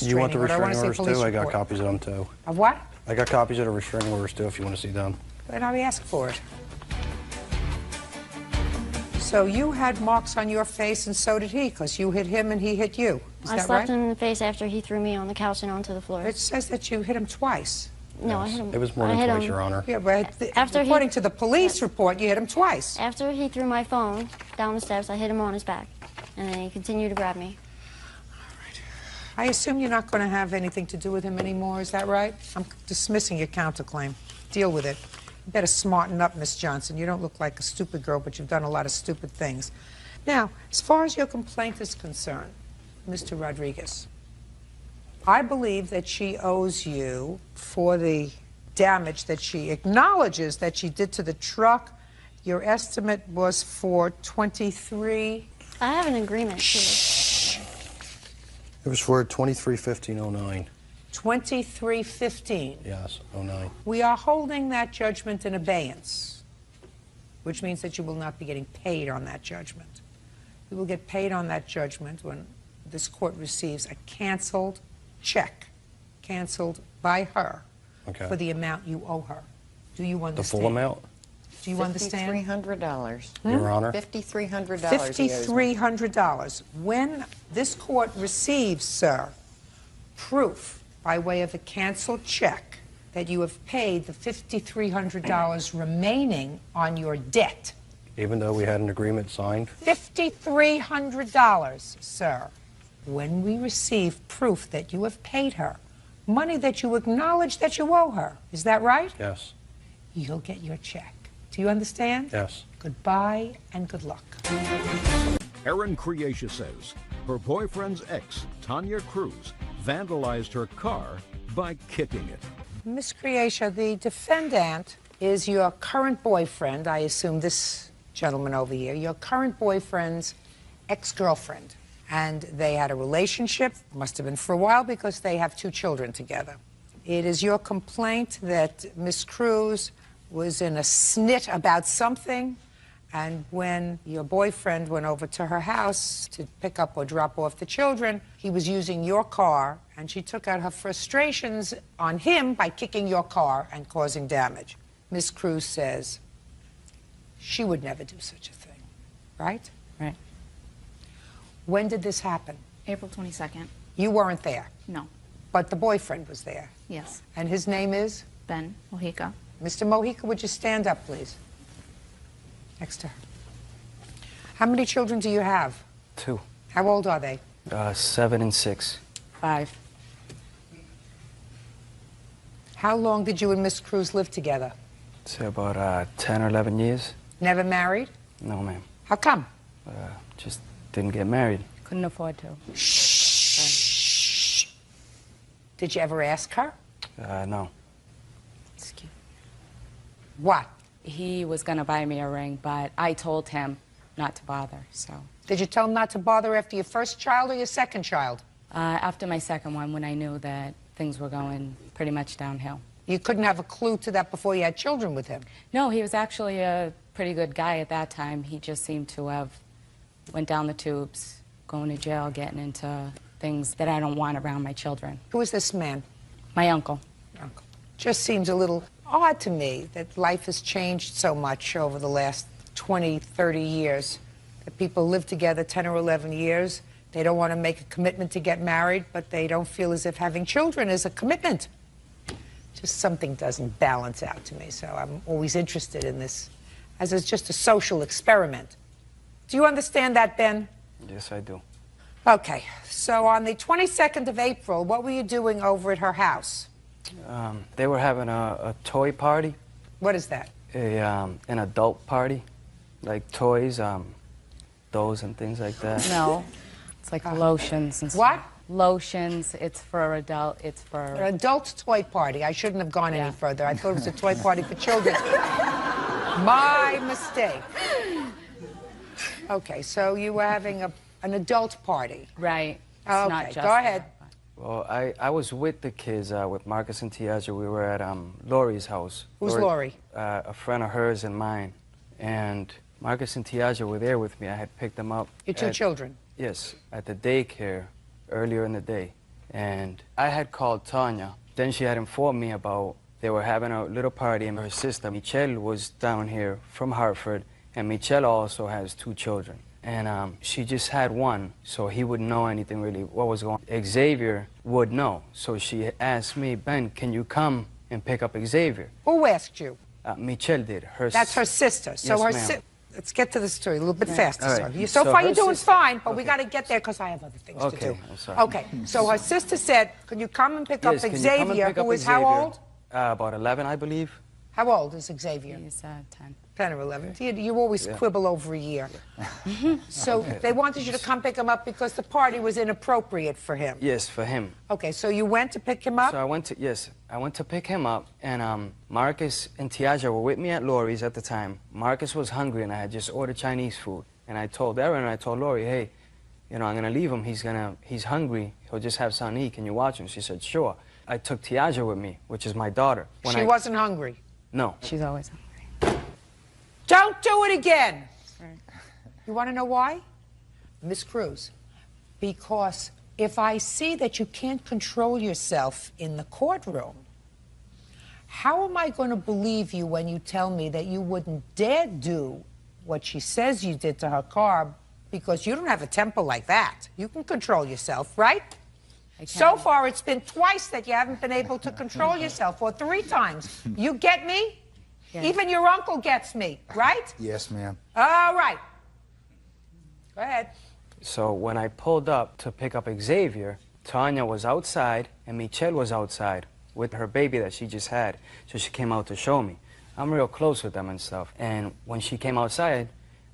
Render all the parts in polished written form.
You want the restraining orders too? I got report. copies of them too. Of what? I got copies of the restraining orders too if you want to see them. Then I'll ask for it. So you had marks on your face and so did he, because you hit him and he hit you. Is I that slapped right? him in the face after he threw me on the couch and onto the floor. It says that you hit him twice. No, I Yes. hit him. It was more than twice, Your Honor. Yeah, but After he- according to the police report, you hit him twice. After he threw my phone down the steps, I hit him on his back, and then he continued to grab me. I assume you're not going to have anything to do with him anymore, is that right? I'm dismissing your counterclaim. Deal with it. You better smarten up, Miss Johnson. You don't look like a stupid girl, but you've done a lot of stupid things. Now, as far as your complaint is concerned, Mr. Rodriguez, I believe that she owes you for the damage that she acknowledges that she did to the truck. Your estimate was for 23. I have an agreement, too. It was for 23-15-09. 2315. Yes, 09. We are holding that judgment in abeyance, which means that you will not be getting paid on that judgment. You will get paid on that judgment when this court receives a canceled check, canceled by her, for the amount you owe her. Do you understand? The full amount? Do you understand? $5,300. Your Honor? $5,300. $5,300. When this court receives, sir, proof by way of a canceled check that you have paid the $5,300 remaining on your debt. Even though we had an agreement signed? $5,300, sir. When we receive proof that you have paid her, money that you acknowledge that you owe her, is that right? Yes. You'll get your check. Do you understand? Yes. Goodbye and good luck. Erin Creatia says her boyfriend's ex, Tanya Cruz, vandalized her car by kicking it. Miss Creatia, the defendant is your current boyfriend, I assume this gentleman over here, your current boyfriend's ex-girlfriend. And they had a relationship, must have been for a while because they have 2 children together. It is your complaint that Miss Cruz was in a snit about something, and when your boyfriend went over to her house to pick up or drop off the children, he was using your car, and she took out her frustrations on him by kicking your car and causing damage. Miss Cruz says she would never do such a thing, right? Right. When did this happen? April 22nd. You weren't there, No. but the boyfriend was there. Yes. And his name is? Ben Mojica. Mr. Mojica, would you stand up, please? Next to her. How many children do you have? 2. How old are they? 7 and 6. 5. How long did you and Miss Cruz live together? So about 10 or 11 years. Never married? No, ma'am. How come? Just didn't get married. Couldn't afford to. Shh. Did you ever ask her? No. Excuse. What? He was going to buy me a ring, but I told him not to bother, so. Did you tell him not to bother after your first child or your second child? After my second one, when I knew that things were going pretty much downhill. You couldn't have a clue to that before you had children with him? No, he was actually a pretty good guy at that time. He just seemed to have went down the tubes, going to jail, getting into things that I don't want around my children. Who is this man? My uncle. Uncle. Just seems a little odd to me that life has changed so much over the last 20, 30 years. That people live together 10 or 11 years. They don't want to make a commitment to get married, but they don't feel as if having children is a commitment. Just something doesn't balance out to me, so I'm always interested in this, as it's just a social experiment. Do you understand that, Ben? Yes, I do. Okay, so on the 22nd of April, what were you doing over at her house? They were having a toy party. What is that? An adult party, like toys, dolls and things like that. No, it's like lotions and stuff. What? Lotions, it's for adult, it's for... An adult toy party. I shouldn't have gone any further. I thought it was a toy party for children. My mistake. Okay, so you were having an adult party. Right. It's Okay, not just go ahead. Well, I was with the kids, with Marcus and Tiaja. We were at Lori's house. Who's Lori? A friend of hers and mine. And Marcus and Tiaja were there with me. I had picked them up. Your 2 children? Yes, at the daycare earlier in the day. And I had called Tanya. Then she had informed me about they were having a little party, and her sister, Michelle, was down here from Hartford, and Michelle also has 2 children. And she just had one, so he wouldn't know anything really what was going on. Xavier would know, so she asked me, Ben, can you come and pick up Xavier? Who asked you? Michelle did. That's her sister. So Yes, ma'am. Let's get to the story a little bit faster. All right. Sorry. So So far, her you're doing sister- fine, but we Okay. got to get there because I have other things to Okay, do. I'm sorry. Okay, so her sister said, can you come and pick Yes, up can you come and Xavier, pick up who is how Xavier? old? About 11, I believe. How old is Xavier? He's 10. 10 or 11. You always quibble over a year. So they wanted you to come pick him up because the party was inappropriate for him. Yes, for him. Okay, so you went to pick him up? So I went to pick him up, and Marcus and Tiaja were with me at Lori's at the time. Marcus was hungry, and I had just ordered Chinese food. And I told Erin, and I told Lori, hey, you know, I'm gonna leave him. He's hungry. He'll just have something to eat. Can you watch him? She said, sure. I took Tiaja with me, which is my daughter. She wasn't hungry. No. She's always hungry. Don't do it again. You want to know why? Miss Cruz, because if I see that you can't control yourself in the courtroom, how am I going to believe you when you tell me that you wouldn't dare do what she says you did to her car, because you don't have a temper like that? You can control yourself, right? So far, it's been twice that you haven't been able to control yourself, or 3 times. You get me? Yes. Even your uncle gets me, right? Yes, ma'am. All right. Go ahead. So when I pulled up to pick up Xavier, Tanya was outside and Michelle was outside with her baby that she just had. So she came out to show me. I'm real close with them and stuff. And when she came outside,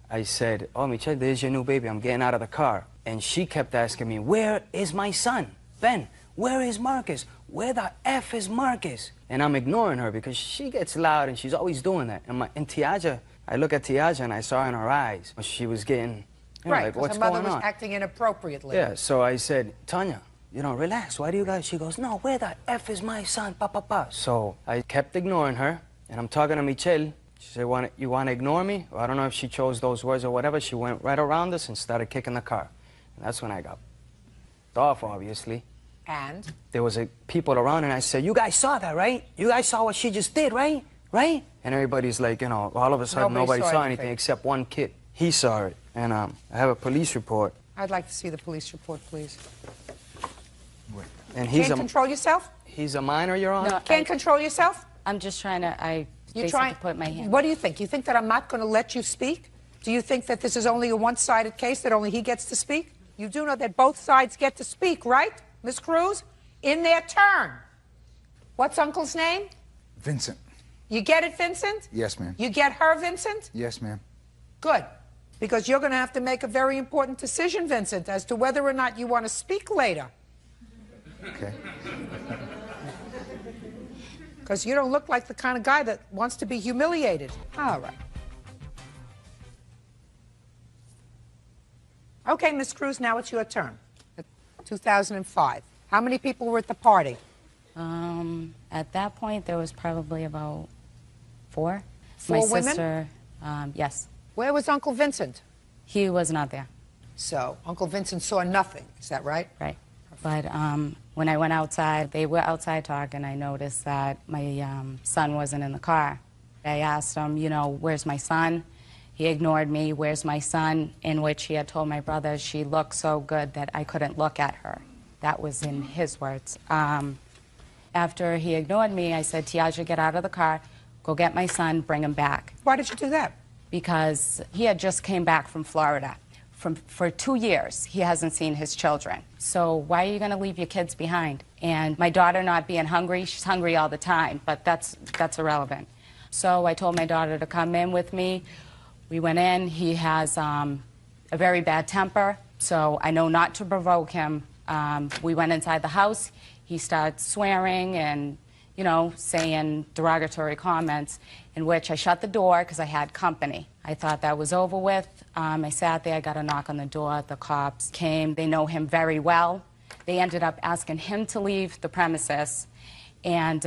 I said, oh, Michelle, there's your new baby. I'm getting out of the car. And she kept asking me, where is my son? Ben, where is Marcus? Where the F is Marcus? And I'm ignoring her because she gets loud and she's always doing that. And Tiaja, I look at Tiaja and I saw in her eyes, she was getting, you know, Right, like, because what's her mother going was on? acting inappropriately. Yeah, so I said, Tanya, you know, relax. Why do you guys? She goes, no, where the F is my son? Pa, pa, pa. So I kept ignoring her, and I'm talking to Michelle. She said, you want to ignore me? I don't know if she chose those words or whatever. She went right around us and started kicking the car. And that's when I got off, obviously. And? There was people around, and I said, you guys saw that, right? You guys saw what she just did, right? Right? And everybody's like, you know, all of a sudden, nobody saw anything except one kid. He saw it. And I have a police report. I'd like to see the police report, please. And he's Can't control yourself? He's a minor, Your Honor? No, Can't control yourself? I'm just trying to, You're basically trying. put my hand. What do you think? You think that I'm not going to let you speak? Do you think that this is only a one-sided case, that only he gets to speak? You do know that both sides get to speak, right, Miss Cruz? In their turn. What's Uncle's name? Vincent. You get it, Vincent? Yes, ma'am. You get her, Vincent? Yes, ma'am. Good. Because you're going to have to make a very important decision, Vincent, as to whether or not you want to speak later. Okay. Because you don't look like the kind of guy that wants to be humiliated. All right. Okay, Miss Cruz, now it's your turn. 2005. How many people were at the party? At that point, there was probably about 4. 4 My women? sister, yes. Where was Uncle Vincent? He was not there. So, Uncle Vincent saw nothing. Is that right? Right. But when I went outside, they were outside talking. I noticed that my son wasn't in the car. I asked him, you know, where's my son? He ignored me. Where's my son? In which he had told my brother she looked so good that I couldn't look at her. That was in his words. After he ignored me, I said, Tiaja, get out of the car, go get my son, bring him back. Why did you do that? Because he had just came back from Florida. For 2 years, he hasn't seen his children. So why are you going to leave your kids behind? And my daughter not being hungry, she's hungry all the time, but that's irrelevant. So I told my daughter to come in with me. We went in. He has a very bad temper, so I know not to provoke him. We went inside the house. He started swearing and, you know, saying derogatory comments, in which I shut the door because I had company. I thought that was over with. I sat there, I got a knock on the door. The cops came. They know him very well. They ended up asking him to leave the premises. And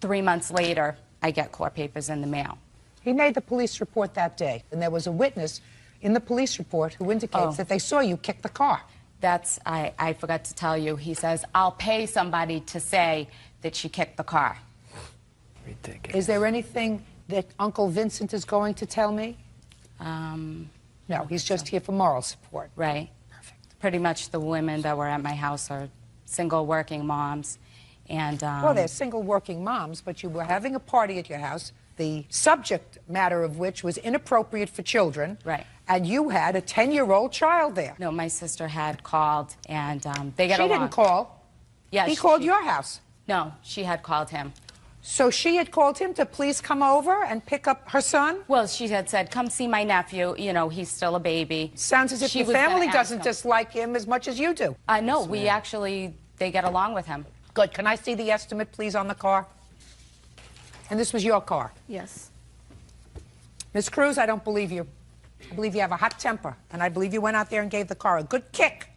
3 months later, I get court papers in the mail. He made the police report that day, and there was a witness in the police report who indicates that they saw you kick the car. I forgot to tell you. He says, I'll pay somebody to say that she kicked the car. Ridiculous. Is there anything that Uncle Vincent is going to tell me? No, he's just here for moral support. Right. Perfect. Pretty much the women that were at my house are single working moms. And, Well, they're single working moms, but you were having a party at your house, the subject matter of which was inappropriate for children. Right. And you had a 10-year-old child there. No, my sister had called, and they get She along. didn't call. Yeah, He called your house. No, she had called him. So she had called him to please come over and pick up her son? Well, she had said, come see my nephew. You know, he's still a baby. Sounds as if She your was gonna family ask doesn't him. dislike him as much as you do. No, we actually, they get along with him. Good. Can I see the estimate, please, on the car? And this was your car. Yes. Miss Cruz, I don't believe you. I believe you have a hot temper, and I believe you went out there and gave the car a good kick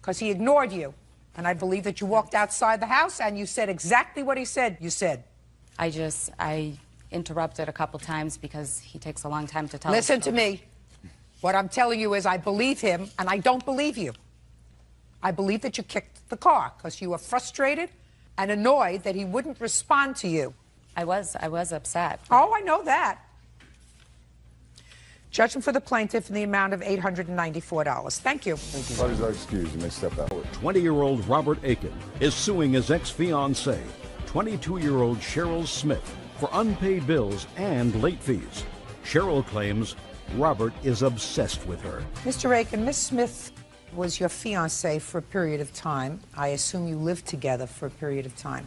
because he ignored you. And I believe that you walked outside the house and you said exactly what he said you said. I interrupted a couple times because he takes a long time to tell. Listen us. to me. What I'm telling you is I believe him, and I don't believe you. I believe that you kicked the car because you were frustrated and annoyed that he wouldn't respond to you. I was upset. Oh, I know that. Judgment for the plaintiff in the amount of $894. Thank you. Parties are excused. You may step out. 20-year-old Robert Aiken is suing his ex-fiancée, 22-year-old Cheryl Smith, for unpaid bills and late fees. Cheryl claims Robert is obsessed with her. Mr. Aiken, Miss Smith was your fiancée for a period of time. I assume you lived together for a period of time.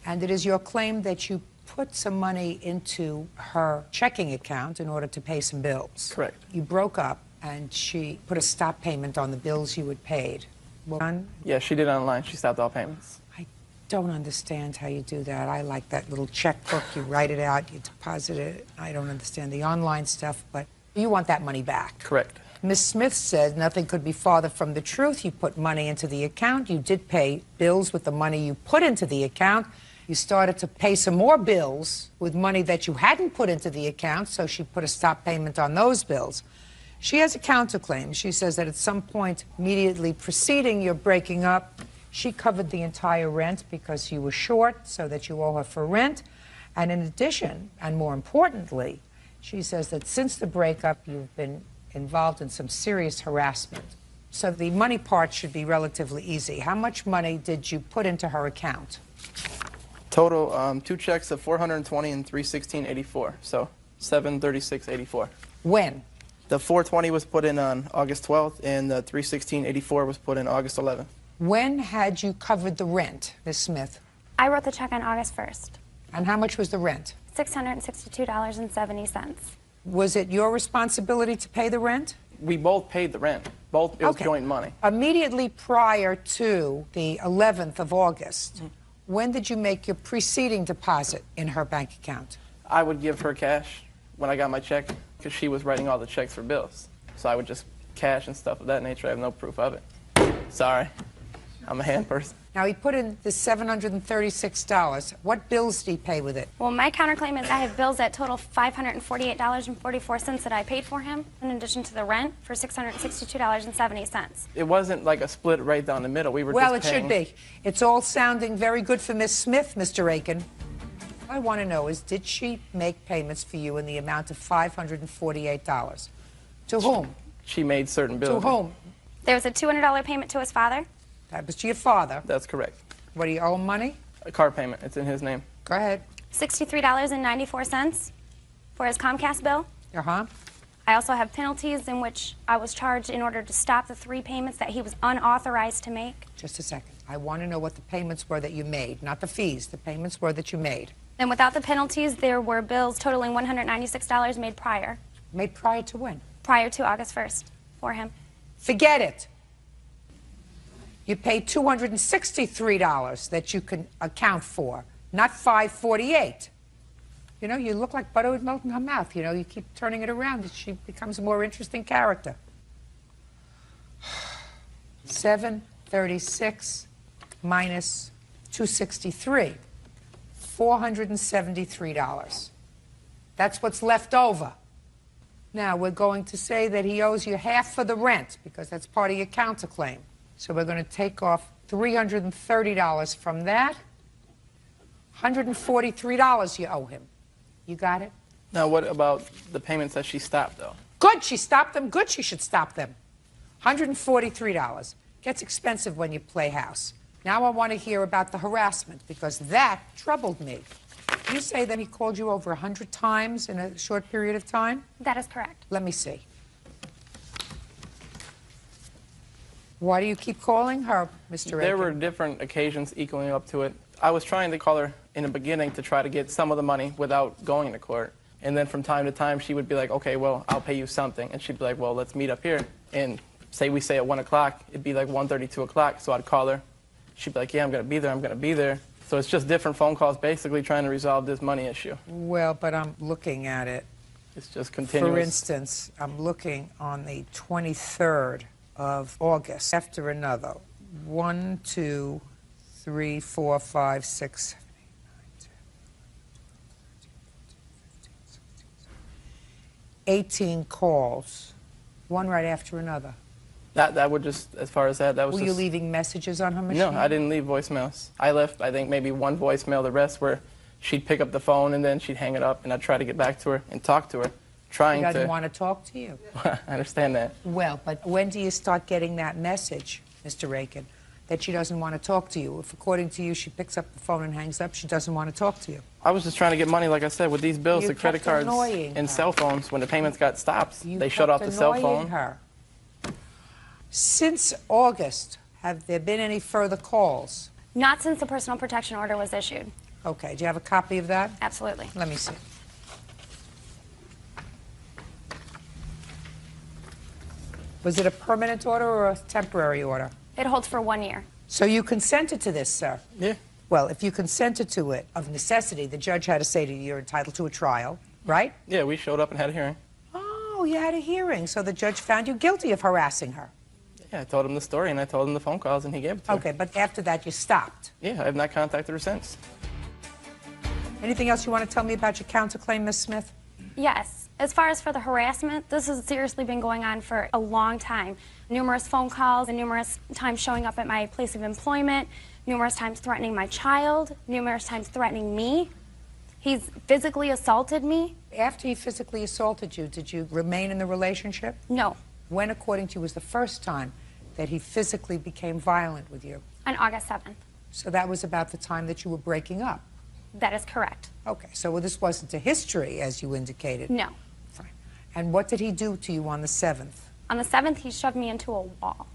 And it is your claim that you put some money into her checking account in order to pay some bills. Correct. You broke up, and she put a stop payment on the bills you had paid. Well done? Yeah, she did it online. She stopped all payments. I don't understand how you do that. I like that little checkbook. You write it out, you deposit it. I don't understand the online stuff, but you want that money back. Correct. Ms. Smith said nothing could be farther from the truth. You put money into the account. You did pay bills with the money you put into the account. You started to pay some more bills with money that you hadn't put into the account, so she put a stop payment on those bills. She has a counterclaim. She says that at some point immediately preceding your breaking up, she covered the entire rent because you were short, so that you owe her for rent. And in addition, and more importantly, she says that since the breakup, you've been involved in some serious harassment. So the money part should be relatively easy. How much money did you put into her account? Total, two checks of $420 and $316.84, so $736.84. When? The $420 was put in on August 12th, and the $316.84 was put in August 11th. When had you covered the rent, Ms. Smith? I wrote the check on August 1st. And how much was the rent? $662.70. Was it your responsibility to pay the rent? We both paid the rent. It was joint money. Immediately prior to the 11th of August, when did you make your preceding deposit in her bank account? I would give her cash when I got my check because she was writing all the checks for bills. So I would just cash and stuff of that nature. I have no proof of it. Sorry. I'm a hand person. Now, he put in the $736. What bills did he pay with it? Well, my counterclaim is I have bills that total $548.44 that I paid for him, in addition to the rent for $662.70. It wasn't like a split right down the middle. We were Well, just it should paying. be. It's all sounding very good for Miss Smith, Mr. Aiken. What I want to know is, did she make payments for you in the amount of $548? To whom? She made certain bills. To whom? There was a $200 payment to his father. That was to your father. That's correct. What do you owe him money? A car payment. It's in his name. Go ahead. $63.94 for his Comcast bill. Uh-huh. I also have penalties in which I was charged in order to stop the 3 payments that he was unauthorized to make. Just a second. I want to know what the payments were that you made, not the fees. The payments were that you made. And without the penalties, there were bills totaling $196 made prior. Made prior to when? Prior to August 1st for him. Forget it. You paid $263 that you can account for, not $548. You know, you look like butter with melt in her mouth. You know, you keep turning it around, she becomes a more interesting character. 736 minus 263, $473. That's what's left over. Now, we're going to say that he owes you half for the rent, because that's part of your counterclaim. So we're going to take off $330 from that. $143 you owe him. You got it? Now, what about the payments that she stopped, though? Good, she stopped them. Good, she should stop them. $143. Gets expensive when you play house. Now I want to hear about the harassment, because that troubled me. You say that he called you over 100 times in a short period of time? That is correct. Let me see. Why do you keep calling her, Mr. There Aiken? were different occasions equaling up to it. I was trying to call her in the beginning to try to get some of the money without going to court. And then from time to time, she would be like, okay, well, I'll pay you something. And she'd be like, well, let's meet up here. And we say at 1 o'clock, it'd be like 1:30, 2 o'clock. So I'd call her. She'd be like, yeah, I'm going to be there, I'm going to be there. So it's just different phone calls, basically trying to resolve this money issue. Well, but I'm looking at it. It's just continuous. For instance, I'm looking on the 23rd of August, after another. 1, 2, 3, 4, 5, 6, 7, 8, 9, 10, 18 calls, one right after another. That would just, as far as that was Were just... you leaving messages on her machine? No, I didn't leave voicemails. I left, I think, maybe one voicemail. The rest were she'd pick up the phone and then she'd hang it up, and I'd try to get back to her and talk to her, trying She to... doesn't want to talk to you. I understand that. Well, but when do you start getting that message, Mr. Aiken, that she doesn't want to talk to you? If, according to you, she picks up the phone and hangs up, she doesn't want to talk to you. I was just trying to get money, like I said, with these bills, You the credit kept cards, annoying and her. cell phones. When the payments got stopped, You they shut off kept the cell annoying phone. her. Since August, have there been any further calls? Not since the personal protection order was issued. Okay, do you have a copy of that? Absolutely. Let me see. Was it a permanent order or a temporary order? It holds for 1 year. So you consented to this, sir? Yeah. Well, if you consented to it, of necessity, the judge had to say to you, you're entitled to a trial, right? Yeah, we showed up and had a hearing. Oh, you had a hearing, so the judge found you guilty of harassing her. Yeah, I told him the story, and I told him the phone calls, and he gave it to her. Okay, but after that, you stopped. Yeah, I have not contacted her since. Anything else you want to tell me about your counterclaim, Ms. Smith? Yes. As far as for the harassment, this has seriously been going on for a long time. Numerous phone calls and numerous times showing up at my place of employment, numerous times threatening my child, numerous times threatening me. He's physically assaulted me. After he physically assaulted you, did you remain in the relationship? No. When, according to you, was the first time that he physically became violent with you? On August 7th. So that was about the time that you were breaking up? That is correct. Okay, so this wasn't a history, as you indicated? No. Fine. And what did he do to you on the 7th? On the 7th, he shoved me into a wall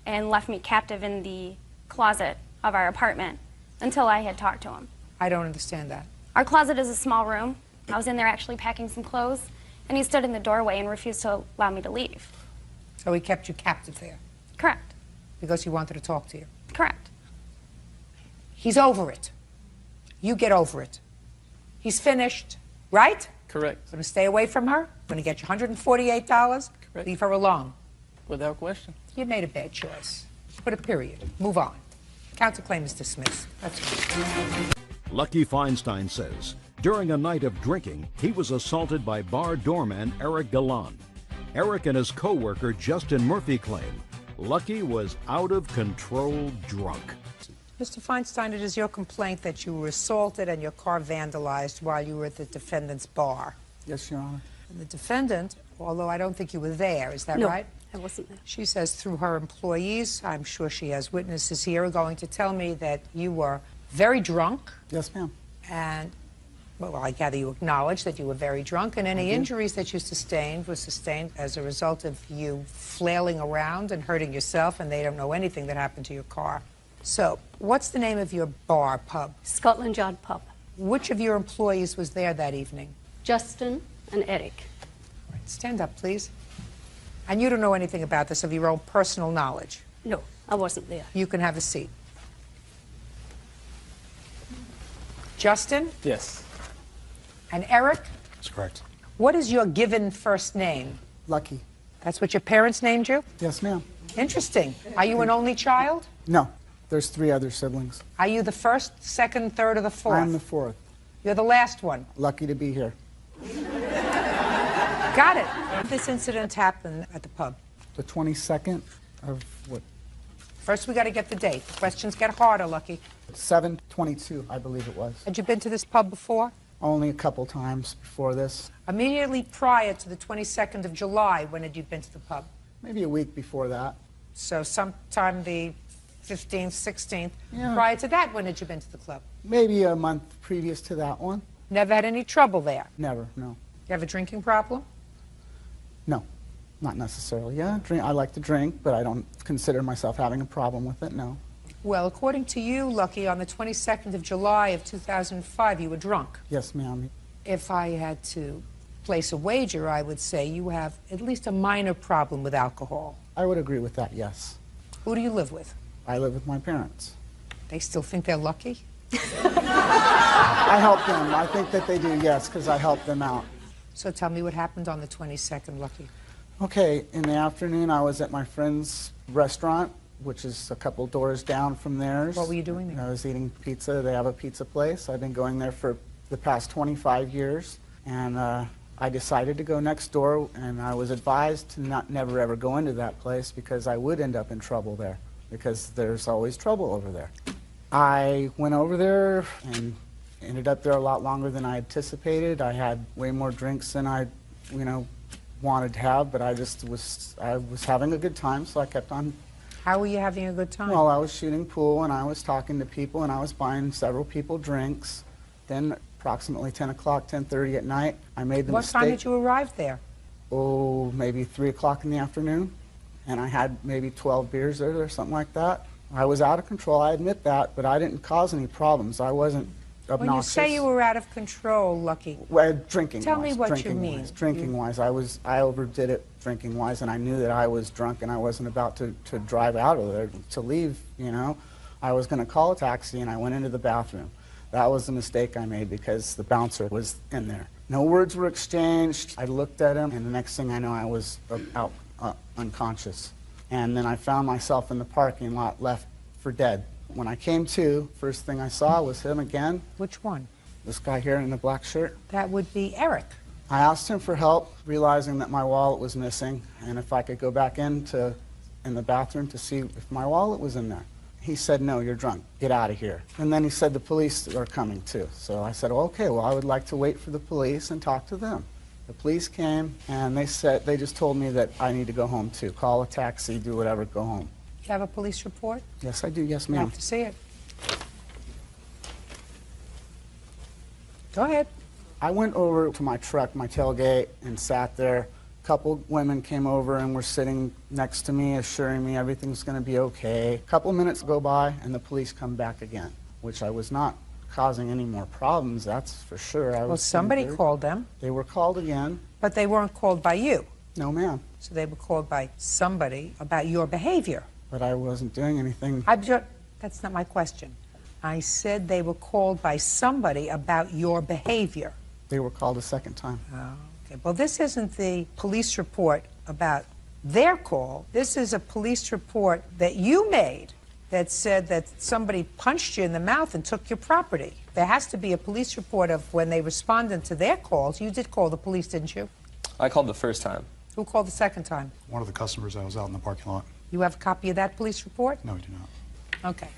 and left me captive in the closet of our apartment until I had talked to him. I don't understand that. Our closet is a small room. I was in there actually packing some clothes, and he stood in the doorway and refused to allow me to leave. So he kept you captive there? Correct. Because he wanted to talk to you? Correct. He's over it. You get over it. He's finished, right? Correct. Going to stay away from her? Going to get you $148? Correct. Leave her alone. Without question. You made a bad choice. Put a period. Move on. Counterclaim is dismissed. That's right. Lucky Feinstein says during a night of drinking, he was assaulted by bar doorman Eric Galan. Eric and his co-worker Justin Murphy claim Lucky was out of control drunk. Mr. Feinstein, it is your complaint that you were assaulted and your car vandalized while you were at the defendant's bar. Yes, Your Honor. And the defendant, although I don't think you were there, is that No, right? I wasn't there. She says through her employees, I'm sure she has witnesses here, are going to tell me that you were very drunk. Yes, ma'am. And, well, I gather you acknowledge that you were very drunk, and any injuries that you sustained were sustained as a result of you flailing around and hurting yourself, and they don't know anything that happened to your car. So, what's the name of your bar, pub? Scotland Yard Pub. Which of your employees was there that evening? Justin and Eric. All right, stand up, please. And you don't know anything about this of your own personal knowledge? No, I wasn't there. You can have a seat. Justin Yes. and Eric, That's correct. what is your given first name? Lucky. That's what your parents named you? Yes, ma'am. Interesting. Are you an only child? No, there's 3 other siblings. Are you the first, second, third, or the fourth? I'm the 4th. You're the last one. Lucky to be here. Got it. This incident happened at the pub. The 22nd of what? First, we got to get the date. Questions get harder, Lucky. 7/22, I believe it was. Had you been to this pub before? Only a couple times before this. Immediately prior to the 22nd of July, when had you been to the pub? Maybe a week before that. So sometime the 15th, 16th. Yeah. Prior to that, when had you been to the club? Maybe a month previous to that one. Never had any trouble there? Never, no. You have a drinking problem? No, not necessarily. Yeah, drink. I like to drink, but I don't consider myself having a problem with it, no. Well, according to you, Lucky, on the 22nd of July of 2005, you were drunk. Yes, ma'am. If I had to place a wager, I would say you have at least a minor problem with alcohol. I would agree with that, yes. Who do you live with? I live with my parents. They still think they're lucky? I help them. I think that they do, yes, because I help them out. So tell me what happened on the 22nd, Lucky. Okay, in the afternoon, I was at my friend's restaurant, which is a couple doors down from theirs. What were you doing there? I was eating pizza. They have a pizza place. I've been going there for the past 25 years. And I decided to go next door, and I was advised to never ever go into that place because I would end up in trouble there, because there's always trouble over there. I went over there and ended up there a lot longer than I anticipated. I had way more drinks than I, wanted to have, but I was having a good time, so I kept on. How were you having a good time? Well, I was shooting pool, and I was talking to people, and I was buying several people drinks. Then approximately 10 o'clock, 10:30 at night, I made the mistake. What time did you arrive there? Oh, maybe 3 o'clock in the afternoon, and I had maybe 12 beers there or something like that. I was out of control, I admit that, but I didn't cause any problems. I wasn't obnoxious. When you say you were out of control, Lucky, well, drinking-wise. Tell me what you mean. Drinking-wise, I overdid it drinking-wise, and I knew that I was drunk and I wasn't about to drive out of there, to leave, I was going to call a taxi, and I went into the bathroom. That was the mistake I made because the bouncer was in there. No words were exchanged. I looked at him, and the next thing I know, I was out unconscious. And then I found myself in the parking lot, left for dead. When I came to, first thing I saw was him again. Which one? This guy here in the black shirt. That would be Eric. I asked him for help, realizing that my wallet was missing, and if I could go back in the bathroom to see if my wallet was in there. He said, "No, you're drunk. Get out of here." And then he said the police are coming too. So I said, well, okay, well, I would like to wait for the police and talk to them. The police came, and they just told me that I need to go home too. Call a taxi, do whatever, go home. You have a police report? Yes, I do. Yes, I'd ma'am. like to see it. Go ahead. I went over to my truck, my tailgate, and sat there. A couple women came over and were sitting next to me, assuring me everything's going to be okay. A couple minutes go by, and the police come back again, which I was not causing any more problems, that's for sure. Well, somebody called them. They were called again. But they weren't called by you. No, ma'am. So they were called by somebody about your behavior. But I wasn't doing anything. That's not my question. I said they were called by somebody about your behavior. They were called a second time. Oh, okay. Well, this isn't the police report about their call. This is a police report that you made that said that somebody punched you in the mouth and took your property. There has to be a police report of when they responded to their calls. You did call the police, didn't you? I called the first time. Who called the second time? One of the customers that was out in the parking lot. You have a copy of that police report? No, we do not. Okay.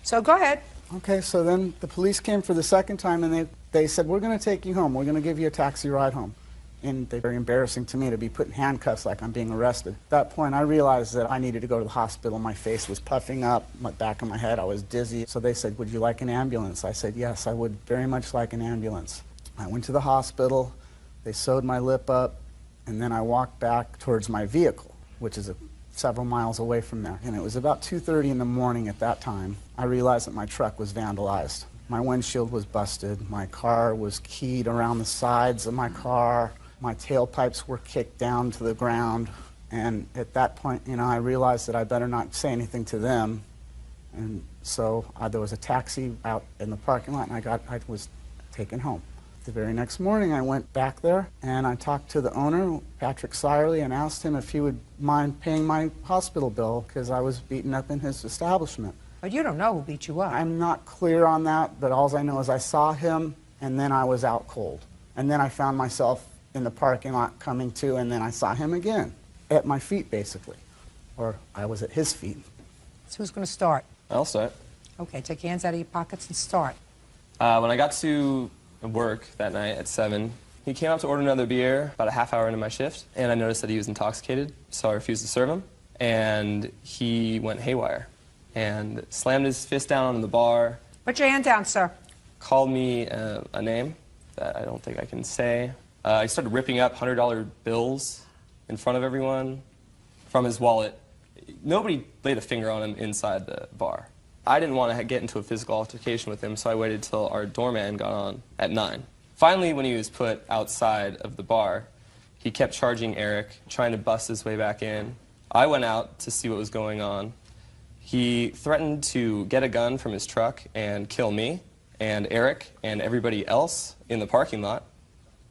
So go ahead. Okay, so then the police came for the second time, and they said, we're going to take you home. We're going to give you a taxi ride home. And they're very embarrassing to me to be put in handcuffs like I'm being arrested. At that point, I realized that I needed to go to the hospital. My face was puffing up, my back of my head, I was dizzy. So they said, would you like an ambulance? I said, yes, I would very much like an ambulance. I went to the hospital, they sewed my lip up, and then I walked back towards my vehicle, which is several miles away from there. And it was about 2:30 in the morning at that time. I realized that my truck was vandalized. My windshield was busted, my car was keyed around the sides of my car. My tailpipes were kicked down to the ground, and at that point, I realized that I better not say anything to them, and so there was a taxi out in the parking lot, and I was taken home. The very next morning, I went back there, and I talked to the owner, Patrick Sirely, and asked him if he would mind paying my hospital bill because I was beaten up in his establishment. But you don't know who beat you up. I'm not clear on that, but all I know is I saw him, and then I was out cold, and then I found myself in the parking lot coming to, and then I saw him again at my feet, basically. Or I was at his feet. So who's going to start? I'll start. Okay, take your hands out of your pockets and start. When I got to work that night at 7, he came up to order another beer about a half hour into my shift, and I noticed that he was intoxicated, so I refused to serve him, and he went haywire and slammed his fist down on the bar. Put your hand down, sir. Called me a name that I don't think I can say. He started ripping up $100 bills in front of everyone from his wallet. Nobody laid a finger on him inside the bar. I didn't want to get into a physical altercation with him, so I waited till our doorman got on at 9. Finally, when he was put outside of the bar, he kept charging Eric, trying to bust his way back in. I went out to see what was going on. He threatened to get a gun from his truck and kill me and Eric and everybody else in the parking lot,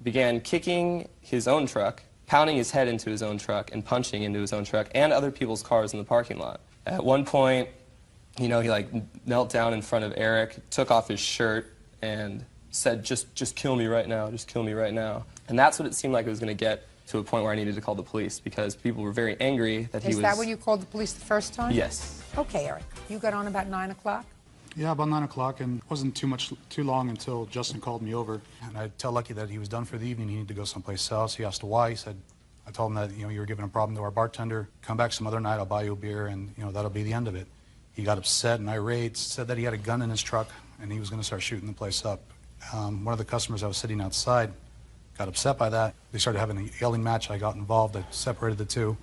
began kicking his own truck, pounding his head into his own truck, and punching into his own truck and other people's cars in the parking lot. At one point, you know, he like knelt down in front of Eric, took off his shirt, and said, just kill me right now, just kill me right now. And that's what it seemed like it was going to get to a point where I needed to call the police, because people were very angry that he was... Is that when you called the police the first time? Yes. Okay, Eric. You got on about 9 o'clock? Yeah, about 9 o'clock, and it wasn't too long until Justin called me over. And I tell Lucky that he was done for the evening, he needed to go someplace else. He asked why. He said, I told him that, you know, you were giving a problem to our bartender. Come back some other night, I'll buy you a beer, and, you know, that'll be the end of it. He got upset and irate, said that he had a gun in his truck, and he was going to start shooting the place up. One of the customers that was sitting outside got upset by that. They started having a yelling match. I got involved. I separated the two.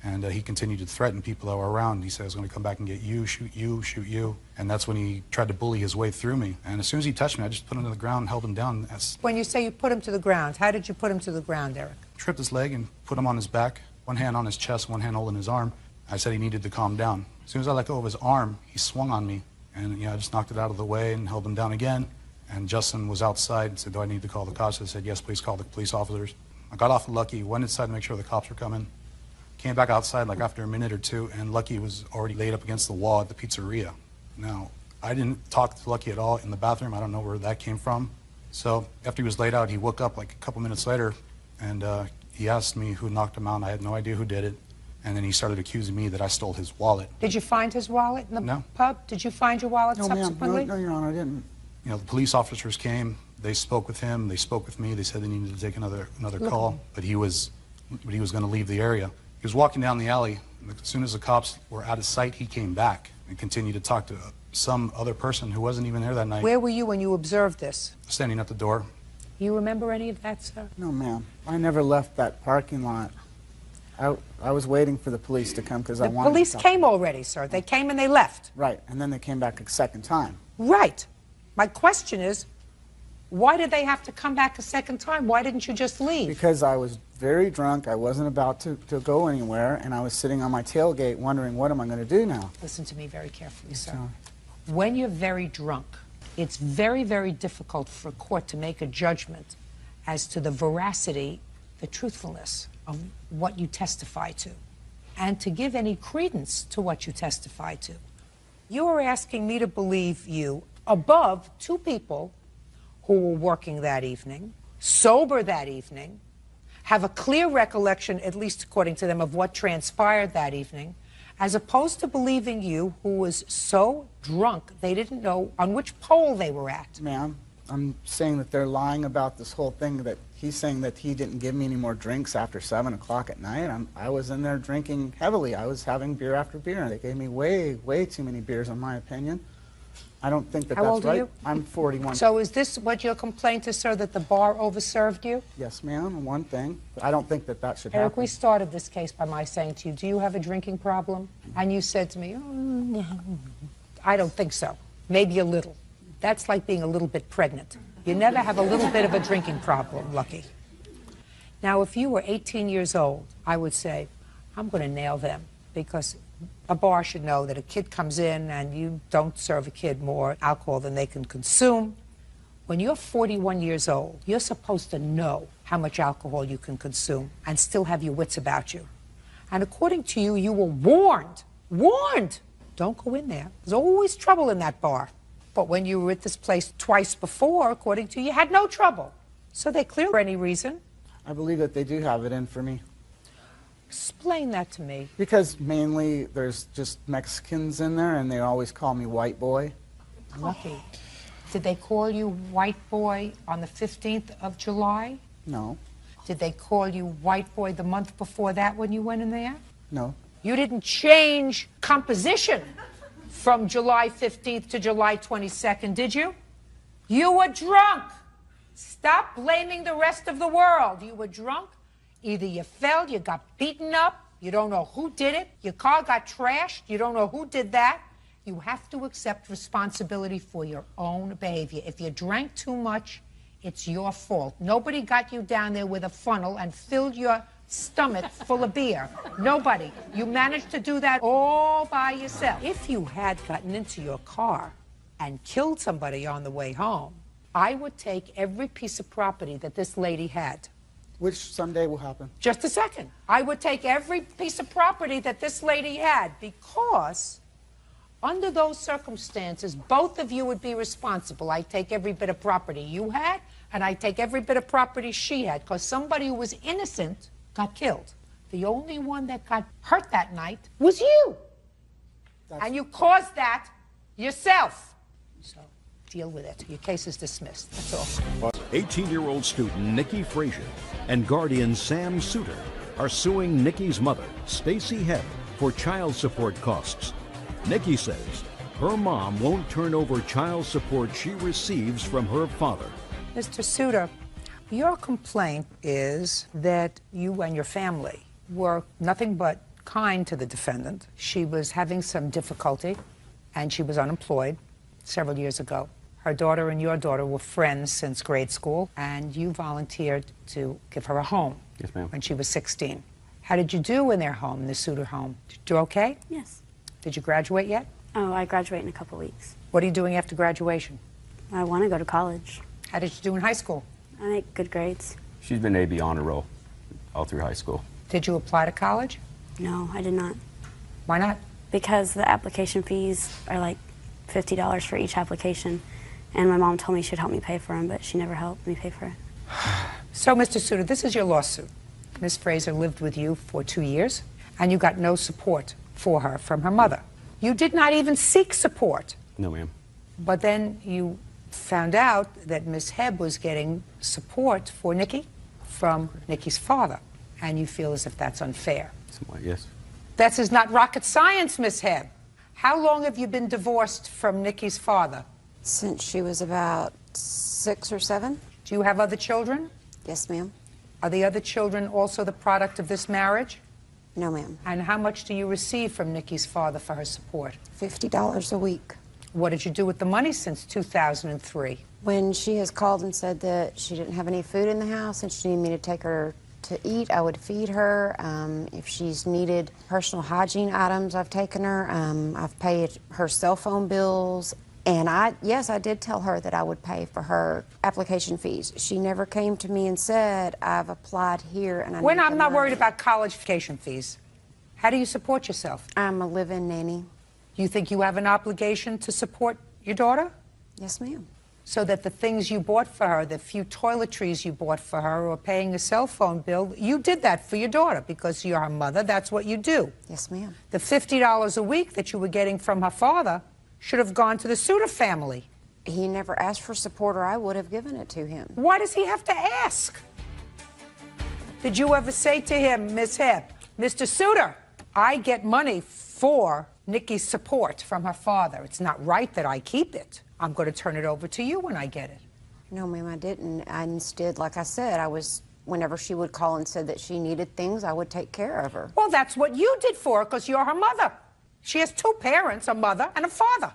And he continued to threaten people that were around. He said, I was going to come back and get you, shoot you, shoot you. And that's when he tried to bully his way through me. And as soon as he touched me, I just put him to the ground and held him down. When you say you put him to the ground, how did you put him to the ground, Eric? Tripped his leg and put him on his back, one hand on his chest, one hand holding his arm. I said he needed to calm down. As soon as I let go of his arm, he swung on me. And I just knocked it out of the way and held him down again. And Justin was outside and said, do I need to call the cops? I said, yes, please call the police officers. I got off of Lucky, went inside to make sure the cops were coming. Came back outside like after a minute or two, and Lucky was already laid up against the wall at the pizzeria. Now, I didn't talk to Lucky at all in the bathroom. I don't know where that came from. So after he was laid out, he woke up like a couple minutes later, and he asked me who knocked him out. I had no idea who did it. And then he started accusing me that I stole his wallet. Did you find his wallet in the No. pub? Did you find your wallet No, subsequently? no, Your Honor, I didn't. You know, the police officers came. They spoke with him. They spoke with me. They said they needed to take another call, but he was going to leave the area. He was walking down the alley, and as soon as the cops were out of sight, he came back and continued to talk to some other person who wasn't even there that night. Where were you when you observed this? Standing at the door. You remember any of that, sir? No, ma'am. I never left that parking lot. I was waiting for the police to come because I wanted The police to talk. came already, sir. They came and they left. Right, and then they came back a second time. Right. My question is, why did they have to come back a second time? Why didn't you just leave? Because I was very drunk, I wasn't about to go anywhere, and I was sitting on my tailgate wondering, what am I going to do now? Listen to me very carefully, sir. When you're very drunk, it's very, very difficult for a court to make a judgment as to the veracity, the truthfulness of what you testify to, and to give any credence to what you testify to. You are asking me to believe you above two people who were working that evening, sober that evening, have a clear recollection, at least according to them, of what transpired that evening, as opposed to believing you, who was so drunk they didn't know on which pole they were at. Ma'am, I'm saying that they're lying about this whole thing, that he's saying that he didn't give me any more drinks after 7 o'clock at night. I was in there drinking heavily. I was having beer after beer, and they gave me way, way too many beers, in my opinion. I don't think that How that's old are right. you? I'm 41. So is this what your complaint is, sir, that the bar overserved you? Yes, ma'am, one thing. But I don't think that that should Eric, happen. we started this case by my saying to you, do you have a drinking problem? And you said to me, I don't think so. Maybe a little. That's like being a little bit pregnant. You never have a little bit of a drinking problem, Lucky. Now, if you were 18 years old, I would say, I'm going to nail them, because a bar should know that a kid comes in and you don't serve a kid more alcohol than they can consume. When you're 41 years old, you're supposed to know how much alcohol you can consume and still have your wits about you. And according to you, you were warned, don't go in there. There's always trouble in that bar. But when you were at this place twice before, according to you, you had no trouble. So they clearly, for any reason, I believe that they do have it in for me. Explain that to me. Because mainly there's just Mexicans in there, and they always call me white boy. Lucky. Did they call you white boy on the 15th of July? No. Did they call you white boy the month before that when you went in there? No. You didn't change composition from July 15th to July 22nd, did you? You were drunk. Stop blaming the rest of the world. You were drunk. Either you fell, you got beaten up, you don't know who did it, your car got trashed, you don't know who did that. You have to accept responsibility for your own behavior. If you drank too much, it's your fault. Nobody got you down there with a funnel and filled your stomach full of beer. Nobody. You managed to do that all by yourself. If you had gotten into your car and killed somebody on the way home, I would take every piece of property that this lady had. Which someday will happen. Just a second. I would take every piece of property that this lady had, because under those circumstances, both of you would be responsible. I take every bit of property you had, and I take every bit of property she had, because somebody who was innocent got killed. The only one that got hurt that night was you. And you caused that yourself. So deal with it. Your case is dismissed. That's all. 18-year-old student Nikki Frazier and guardian Sam Suter are suing Nikki's mother, Stacy Hebb, for child support costs. Nikki says her mom won't turn over child support she receives from her father. Mr. Suter, your complaint is that you and your family were nothing but kind to the defendant. She was having some difficulty, and she was unemployed several years ago. Her daughter and your daughter were friends since grade school, and you volunteered to give her a home. Yes, ma'am. When she was 16. How did you do in their home, in the Suter home? Did you do okay? Yes. Did you graduate yet? Oh, I graduate in a couple weeks. What are you doing after graduation? I want to go to college. How did you do in high school? I make good grades. She's been AB honor roll all through high school. Did you apply to college? No, I did not. Why not? Because the application fees are like $50 for each application, and my mom told me she'd help me pay for them, but she never helped me pay for it. So, Mr. Suter, this is your lawsuit. Ms. Fraser lived with you for 2 years, and you got no support for her from her mother. You did not even seek support. No, ma'am. But then you found out that Ms. Hebb was getting support for Nikki from Nikki's father, and you feel as if that's unfair. Somewhat, yes. This is not rocket science, Ms. Hebb. How long have you been divorced from Nikki's father? Since she was about 6 or 7. Do you have other children? Yes, ma'am. Are the other children also the product of this marriage? No, ma'am. And how much do you receive from Nikki's father for her support? $50 a week. What did you do with the money since 2003? When she has called and said that she didn't have any food in the house and she needed me to take her to eat, I would feed her. If she's needed personal hygiene items, I've taken her. I've paid her cell phone bills. And yes, I did tell her that I would pay for her application fees. She never came to me and said, I've applied here and I'm not worried about college application fees. How do you support yourself? I'm a live-in nanny. You think you have an obligation to support your daughter? Yes, ma'am. So that the things you bought for her, the few toiletries you bought for her, or paying a cell phone bill, you did that for your daughter because you're her mother. That's what you do. Yes, ma'am. The $50 a week that you were getting from her father should have gone to the Suter family. He never asked for support, or I would have given it to him. Why does he have to ask? Did you ever say to him, Miss Hebb, Mr. Suter, I get money for Nikki's support from her father. It's not right that I keep it. I'm going to turn it over to you when I get it. No, ma'am, I didn't. I instead, like I said, whenever she would call and said that she needed things, I would take care of her. Well, that's what you did for her because you're her mother. She has 2 parents, a mother and a father.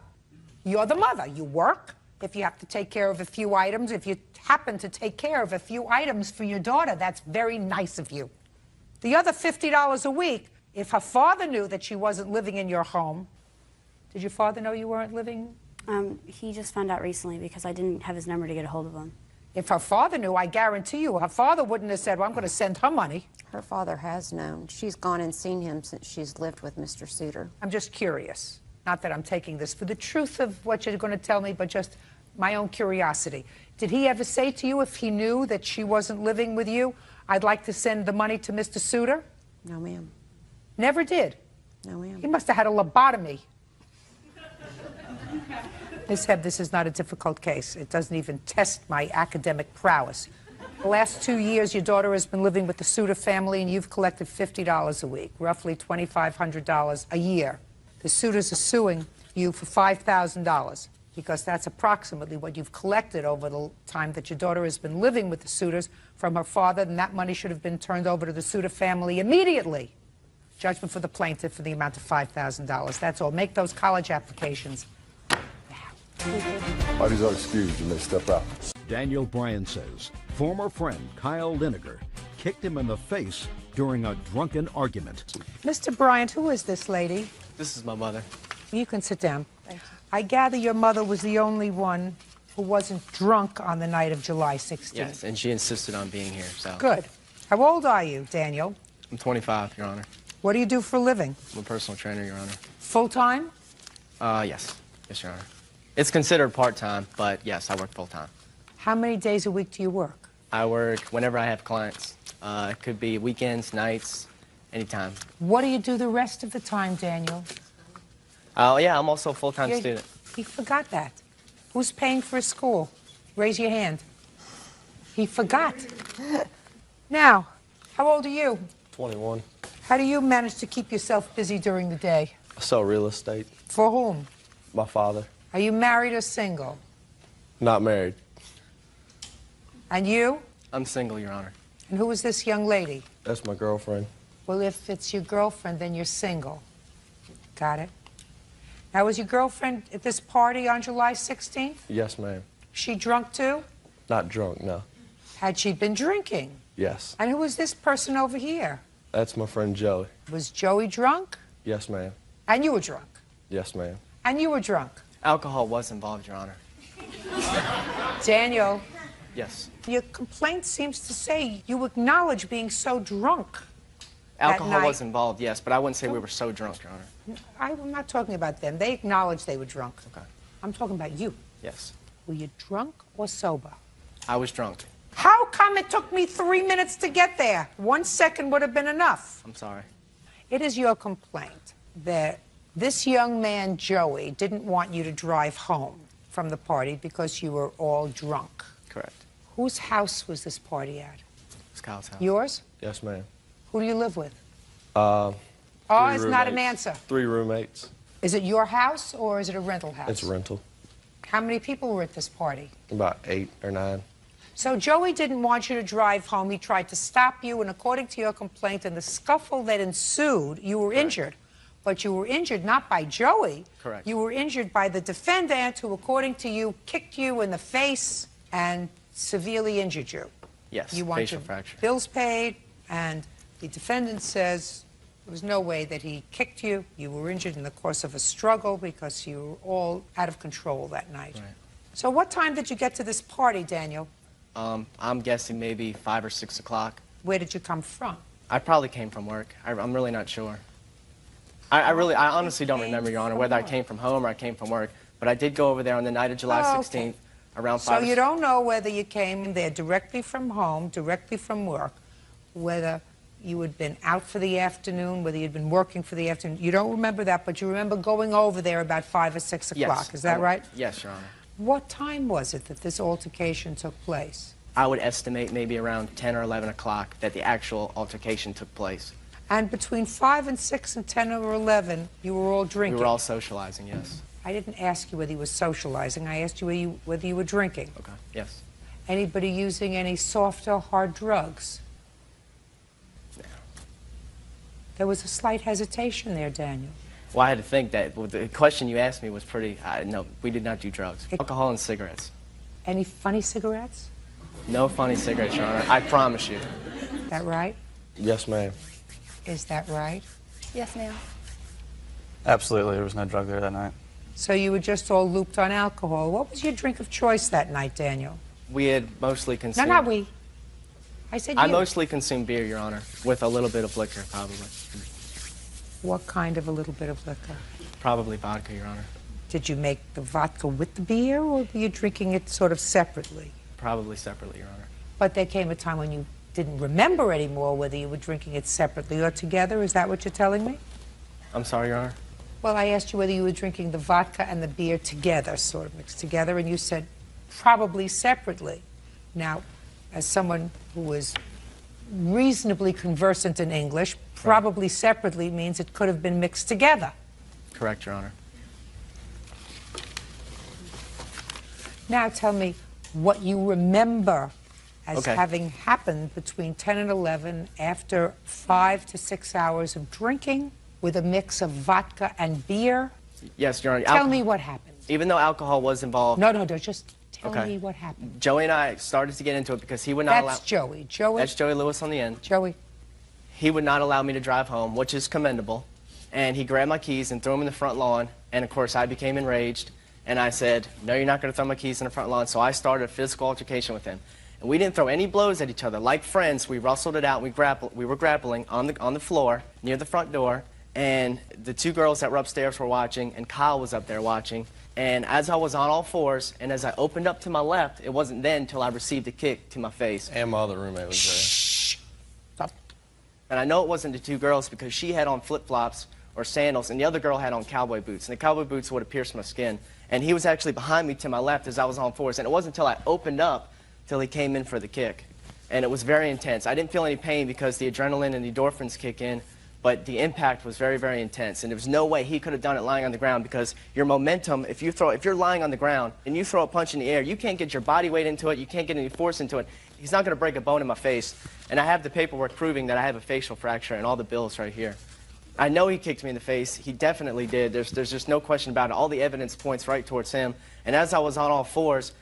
You're the mother. You work. If you have to take care of a few items, if you happen to take care of a few items for your daughter, that's very nice of you. The other $50 a week, if her father knew that she wasn't living in your home, did your father know you weren't living? He just found out recently because I didn't have his number to get a hold of him. If her father knew, I guarantee you, her father wouldn't have said, well, I'm going to send her money. Her father has known. She's gone and seen him since she's lived with Mr. Suter. I'm just curious. Not that I'm taking this for the truth of what you're going to tell me, but just my own curiosity. Did he ever say to you, if he knew that she wasn't living with you, I'd like to send the money to Mr. Suter? No, ma'am. Never did. No, ma'am. He must have had a lobotomy. Ms. Hebb, this is not a difficult case. It doesn't even test my academic prowess. The last 2 years, your daughter has been living with the Suter family, and you've collected $50 a week, roughly $2,500 a year. The Suters are suing you for $5,000 because that's approximately what you've collected over the time that your daughter has been living with the Suters from her father, and that money should have been turned over to the Suter family immediately. Judgment for the plaintiff for the amount of $5,000. That's all. Make those college applications. Parties are excused. You may step out. Daniel Bryan says former friend Kyle Lineker kicked him in the face during a drunken argument. Mr. Bryant, who is this lady? This is my mother. You can sit down. Thank you. I gather your mother was the only one who wasn't drunk on the night of July 16th. Yes, and she insisted on being here, so. Good. How old are you, Daniel? I'm 25, Your Honor. What do you do for a living? I'm a personal trainer, Your Honor. Full-time? Yes. Yes, Your Honor. It's considered part-time, but yes, I work full-time. How many days a week do you work? I work whenever I have clients. It could be weekends, nights, anytime. What do you do the rest of the time, Daniel? Oh, yeah, I'm also a full-time student. He forgot that. Who's paying for his school? Raise your hand. He forgot. Now, how old are you? 21. How do you manage to keep yourself busy during the day? I sell real estate. For whom? My father. Are you married or single? Not married. And you? I'm single, Your Honor. And who is this young lady? That's my girlfriend. Well, if it's your girlfriend, then you're single. Got it? Now, was your girlfriend at this party on July 16th? Yes, ma'am. She drunk too? Not drunk, no. Had she been drinking? Yes. And who was this person over here? That's my friend Joey. Was Joey drunk? Yes, ma'am. And you were drunk? Yes, ma'am. And you were drunk? Alcohol was involved, Your Honor. Daniel. Yes. Your complaint seems to say you acknowledge being so drunk. Alcohol was involved, yes, but I wouldn't say we were so drunk, Your Honor. I'm not talking about them. They acknowledged they were drunk. Okay. I'm talking about you. Yes. Were you drunk or sober? I was drunk. How come it took me 3 minutes to get there? 1 second would have been enough. I'm sorry. It is your complaint that this young man, Joey, didn't want you to drive home from the party because you were all drunk. Correct. Whose house was this party at? It's Kyle's house. Yours? Yes, ma'am. Who do you live with? Oh, it's not an answer. 3 roommates. Is it your house or is it a rental house? It's a rental. How many people were at this party? About 8 or 9. So Joey didn't want you to drive home. He tried to stop you, and according to your complaint, in the scuffle that ensued, you were injured. But you were injured not by Joey. Correct. You were injured by the defendant who, according to you, kicked you in the face and severely injured you. Yes, You want facial your fracture. bills paid, and the defendant says there was no way that he kicked you. You were injured in the course of a struggle because you were all out of control that night. Right. So what time did you get to this party, Daniel? I'm guessing maybe 5 or 6 o'clock. Where did you come from? I probably came from work. I'm really not sure. I honestly don't remember, Your Honor, whether I came from home or I came from work. But I did go over there on the night of July 16th, around 5 So or you don't know whether you came there directly from home, directly from work, whether you had been out for the afternoon, whether you'd been working for the afternoon. You don't remember that, but you remember going over there about 5 or 6 o'clock. Yes. Is that right? Yes, Your Honor. What time was it that this altercation took place? I would estimate maybe around 10 or 11 o'clock that the actual altercation took place. And between 5 and 6 and 10 or 11, you were all drinking? We were all socializing, yes. I didn't ask you whether you were socializing. I asked you whether you were drinking. Okay, yes. Anybody using any soft or hard drugs? No. There was a slight hesitation there, Daniel. Well, I had to think that the question you asked me was pretty, no, we did not do drugs. Alcohol and cigarettes. Any funny cigarettes? No funny cigarettes, Your Honor. I promise you. Is that right? Yes, ma'am. Is that right? Yes, ma'am. Absolutely. There was no drug there that night. So you were just all looped on alcohol. What was your drink of choice that night, Daniel? We had mostly consumed... No, not we. I said you. I mostly consumed beer, Your Honor, with a little bit of liquor, probably. What kind of a little bit of liquor? Probably vodka, Your Honor. Did you make the vodka with the beer, or were you drinking it sort of separately? Probably separately, Your Honor. But there came a time when you didn't remember anymore whether you were drinking it separately or together. Is that what you're telling me? I'm sorry, Your Honor. Well, I asked you whether you were drinking the vodka and the beer together, sort of mixed together, and you said probably separately. Now, as someone who is reasonably conversant in English, probably separately means it could have been mixed together. Correct, Your Honor. Now tell me what you remember as Okay. having happened between 10 and 11 after 5 to 6 hours of drinking with a mix of vodka and beer. Yes, Your Honor. Tell me what happened. Even though alcohol was involved. No, just tell Okay. me what happened. Joey and I started to get into it because he would not allow. That's Joey. Joey. That's Joey Lewis on the end. Joey. He would not allow me to drive home, which is commendable. And he grabbed my keys and threw them in the front lawn. And of course, I became enraged. And I said, "No, you're not going to throw my keys in the front lawn." So I started a physical altercation with him. And we didn't throw any blows at each other. Like friends, we wrestled it out. We were grappling on the floor near the front door. And the two girls that were upstairs were watching, and Kyle was up there watching. And as I was on all fours, and as I opened up to my left, it wasn't then until I received a kick to my face. And my other roommate was there. Stop. And I know it wasn't the two girls because she had on flip-flops or sandals, and the other girl had on cowboy boots. And the cowboy boots would have pierced my skin. And he was actually behind me to my left as I was on fours. And it wasn't until I opened up till he came in for the kick. And it was very intense. I didn't feel any pain because the adrenaline and the endorphins kick in. But the impact was very, very intense, and there was no way he could have done it lying on the ground because your momentum, if you're lying on the ground and you throw a punch in the air, you can't get your body weight into it, you can't get any force into it. He's not going to break a bone in my face, and I have the paperwork proving that I have a facial fracture and all the bills right here. I know he kicked me in the face. He definitely did. There's just no question about it. All the evidence points right towards him, and as I was on all fours,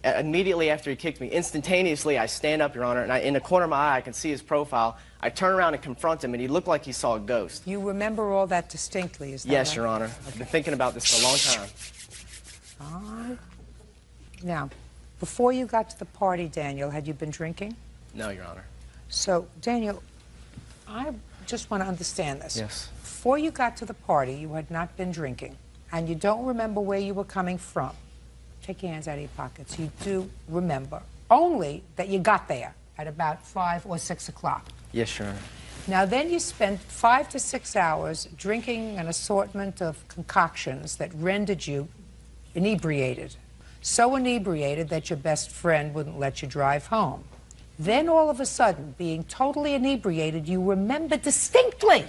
immediately after he kicked me, instantaneously I stand up, Your Honor, and in the corner of my eye I can see his profile. I turn around and confront him, and he looked like he saw a ghost. You remember all that distinctly, is that Yes, right? Your Honor. I've been thinking about this for a long time. Now, before you got to the party, Daniel, had you been drinking? No, Your Honor. So, Daniel, I just want to understand this. Yes. Before you got to the party, you had not been drinking, and you don't remember where you were coming from. Take your hands out of your pockets. You do remember, only that you got there at about 5 or 6 o'clock. Yes, Your Honor. Now, then you spent 5 to 6 hours drinking an assortment of concoctions that rendered you inebriated. So inebriated that your best friend wouldn't let you drive home. Then, all of a sudden, being totally inebriated, you remember distinctly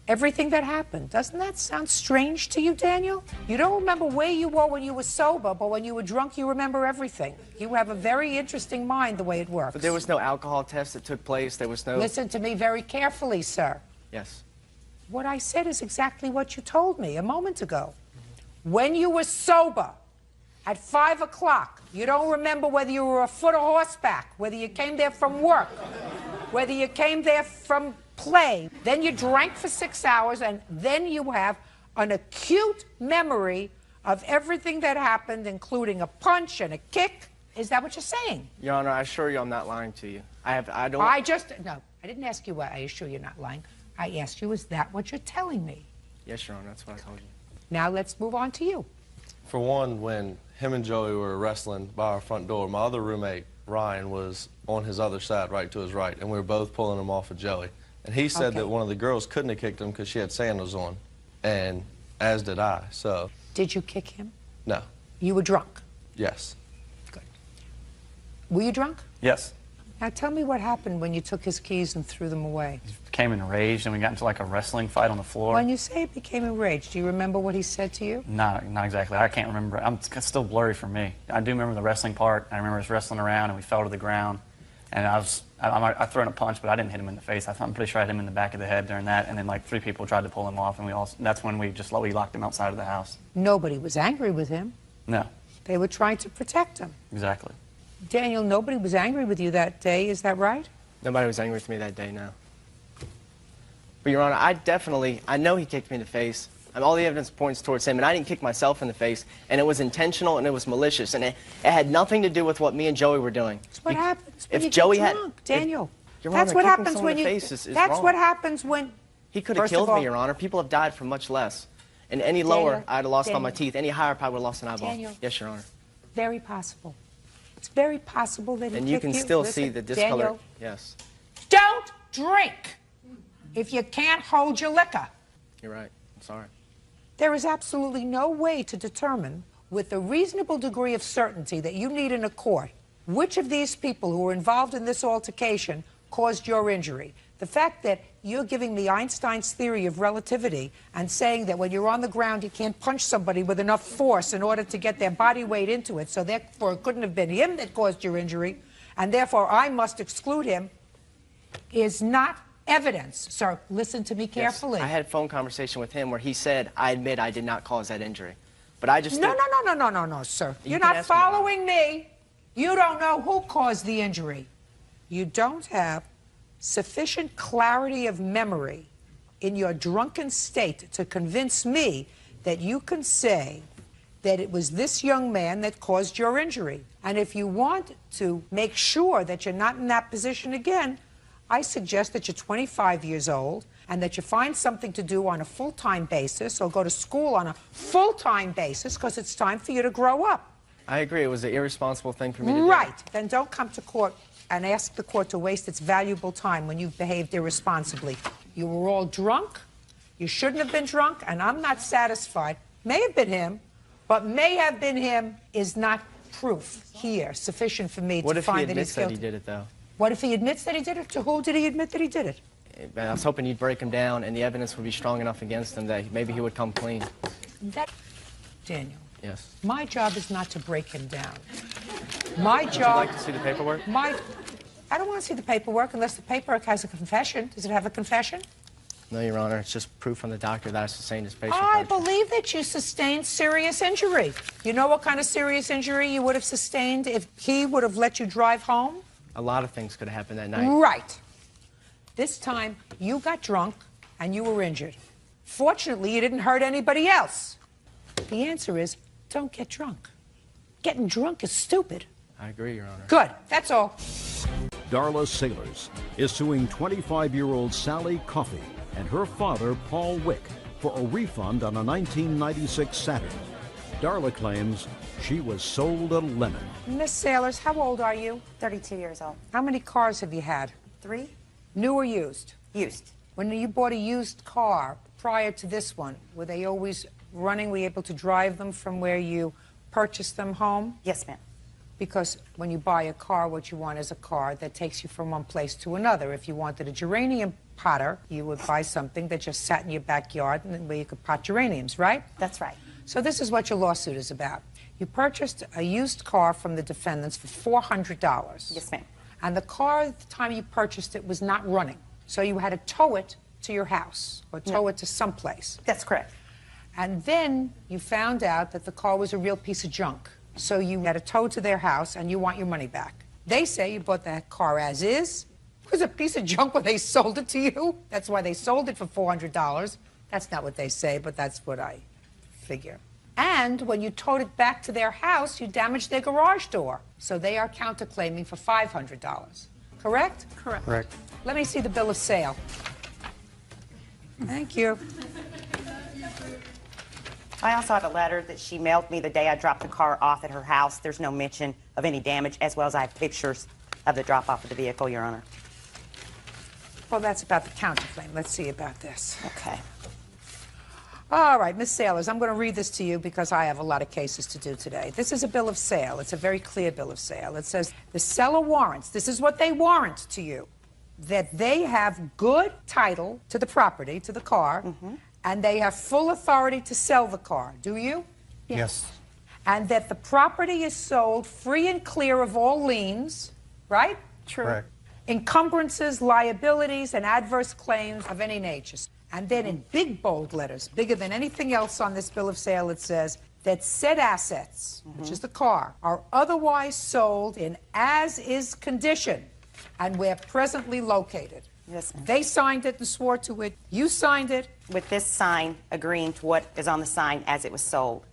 everything that happened. Doesn't that sound strange to you, Daniel? You don't remember where you were when you were sober, but when you were drunk, you remember everything. You have a very interesting mind the way it works. But there was no alcohol test that took place. There was no... Listen to me very carefully, sir. Yes. What I said is exactly what you told me a moment ago. When you were sober, at 5 o'clock, you don't remember whether you were afoot or horseback, whether you came there from work, whether you came there from play. Then you drank for 6 hours, and then you have an acute memory of everything that happened, including a punch and a kick. Is that what you're saying? Your Honor, I assure you I'm not lying to you. I don't... No, I didn't ask you why I assure you're not lying. I asked you, is that what you're telling me? Yes, Your Honor, that's what I told you. Now let's move on to you. For one, when him and Joey were wrestling by our front door, my other roommate, Ryan, was on his other side, right to his right, and we were both pulling him off of Joey. And he said that one of the girls couldn't have kicked him because she had sandals on, and as did I, so... Did you kick him? No. You were drunk? Yes. Good. Were you drunk? Yes. Now tell me what happened when you took his keys and threw them away. Became enraged, and we got into like a wrestling fight on the floor. When you say it became enraged, do you remember what he said to you? No, not exactly. I can't remember. It's still blurry for me. I do remember the wrestling part. I remember us wrestling around, and we fell to the ground. And I threw in a punch, but I didn't hit him in the face. I'm pretty sure I hit him in the back of the head during that. And then like 3 people tried to pull him off, and that's when we locked him outside of the house. Nobody was angry with him. No. They were trying to protect him. Exactly. Daniel, nobody was angry with you that day, is that right? Nobody was angry with me that day, no. But, Your Honor, I know he kicked me in the face. And all the evidence points towards him, and I didn't kick myself in the face, and it was intentional and it was malicious, and it had nothing to do with what me and Joey were doing. That's what happens when if you Joey get had, drunk, Daniel. Your That's Honor, what kicking happens someone when in you. the face is That's wrong. what happens when. He could have killed me, Your Honor. People have died for much less. And any lower, I'd have lost all my teeth. Any higher, I probably would have lost an eyeball. Daniel. Yes, Your Honor. Very possible. It's very possible that he And you kicked can still Listen, see the discolor. Daniel, Yes, don't drink if you can't hold your liquor. you're right. I'm sorry. There is absolutely no way to determine with a reasonable degree of certainty that you need in a court which of these people who were involved in this altercation caused your injury. The fact that you're giving me Einstein's theory of relativity and saying that when you're on the ground you can't punch somebody with enough force in order to get their body weight into it, so therefore it couldn't have been him that caused your injury, and therefore I must exclude him, is not evidence. Sir, listen to me carefully. Yes, I had a phone conversation with him where he said, I admit I did not cause that injury. But I just... No, sir. You You're can not ask me following me. You don't know who caused the injury. You don't have sufficient clarity of memory in your drunken state to convince me that you can say that it was this young man that caused your injury. And if you want to make sure that you're not in that position again, I suggest that you're 25 years old and that you find something to do on a full-time basis or go to school on a full-time basis, because it's time for you to grow up. I agree. It was an irresponsible thing for me to do. Right. Then don't come to court and ask the court to waste its valuable time when you've behaved irresponsibly. You were all drunk. You shouldn't have been drunk, and I'm not satisfied. May have been him, but may have been him is not proof here sufficient for me to find that he's guilty. What if he admits that he did it, though? What if he admits that he did it? To who did he admit that he did it? I was hoping you'd break him down and the evidence would be strong enough against him that maybe he would come clean. Daniel, Yes. my job is not to break him down. My job... Would you like to see the paperwork? I don't want to see the paperwork unless the paperwork has a confession. Does it have a confession? No, Your Honor. It's just proof from the doctor that I sustained his facial I fracture. believe that you sustained serious injury. You know what kind of serious injury you would have sustained if he would have let you drive home? A lot of things could have happened that night. Right. This time, you got drunk and you were injured. Fortunately, you didn't hurt anybody else. The answer is, don't get drunk. Getting drunk is stupid. I agree, Your Honor. Good. That's all. Darla Sailors is suing 25-year-old Sally Coffey and her father, Paul Wick, for a refund on a 1996 Saturn. Darla claims she was sold a lemon. Miss Sailors, how old are you? 32 years old. How many cars have you had? 3. New or used? Used. When you bought a used car prior to this one, were they always running? Were you able to drive them from where you purchased them home? Yes, ma'am. Because when you buy a car, what you want is a car that takes you from one place to another. If you wanted a geranium potter, you would buy something that just sat in your backyard and where you could pot geraniums, right? That's right. So this is what your lawsuit is about. You purchased a used car from the defendants for $400. Yes, ma'am. And the car, at the time you purchased it, was not running. So you had to tow it to your house or tow it to someplace. That's correct. And then you found out that the car was a real piece of junk. So you had to tow to their house and you want your money back. They say you bought that car as is. It was a piece of junk when they sold it to you. That's why they sold it for $400. That's not what they say, but that's what I figure. And when you towed it back to their house, you damaged their garage door. So they are counterclaiming for $500. Correct? Correct. Correct. Let me see the bill of sale. Thank you. I also have a letter that she mailed me the day I dropped the car off at her house. There's no mention of any damage, as well as I have pictures of the drop-off of the vehicle, Your Honor. Well, that's about the counterclaim. Let's see about this. Okay. All right, Miss Sailors, I'm going to read this to you because I have a lot of cases to do today. This is a bill of sale. It's a very clear bill of sale. It says the seller warrants, this is what they warrant to you, that they have good title to the property, to the car, and they have full authority to sell the car. Do you? Yes. And that the property is sold free and clear of all liens, right? True. Correct. Encumbrances, liabilities, and adverse claims of any nature. And then in big, bold letters, bigger than anything else on this bill of sale, it says that said assets, which is the car, are otherwise sold in as-is condition and where presently located. Yes, ma'am. They signed it and swore to it. You signed it. With this sign agreeing to what is on the sign as it was sold.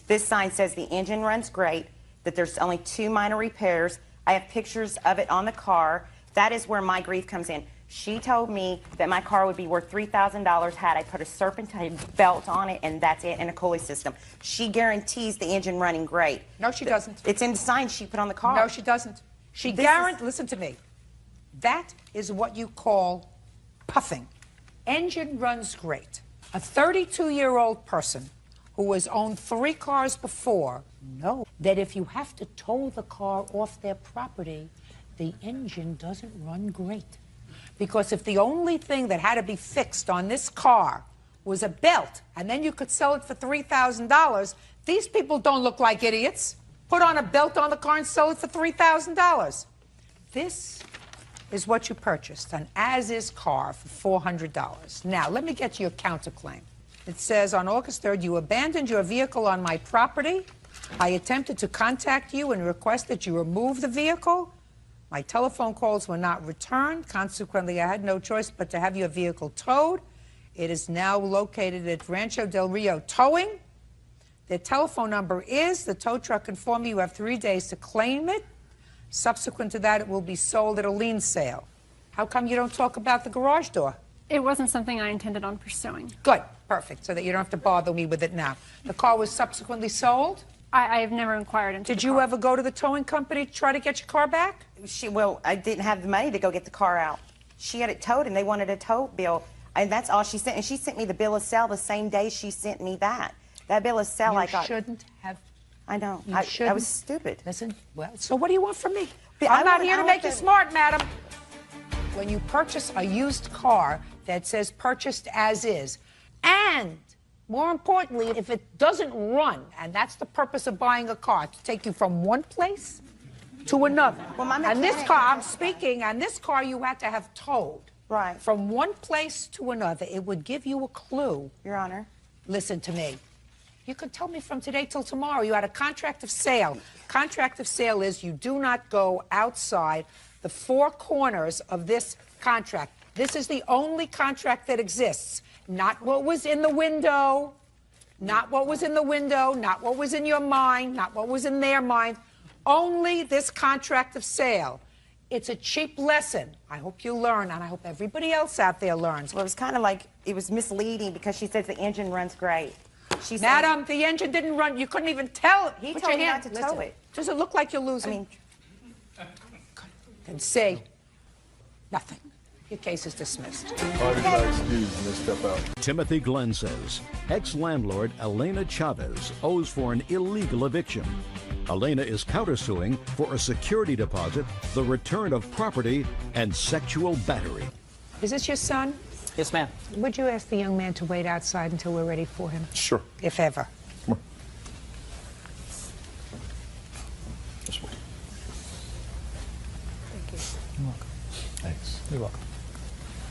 This sign says the engine runs great, that there's only 2 minor repairs. I have pictures of it on the car. That is where my grief comes in. She told me that my car would be worth $3,000 had I put a serpentine belt on it, and that's it, and a cooling system. She guarantees the engine running great. No, she doesn't. It's in the sign she put on the car. No, she doesn't. She guarantees. Listen to me. That is what you call puffing. Engine runs great. A 32-year-old person who has owned 3 cars before knows that if you have to tow the car off their property, the engine doesn't run great. Because if the only thing that had to be fixed on this car was a belt, and then you could sell it for $3,000, these people don't look like idiots. Put on a belt on the car and sell it for $3,000. This is what you purchased, an as-is car for $400. Now, let me get to your counterclaim. It says, on August 3rd, you abandoned your vehicle on my property. I attempted to contact you and request that you remove the vehicle. My telephone calls were not returned. Consequently, I had no choice but to have your vehicle towed. It is now located at Rancho Del Rio Towing. Their telephone number is, the tow truck informed me you have 3 days to claim it. Subsequent to that, it will be sold at a lien sale. How come you don't talk about the garage door? It wasn't something I intended on pursuing. Good, perfect, so that you don't have to bother me with it now. The car was subsequently sold? I have never inquired into Did you ever go to the towing company to try to get your car back? Well, I didn't have the money to go get the car out. She had it towed, and they wanted a tow bill, and that's all she sent. And she sent me the bill of sale the same day she sent me that. That bill of sale I got. You shouldn't have. I know. You I shouldn't. was stupid. Listen, well, so what do you want from me? But I'm not I here to want make you the- smart, madam. When you purchase a used car that says purchased as is, and more importantly, if it doesn't run, and that's the purpose of buying a car, to take you from one place to another. Well, my And this mechanic- car, I'm speaking, and this car you had to have towed. Right. From one place to another. It would give you a clue. Your Honor. Listen to me. You could tell me from today till tomorrow. You had a contract of sale. Contract of sale is you do not go outside the 4 corners of this contract. This is the only contract that exists. Not what was in the window, not what was in the window, not what was in your mind, not what was in their mind. Only this contract of sale. It's a cheap lesson. I hope you learn, and I hope everybody else out there learns. Well, it was kind of like, it was misleading because she says the engine runs great. She said, Madam, the engine didn't run. You couldn't even tell. He Put told your me hand- not to Listen, tow it. Does it look like you're losing? I mean, Then say nothing. Your case is dismissed. Parties are excused and they step out. Timothy Glenn says ex-landlord Elena Chavez owes for an illegal eviction. Elena is countersuing for a security deposit, the return of property, and sexual battery. Is this your son? Yes, ma'am. Would you ask the young man to wait outside until we're ready for him? Sure. If ever. Come on. This way. You're welcome. Thanks. You're welcome.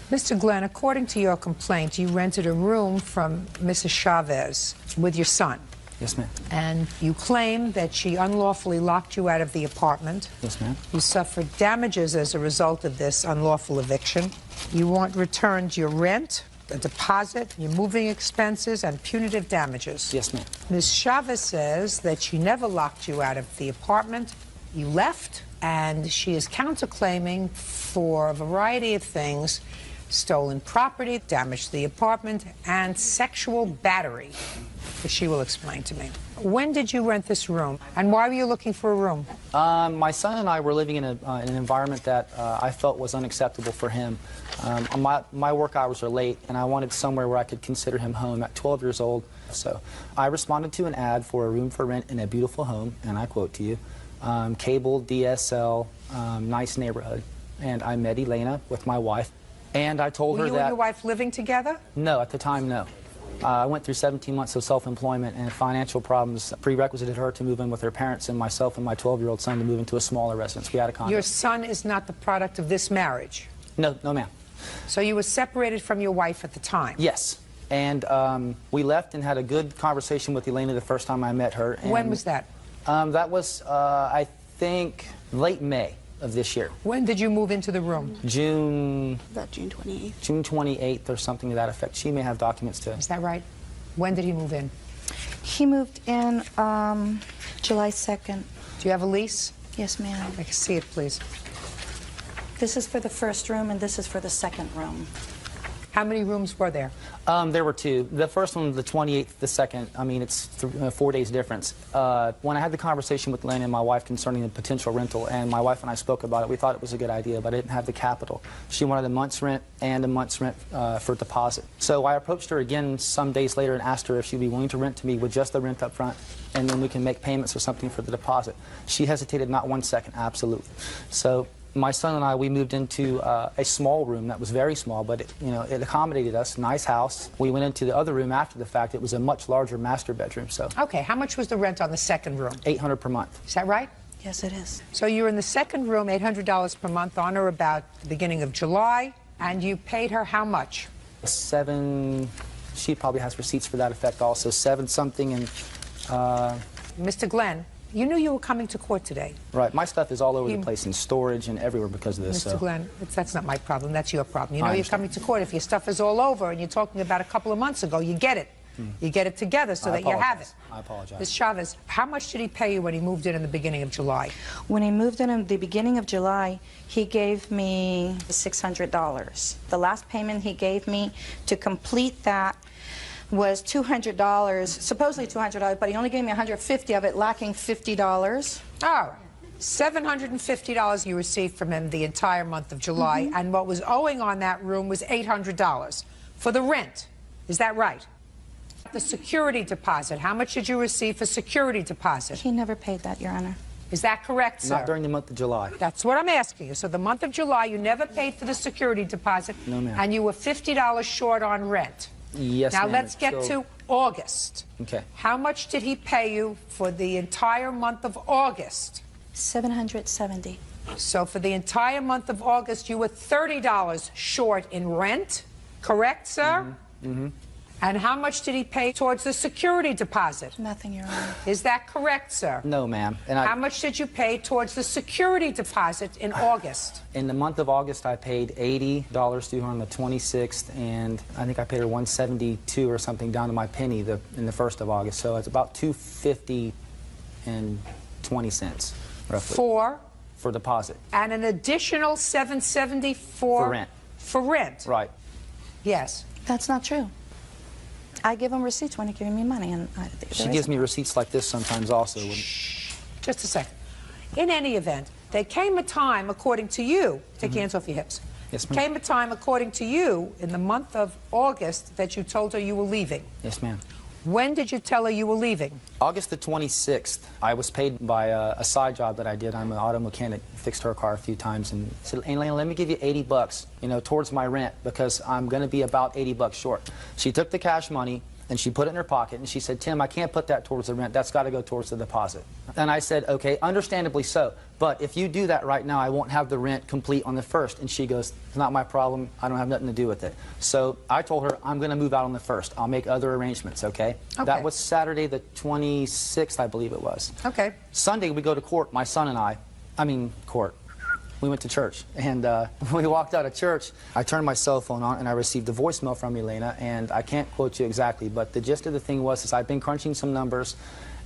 Mr. Glenn, according to your complaint, you rented a room from Mrs. Chavez with your son. Yes, ma'am. And you claim that she unlawfully locked you out of the apartment. Yes, ma'am. You suffered damages as a result of this unlawful eviction. You want returned your rent, a deposit, your moving expenses, and punitive damages. Yes, ma'am. Ms. Chavez says that she never locked you out of the apartment. You left, and she is counterclaiming for a variety of things: stolen property, damage to the apartment, and sexual battery, which she will explain to me. When did you rent this room, and why were you looking for a room? My son and I were living in an environment that I felt was unacceptable for him. My work hours are late, and I wanted somewhere where I could consider him home at 12 years old. So I responded to an ad for a room for rent in a beautiful home, and I quote to you, cable, DSL, nice neighborhood. And I met Elena with my wife, and I told Were her you that... and your wife living together? No, at the time, no. I went through 17 months of self-employment, and financial problems prerequisited her to move in with her parents, and myself and my 12-year-old son to move into a smaller residence. We had a condo. Your son is not the product of this marriage? No, no, ma'am. So you were separated from your wife at the time? Yes. And we left and had a good conversation with Elena the first time I met her. And, When was that? That was, I think, late May of this year. When did you move into the room? June... About June 28th. June 28th or something to that effect. She may have documents too. Is that right? When did he move in? He moved in July 2nd. Do you have a lease? Yes, ma'am. I can see it, please. This is for the first room, and this is for the second room. How many rooms were there? There were two. The first one, the 28th, the second, I mean, it's 4 days difference. When I had the conversation with Lena and my wife concerning the potential rental, and my wife and I spoke about it, we thought it was a good idea, but I didn't have the capital. She wanted a month's rent and a month's rent for deposit. So I approached her again some days later and asked her if she'd be willing to rent to me with just the rent up front, and then we can make payments or something for the deposit. She hesitated not 1 second, absolutely. So my son and I, we moved into a small room that was very small, but it accommodated us. Nice house. We went into the other room after the fact. It was a much larger master bedroom. So. Okay, how much was the rent on the second room? $800 per month. Is that right? Yes, it is. So you were in the second room, $800 per month, on or about the beginning of July, and you paid her how much? She probably has receipts for that effect also. 7 something and. Mr. Glenn, you knew you were coming to court today. Right. My stuff is all over the place in storage and everywhere because of this. Mr. Glenn, that's not my problem. That's your problem. You I know you're understand. coming to court. If your stuff is all over and you're talking about a couple of months ago, you get it. You get it together so that you have it. I apologize. Ms. Chavez, how much did he pay you when he moved in the beginning of July? When he moved in the beginning of July, he gave me $600. The last payment he gave me to complete that was $200, supposedly $200, but he only gave me $150 of it, lacking $50. Oh, $750 you received from him the entire month of July, and what was owing on that room was $800 for the rent. Is that right? The security deposit, how much did you receive for security deposit? He never paid that, Your Honor. Is that correct, sir? Not during the month of July. That's what I'm asking you. So the month of July, you never paid for the security deposit, No, ma'am. and you were $50 short on rent. Yes, Now ma'am. let's get to August. Okay. How much did he pay you for the entire month of August? $770. So for the entire month of August, you were $30 short in rent, correct, sir? Mm-hmm. And how much did he pay towards the security deposit? Nothing, Your Honor. Is that correct, sir? No, ma'am. And How much did you pay towards the security deposit in August? in the month of August, I paid $80 to her on the 26th, and I think I paid her $172 or something down to my penny in the 1st of August. So it's about $250 and 20 cents, roughly. For deposit. And an additional $770 For rent. For rent. Right. Yes. That's not true. I give him receipts when he's giving me money, and She gives me receipts like this sometimes also. Just a second. In any event, there came a time, according to you, take your hands off your hips. Yes, ma'am. Came a time, according to you, in the month of August, that you told her you were leaving. Yes, ma'am. When did you tell her you were leaving? August the 26th, I was paid by a side job that I did. I'm an auto mechanic, fixed her car a few times, and said, "Hey, Lena, let me give you $80, towards my rent, because I'm going to be about $80 short." She took the cash money and she put it in her pocket, and she said, "Tim, I can't put that towards the rent. That's got to go towards the deposit." And I said, "Okay, understandably so, but if you do that right now, I won't have the rent complete on the 1st. And she goes, "It's not my problem. I don't have nothing to do with it." So I told her, "I'm going to move out on the 1st. I'll make other arrangements, okay?" That was Saturday the 26th, I believe it was. Okay. Sunday, we go to court, my son and I. Court. We went to church, and when we walked out of church, I turned my cell phone on, and I received a voicemail from Elena, and I can't quote you exactly, but the gist of the thing was I've been crunching some numbers,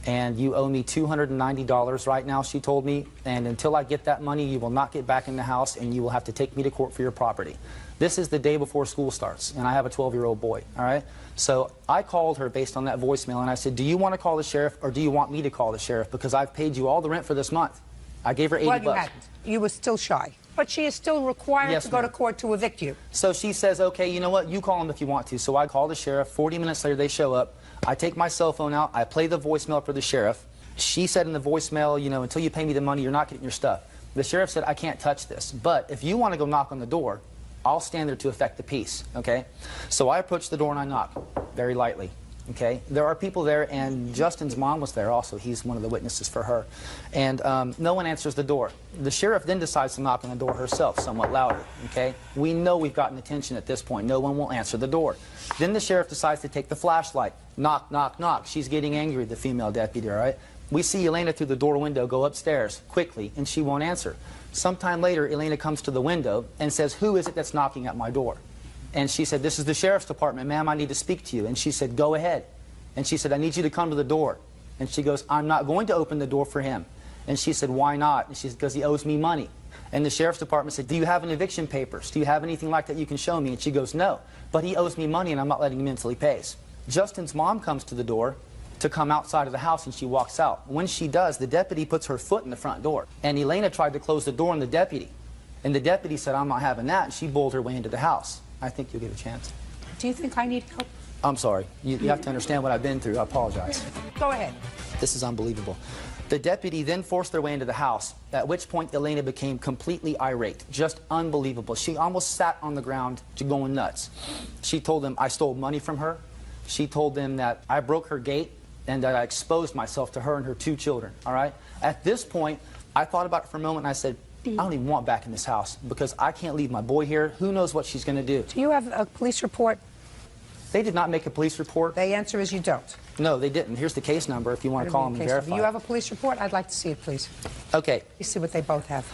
and you owe me $290 right now, she told me, and until I get that money, you will not get back in the house, and you will have to take me to court for your property. This is the day before school starts, and I have a 12-year-old boy, all right? So I called her based on that voicemail, and I said, "Do you want to call the sheriff, or do you want me to call the sheriff? Because I've paid you all the rent for this month." I gave her $80. Well, you hadn't. You were still shy. But she is still required Yes, to go to ma'am. court to evict you. So she says, "Okay, you know what? You call them if you want to." So I call the sheriff. 40 minutes later, they show up. I take my cell phone out. I play the voicemail for the sheriff. She said in the voicemail, "Until you pay me the money, you're not getting your stuff." The sheriff said, "I can't touch this. But if you want to go knock on the door, I'll stand there to effect the peace." Okay? So I approach the door and I knock very lightly. Okay, there are people there, and Justin's mom was there also. He's one of the witnesses for her. And no one answers the door. The sheriff then decides to knock on the door herself, somewhat louder. Okay, we know we've gotten attention at this point. No one will answer the door. Then the sheriff decides to take the flashlight. Knock, knock, knock. She's getting angry, the female deputy, all right? We see Elena through the door window go upstairs quickly, and she won't answer. Sometime later, Elena comes to the window and says, "Who is it that's knocking at my door?" And she said, "This is the sheriff's department, ma'am. I need to speak to you." And she said, "Go ahead." And she said, "I need you to come to the door." And she goes, "I'm not going to open the door for him." And she said, why not? And she said, because he owes me money. And the sheriff's department said, do you have an eviction papers? Do you have anything like that you can show me? And she goes, no, but he owes me money and I'm not letting him in until he pays. Justin's mom comes to the door to come outside of the house, and she walks out. When she does, the deputy puts her foot in the front door. And Elena tried to close the door on the deputy. And the deputy said, I'm not having that, and she bowled her way into the house. I think you'll get a chance. Do you think I need help? I'm sorry. You have to understand what I've been through. I apologize. Go ahead. This is unbelievable. The deputy then forced their way into the house, at which point Elena became completely irate. Just unbelievable. She almost sat on the ground going nuts. She told them I stole money from her. She told them that I broke her gate and that I exposed myself to her and her 2 children, all right? At this point, I thought about it for a moment and I said, I don't even want back in this house because I can't leave my boy here. Who knows what she's going to do? Do you have a police report? They did not make a police report. The answer is you don't. No, they didn't. Here's the case number if you want to call them and verify. Do you have a police report? I'd like to see it, please. Okay. You see what they both have.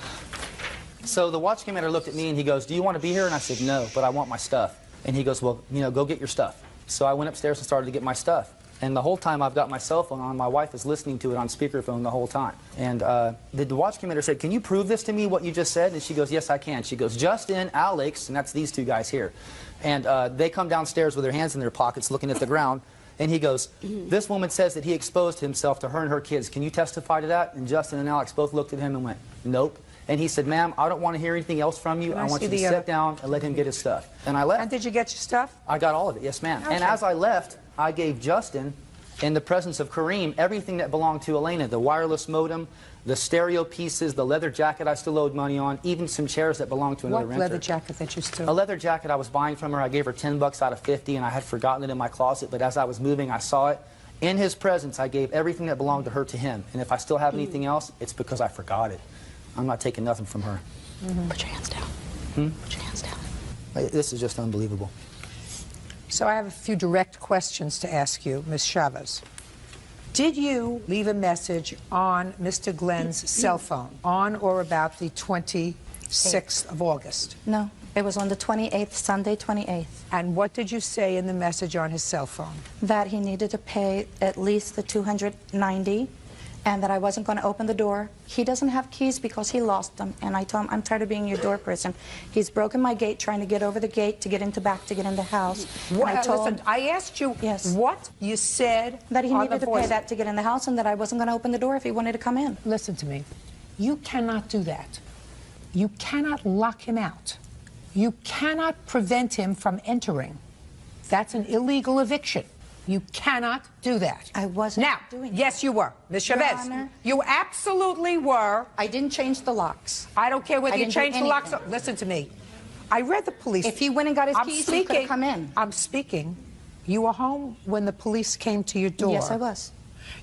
So the watch commander looked at me and he goes, do you want to be here? And I said, no, but I want my stuff. And he goes, well, go get your stuff. So I went upstairs and started to get my stuff. And the whole time I've got my cell phone on, my wife is listening to it on speakerphone the whole time. And the watch commander said, can you prove this to me, what you just said? And she goes, yes, I can. She goes, Justin, Alex, and that's these 2 guys here. And they come downstairs with their hands in their pockets looking at the ground. And he goes, this woman says that he exposed himself to her and her kids. Can you testify to that? And Justin and Alex both looked at him and went, nope. And he said, ma'am, I don't want to hear anything else from you. I want you to sit down and let him get his stuff. And I left. And did you get your stuff? I got all of it, yes, ma'am. Okay. And as I left, I gave Justin, in the presence of Kareem, everything that belonged to Elena, the wireless modem, the stereo pieces, the leather jacket I still owed money on, even some chairs that belonged to another renter. What leather jacket that you still? A leather jacket I was buying from her. I gave her $10 out of 50, and I had forgotten it in my closet, but as I was moving, I saw it. In his presence, I gave everything that belonged to her to him. And if I still have anything else, it's because I forgot it. I'm not taking nothing from her. Put your hands down. Put your hands down. This is just unbelievable. So I have a few direct questions to ask you, Ms. Chavez. Did you leave a message on Mr. Glenn's cell phone on or about the 26th of August? No, it was on the 28th, Sunday 28th. And what did you say in the message on his cell phone? That he needed to pay at least the $290 and that I wasn't going to open the door. He doesn't have keys because he lost them. And I told him, I'm tired of being your door person. He's broken my gate trying to get over the gate to get into back to get in the house. Listen, I asked you what you said that he on needed the to pay that to get in the house and that I wasn't going to open the door if he wanted to come in. Listen to me. You cannot do that. You cannot lock him out. You cannot prevent him from entering. That's an illegal eviction. You cannot do that. I wasn't doing that. Yes, you were. Ms. Chavez, you absolutely were. I didn't change the locks. I don't care whether you changed the locks. anything. Listen to me. I read the police. If he went and got his keys, he could have come in. I'm speaking. You were home when the police came to your door. Yes, I was.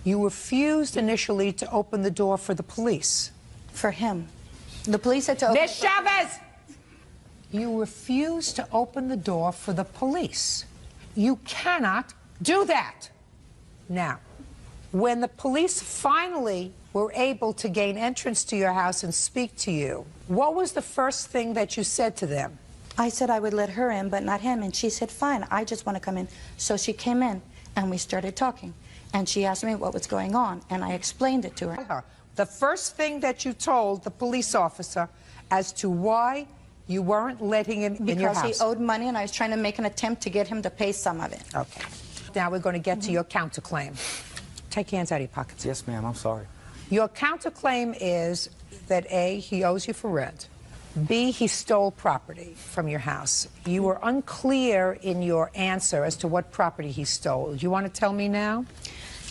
You refused initially to open the door for the police. For him. The police had to open Ms. Chavez! You refused to open the door for the police. You cannot do that. Now, when the police finally were able to gain entrance to your house and speak to you, what was the first thing that you said to them? I said I would let her in, but not him. And she said, fine, I just want to come in. So she came in, and we started talking. And she asked me what was going on, and I explained it to her. The first thing that you told the police officer as to why you weren't letting him in your house. Because he owed money, and I was trying to make an attempt to get him to pay some of it. Okay. Now we're going to get to your counterclaim. Take your hands out of your pockets. Yes, ma'am, I'm sorry. Your counterclaim is that A, he owes you for rent. B, he stole property from your house. You were unclear in your answer as to what property he stole. Do you want to tell me now?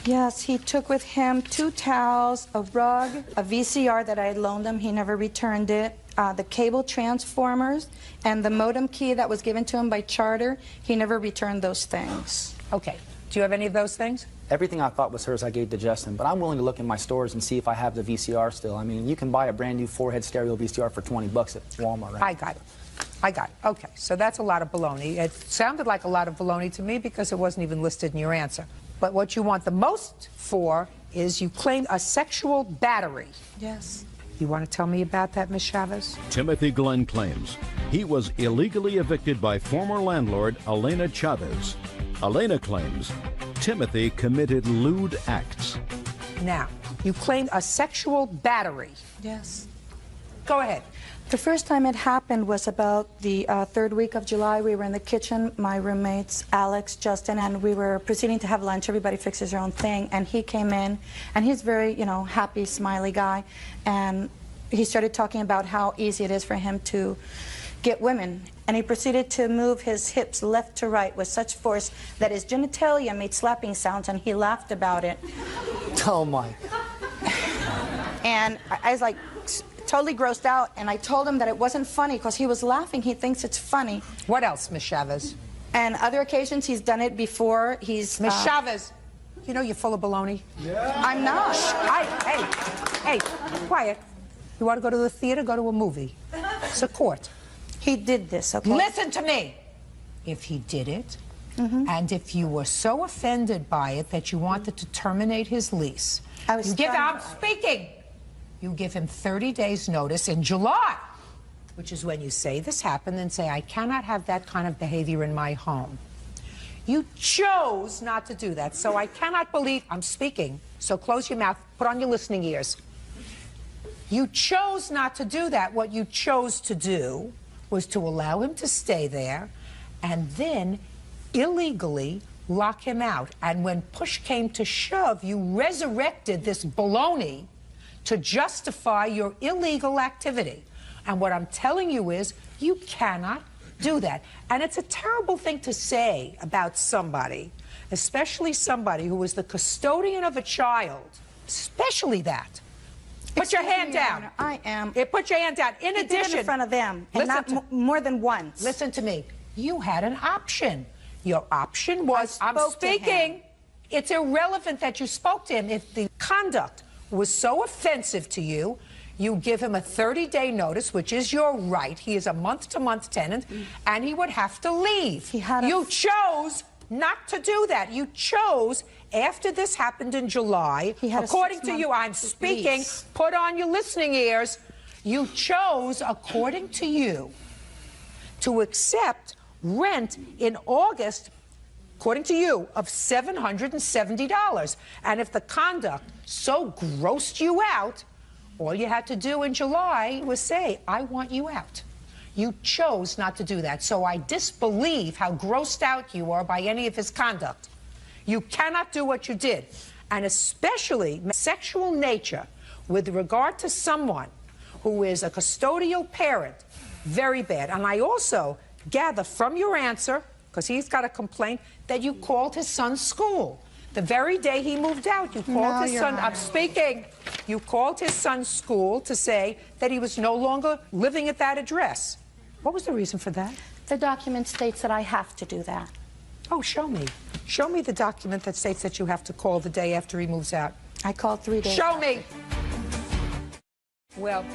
Yes, he took with him 2 towels, a rug, a VCR that I had loaned him. He never returned it. The cable transformers and the modem key that was given to him by Charter. He never returned those things. Okay. Do you have any of those things? Everything I thought was hers I gave to Justin, but I'm willing to look in my stores and see if I have the VCR still. I mean, you can buy a brand new 4-head stereo VCR for $20 at Walmart, right? I got it. I got it. Okay, so that's a lot of baloney. It sounded like a lot of baloney to me because it wasn't even listed in your answer. But what you want the most for is you claim a sexual battery. Yes. You want to tell me about that, Ms. Chavez? Timothy Glenn claims he was illegally evicted by former landlord Elena Chavez. Elena claims Timothy committed lewd acts. Now, You claimed a sexual battery. Yes. Go ahead. The first time it happened was about the 3rd week of July. We were in the kitchen, my roommates, Alex, Justin, and we were proceeding to have lunch. Everybody fixes their own thing. And he came in, and he's very, happy, smiley guy. And he started talking about how easy it is for him to get women. And he proceeded to move his hips left to right with such force that his genitalia made slapping sounds, and he laughed about it. Oh, my. And I was like, totally grossed out, and I told him that it wasn't funny because he was laughing. He thinks it's funny. What else, Ms. Chavez? And other occasions he's done it before. He's Ms. Chavez, you know you're full of baloney. Yeah. I'm not. Hey, quiet. You want to go to the theater? Go to a movie. It's a court. He did this, okay? Listen to me. If he did it, and if you were so offended by it that you wanted to terminate his lease, I'm speaking. You give him 30 days notice in July, which is when you say this happened, and say, I cannot have that kind of behavior in my home. You chose not to do that, so I cannot believe, I'm speaking, so close your mouth, put on your listening ears. You chose not to do that. What you chose to do was to allow him to stay there and then illegally lock him out. And when push came to shove, you resurrected this baloney to justify your illegal activity. And what I'm telling you is, you cannot do that. And it's a terrible thing to say about somebody, especially somebody who is the custodian of a child, especially that. Put your hand down. I am. Put your hand down. In addition, did it in front of them, and not more than once. Listen to me. You had an option. Your option was, I'm speaking. It's irrelevant that you spoke to him. If the conduct was so offensive to you, you give him a 30-day notice, which is your right. He is a month-to-month tenant, and he would have to leave. You chose not to do that. You chose, after this happened in July, according to you, I'm speaking, put on your listening ears, you chose, according to you, to accept rent in August, according to you, of $770. And if the conduct so grossed you out, all you had to do in July was say, I want you out. You chose not to do that. So I disbelieve how grossed out you are by any of his conduct. You cannot do what you did. And especially sexual nature with regard to someone who is a custodial parent, very bad. And I also gather from your answer, because he's got a complaint, that you called his son's school. The very day he moved out, you called his son, I'm speaking, you called his son's school to say that he was no longer living at that address. What was the reason for that? The document states that I have to do that. Oh, show me. Show me the document that states that you have to call the day after he moves out. I called 3 days. Show me. Well,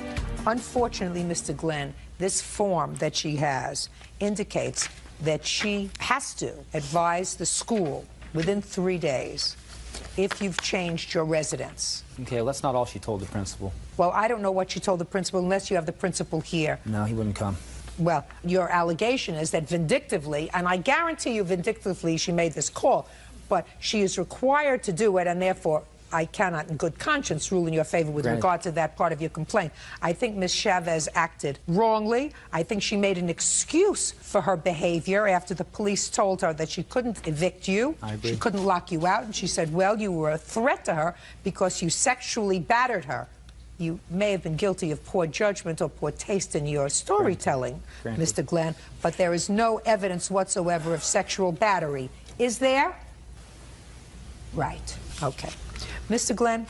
unfortunately, Mr. Glenn, this form that she has indicates that she has to advise the school within 3 days if you've changed your residence. Okay, well, that's not all she told the principal. Well, I don't know what she told the principal unless you have the principal here. No, he wouldn't come. Well, your allegation is that vindictively, and I guarantee you vindictively she made this call, but she is required to do it, and therefore I cannot in good conscience rule in your favor with regard to that part of your complaint. I think Ms. Chavez acted wrongly. I think she made an excuse for her behavior after the police told her that she couldn't evict you. I agree. She couldn't lock you out, and she said, well, you were a threat to her because you sexually battered her. You may have been guilty of poor judgment or poor taste in your storytelling, Mr. Glenn, but there is no evidence whatsoever of sexual battery. Is there? Right. Okay. Mr. Glenn,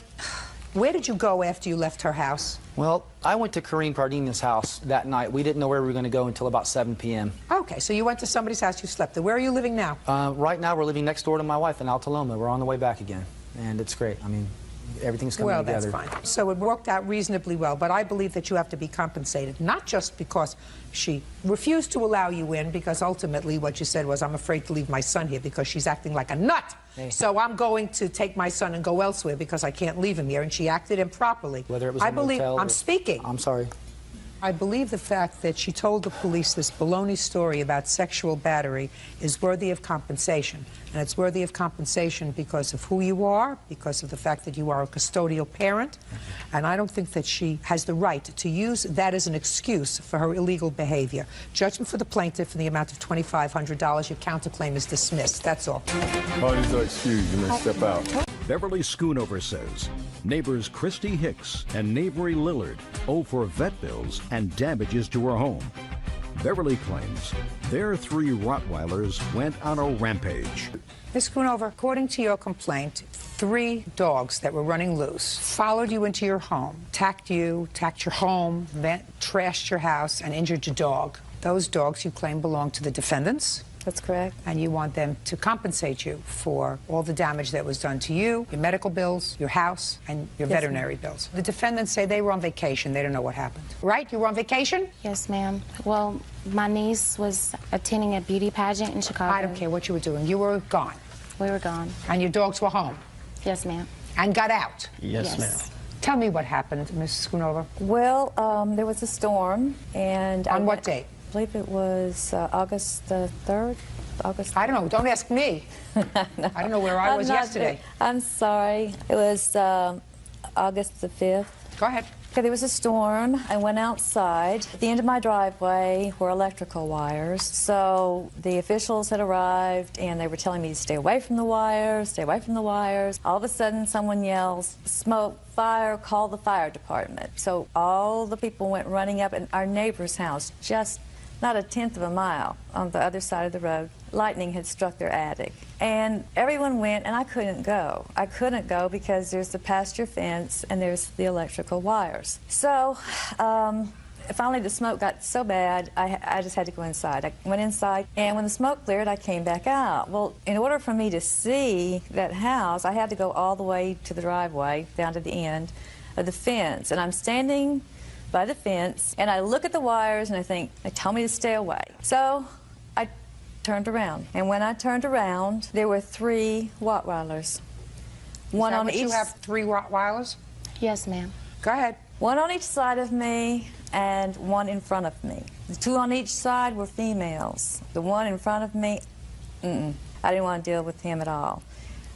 where did you go after you left her house? Well, I went to Kareem Pardini's house that night. We didn't know where we were going to go until about 7 p.m. Okay, so you went to somebody's house, you slept there. Where are you living now? Right now, we're living next door to my wife in Altaloma. We're on the way back again, and it's great. I mean, everything's coming together. Well, that's fine. So it worked out reasonably well, but I believe that you have to be compensated, not just because she refused to allow you in, because ultimately what you said was, I'm afraid to leave my son here because she's acting like a nut. Hey. So I'm going to take my son and go elsewhere because I can't leave him here, and she acted improperly. Whether it was I believe, I'm speaking. I'm sorry. I believe the fact that she told the police this baloney story about sexual battery is worthy of compensation. And it's worthy of compensation because of who you are, because of the fact that you are a custodial parent. And I don't think that she has the right to use that as an excuse for her illegal behavior. Judgment for the plaintiff in the amount of $2,500. Your counterclaim is dismissed. That's all. Parties are excused. You may step out. Beverly Schoonover says neighbors Christy Hicks and Navery Lillard owe for vet bills and damages to her home. Beverly claims their 3 Rottweilers went on a rampage. Ms. Schoonover, according to your complaint, 3 dogs that were running loose followed you into your home, attacked you, attacked your home, trashed your house, and injured your dog. Those dogs you claim belong to the defendants. That's correct. And you want them to compensate you for all the damage that was done to you, your medical bills, your house, and your veterinary bills. The defendants say they were on vacation. They don't know what happened. Right? You were on vacation? Yes, ma'am. Well, my niece was attending a beauty pageant in Chicago. I don't care what you were doing. You were gone. We were gone. And your dogs were home? Yes, ma'am. And got out? Yes, ma'am. Tell me what happened, Ms. Schoonover. Well, there was a storm, and... On what date? I believe it was August the 3rd. I don't know. Don't ask me. I don't know where I was yesterday. I'm sorry. It was August the 5th. Go ahead. Okay, there was a storm. I went outside. At the end of my driveway were electrical wires. So the officials had arrived, and they were telling me to stay away from the wires, stay away from the wires. All of a sudden, someone yells, "Smoke, fire, call the fire department." So all the people went running up, and our neighbor's house, just not a tenth of a mile on the other side of the road, lightning had struck their attic. And everyone went, and I couldn't go. I couldn't go because there's the pasture fence and there's the electrical wires. So finally the smoke got so bad, I just had to go inside. I went inside, and when the smoke cleared, I came back out. Well, in order for me to see that house, I had to go all the way to the driveway, down to the end of the fence. And I'm standing by the fence, and I look at the wires, and I think, they tell me to stay away. So I turned around, and when I turned around, there were 3 Rottweilers. One on each. You have 3 Rottweilers? Yes, ma'am. Go ahead. One on each side of me, and one in front of me. The 2 on each side were females. The one in front of me, I didn't want to deal with him at all.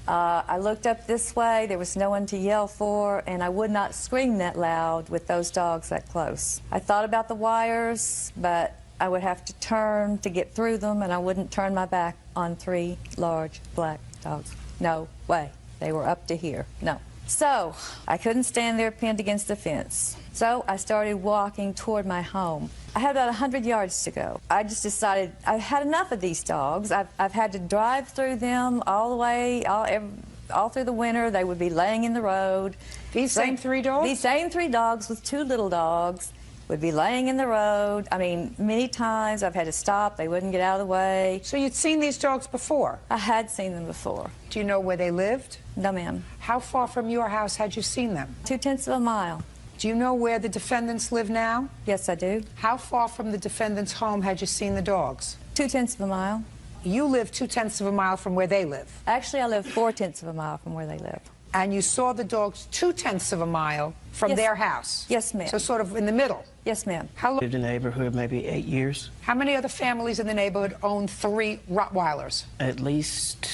I looked up this way, there was no one to yell for, and I would not scream that loud with those dogs that close. I thought about the wires, but I would have to turn to get through them, and I wouldn't turn my back on 3 large black dogs. No way. They were up to here. No. So I couldn't stand there pinned against the fence. So I started walking toward my home. I had about 100 yards to go. I just decided I've had enough of these dogs. I've had to drive through them all the way, all through the winter. They would be laying in the road. These same 3 dogs? These same 3 dogs with 2 little dogs would be laying in the road. I mean, many times I've had to stop. They wouldn't get out of the way. So you'd seen these dogs before? I had seen them before. Do you know where they lived? No, ma'am. How far from your house had you seen them? 2/10 of a mile. Do you know where the defendants live now? Yes, I do. How far from the defendant's home had you seen the dogs? 2/10 of a mile. You live 2/10 of a mile from where they live? Actually, I live 4/10 of a mile from where they live. And you saw the dogs 2/10 of a mile from their house? Yes, ma'am. So sort of in the middle? Yes, ma'am. How long? Lived in the neighborhood maybe 8 years. How many other families in the neighborhood own 3 Rottweilers? At least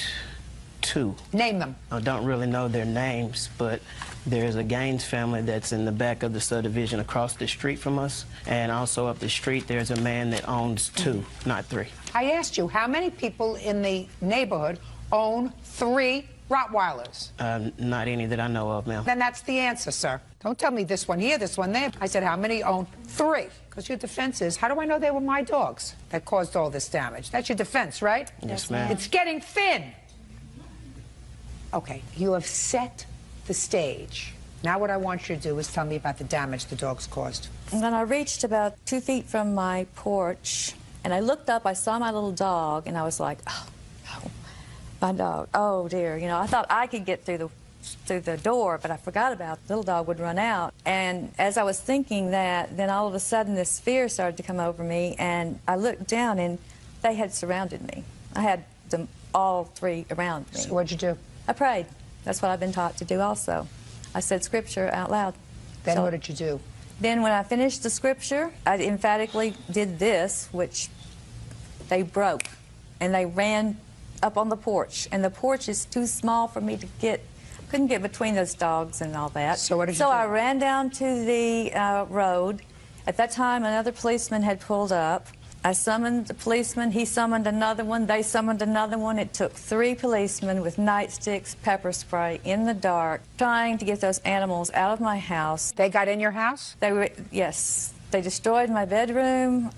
2. Name them. I don't really know their names, but there's a Gaines family that's in the back of the subdivision across the street from us, and also up the street there's a man that owns 2, not 3. I asked you, how many people in the neighborhood own 3 Rottweilers? Not any that I know of, ma'am. Then that's the answer, sir. Don't tell me this one here, this one there. I said, how many own 3? Because your defense is, how do I know they were my dogs that caused all this damage? That's your defense, right? Yes, ma'am. It's getting thin. Okay, you have set the stage. Now what I want you to do is tell me about the damage the dogs caused. And then I reached about 2 feet from my porch, and I looked up, I saw my little dog, and I was like, oh, my dog, oh dear. You know, I thought I could get through the door, but I forgot about the little dog would run out. And as I was thinking that, then all of a sudden this fear started to come over me, and I looked down, and they had surrounded me. I had them all 3 around me. So what'd you do? I prayed. That's what I've been taught to do also. I said scripture out loud. Then what did you do? Then when I finished the scripture, I emphatically did this, which they broke, and they ran up on the porch, and the porch is too small for me to couldn't get between those dogs and all that. So what did you do? So I ran down to the road. At that time, another policeman had pulled up. I summoned the policeman, he summoned another one, they summoned another one. It took 3 policemen with nightsticks, pepper spray, in the dark, trying to get those animals out of my house. They got in your house? Yes. They destroyed my bedroom.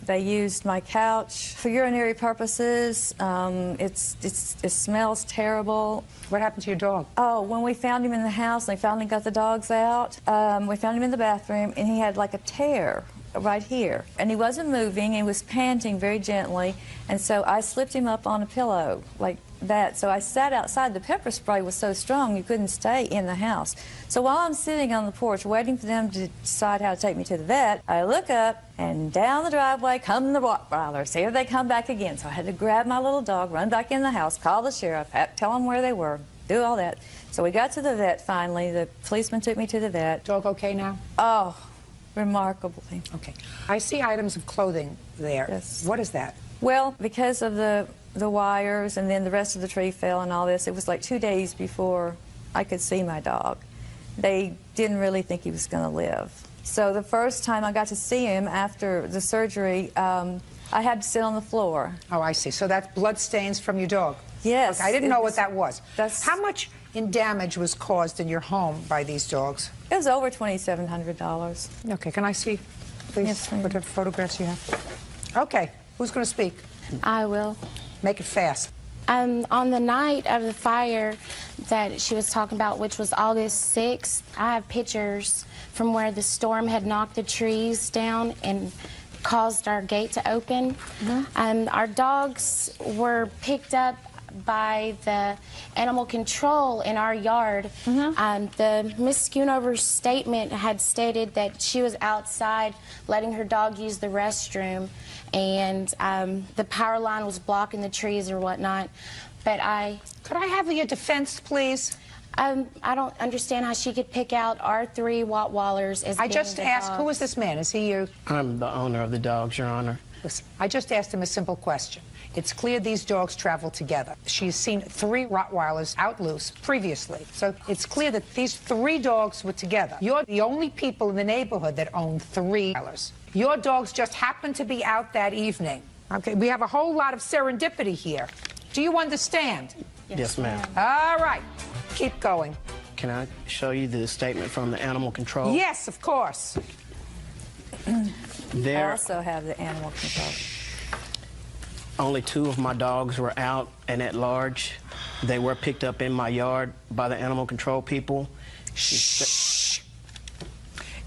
They used my couch for urinary purposes. It smells terrible. What happened to your dog? Oh, when we found him in the house, and they finally got the dogs out, we found him in the bathroom, and he had like a tear right here. And he wasn't moving, he was panting very gently, and so I slipped him up on a pillow like that. So I sat outside. The pepper spray was so strong you couldn't stay in the house. So while I'm sitting on the porch waiting for them to decide how to take me to the vet, I look up, and down the driveway come the Rottweilers. Here they come back again. So I had to grab my little dog, run back in the house, call the sheriff, tell them where they were, do all that. So we got to the vet finally. The policeman took me to the vet. Dog okay now? Oh, remarkably. Okay. I see items of clothing there. Yes. What is that? Well, because of the wires and then the rest of the tree fell and all this, it was like 2 days before I could see my dog. They didn't really think he was going to live. So the first time I got to see him after the surgery, I had to sit on the floor. Oh, I see. So that's blood stains from your dog? Yes. Okay, I didn't know what that was. How much in damage was caused in your home by these dogs? It was over $2,700. Okay, can I see, please, Yes, what photographs you have? Okay, who's going to speak? I will. Make it fast. On the night of the fire that she was talking about, which was August 6th, I have pictures from where the storm had knocked the trees down and caused our gate to open. Our dogs were picked up by the animal control in our yard. The Miss Schoonover's statement had stated that she was outside letting her dog use the restroom, and the power line was blocking the trees or whatnot. But Could I have your defense, please? I don't understand how she could pick out our 3 Rottweilers as I being just the asked, dogs. who is this man? Is he your... I'm the owner of the dogs, Your Honor. Listen, I just asked him a simple question. It's clear these dogs travel together. She's seen 3 Rottweilers out loose previously. So it's clear that these 3 dogs were together. You're the only people in the neighborhood that own 3 Rottweilers. Your dogs just happened to be out that evening. Okay, we have a whole lot of serendipity here. Do you understand? Yes, ma'am. All right, keep going. Can I show you the statement from the animal control? Yes, of course. I also have the animal control. Only 2 of my dogs were out and at large. They were picked up in my yard by the animal control people. Shh.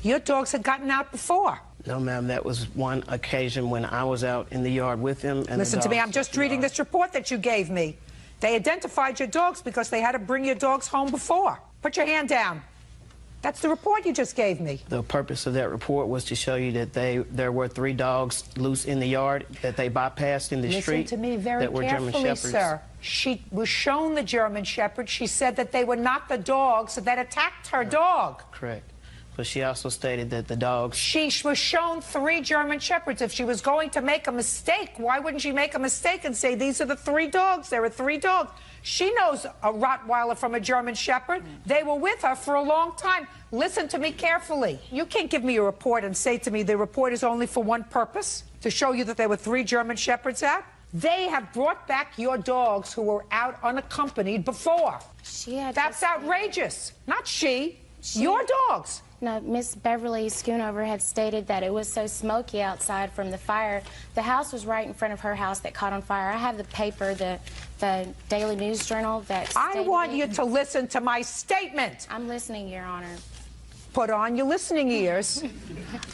Your dogs had gotten out before. No, ma'am, that was one occasion when I was out in the yard with them. And Listen to me, I'm just reading this report that you gave me. They identified your dogs because they had to bring your dogs home before. Put your hand down. That's the report you just gave me. The purpose of that report was to show you that there were 3 dogs loose in the yard that they bypassed in the street. Listen to me very that were German carefully, Shepherds. sir. She was shown the German Shepherd. She said that they were not the dogs that attacked her dog. Correct. But she also stated that the dogs... She was shown 3 German Shepherds. If she was going to make a mistake, why wouldn't she make a mistake and say, these are the 3 dogs? There are 3 dogs. She knows a Rottweiler from a German Shepherd. They were with her for a long time. Listen to me carefully. You can't give me a report and say to me the report is only for one purpose, to show you that there were 3 German Shepherds out. They have brought back your dogs who were out unaccompanied before. That's outrageous. Not she. Your dogs. No, Miss Beverly Schoonover had stated that it was so smoky outside from the fire. The house was right in front of her house that caught on fire. I have the paper, the Daily News Journal that I want you to listen to my statement. I'm listening, Your Honor. Put on your listening ears.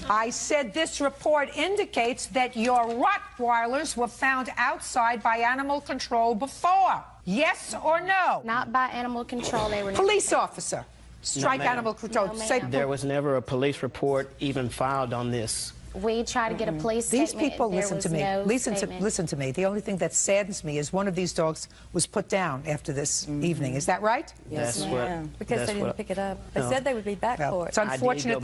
I said this report indicates that your Rottweilers were found outside by animal control before. Yes or no? Not by animal control. They were police officer. Strike No, ma'am. animal control. No, Say There was never a police report even filed on this. We tried to get a police These statement. people, There listen was to me. no Listen statement. to me. The only thing that saddens me is one of these dogs was put down after this evening. Is that right? Yes, ma'am. Because they didn't pick it up. They said they would be back for it. It's unfortunate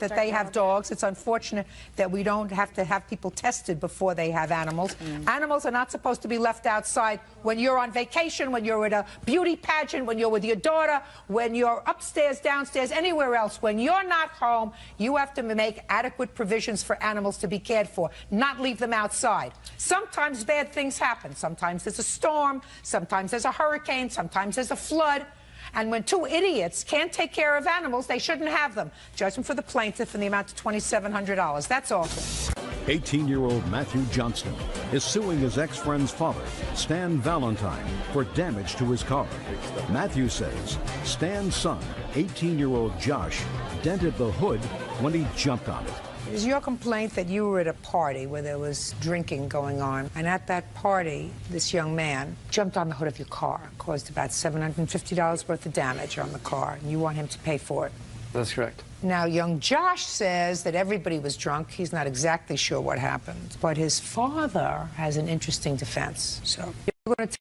that they have dogs. It's unfortunate that we don't have to have people tested before they have animals. Animals are not supposed to be left outside when you're on vacation, when you're at a beauty pageant, when you're with your daughter, when you're upstairs, downstairs, anywhere else. When you're not home, you have to make adequate provisions for animals to be cared for, not leave them outside. Sometimes bad things happen. Sometimes there's a storm, sometimes there's a hurricane, sometimes there's a flood. And when two idiots can't take care of animals, they shouldn't have them. Judgment for the plaintiff in the amount of $2,700. That's all. 18-year-old Matthew Johnston is suing his ex-friend's father, Stan Valentine, for damage to his car. Matthew says Stan's son, 18-year-old Josh, dented the hood when he jumped on it. It is your complaint that you were at a party where there was drinking going on, and at that party, this young man jumped on the hood of your car, caused about $750 worth of damage on the car, and you want him to pay for it. That's correct. Now, young Josh says that everybody was drunk. He's not exactly sure what happened, but his father has an interesting defense. So you're going to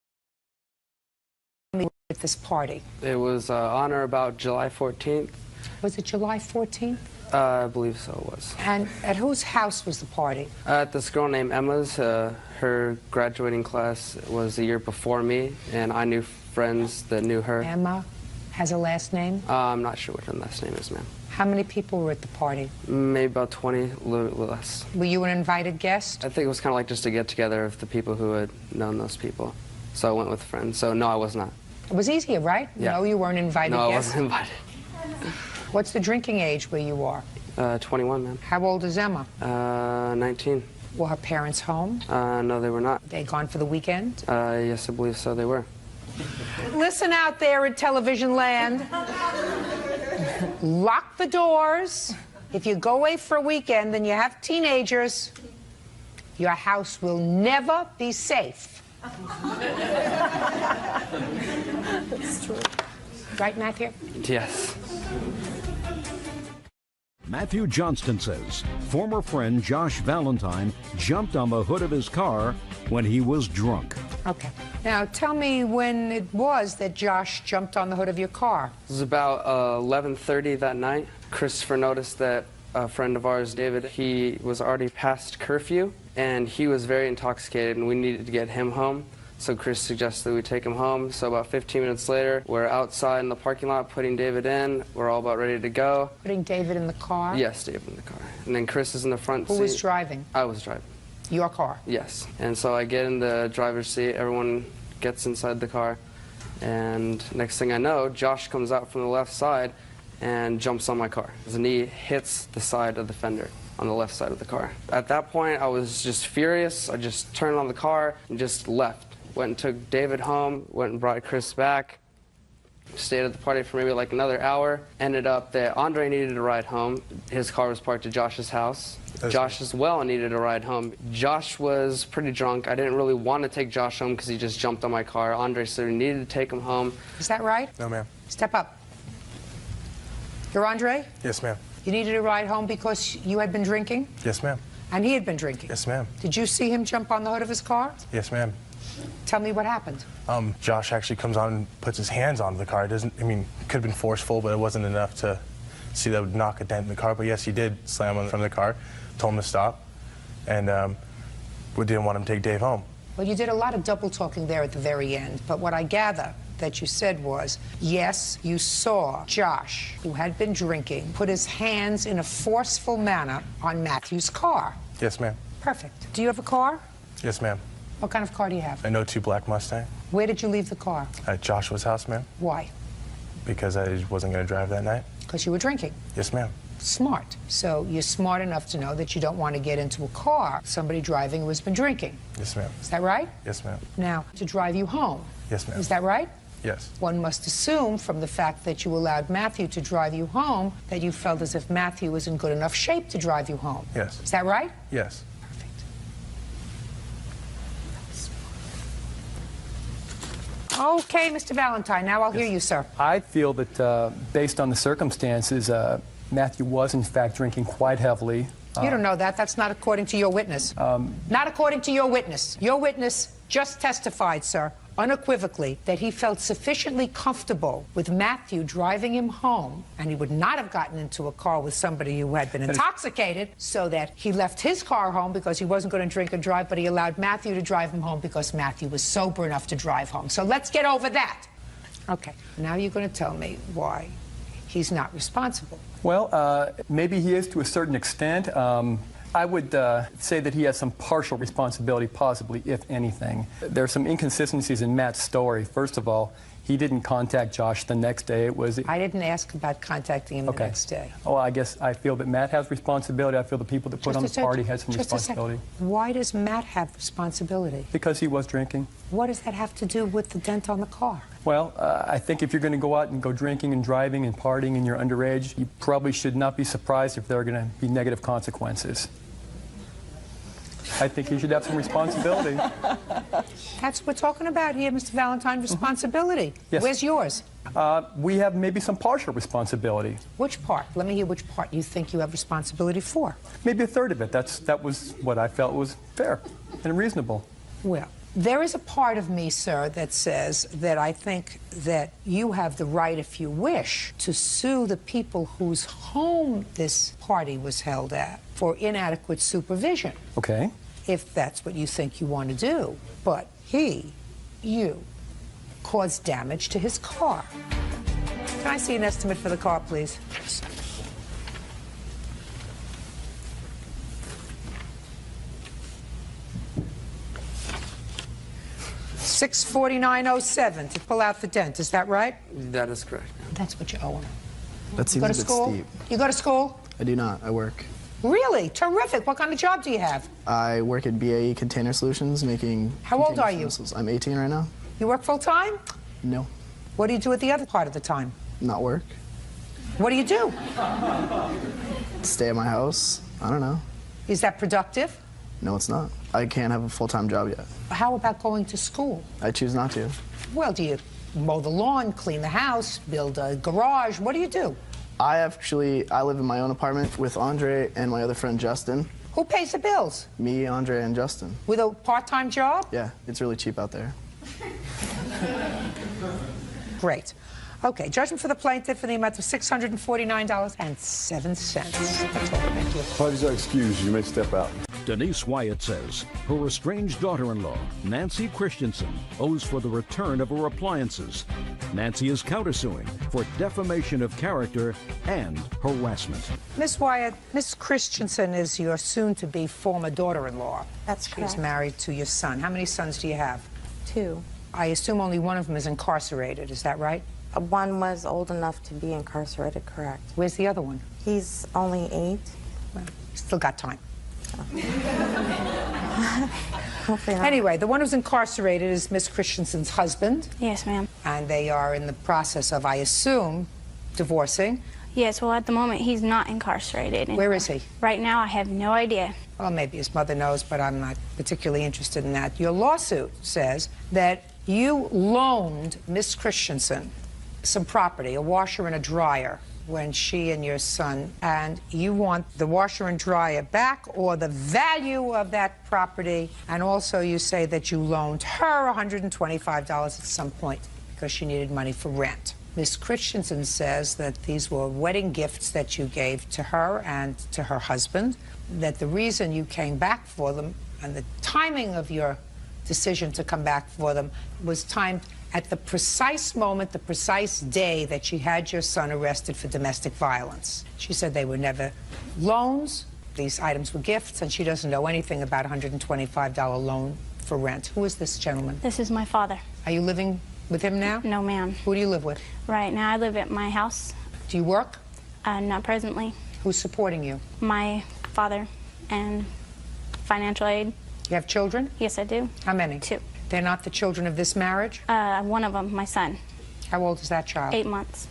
tell me at this party. It was on or about July 14th. Was it July 14th? I believe so, it was. And at whose house was the party? At this girl named Emma's. Her graduating class was the year before me, and I knew friends that knew her. Emma has a last name? I'm not sure what her last name is, ma'am. How many people were at the party? Maybe about 20, a little less. Were you an invited guest? I think it was kind of like just a get-together of the people who had known those people. So I went with friends. So no, I was not. It was easier, right? Yeah. No, you weren't invited No, I guest? wasn't invited. What's the drinking age where you are? 21, ma'am. How old is Emma? 19. Were her parents home? No, they were not. They gone for the weekend? Yes, I believe so, they were. Listen out there in television land. Lock the doors. If you go away for a weekend and you have teenagers, your house will never be safe. That's true. Right, Matthew? Yes. Matthew Johnston says former friend Josh Valentine jumped on the hood of his car when he was drunk. Okay. Now, tell me when it was that Josh jumped on the hood of your car. It was about 11:30 that night. Christopher noticed that a friend of ours, David, he was already past curfew, and he was very intoxicated, and we needed to get him home. So Chris suggested we take him home. So about 15 minutes later, we're outside in the parking lot putting David in. We're all about ready to go. Putting David in the car? Yes, David in the car. And then Chris is in the front seat. Who was driving? I was driving. Your car? Yes. And so I get in the driver's seat. Everyone gets inside the car. And next thing I know, Josh comes out from the left side and jumps on my car. His knee hits the side of the fender on the left side of the car. At that point, I was just furious. I just turned on the car and just left. Went and took David home, went and brought Chris back, stayed at the party for maybe like another hour. Ended up that Andre needed a ride home. His car was parked at Josh's house. Josh as well needed a ride home. Josh was pretty drunk. I didn't really want to take Josh home because he just jumped on my car. Andre said we needed to take him home. Is that right? No, ma'am. Step up. You're Andre? Yes, ma'am. You needed a ride home because you had been drinking? Yes, ma'am. And he had been drinking? Yes, ma'am. Did you see him jump on the hood of his car? Yes, ma'am. Tell me what happened. Josh actually comes on and puts his hands onto the car. It doesn't, I mean, could have been forceful, but it wasn't enough to see that would knock a dent in the car. But yes, he did slam on from the car, told him to stop, and we didn't want him to take Dave home. Well, you did a lot of double talking there at the very end, but what I gather that you said was, yes, you saw Josh, who had been drinking, put his hands in a forceful manner on Matthew's car. Yes, ma'am. Perfect. Do you have a car? Yes, ma'am. What kind of car do you have? A 02 black Mustang. Where did you leave the car? At Joshua's house, ma'am. Why? Because I wasn't going to drive that night. Because you were drinking. Yes, ma'am. Smart. So you're smart enough to know that you don't want to get into a car somebody driving who has been drinking. Yes, ma'am. Is that right? Yes, ma'am. Now, to drive you home. Yes, ma'am. Is that right? Yes. One must assume from the fact that you allowed Matthew to drive you home that you felt as if Matthew was in good enough shape to drive you home. Yes. Is that right? Yes. Okay, Mr. Valentine, now I'll hear you, sir. I feel that based on the circumstances, Matthew was in fact drinking quite heavily You don't know that. That's not according to your witness. Not according to your witness. Your witness just testified, sir, unequivocally, that he felt sufficiently comfortable with Matthew driving him home, and he would not have gotten into a car with somebody who had been intoxicated, so that he left his car home because he wasn't going to drink and drive, but he allowed Matthew to drive him home because Matthew was sober enough to drive home. So let's get over that. Okay, now you're going to tell me why he's not responsible. Well, maybe he is to a certain extent. I would say that he has some partial responsibility, possibly, if anything. There are some inconsistencies in Matt's story. First of all, he didn't contact Josh the next day. I didn't ask about contacting him the next day. Oh, I guess I feel that Matt has responsibility. I feel the people that put on the party had some responsibility. Why does Matt have responsibility? Because he was drinking. What does that have to do with the dent on the car? Well, I think if you're going to go out and go drinking and driving and partying and you're underage, you probably should not be surprised if there are going to be negative consequences. I think he should have some responsibility. That's what we're talking about here, Mr. Valentine, responsibility. Yes. Where's yours? We have maybe some partial responsibility. Which part? Let me hear which part you think you have responsibility for. Maybe a third of it. That was what I felt was fair and reasonable. Well, there is a part of me, sir, that says that I think that you have the right, if you wish, to sue the people whose home this party was held at for inadequate supervision. Okay. If that's what you think you want to do. But you, caused damage to his car. Can I see an estimate for the car, please? $649.07 to pull out the dent. Is that right? That is correct. That's what you owe him. That seems You go a to bit school? steep. You go to school? I do not. I work. Really? Terrific. What kind of job do you have? I work at BAE Container Solutions making... How old are you? Missiles. I'm 18 right now. You work full-time? No. What do you do at the other part of the time? Not work. What do you do? Stay at my house. I don't know. Is that productive? No, it's not. I can't have a full-time job yet. How about going to school? I choose not to. Well, do you mow the lawn, clean the house, build a garage? What do you do? I live in my own apartment with Andre and my other friend Justin. Who pays the bills? Me, Andre, and Justin. With a part-time job? Yeah, it's really cheap out there. Great. Okay, judgment for the plaintiff in the amount of $649.07. That's all. Thank you. Parties are excused. You may step out. Denise Wyatt says her estranged daughter-in-law, Nancy Christensen, owes for the return of her appliances. Nancy is countersuing for defamation of character and harassment. Miss Wyatt, Miss Christensen is your soon-to-be former daughter-in-law. That's She's correct. married to your son. How many sons do you have? 2. I assume only one of them is incarcerated. Is that right? One was old enough to be incarcerated, correct. Where's the other one? He's only 8. Well, still got time. Hopefully not. Anyway, the one who's incarcerated is Miss Christensen's husband. Yes, ma'am. And they are in the process of, I assume, divorcing. Yes, well, at the moment, he's not incarcerated. Where is he? Right now, I have no idea. Well, maybe his mother knows, but I'm not particularly interested in that. Your lawsuit says that you loaned Miss Christensen some property, a washer and a dryer, when she and your son, and you want the washer and dryer back or the value of that property, and also you say that you loaned her $125 at some point because she needed money for rent. Miss Christensen says that these were wedding gifts that you gave to her and to her husband, that the reason you came back for them and the timing of your decision to come back for them was timed at the precise moment, the precise day that she had your son arrested for domestic violence. She said they were never loans, these items were gifts, and she doesn't know anything about a $125 loan for rent. Who is this gentleman? This is my father. Are you living with him now? No, ma'am. Who do you live with? Right now, I live at my house. Do you work? Not presently. Who's supporting you? My father and financial aid. You have children? Yes, I do. How many? 2. They're not the children of this marriage? One of them, my son. How old is that child? 8 months.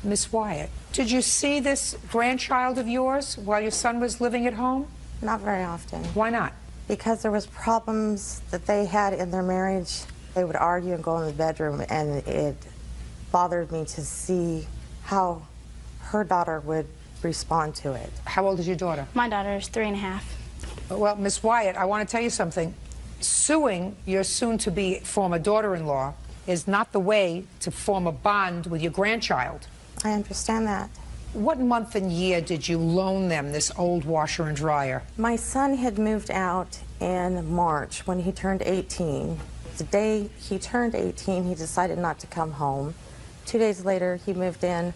Miss Wyatt, did you see this grandchild of yours while your son was living at home? Not very often. Why not? Because there was problems that they had in their marriage. They would argue and go in the bedroom, and it bothered me to see how her daughter would respond to it. How old is your daughter? My daughter is 3.5. Well, Miss Wyatt, I want to tell you something. Suing your soon-to-be former daughter-in-law is not the way to form a bond with your grandchild. I understand that. What month and year did you loan them this old washer and dryer? My son had moved out in March when he turned 18. The day he turned 18, he decided not to come home. 2 days later, he moved in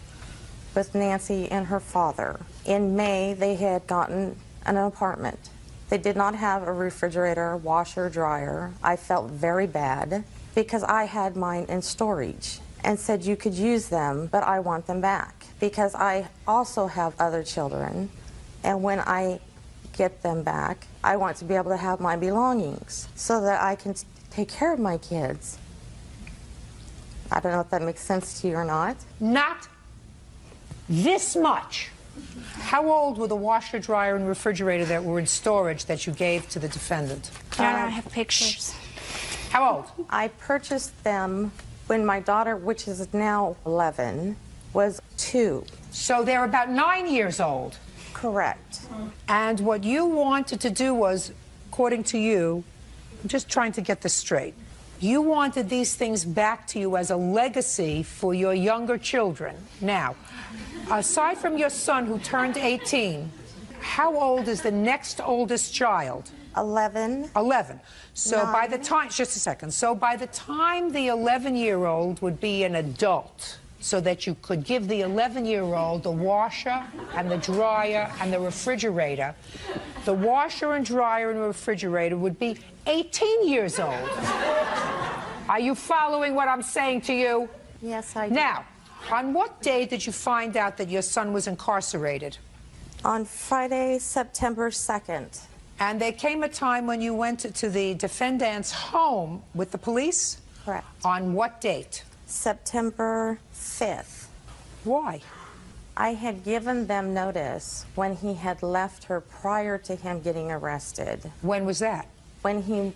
with Nancy and her father. In May, they had gotten an apartment. They did not have a refrigerator, washer, dryer. I felt very bad because I had mine in storage and said you could use them, but I want them back because I also have other children, and when I get them back, I want to be able to have my belongings so that I can take care of my kids. I don't know if that makes sense to you or not. Not this much. How old were the washer, dryer, and refrigerator that were in storage that you gave to the defendant? I have pictures. How old? I purchased them when my daughter, which is now 11, was 2. So they're about 9 years old. Correct. And what you wanted to do was, according to you, I'm just trying to get this straight, you wanted these things back to you as a legacy for your younger children. Now, aside from your son who turned 18, how old is the next oldest child? 11. 11. So by the time, just a second, so by the time the 11-year-old would be an adult, so that you could give the 11-year-old the washer and the dryer and the refrigerator, the washer and dryer and refrigerator would be 18 years old. Are you following what I'm saying to you? Yes, I do. Now, on what day did you find out that your son was incarcerated? On Friday, September 2nd. And there came a time when you went to the defendant's home with the police? Correct. On what date? September 5th. Why? I had given them notice when he had left her prior to him getting arrested. When was that? When he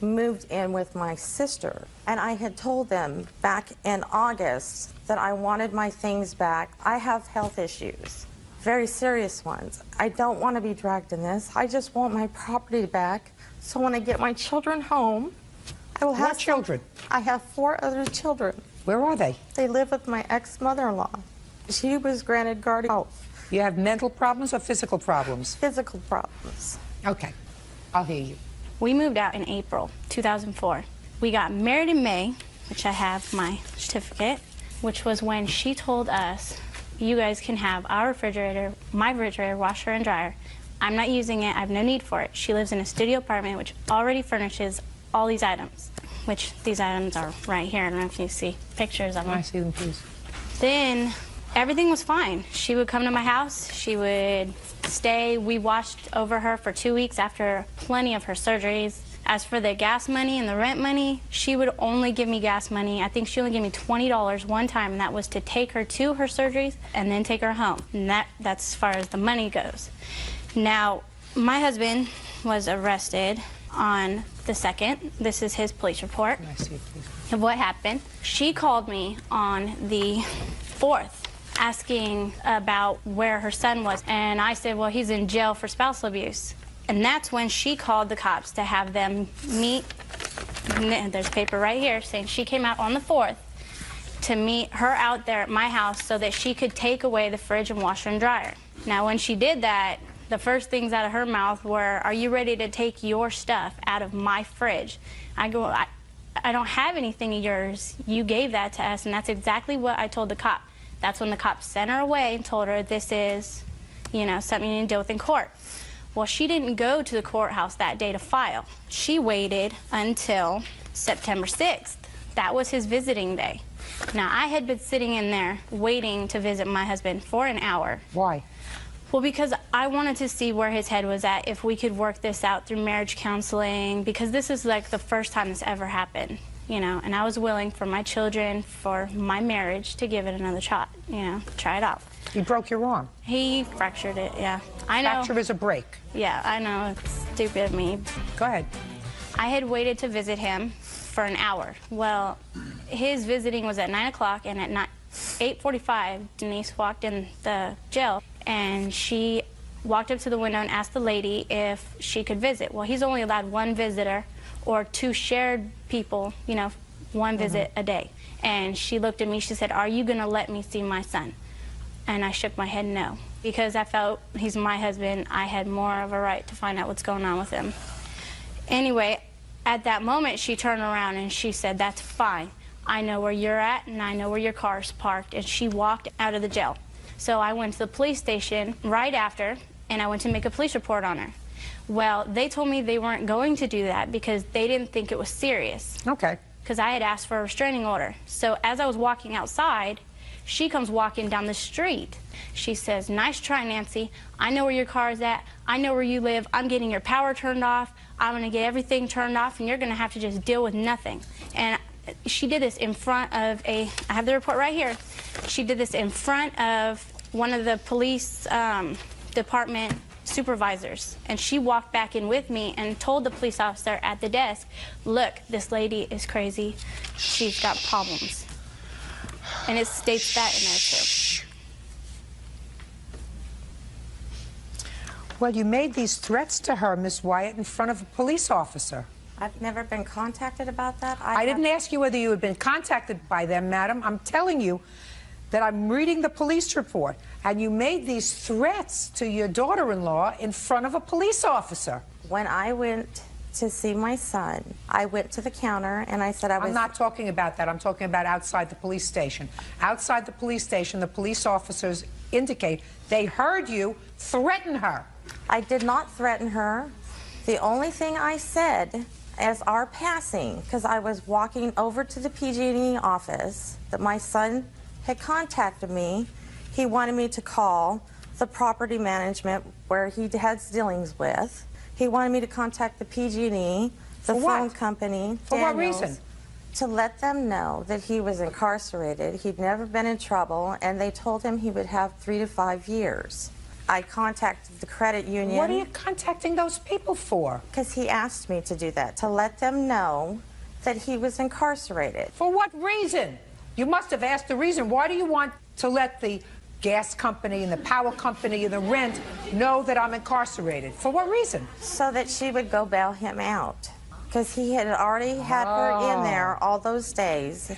moved in with my sister. And I had told them back in August that I wanted my things back. I have health issues, very serious ones. I don't want to be dragged in this. I just want my property back. So when I get my children home, I will have What children? I have 4 other children. Where are they? They live with my ex-mother-in-law. She was granted guardian health. You have mental problems or physical problems? Physical problems. Okay, I'll hear you. We moved out in April 2004. We got married in May, which I have my certificate, which was when she told us, you guys can have our refrigerator, my refrigerator, washer, and dryer. I'm not using it. I have no need for it. She lives in a studio apartment, which already furnishes all these items, which these items are right here. I don't know if you see pictures of them. I see them, please. Then everything was fine. She would come to my house. She would stay. We watched over her for 2 weeks after plenty of her surgeries. As for the gas money and the rent money, she would only give me gas money. I think she only gave me $20 one time, and that was to take her to her surgeries and then take her home. And that's as far as the money goes. Now, my husband was arrested on the 2nd. This is his police report of what happened. She called me on the 4th asking about where her son was, and I said, well, he's in jail for spousal abuse. And that's when she called the cops to have them meet. And there's paper right here saying she came out on the 4th to meet her out there at my house so that she could take away the fridge and washer and dryer. Now, when she did that, the first things out of her mouth were, are you ready to take your stuff out of my fridge? I go, I don't have anything of yours. You gave that to us, and that's exactly what I told the cop. That's when the cop sent her away and told her this is, you know, something you need to deal with in court. Well, she didn't go to the courthouse that day to file. She waited until September 6th. That was his visiting day. Now, I had been sitting in there waiting to visit my husband for an hour. Why? Well, because I wanted to see where his head was at, if we could work this out through marriage counseling, because this is like the first time this ever happened, you know, and I was willing for my children, for my marriage, to give it another shot, you know, try it out. You broke your arm. He fractured it, yeah. I know. Fracture is a break. Yeah, I know. It's stupid of me. Go ahead. I had waited to visit him for an hour. Well, his visiting was at 9 o'clock, and at 8:45, Denise walked in the jail. and she walked up to the window and asked the lady if she could visit. Well, he's only allowed one visitor or two shared people, you know, one visit a day. And she looked at me, she said, "Are you going to let me see my son?" And I shook my head no, because I felt he's my husband. I had more of a right to find out what's going on with him. Anyway, at that moment, she turned around and she said, "That's fine. I know where you're at and I know where your car's parked." And she walked out of the jail. So I went to the police station right after, and I went to make a police report on her. Well, they told me they weren't going to do that because they didn't think it was serious. Okay. Because I had asked for a restraining order. So as I was walking outside, she comes walking down the street. She says, "Nice try, Nancy. I know where your car is at. I know where you live. I'm getting your power turned off. I'm going to get everything turned off, and you're going to have to just deal with nothing." And she did this in front of I have the report right here. She did this in front of one of the police department supervisors. And she walked back in with me and told the police officer at the desk, "Look, this lady is crazy. She's got problems." And it states that in there too. Well, you made these threats to her, Miss Wyatt, in front of a police officer. I've never been contacted about that. I didn't ask you whether you had been contacted by them, madam. I'm telling you that I'm reading the police report, and you made these threats to your daughter-in-law in front of a police officer. When I went to see my son, I went to the counter and I said I was... I'm not talking about that. I'm talking about outside the police station. Outside the police station, the police officers indicate they heard you threaten her. I did not threaten her. The only thing I said as our passing, because I was walking over to the PG&E office, that my son had contacted me. He wanted me to call the property management where he had dealings with. He wanted me to contact the PG&E, the phone company, For what reason? to let them know that he was incarcerated. He'd never been in trouble, and they told him he would have 3 to 5 years. I contacted the credit union. What are you contacting those people for? Because he asked me to do that, to let them know that he was incarcerated. For what reason? You must have asked the reason. Why do you want to let the gas company and the power company and the rent know that I'm incarcerated? For what reason? So that she would go bail him out. Because he had already had her in there all those days,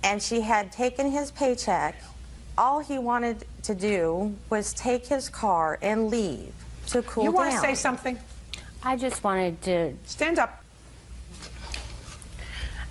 and she had taken his paycheck. All he wanted to do was take his car and leave to cool down. You want to say something? I just wanted to... Stand up.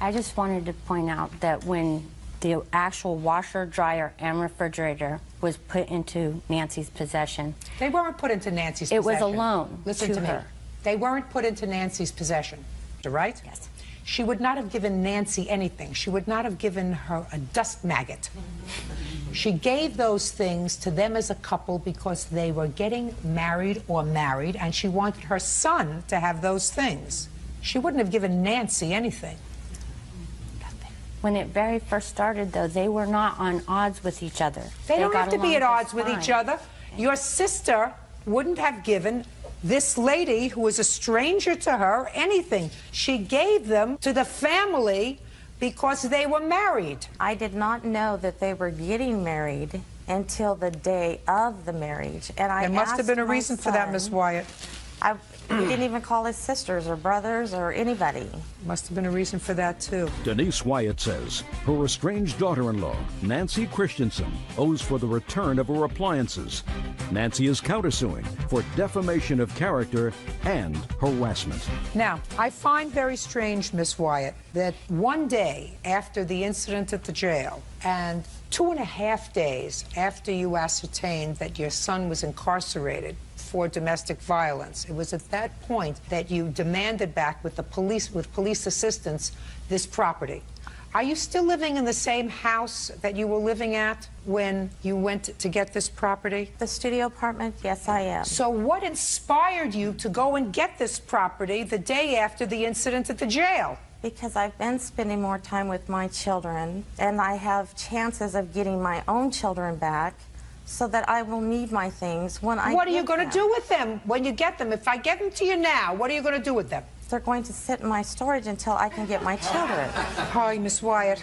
I just wanted to point out that when the actual washer, dryer, and refrigerator was put into Nancy's possession... They weren't put into Nancy's possession. It was a loan Listen to me. her. They weren't put into Nancy's possession, right? Yes. She would not have given Nancy anything. She would not have given her a dust maggot. She gave those things to them as a couple because they were getting married, and she wanted her son to have those things. She wouldn't have given Nancy anything. When it very first started, though, they were not on odds with each other. They don't got have to be along at odds just with fine. each other. Your sister wouldn't have given this lady, who was a stranger to her, anything. She gave them to the family because they were married. I did not know that they were getting married until the day of the marriage. And I There must have been a reason for that, Miss Wyatt. He didn't even call his sisters or brothers or anybody. Must have been a reason for that, too. Denise Wyatt says her estranged daughter-in-law, Nancy Christensen, owes for the return of her appliances. Nancy is countersuing for defamation of character and harassment. Now, I find very strange, Miss Wyatt, that one day after the incident at the jail and 2.5 days after you ascertained that your son was incarcerated for domestic violence, it was at that point that you demanded back with police assistance this property. Are you still living in the same house that you were living at when you went to get this property? The studio apartment, yes, I am. So what inspired you to go and get this property the day after the incident at the jail? Because I've been spending more time with my children, and I have chances of getting my own children back so that I will need my things when I What are you get going to them. do with them when you get them? If I get them to you now, what are you going to do with them? They're going to sit in my storage until I can get my children. Hi, Miss Wyatt.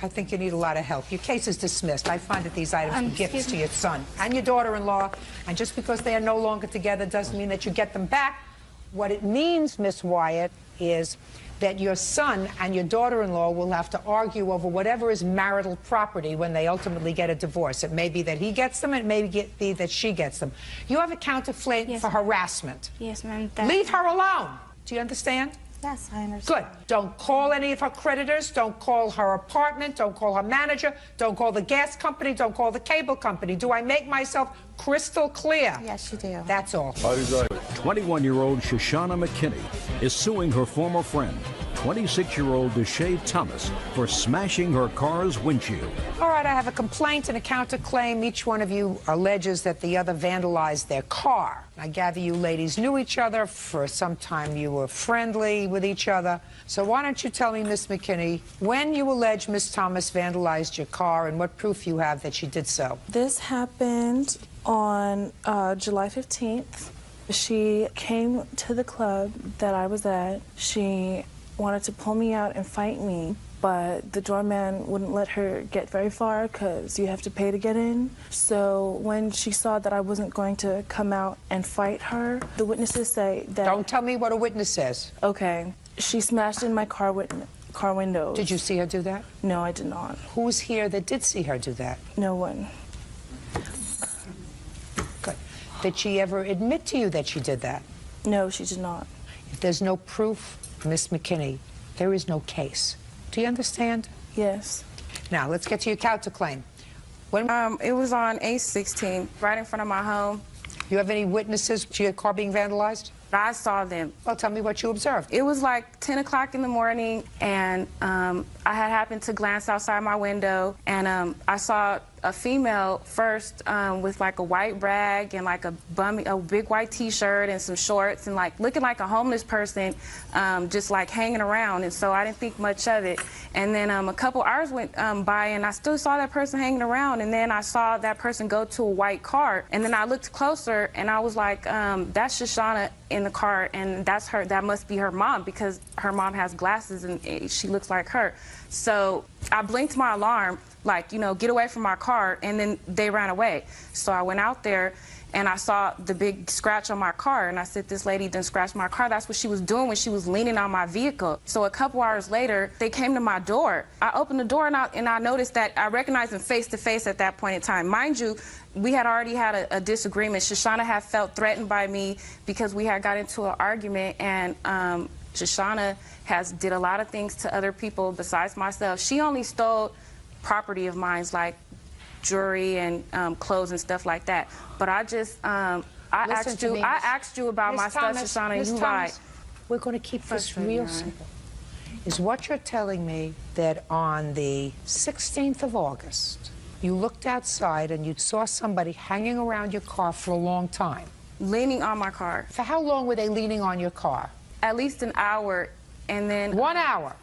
I think you need a lot of help. Your case is dismissed. I find that these items are gifts to your son and your daughter-in-law, and just because they are no longer together doesn't mean that you get them back. What it means, Miss Wyatt, is that your son and your daughter-in-law will have to argue over whatever is marital property when they ultimately get a divorce. It may be that he gets them, it may be that she gets them. You have a counterclaim for harassment. Yes, ma'am. Leave her alone. Do you understand? Yes, I understand. Good. Don't call any of her creditors. Don't call her apartment. Don't call her manager. Don't call the gas company. Don't call the cable company. Do I make myself crystal clear? Yes, you do. That's all. 21-year-old Shoshana McKinney is suing her former friend, 26-year-old Deshae Thomas, for smashing her car's windshield. All right, I have a complaint and a counterclaim. Each one of you alleges that the other vandalized their car. I gather you ladies knew each other. For some time you were friendly with each other. So why don't you tell me, Miss McKinney, when you allege Miss Thomas vandalized your car and what proof you have that she did so? This happened on July 15th. She came to the club that I was at. She wanted to pull me out and fight me, but the doorman wouldn't let her get very far because you have to pay to get in. So when she saw that I wasn't going to come out and fight her, the witnesses say that... Don't tell me what a witness says. Okay. She smashed in my car windows. Did you see her do that? No, I did not. Who's here that did see her do that? No one. Good. Did she ever admit to you that she did that? No, she did not. If there's no proof, Miss McKinney, there is no case. Do you understand? Yes. Now, let's get to your counterclaim. When It was on 8/16, right in front of my home. you have any witnesses to your car being vandalized? I saw them. Well, tell me what you observed. It was like 10 o'clock in the morning, and I had happened to glance outside my window, and I saw a female first with like a white rag and like a big white T-shirt and some shorts and like looking like a homeless person, just like hanging around. And so I didn't think much of it. And then a couple hours went by, and I still saw that person hanging around. And then I saw that person go to a white car. And then I looked closer, and I was like, that's Shoshana in the car, and that's her. That must be her mom, because her mom has glasses and she looks like her. So I blinked my alarm, like, you know, get away from my car, and then they ran away. So I went out there, and I saw the big scratch on my car, and I said, this lady done scratched my car. That's what she was doing when she was leaning on my vehicle. So a couple hours later, they came to my door. I opened the door, and I noticed that I recognized them face to face at that point in time. Mind you, we had already had a disagreement. Shoshana had felt threatened by me because we had got into an argument, and Shoshana did a lot of things to other people besides myself. She only stole property of mine, like jewelry and clothes and stuff like that. But I just, I asked you about my stuff, Shoshana, and you lied. We're going to keep this real simple. Is what you're telling me that on the 16th of August, you looked outside and you saw somebody hanging around your car for a long time? Leaning on my car. For how long were they leaning on your car? At least an hour, and then... 1 hour.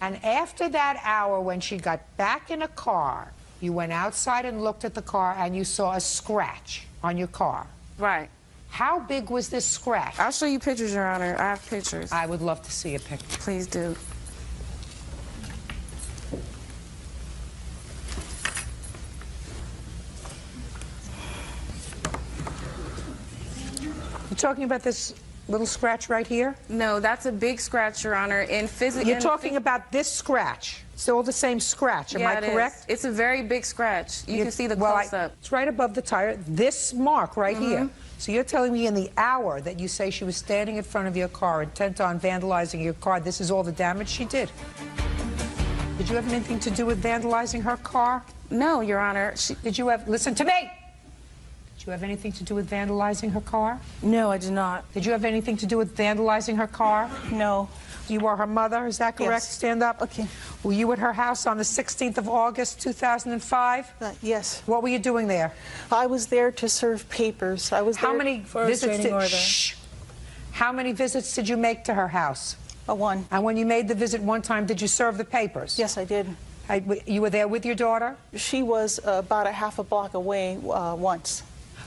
And after that hour, when she got back in a car, you went outside and looked at the car and you saw a scratch on your car. Right. How big was this scratch? I'll show you pictures, Your Honor. I have pictures. I would love to see a picture. Please do. You're talking about this little scratch right here? No, that's a big scratch, Your Honor. You're talking about this scratch. It's all the same scratch, am I correct? It's a very big scratch. You can see the close-up. It's right above the tire. This mark right here. So you're telling me in the hour that you say she was standing in front of your car, intent on vandalizing your car, this is all the damage she did? Did you have anything to do with vandalizing her car? No, Your Honor. Listen to me! Did you have anything to do with vandalizing her car? No, I did not. Did you have anything to do with vandalizing her car? No. You are her mother, is that correct? Yes. Stand up. Okay. Were you at her house on the 16th of August, 2005? Yes. What were you doing there? I was there to serve papers. I was How there many for a visits restraining order. How many visits did you make to her house? One. And when you made the visit one time, did you serve the papers? Yes, I did. You were there with your daughter? She was about a half a block away once.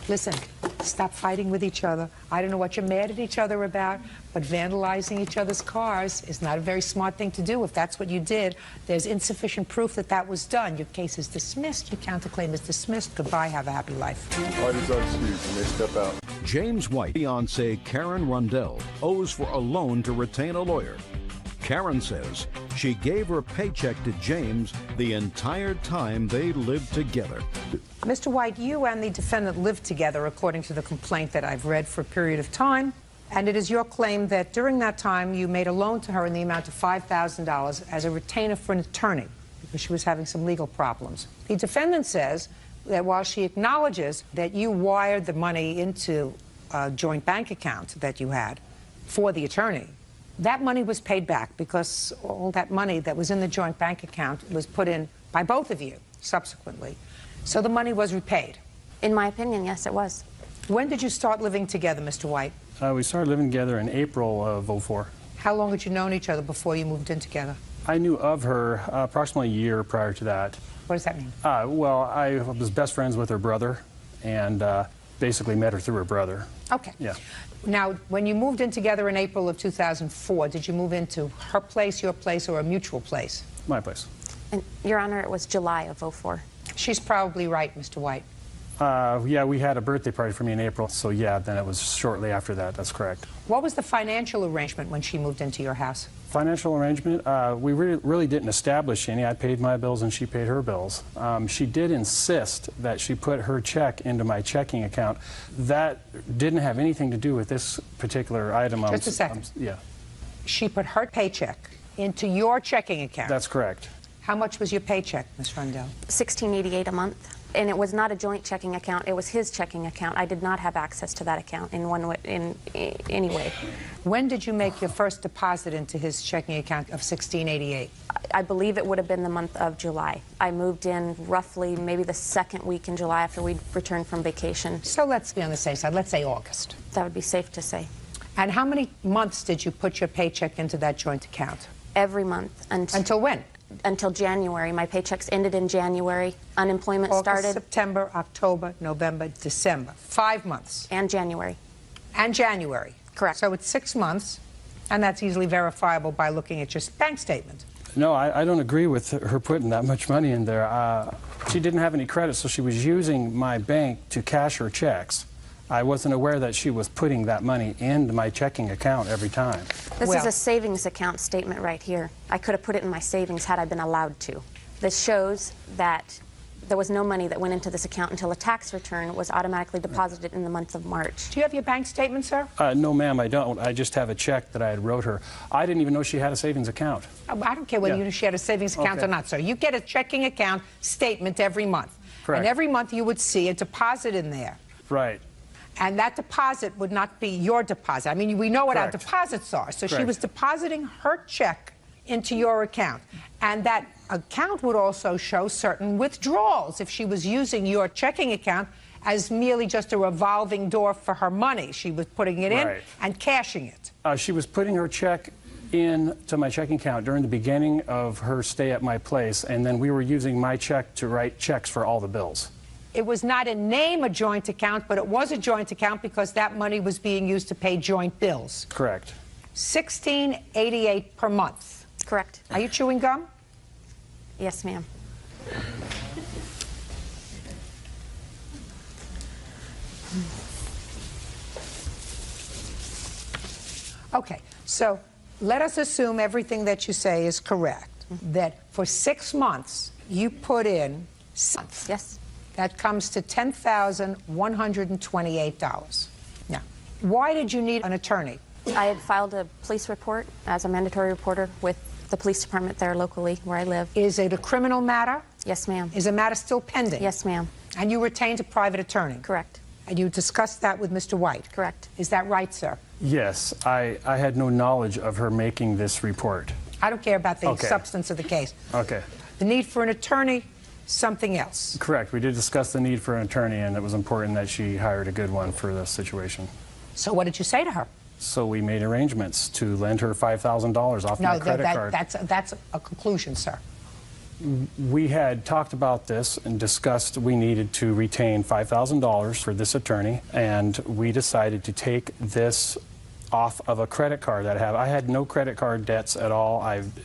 Listen, stop fighting with each other. I don't know what you're mad at each other about, but vandalizing each other's cars is not a very smart thing to do. If that's what you did, there's insufficient proof that that was done. Your case is dismissed. Your counterclaim is dismissed. Goodbye. Have a happy life. Parties are excused. You may step out. James White, fiancee Karen Rundell, owes for a loan to retain a lawyer. Karen says she gave her paycheck to James the entire time they lived together. Mr. White, you and the defendant lived together, according to the complaint that I've read, for a period of time. And it is your claim that during that time you made a loan to her in the amount of $5,000 as a retainer for an attorney because she was having some legal problems. The defendant says that while she acknowledges that you wired the money into a joint bank account that you had for the attorney, that money was paid back because all that money that was in the joint bank account was put in by both of you subsequently. So the money was repaid. In my opinion, yes, it was. When did you start living together, Mr. White? We started living together in April of '04. How long had you known each other before you moved in together? I knew of her approximately a year prior to that. What does that mean? Well, I was best friends with her brother and basically met her through her brother. Okay. Yeah. Now, when you moved in together in April of 2004, did you move into her place, your place, or a mutual place? My place. And, Your Honor, it was July of '04. She's probably right, Mr. White. Yeah, we had a birthday party for me in April, so yeah, then it was shortly after that. That's correct. What was the financial arrangement when she moved into your house? Financial arrangement? We really didn't establish any. I paid my bills and she paid her bills. She did insist that she put her check into my checking account. That didn't have anything to do with this particular item. Just a second. Yeah. She put her paycheck into your checking account. That's correct. How much was your paycheck, Ms. Rundell? $16.88 a month. And it was not a joint checking account. It was his checking account. I did not have access to that account in any way. When did you make your first deposit into his checking account of $16.88? I believe it would have been the month of July. I moved in roughly maybe the second week in July after we'd returned from vacation. So let's be on the safe side. Let's say August. That would be safe to say. And how many months did you put your paycheck into that joint account? Every month. Until when? Until January. My paychecks ended in January. Unemployment August, started. September, October, November, December. 5 months. And January. And January. Correct. So it's 6 months, and that's easily verifiable by looking at your bank statement. No, I don't agree with her putting that much money in there. She didn't have any credit, so she was using my bank to cash her checks. I wasn't aware that she was putting that money into my checking account every time. This is a savings account statement right here. I could have put it in my savings had I been allowed to. This shows that there was no money that went into this account until a tax return was automatically deposited in the month of March. Do you have your bank statement, sir? No, ma'am, I don't. I just have a check that I had wrote her. I didn't even know she had a savings account. I don't care whether you knew she had a savings account or not, sir. You get a checking account statement every month. Correct. And every month you would see a deposit in there. Right. And that deposit would not be your deposit. I mean, we know what Correct. our deposits are. So she Correct. was depositing her check into your account. And that account would also show certain withdrawals if she was using your checking account as merely just a revolving door for her money. She was putting it in Right. and cashing it. She was putting her check into my checking account during the beginning of her stay at my place, and then we were using my check to write checks for all the bills. It was not in name a joint account, but it was a joint account because that money was being used to pay joint bills. Correct. $16.88 per month. Correct. Are you chewing gum? Yes, ma'am. Okay, so let us assume everything that you say is correct, that for 6 months you put in months. Yes. That comes to $10,128. Now, why did you need an attorney? I had filed a police report as a mandatory reporter with the police department there locally where I live. Is it a criminal matter? Yes, ma'am. Is the matter still pending? Yes, ma'am. And you retained a private attorney? Correct. And you discussed that with Mr. White? Correct. Is that right, sir? Yes, I had no knowledge of her making this report. I don't care about the Okay. substance of the case. Okay. The need for an attorney, something else. Correct. We did discuss the need for an attorney, and it was important that she hired a good one for this situation. So what did you say to her? So we made arrangements to lend her $5,000 off my credit card. That's a conclusion, sir. We had talked about this and discussed we needed to retain $5,000 for this attorney, and we decided to take this off of a credit card that I have. I had no credit card debts at all.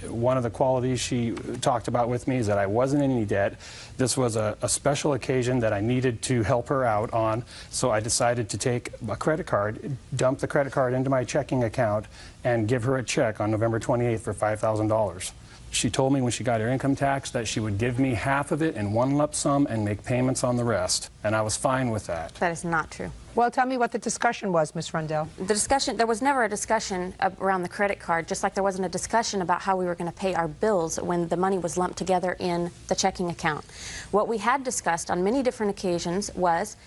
One of the qualities she talked about with me is that I wasn't in any debt. This was a special occasion that I needed to help her out on, so I decided to take a credit card, dump the credit card into my checking account, and give her a check on November 28th for $5,000. She told me when she got her income tax that she would give me half of it in one lump sum and make payments on the rest, and I was fine with that. That is not true. Well, tell me what the discussion was, Ms. Rundell. The discussion, there was never a discussion around the credit card, just like there wasn't a discussion about how we were going to pay our bills when the money was lumped together in the checking account. What we had discussed on many different occasions was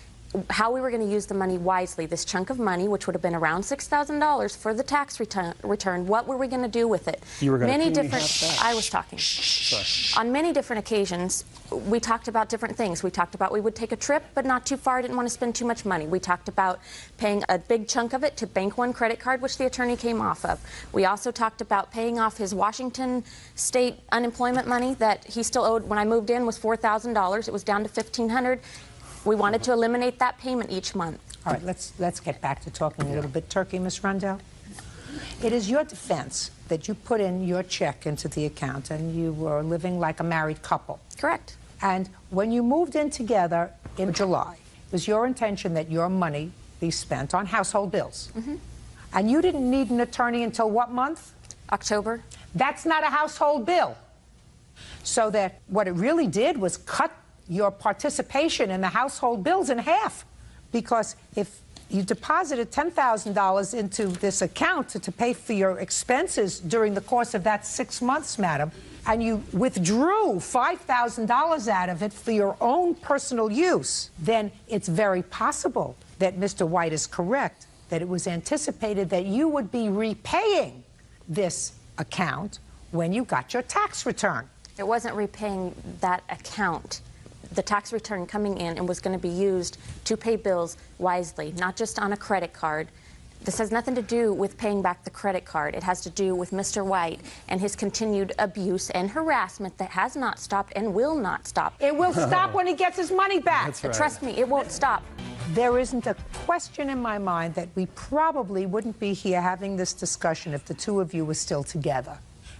how we were going to use the money wisely. This chunk of money, which would have been around $6,000 for the tax return, what were we going to do with it? You were going many to different. I was talking. On many different occasions, we talked about different things. We talked about we would take a trip, but not too far. Didn't want to spend too much money. We talked about paying a big chunk of it to Bank One credit card, which the attorney came off of. We also talked about paying off his Washington state unemployment money that he still owed when I moved in was $4,000. It was down to $1,500. We wanted to eliminate that payment each month. All right, let's get back to talking a little bit turkey, Ms. Rundell. It is your defense that you put in your check into the account and you were living like a married couple. Correct. And when you moved in together in July, it was your intention that your money be spent on household bills. Mm-hmm. And you didn't need an attorney until what month? October. That's not a household bill. So that what it really did was cut your participation in the household bills in half. Because if you deposited $10,000 into this account to pay for your expenses during the course of that 6 months, madam, and you withdrew $5,000 out of it for your own personal use, then it's very possible that Mr. White is correct, that it was anticipated that you would be repaying this account when you got your tax return. It wasn't repaying that account. The tax return coming in and was going to be used to pay bills wisely, not just on a credit card. This has nothing to do with paying back the credit card. It has to do with Mr. White and his continued abuse and harassment that has not stopped and will not stop. It will stop when he gets his money back. That's right. Trust me, it won't stop. There isn't a question in my mind that we probably wouldn't be here having this discussion if the two of you were still together.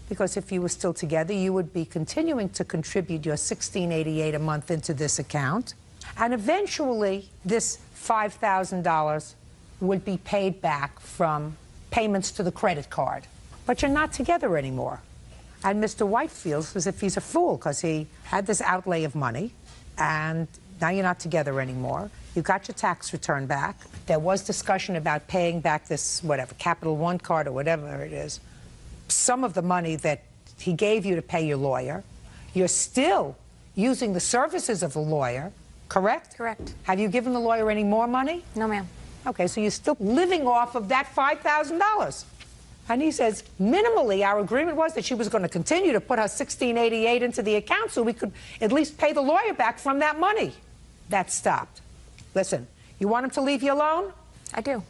Because if you were still together, you would be continuing to contribute your $16.88 a month into this account. And eventually, this $5,000 would be paid back from payments to the credit card. But you're not together anymore. And Mr. White feels as if he's a fool because he had this outlay of money, and now you're not together anymore. You got your tax return back. There was discussion about paying back this, whatever, Capital One card or whatever it is. Some of the money that he gave you to pay your lawyer. You're still using the services of the lawyer, correct? Correct. Have you given the lawyer any more money? No, ma'am. Okay, so you're still living off of that $5,000. And he says, minimally, our agreement was that she was going to continue to put her $16.88 into the account so we could at least pay the lawyer back from that money. That stopped. Listen, you want him to leave you alone? I do.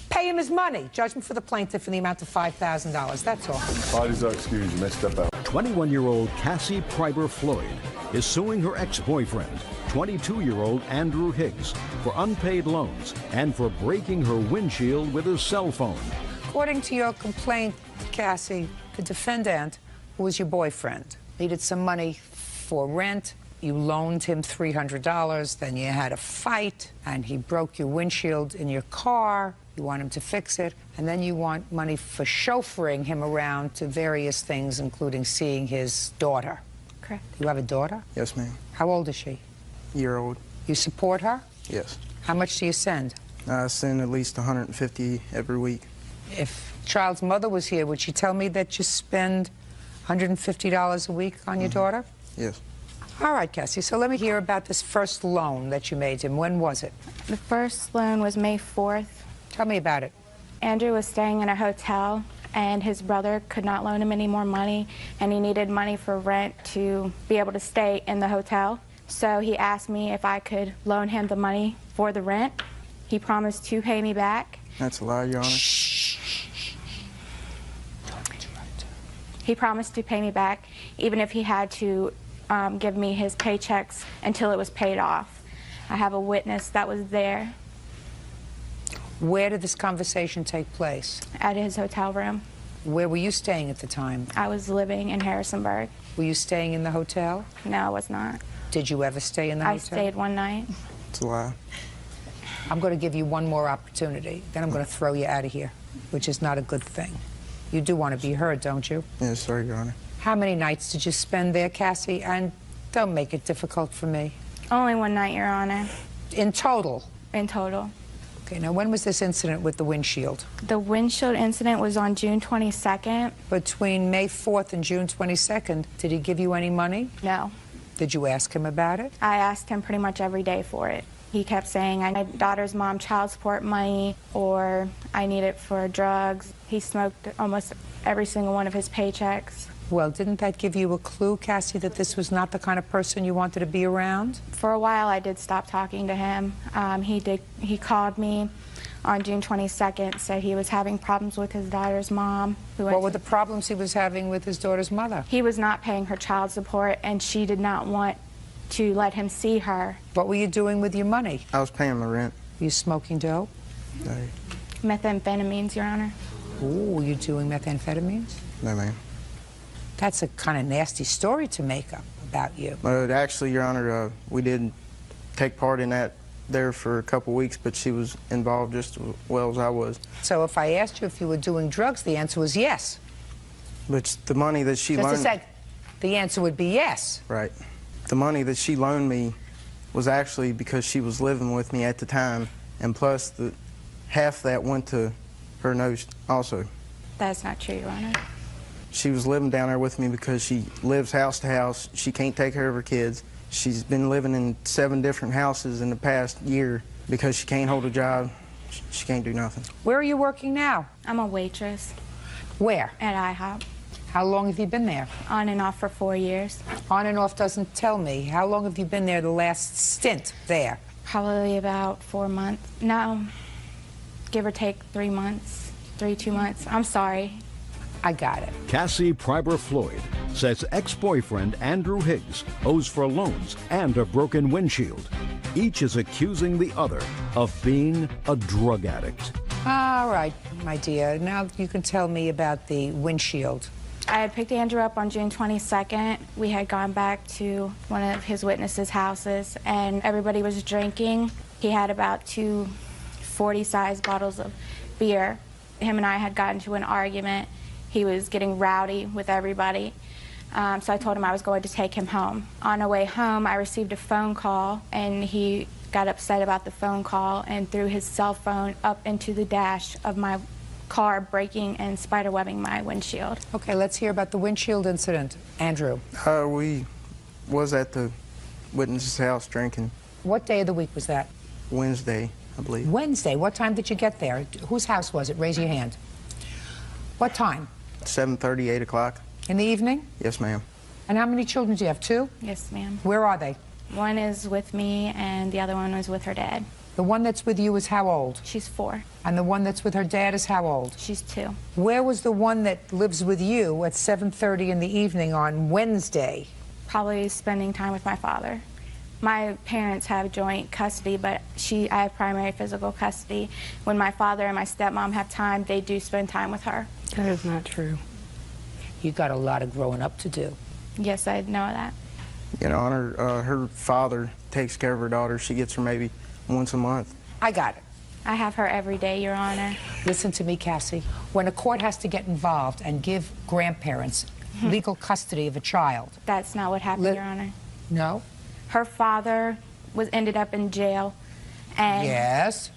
Pay him his money. Judgment for the plaintiff in the amount of $5,000. That's all. Bodies are excused. You may step out. 21-year-old Cassie Priber Floyd is suing her ex-boyfriend, 22-year-old Andrew Higgs, for unpaid loans and for breaking her windshield with his cell phone. According to your complaint, Cassie, the defendant, who was your boyfriend, needed some money for rent. You loaned him $300, then you had a fight, and he broke your windshield in your car. You want him to fix it, and then you want money for chauffeuring him around to various things, including seeing his daughter. Correct. You have a daughter? Yes, ma'am. How old is she? Year-old. You support her? Yes. How much do you send? I send at least $150 every week. If child's mother was here, would she tell me that you spend $150 a week on your daughter? Yes. All right, Cassie, so let me hear about this first loan that you made him. When was it? The first loan was May 4th. Tell me about it. Andrew was staying in a hotel, and his brother could not loan him any more money, and he needed money for rent to be able to stay in the hotel. So he asked me if I could loan him the money for the rent. He promised to pay me back. That's a lie, Your Honor. He promised to pay me back, even if he had to give me his paychecks until it was paid off. I have a witness that was there. Where did this conversation take place? At his hotel room. Where were you staying at the time? I was living in Harrisonburg. Were you staying in the hotel? No, I was not. Did you ever stay in the hotel? I stayed one night. It's a lie. I'm going to give you one more opportunity, then I'm going to throw you out of here, which is not a good thing. You do want to be heard, don't you? Yes, sir, Your Honor. How many nights did you spend there, Cassie? And don't make it difficult for me. Only one night, Your Honor. In total? In total. Okay, now when was this incident with the windshield? The windshield incident was on June 22nd. Between May 4th and June 22nd, did he give you any money? No. Did you ask him about it? I asked him pretty much every day for it. He kept saying, I need my daughter's mom child support money, or I need it for drugs. He smoked almost every single one of his paychecks. Well, didn't that give you a clue, Cassie, that this was not the kind of person you wanted to be around? For a while, I did stop talking to him. He called me on June 22nd, said he was having problems with his daughter's mom. What were the problems he was having with his daughter's mother? He was not paying her child support, and she did not want to let him see her. What were you doing with your money? I was paying the rent. Were you smoking dope? No. Methamphetamines, Your Honor. Ooh, were you doing methamphetamines? No, ma'am. That's a kind of nasty story to make up about you. Actually, Your Honor, we did take part in that there for a couple weeks, but she was involved just as well as I was. So if I asked you if you were doing drugs, the answer was yes. But the money that she loaned... Just a sec. The answer would be yes. Right. The money that she loaned me was actually because she was living with me at the time, and plus half that went to her nose also. That's not true, Your Honor. She was living down there with me because she lives house to house. She can't take care of her kids. She's been living in 7 different houses in the past year because she can't hold a job. She can't do nothing. Where are you working now? I'm a waitress. Where? At IHOP. How long have you been there? On and off for 4 years. On and off doesn't tell me. How long have you been there the last stint there? Probably about 4 months. No, give or take 3 months, 2 months. I'm sorry. I got it. Cassie Pryber Floyd says ex-boyfriend Andrew Higgs owes for loans and a broken windshield. Each is accusing the other of being a drug addict. All right, my dear. Now you can tell me about the windshield. I had picked Andrew up on June 22nd. We had gone back to one of his witnesses' houses, and everybody was drinking. He had about 2 40-size bottles of beer. Him and I had gotten into an argument. He was getting rowdy with everybody. So I told him I was going to take him home. On our way home, I received a phone call, and he got upset about the phone call and threw his cell phone up into the dash of my car, breaking and spiderwebbing my windshield. Okay, let's hear about the windshield incident. Andrew. We was at the witness's house drinking. What day of the week was that? Wednesday, I believe. Wednesday. What time did you get there? Whose house was it? Raise your hand. What time? 7:30, 8 o'clock. In the evening? Yes, ma'am. And how many children do you have? 2? Yes, ma'am. Where are they? One is with me, and the other one was with her dad. The one that's with you is how old? She's 4. And the one that's with her dad is how old? She's 2. Where was the one that lives with you at 7:30 in the evening on Wednesday? Probably spending time with my father. My parents have joint custody, but I have primary physical custody. When my father and my stepmom have time, they do spend time with her. That is not true. You got a lot of growing up to do. Yes, I know that. You know, her father takes care of her daughter. She gets her maybe once a month. I got it. I have her every day, Your Honor. Listen to me, Cassie. When a court has to get involved and give grandparents legal custody of a child. That's not what happened, Your Honor. No? Her father ended up in jail, and yes,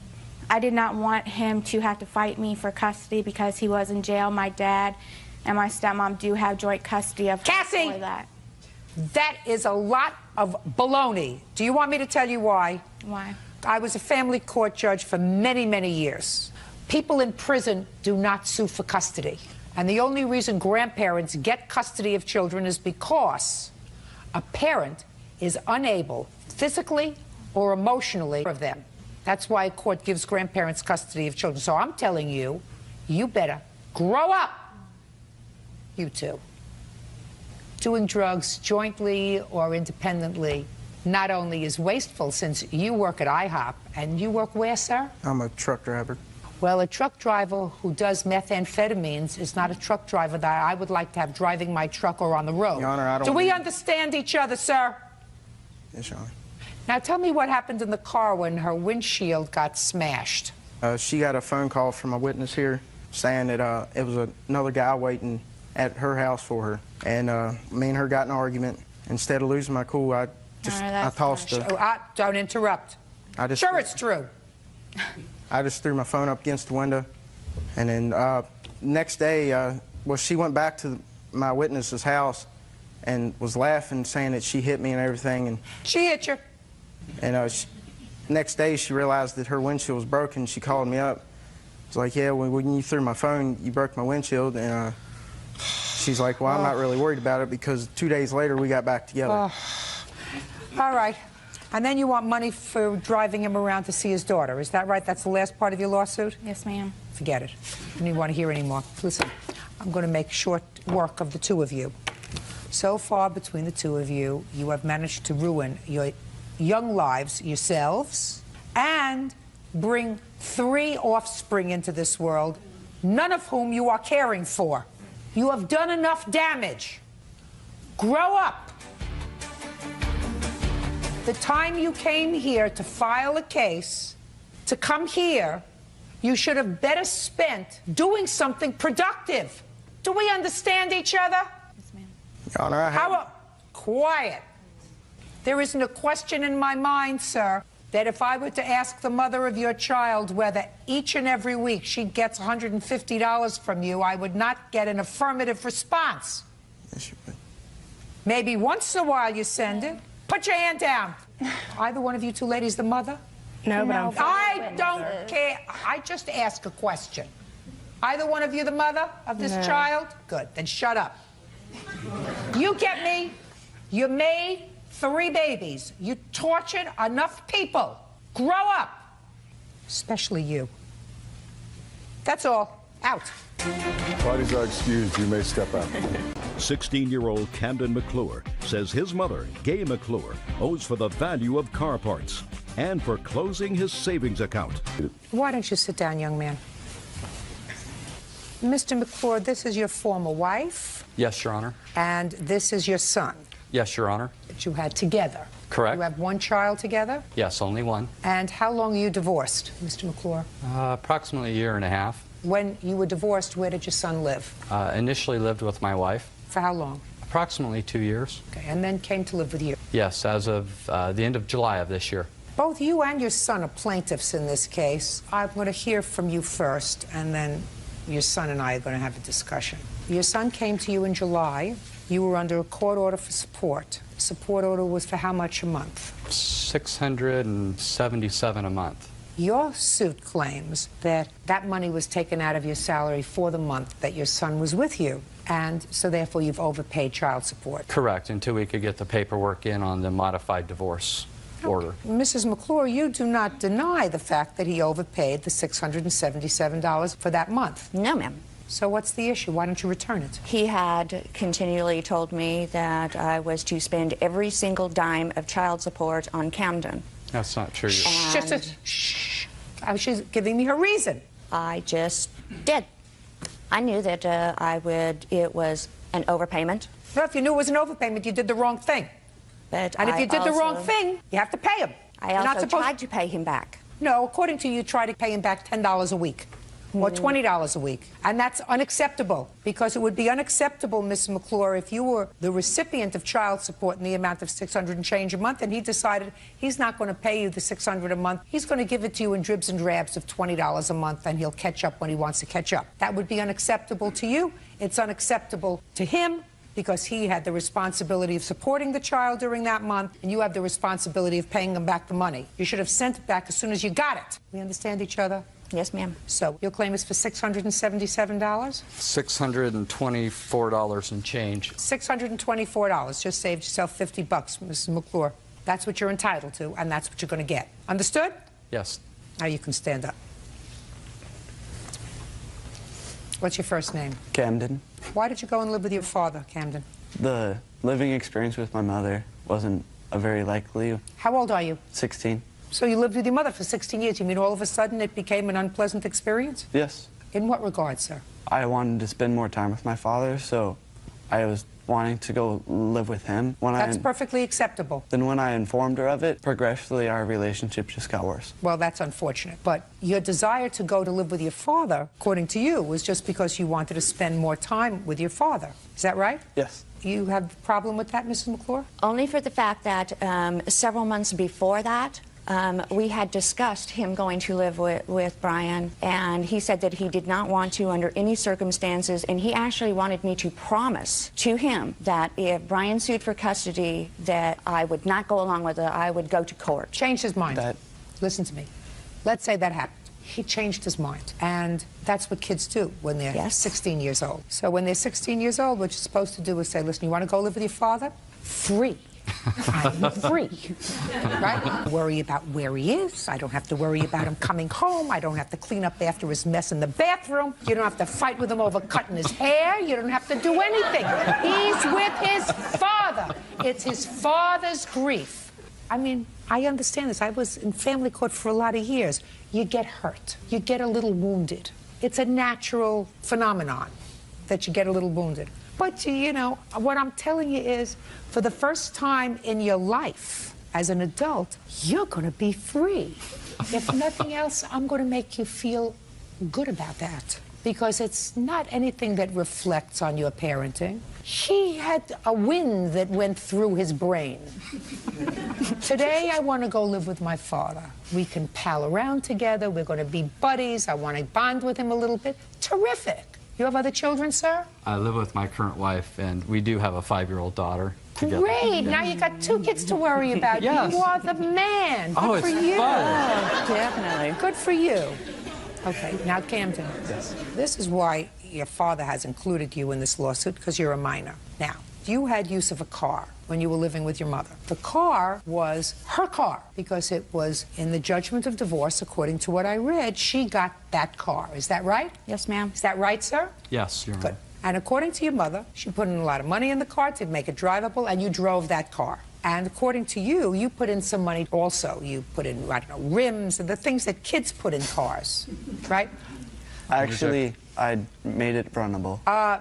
I did not want him to have to fight me for custody because he was in jail. My dad and my stepmom do have joint custody of Cassie! for that. That is a lot of baloney. Do you want me to tell you why? Why? I was a family court judge for many, many years. People in prison do not sue for custody. And the only reason grandparents get custody of children is because a parent is unable, physically or emotionally, of them. That's why a court gives grandparents custody of children. So I'm telling you, you better grow up, you two. doing drugs jointly or independently not only is wasteful, since you work at IHOP, and you work where, sir? I'm a truck driver. Well, a truck driver who does methamphetamines is not a truck driver that I would like to have driving my truck or on the road. Your Honor, I don't... Do we understand each other, sir? Yes, Your Honor. Now tell me what happened in the car when her windshield got smashed. She got a phone call from a witness here saying that it was another guy waiting at her house for her. And me and her got in an argument. Instead of losing my cool, I tossed her. Oh, don't interrupt. Sure, it's true. I just threw my phone up against the window. And then next day, well, she went back to my witness's house and was laughing, saying that she hit me and everything. And she hit you. And next day, she realized that her windshield was broken. She called me up. She's like, yeah, when you threw my phone, you broke my windshield. And she's like, well, I'm not really worried about it because 2 days later, we got back together. All right. And then you want money for driving him around to see his daughter. Is that right? That's the last part of your lawsuit? Yes, ma'am. Forget it. I don't even want to hear anymore. Listen, I'm going to make short work of the two of you. So far, between the two of you, you have managed to ruin your young lives yourselves and bring 3 offspring into this world, none of whom you are caring for. You have done enough damage. Grow up. The time you came here to file a case, to come here, you should have better spent doing something productive. Do we understand each other? Yes, ma'am. Your Honor, I have... Quiet. There isn't a question in my mind, sir, that if I were to ask the mother of your child whether each and every week she gets $150 from you, I would not get an affirmative response. Yes, you would. Maybe once in a while you send it. Put your hand down. Either one of you two ladies the mother? No, but I don't care. I just ask a question. Either one of you the mother of this child? Good. Then shut up. You get me? You made 3 babies. You tortured enough people. Grow up. Especially you. That's all. Out. Parties are excused. You may step out. 16-year-old Camden McClure says his mother, Gay McClure, owes for the value of car parts and for closing his savings account. Why don't you sit down, young man? Mr. McClure, this is your former wife, Yes, Your Honor. and this is your son Yes, Your Honor. that you had together. Correct. You have 1 child together? Yes, only one. And how long are you divorced, Mr. McClure? Approximately 1.5 years. When you were divorced, where did your son live? Initially lived with my wife. For how long? Approximately 2 years. Okay, and then came to live with you. Yes, as of the end of July of this year. Both you and your son are plaintiffs in this case. I'm going to hear from you first, and then your son and I are going to have a discussion. Your son came to you in July. You were under a court order for support. The support order was for how much a month? $677 a month. Your suit claims that that money was taken out of your salary for the month that your son was with you, and so therefore you've overpaid child support. Correct, until we could get the paperwork in on the modified divorce order. Mrs. McClure, you do not deny the fact that he overpaid the $677 for that month. No, ma'am. So what's the issue? Why don't you return it? He had continually told me that I was to spend every single dime of child support on Camden. That's not true. Shh. She's giving me her reason. I just did. I knew that it was an overpayment. No, if you knew it was an overpayment, you did the wrong thing. But and if you did the wrong thing, you have to pay him. I also tried to pay him back. No, according to you, try to pay him back $10 a week. Or $20 a week. And that's unacceptable, because it would be unacceptable, Ms. McClure, if you were the recipient of child support in the amount of $600 and change a month, and he decided he's not going to pay you the $600 a month. He's going to give it to you in dribs and drabs of $20 a month, and he'll catch up when he wants to catch up. That would be unacceptable to you. It's unacceptable to him, because he had the responsibility of supporting the child during that month, and you have the responsibility of paying him back the money. You should have sent it back as soon as you got it. We understand each other? Yes, ma'am. So your claim is for $677? $624 and change. $624. Just saved yourself $50, Mrs. McClure. That's what you're entitled to, and that's what you're going to get. Understood? Yes. Now you can stand up. What's your first name? Camden. Why did you go and live with your father, Camden? The living experience with my mother wasn't a very likely. How old are you? 16. So you lived with your mother for 16 years. You mean all of a sudden it became an unpleasant experience? Yes. In what regard, sir? I wanted to spend more time with my father, so I was wanting to go live with him. That's perfectly acceptable. Then when I informed her of it, progressively our relationship just got worse. Well, that's unfortunate. But your desire to go to live with your father, according to you, was just because you wanted to spend more time with your father. Is that right? Yes. You have a problem with that, Mrs. McClure? Only for the fact that several months before that, we had discussed him going to live with Brian, and he said that he did not want to under any circumstances, and he actually wanted me to promise to him that if Brian sued for custody, that I would not go along with it, I would go to court. Changed his mind. Listen to me. Let's say that happened. He changed his mind, and that's what kids do when they're 16 years old. So when they're 16 years old, what you're supposed to do is say, listen, you want to go live with your father? Free. I'm free, right? Worry about where he is. I don't have to worry about him coming home. I don't have to clean up after his mess in the bathroom. You don't have to fight with him over cutting his hair. You don't have to do anything. He's with his father. It's his father's grief. I mean, I understand this. I was in family court for a lot of years. You get hurt. You get a little wounded. It's a natural phenomenon that you get a little wounded. But, you know, what I'm telling you is, for the first time in your life, as an adult, you're going to be free. If nothing else, I'm going to make you feel good about that. Because it's not anything that reflects on your parenting. He had a wind that went through his brain. Today, I want to go live with my father. We can pal around together. We're going to be buddies. I want to bond with him a little bit. Terrific. You have other children, sir? I live with my current wife, and we do have a 5-year-old daughter together. Great! Now you got 2 kids to worry about. Yes. You are the man. Good Oh, for it's you. fun. Oh, definitely. Good for you. Okay, now Camden. Yes. This is why your father has included you in this lawsuit, because you're a minor. Now, you had use of a car when you were living with your mother. The car was her car because it was in the judgment of divorce, according to what I read. She got that car. Is that right? Yes, ma'am. Is that right, sir? Yes, Your Honor. Good. And according to your mother, she put in a lot of money in the car to make it drivable, and you drove that car. And according to you, you put in some money also. You put in, I don't know, rims and the things that kids put in cars, right? Actually, I made it runnable.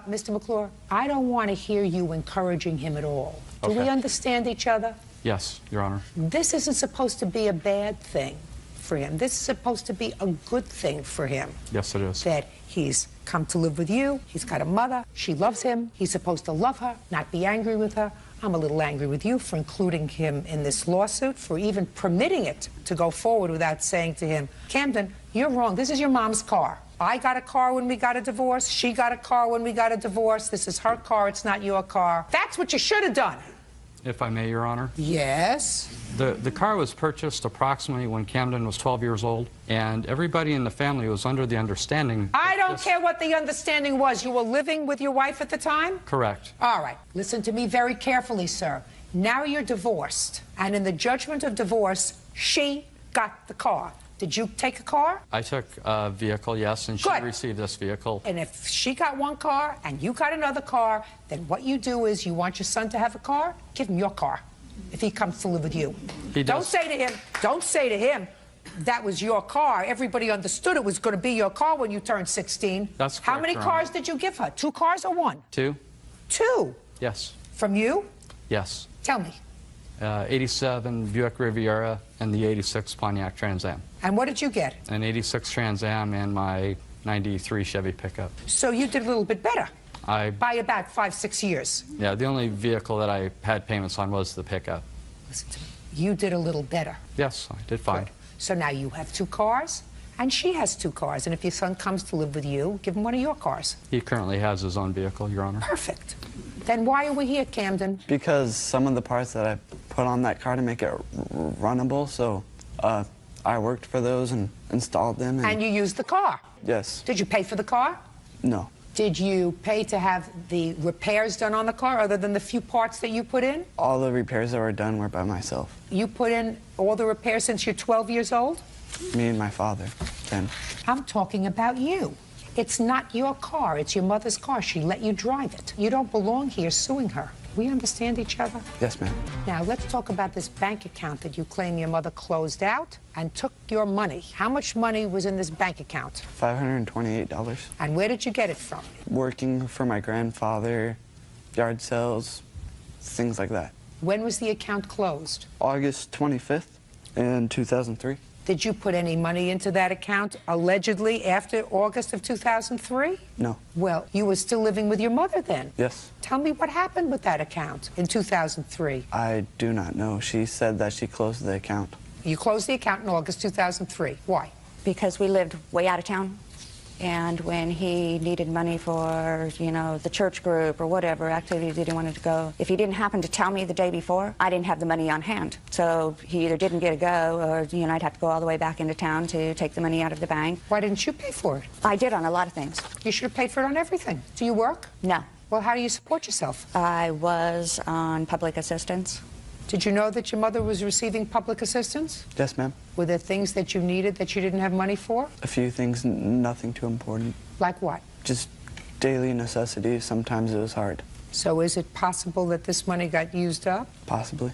Mr. McClure, I don't want to hear you encouraging him at all. Do we understand each other? Yes, Your Honor. This isn't supposed to be a bad thing for him. This is supposed to be a good thing for him. Yes, it is. That he's come to live with you. He's got a mother. She loves him. He's supposed to love her, not be angry with her. I'm a little angry with you for including him in this lawsuit, for even permitting it to go forward without saying to him, Camden, you're wrong. This is your mom's car. I got a car when we got a divorce. She got a car when we got a divorce. This is her car. It's not your car. That's what you should have done. If I may, Your Honor. Yes? The car was purchased approximately when Camden was 12 years old, and everybody in the family was under the understanding... I don't care what the understanding was. You were living with your wife at the time? Correct. All right. Listen to me very carefully, sir. Now you're divorced, and in the judgment of divorce, she got the car. Did you take a car? I took a vehicle, yes, and she Good. received this vehicle. And if she got one car and you got another car, then what you do is you want your son to have a car, give him your car if he comes to live with you. Don't say to him, that was your car. Everybody understood it was going to be your car when you turned 16. That's correct, How many Your cars Honor. did you give her? 2 cars or 1? 2? 2? Yes. From you? Yes. Tell me. 87 Buick Riviera and the 86 Pontiac Trans Am. And what did you get? An 86 Trans Am and my 93 Chevy pickup. So you did a little bit better I by about 5-6 years. Yeah, the only vehicle that I had payments on was the pickup. Listen to me. You did a little better. Yes, I did fine. So now you have 2 cars, and she has 2 cars. And if your son comes to live with you, give him one of your cars. He currently has his own vehicle, Your Honor. Perfect. Then why are we here, Camden? Because some of the parts that I put on that car to make it runnable, so I worked for those and installed them. And you used the car? Yes. Did you pay for the car? No. Did you pay to have the repairs done on the car other than the few parts that you put in? All the repairs that were done were by myself. You put in all the repairs since you're 12 years old? Me and my father, then. I'm talking about you. It's not your car. It's your mother's car. She let you drive it. You don't belong here suing her. We understand each other? Yes, ma'am. Now, let's talk about this bank account that you claim your mother closed out and took your money. How much money was in this bank account? $528. And where did you get it from? Working for my grandfather, yard sales, things like that. When was the account closed? August 25th in 2003. Did you put any money into that account, allegedly, after August of 2003? No. Well, you were still living with your mother then? Yes. Tell me what happened with that account in 2003. I do not know. She said that she closed the account. You closed the account in August 2003. Why? Because we lived way out of town. And when he needed money for, you know, the church group or whatever activity that he wanted to go, if he didn't happen to tell me the day before, I didn't have the money on hand. So he either didn't get to go or, you know, I'd have to go all the way back into town to take the money out of the bank. Why didn't you pay for it? I did on a lot of things. You should have paid for it on everything. Do you work? No. Well, how do you support yourself? I was on public assistance. Did you know that your mother was receiving public assistance? Yes, ma'am. Were there things that you needed that you didn't have money for? A few things, nothing too important. Like what? Just daily necessities. Sometimes it was hard. So is it possible that this money got used up? Possibly.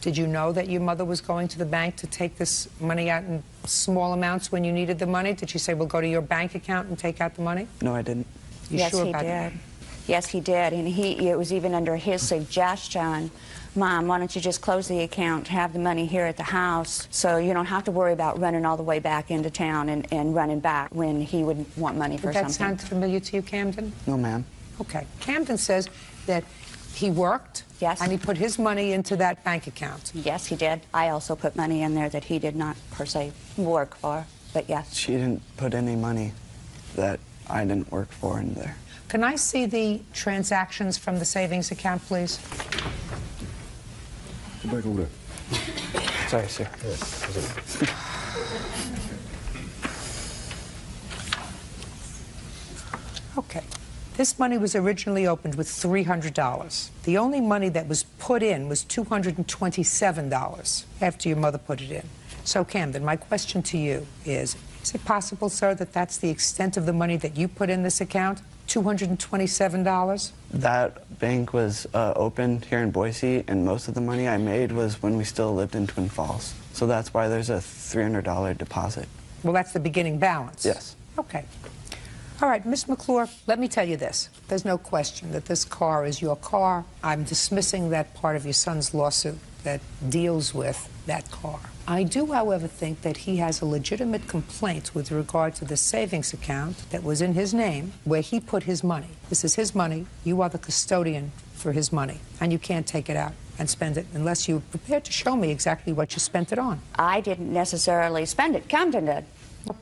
Did you know that your mother was going to the bank to take this money out in small amounts when you needed the money? Did she say, well, go to your bank account and take out the money? No, I didn't. You Yes, sure he about did. that? Yes, he did. And it was even under his suggestion, Mom, why don't you just close the account, have the money here at the house, so you don't have to worry about running all the way back into town and running back when he would want money for Does that something. sound familiar to you, Camden? No, ma'am. Okay. Camden says that he worked. Yes. And he put his money into that bank account. Yes, he did. I also put money in there that he did not, per se, work for, but yes. She didn't put any money that I didn't work for in there. Can I see the transactions from the savings account, please? Go back over there. Sorry, sir. Okay. This money was originally opened with $300. The only money that was put in was $227 after your mother put it in. So, Camden, my question to you is it possible, sir, that that's the extent of the money that you put in this account, $227? That bank was opened here in Boise, and most of the money I made was when we still lived in Twin Falls. So that's why there's a $300 deposit. Well, that's the beginning balance. Yes. Okay. All right, Miss McClure, let me tell you this. There's no question that this car is your car. I'm dismissing that part of your son's lawsuit that deals with that car. I do, however, think that he has a legitimate complaint with regard to the savings account that was in his name where he put his money. This is his money. You are the custodian for his money, and you can't take it out and spend it unless you're prepared to show me exactly what you spent it on. I didn't necessarily spend it. Camden did.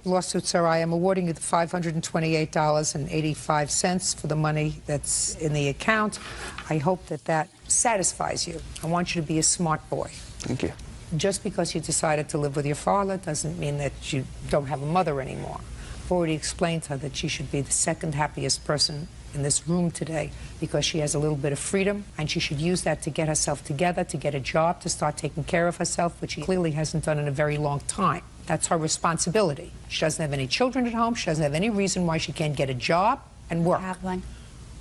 Lawsuit, sir, I am awarding you the $528.85 for the money that's in the account. I hope that that satisfies you. I want you to be a smart boy. Thank you. Just because you decided to live with your father doesn't mean that you don't have a mother anymore. I've already explained to her that she should be the second happiest person in this room today because she has a little bit of freedom, and she should use that to get herself together, to get a job, to start taking care of herself, which she clearly hasn't done in a very long time. That's her responsibility. She doesn't have any children at home. She doesn't have any reason why she can't get a job and work. I have one.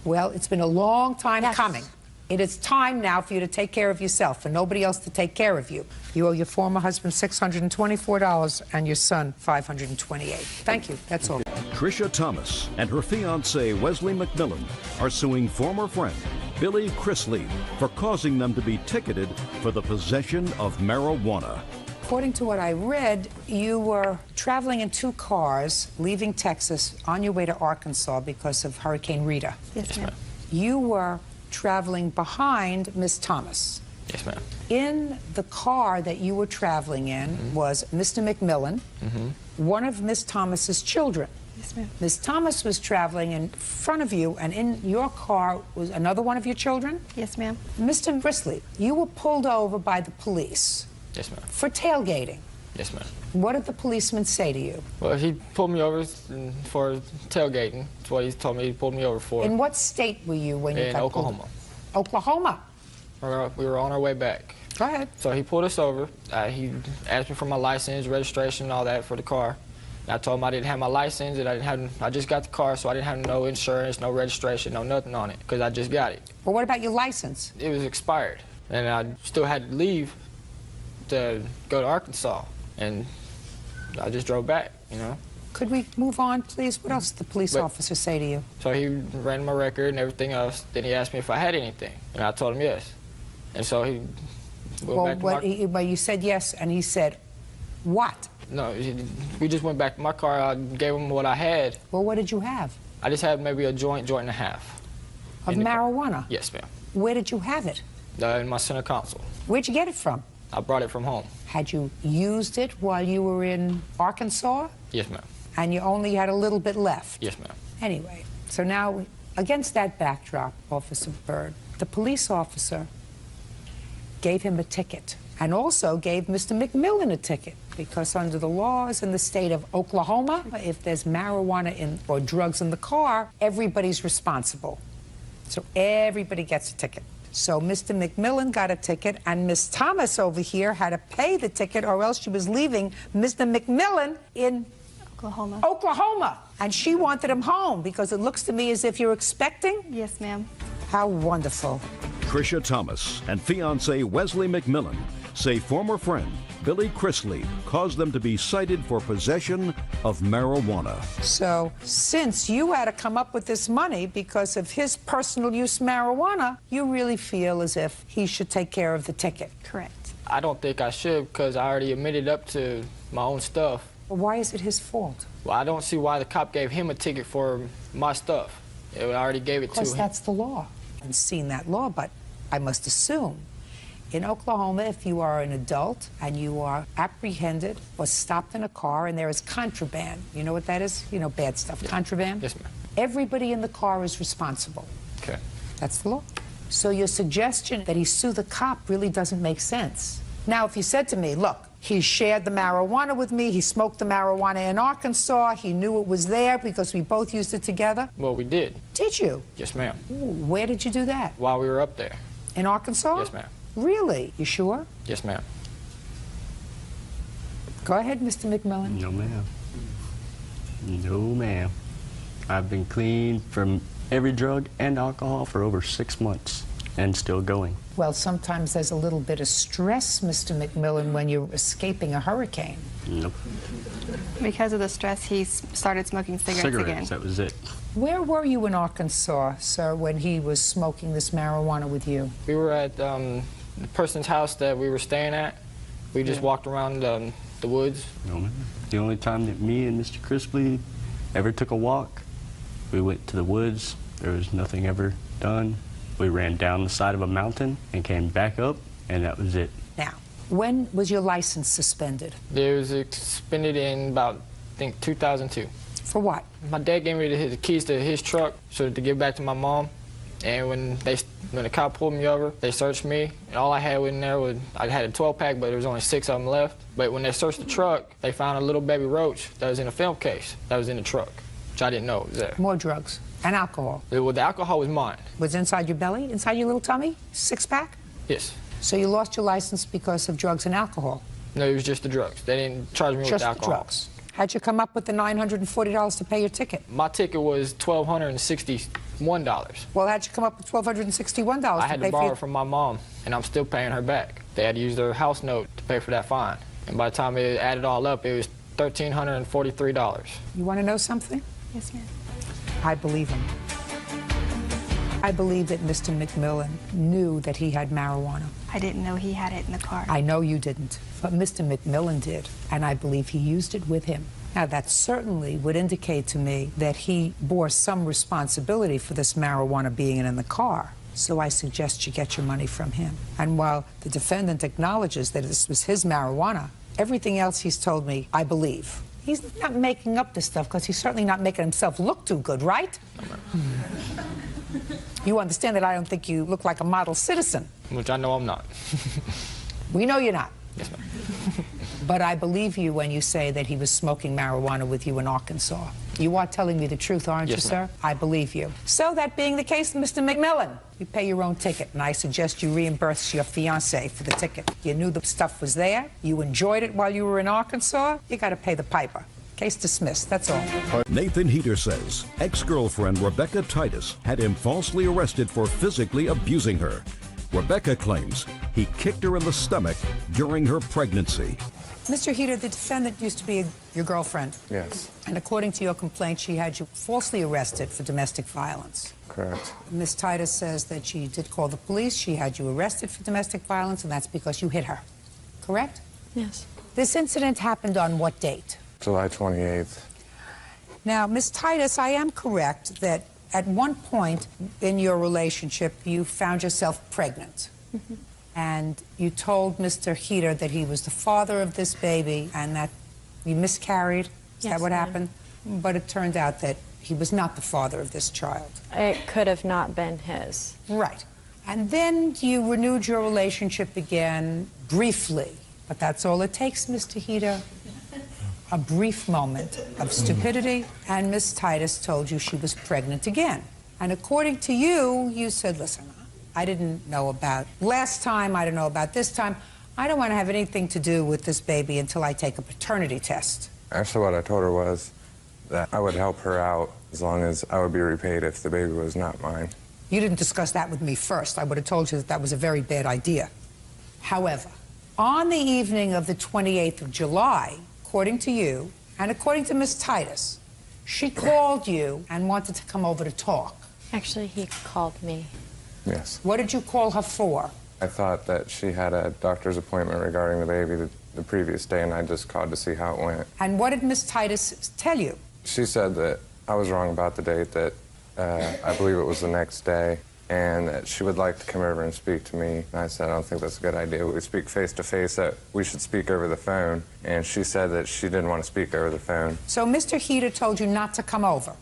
Well, it's been a long time coming. It is time now for you to take care of yourself, for nobody else to take care of you. You owe your former husband $624 and your son $528. Thank you. That's all. Tricia Thomas and her fiancé Wesley McMillan are suing former friend Billy Chrisley for causing them to be ticketed for the possession of marijuana. According to what I read, you were traveling in two cars, leaving Texas on your way to Arkansas because of Hurricane Rita. Yes, ma'am. You were traveling behind Miss Thomas. Yes, ma'am. In the car that you were traveling in was Mr. McMillan, one of Miss Thomas's children. Yes, ma'am. Miss Thomas was traveling in front of you, and in your car was another one of your children? Yes, ma'am. Mr. Chrisley, you were pulled over by the police. Yes, ma'am. For tailgating. Yes, ma'am. What did the policeman say to you? Well, he pulled me over for tailgating. That's what he told me he pulled me over for. In what state were you when you In got Oklahoma. pulled? Oklahoma. We were on our way back. Go ahead. So he pulled us over. He asked me for my license, registration, and all that for the car. I told him I didn't have my license, and I just got the car, so I didn't have no insurance, no registration, no nothing on it, because I just got it. Well, what about your license? It was expired, and I still had to leave to go to Arkansas, and I just drove back, you know. Could we move on, please? What else did the police officer say to you? So he ran my record and everything else. Then he asked me if I had anything, and I told him yes. And so he went back to my... Well, you said yes, and he said, what? No, we just went back to my car. I gave him what I had. Well, what did you have? I just had maybe a joint and a half. Of marijuana? Yes, ma'am. Where did you have it? In my center console. Where'd you get it from? I brought it from home. Had you used it while you were in Arkansas? Yes, ma'am. And you only had a little bit left? Yes, ma'am. Anyway, so now, against that backdrop, Officer Byrd, the police officer gave him a ticket and also gave Mr. McMillan a ticket because under the laws in the state of Oklahoma, if there's marijuana or drugs in the car, everybody's responsible. So everybody gets a ticket. So Mr. McMillan got a ticket, and Miss Thomas over here had to pay the ticket, or else she was leaving Mr. McMillan in Oklahoma. And she wanted him home because it looks to me as if you're expecting. Yes, ma'am. How wonderful. Tricia Thomas and fiancé Wesley McMillan say former friend Billy Chrisley caused them to be cited for possession of marijuana. So since you had to come up with this money because of his personal use of marijuana, you really feel as if he should take care of the ticket. Correct. I don't think I should because I already admitted up to my own stuff. Well, why is it his fault? Well, I don't see why the cop gave him a ticket for my stuff. I already gave it to him. Because that's the law. I haven't seen that law, but I must assume in Oklahoma, if you are an adult and you are apprehended or stopped in a car and there is contraband, you know what that is? You know, bad stuff, contraband? Yes, ma'am. Everybody in the car is responsible. Okay. That's the law. So your suggestion that he sue the cop really doesn't make sense. Now, if you said to me, look, he shared the marijuana with me, he smoked the marijuana in Arkansas, he knew it was there because we both used it together. Well, we did. Did you? Yes, ma'am. Where did you do that? While we were up there. In Arkansas? Yes, ma'am. Really? You sure? Yes, ma'am. Go ahead, Mr. McMillan. No, ma'am. No, ma'am. I've been clean from every drug and alcohol for over 6 months and still going. Well, sometimes there's a little bit of stress, Mr. McMillan, when you're escaping a hurricane. Nope. Because of the stress, he started smoking cigarettes again. That was it. Where were you in Arkansas, sir, when he was smoking this marijuana with you? We were at the person's house that we were staying at. We just walked around the woods. No, ma'am. The only time that me and Mr. Crisply ever took a walk, we went to the woods. There was nothing ever done. We ran down the side of a mountain and came back up, and that was it. Now, when was your license suspended? It was suspended in about, I think, 2002. For what? My dad gave me the keys to his truck so to give back to my mom. And when the cop pulled me over, they searched me. And all I had in there was, I had a 12-pack, but there was only 6 of them left. But when they searched the truck, they found a little baby roach that was in a film case that was in the truck, which I didn't know was there. More drugs and alcohol. Well, the alcohol was mine. Was it inside your belly, inside your little tummy? 6-pack? Yes. So you lost your license because of drugs and alcohol? No, it was just the drugs. They didn't charge me with alcohol. Just the drugs. How'd you come up with the $940 to pay your ticket? My ticket was $1,261. Well, how'd you come up with $1,261 I had to borrow it from my mom, and I'm still paying her back. They had to use their house note to pay for that fine. And by the time it added all up, it was $1,343. You want to know something? Yes, ma'am. I believe him. I believe that Mr. McMillan knew that he had marijuana. I didn't know he had it in the car. I know you didn't, but Mr. McMillan did, and I believe he used it with him. Now, that certainly would indicate to me that he bore some responsibility for this marijuana being in the car. So I suggest you get your money from him. And while the defendant acknowledges that this was his marijuana, everything else he's told me, I believe. He's not making up this stuff because he's certainly not making himself look too good, right? You understand that I don't think you look like a model citizen. Which I know I'm not. We know you're not. Yes, ma'am. But I believe you when you say that he was smoking marijuana with you in Arkansas. You are telling me the truth, aren't you, sir? I believe you. So that being the case, Mr. McMillan, you pay your own ticket, and I suggest you reimburse your fiancé for the ticket. You knew the stuff was there. You enjoyed it while you were in Arkansas. You got to pay the piper. Case dismissed, that's all. Nathan Heater says ex-girlfriend Rebecca Titus had him falsely arrested for physically abusing her. Rebecca claims he kicked her in the stomach during her pregnancy. Mr. Heater, the defendant used to be your girlfriend. Yes. And according to your complaint, she had you falsely arrested for domestic violence. Correct. Ms. Titus says that she did call the police. She had you arrested for domestic violence, and that's because you hit her. Correct? Yes. This incident happened on what date? July 28th. Now, Ms. Titus, I am correct that at one point in your relationship, you found yourself pregnant. Mm-hmm. And you told Mr. Heater that he was the father of this baby and that you miscarried. Is Yes, that what ma'am. happened? But it turned out that he was not the father of this child. It could have not been his. Right. And then you renewed your relationship again briefly. But that's all it takes, Mr. Heater. A brief moment of stupidity, and Miss Titus told you she was pregnant again. And according to you, you said, listen, I didn't know about last time, I don't know about this time. I don't want to have anything to do with this baby until I take a paternity test. Actually, what I told her was that I would help her out as long as I would be repaid if the baby was not mine. You didn't discuss that with me first. I would have told you that that was a very bad idea. However, on the evening of the 28th of July, according to you, and according to Miss Titus, she called you and wanted to come over to talk. Actually, he called me. Yes. What did you call her for? I thought that she had a doctor's appointment regarding the baby the previous day, and I just called to see how it went. And what did Miss Titus tell you? She said that I was wrong about the date, that I believe it was the next day, and that she would like to come over and speak to me. And I said, I don't think that's a good idea. We speak face-to-face, that we should speak over the phone. And she said that she didn't want to speak over the phone. So Mr. Heater told you not to come over.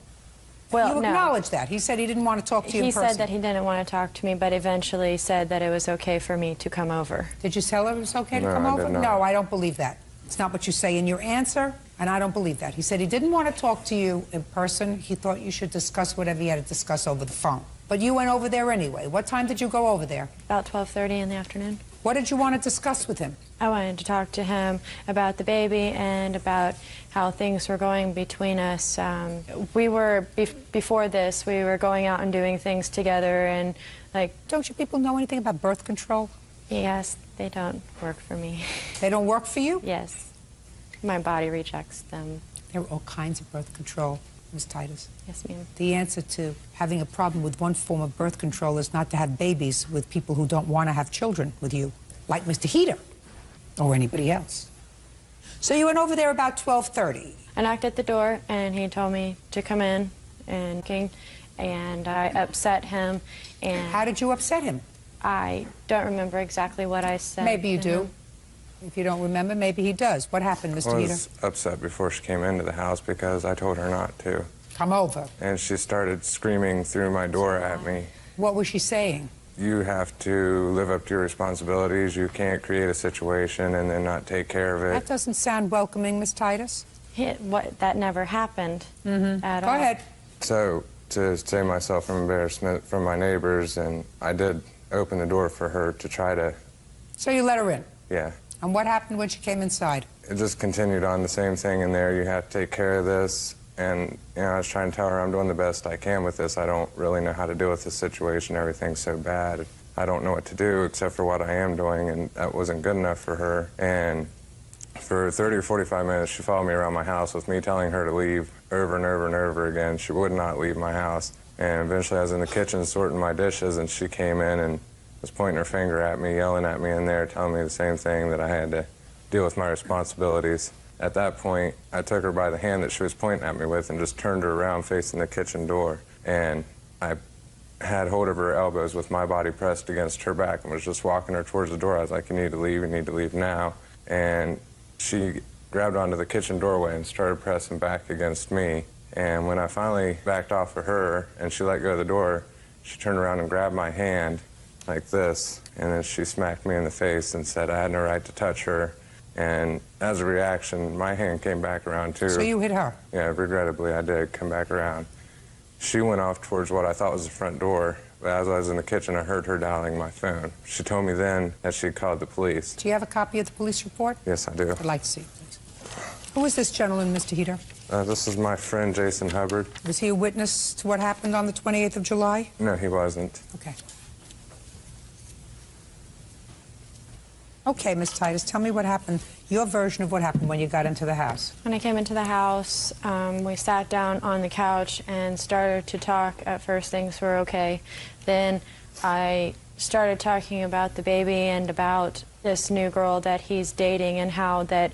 Well, you no. acknowledge that. He said he didn't want to talk to you in person. He said that he didn't want to talk to me, but eventually said that it was okay for me to come over. Did you tell her it was okay to No, come I over? did not. No, I don't believe that. It's not what you say in your answer, and I don't believe that. He said he didn't want to talk to you in person. He thought you should discuss whatever you had to discuss over the phone. But you went over there anyway. What time did you go over there? About 12:30 in the afternoon. What did you want to discuss with him? I wanted to talk to him about the baby and about how things were going between us. We were, before this, we were going out and doing things together, and like... Don't you people know anything about birth control? Yes, they don't work for me. They don't work for you? Yes. My body rejects them. There are all kinds of birth control, Ms. Titus. Yes, ma'am. The answer to having a problem with one form of birth control is not to have babies with people who don't want to have children with you, like Mr. Heater or anybody else. So you went over there about 12:30. I knocked at the door, and he told me to come in, and I upset him. And how did you upset him? I don't remember exactly what I said. Maybe you to do. him. If you don't remember, maybe he does. What happened, Mr. I Heater? was upset before she came into the house because I told her not to. Come over. And she started screaming through my door at me. What was she saying? You have to live up to your responsibilities. You can't create a situation and then not take care of it. That doesn't sound welcoming, Miss Titus. That never happened at all. Go ahead. So, to save myself from embarrassment from my neighbors, and I did open the door for her to try to... So you let her in? Yeah. And what happened when she came inside? It just continued on the same thing in there. You have to take care of this. And, you know, I was trying to tell her I'm doing the best I can with this. I don't really know how to deal with this situation. Everything's so bad. I don't know what to do except for what I am doing, and that wasn't good enough for her. And for 30 or 45 minutes, she followed me around my house with me telling her to leave over and over and over again. She would not leave my house. And eventually I was in the kitchen sorting my dishes, and she came in and was pointing her finger at me, yelling at me in there, telling me the same thing, that I had to deal with my responsibilities. At that point, I took her by the hand that she was pointing at me with and just turned her around facing the kitchen door. And I had hold of her elbows with my body pressed against her back and was just walking her towards the door. I was like, you need to leave now. And she grabbed onto the kitchen doorway and started pressing back against me. And when I finally backed off of her and she let go of the door, she turned around and grabbed my hand like this, and then she smacked me in the face and said I had no right to touch her. And as a reaction, my hand came back around too. So you hit her? Yeah, regrettably I did come back around. She went off towards what I thought was the front door, but as I was in the kitchen, I heard her dialing my phone. She told me then that she called the police. Do you have a copy of the police report? Yes, I do. I'd like to see it, please. Who is this gentleman, Mr. Heater? This is my friend Jason Hubbard. Was he a witness to what happened on the 28th of July? No, he wasn't. Okay. Okay, Ms. Titus, tell me what happened, your version of what happened when you got into the house. When I came into the house, we sat down on the couch and started to talk. At first, things were okay. Then I started talking about the baby and about this new girl that he's dating and how that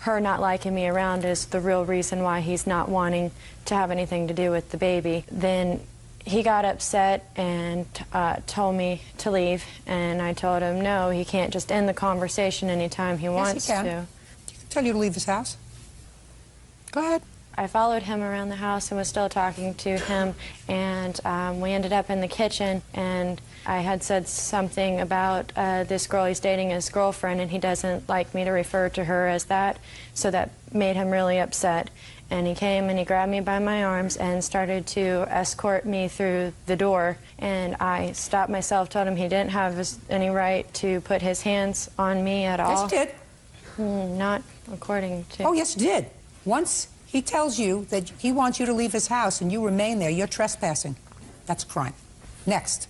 her not liking me around is the real reason why he's not wanting to have anything to do with the baby. Then he got upset and told me to leave, and I told him no, he can't just end the conversation anytime he wants yes, he can. to. He can tell you to leave his house. Go ahead. I followed him around the house and was still talking to him, and we ended up in the kitchen, and I had said something about this girl he's dating, his girlfriend, and he doesn't like me to refer to her as that, so that made him really upset. And he came and he grabbed me by my arms and started to escort me through the door, and I stopped myself, told him he didn't have any right to put his hands on me at all. Yes, you did. Not according to... Oh, yes, you did. Once he tells you that he wants you to leave his house and you remain there, you're trespassing. That's a crime. Next.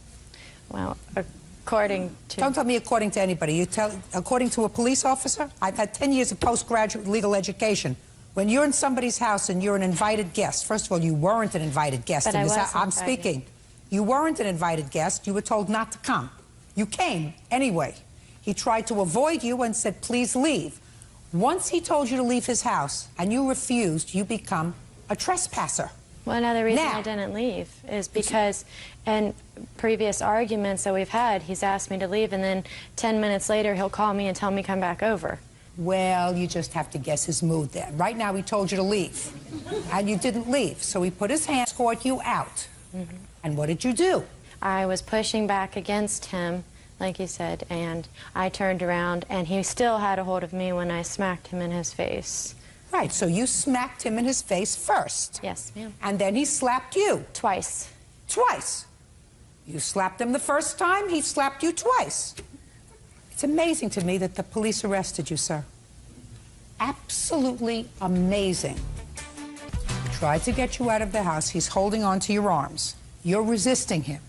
Well, according to... Don't tell me according to anybody. You tell according to a police officer? I've had 10 years of postgraduate legal education. When you're in somebody's house and you're an invited guest, first of all, you weren't an invited guest But in this I house. was I'm invited. speaking. You weren't an invited guest. You were told not to come. You came anyway. He tried to avoid you and said, please leave. Once he told you to leave his house and you refused, you become a trespasser. Well, another reason Now- I didn't leave is because in previous arguments that we've had, he's asked me to leave, and then 10 minutes later he'll call me and tell me come back over. Well, you just have to guess his mood then. Right now he told you to leave, and you didn't leave, so he put his hand to escort you out. And what did you do? I was pushing back against him, like you said, and I turned around, and he still had a hold of me when I smacked him in his face. Right, so you smacked him in his face first. Yes, ma'am. And then he slapped you. Twice. Twice. You slapped him the first time, he slapped you twice. It's amazing to me that the police arrested you, sir. Absolutely amazing. Tried to get you out of the house. He's holding on to your arms. You're resisting him.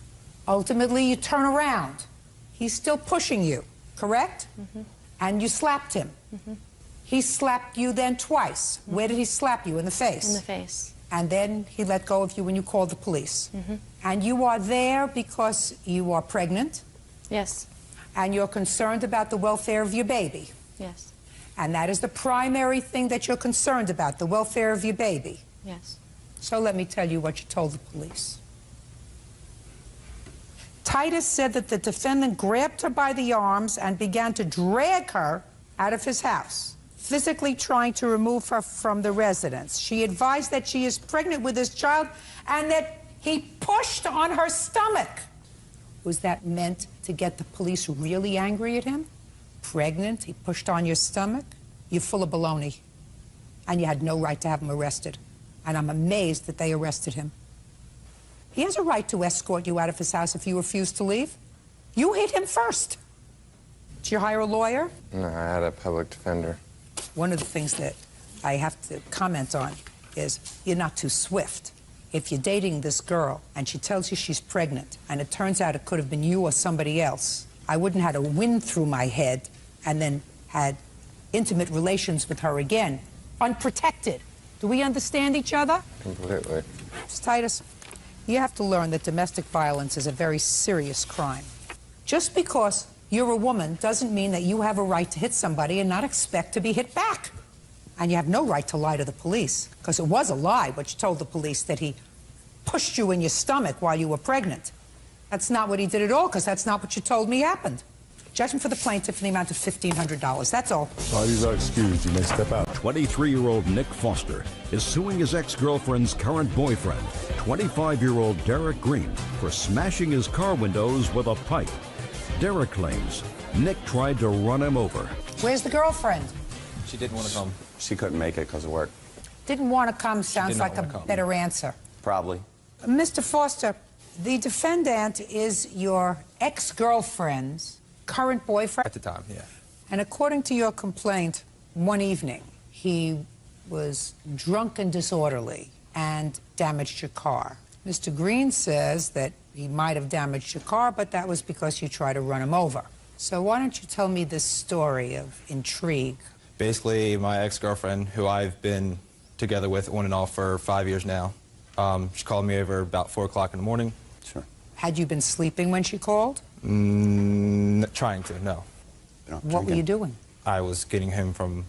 Ultimately, you turn around. He's still pushing you, correct? And you slapped him. He slapped you then twice. Where did he slap you? In the face? In the face. And then he let go of you when you called the police. And you are there because you are pregnant. Yes. And you're concerned about the welfare of your baby. Yes. And that is the primary thing that you're concerned about, the welfare of your baby. Yes. So let me tell you what you told the police. Titus said that the defendant grabbed her by the arms and began to drag her out of his house, physically trying to remove her from the residence. She advised that she is pregnant with his child and that he pushed on her stomach. Was that meant to get the police really angry at him? Pregnant, he pushed on your stomach? You're full of baloney. And you had no right to have him arrested. And I'm amazed that they arrested him. He has a right to escort you out of his house if you refuse to leave. You hit him first. Did you hire a lawyer? No, I had a public defender. One of the things that I have to comment on is you're not too swift. If you're dating this girl and she tells you she's pregnant and it turns out it could have been you or somebody else, I wouldn't have had a wind through my head and then had intimate relations with her again, unprotected. Do we understand each other? Completely. Ms. Titus, you have to learn that domestic violence is a very serious crime. Just because you're a woman doesn't mean that you have a right to hit somebody and not expect to be hit back. And you have no right to lie to the police, because it was a lie what you told the police that he pushed you in your stomach while you were pregnant. That's not what he did at all, because that's not what you told me happened. Judgment for the plaintiff in the amount of $1,500. That's all. Parties are excused. You may step out. 23-year-old Nick Foster is suing his ex-girlfriend's current boyfriend, 25-year-old Derek Green, for smashing his car windows with a pipe. Derek claims Nick tried to run him over. Where's the girlfriend? She didn't want to come. She couldn't make it because of work. Didn't want to come sounds did not like a wanna come. better answer. Probably. Mr. Foster, the defendant is your ex-girlfriend's current boyfriend? At the time, yeah. And according to your complaint, one evening, he was drunk and disorderly and damaged your car. Mr. Green says that he might have damaged your car, but that was because you tried to run him over. So why don't you tell me this story of intrigue? Basically, my ex-girlfriend, who I've been together with on and off for 5 years now, she called me over about 4 o'clock in the morning. Sure. Had you been sleeping when she called? Trying to, no. What were you doing? I was getting home from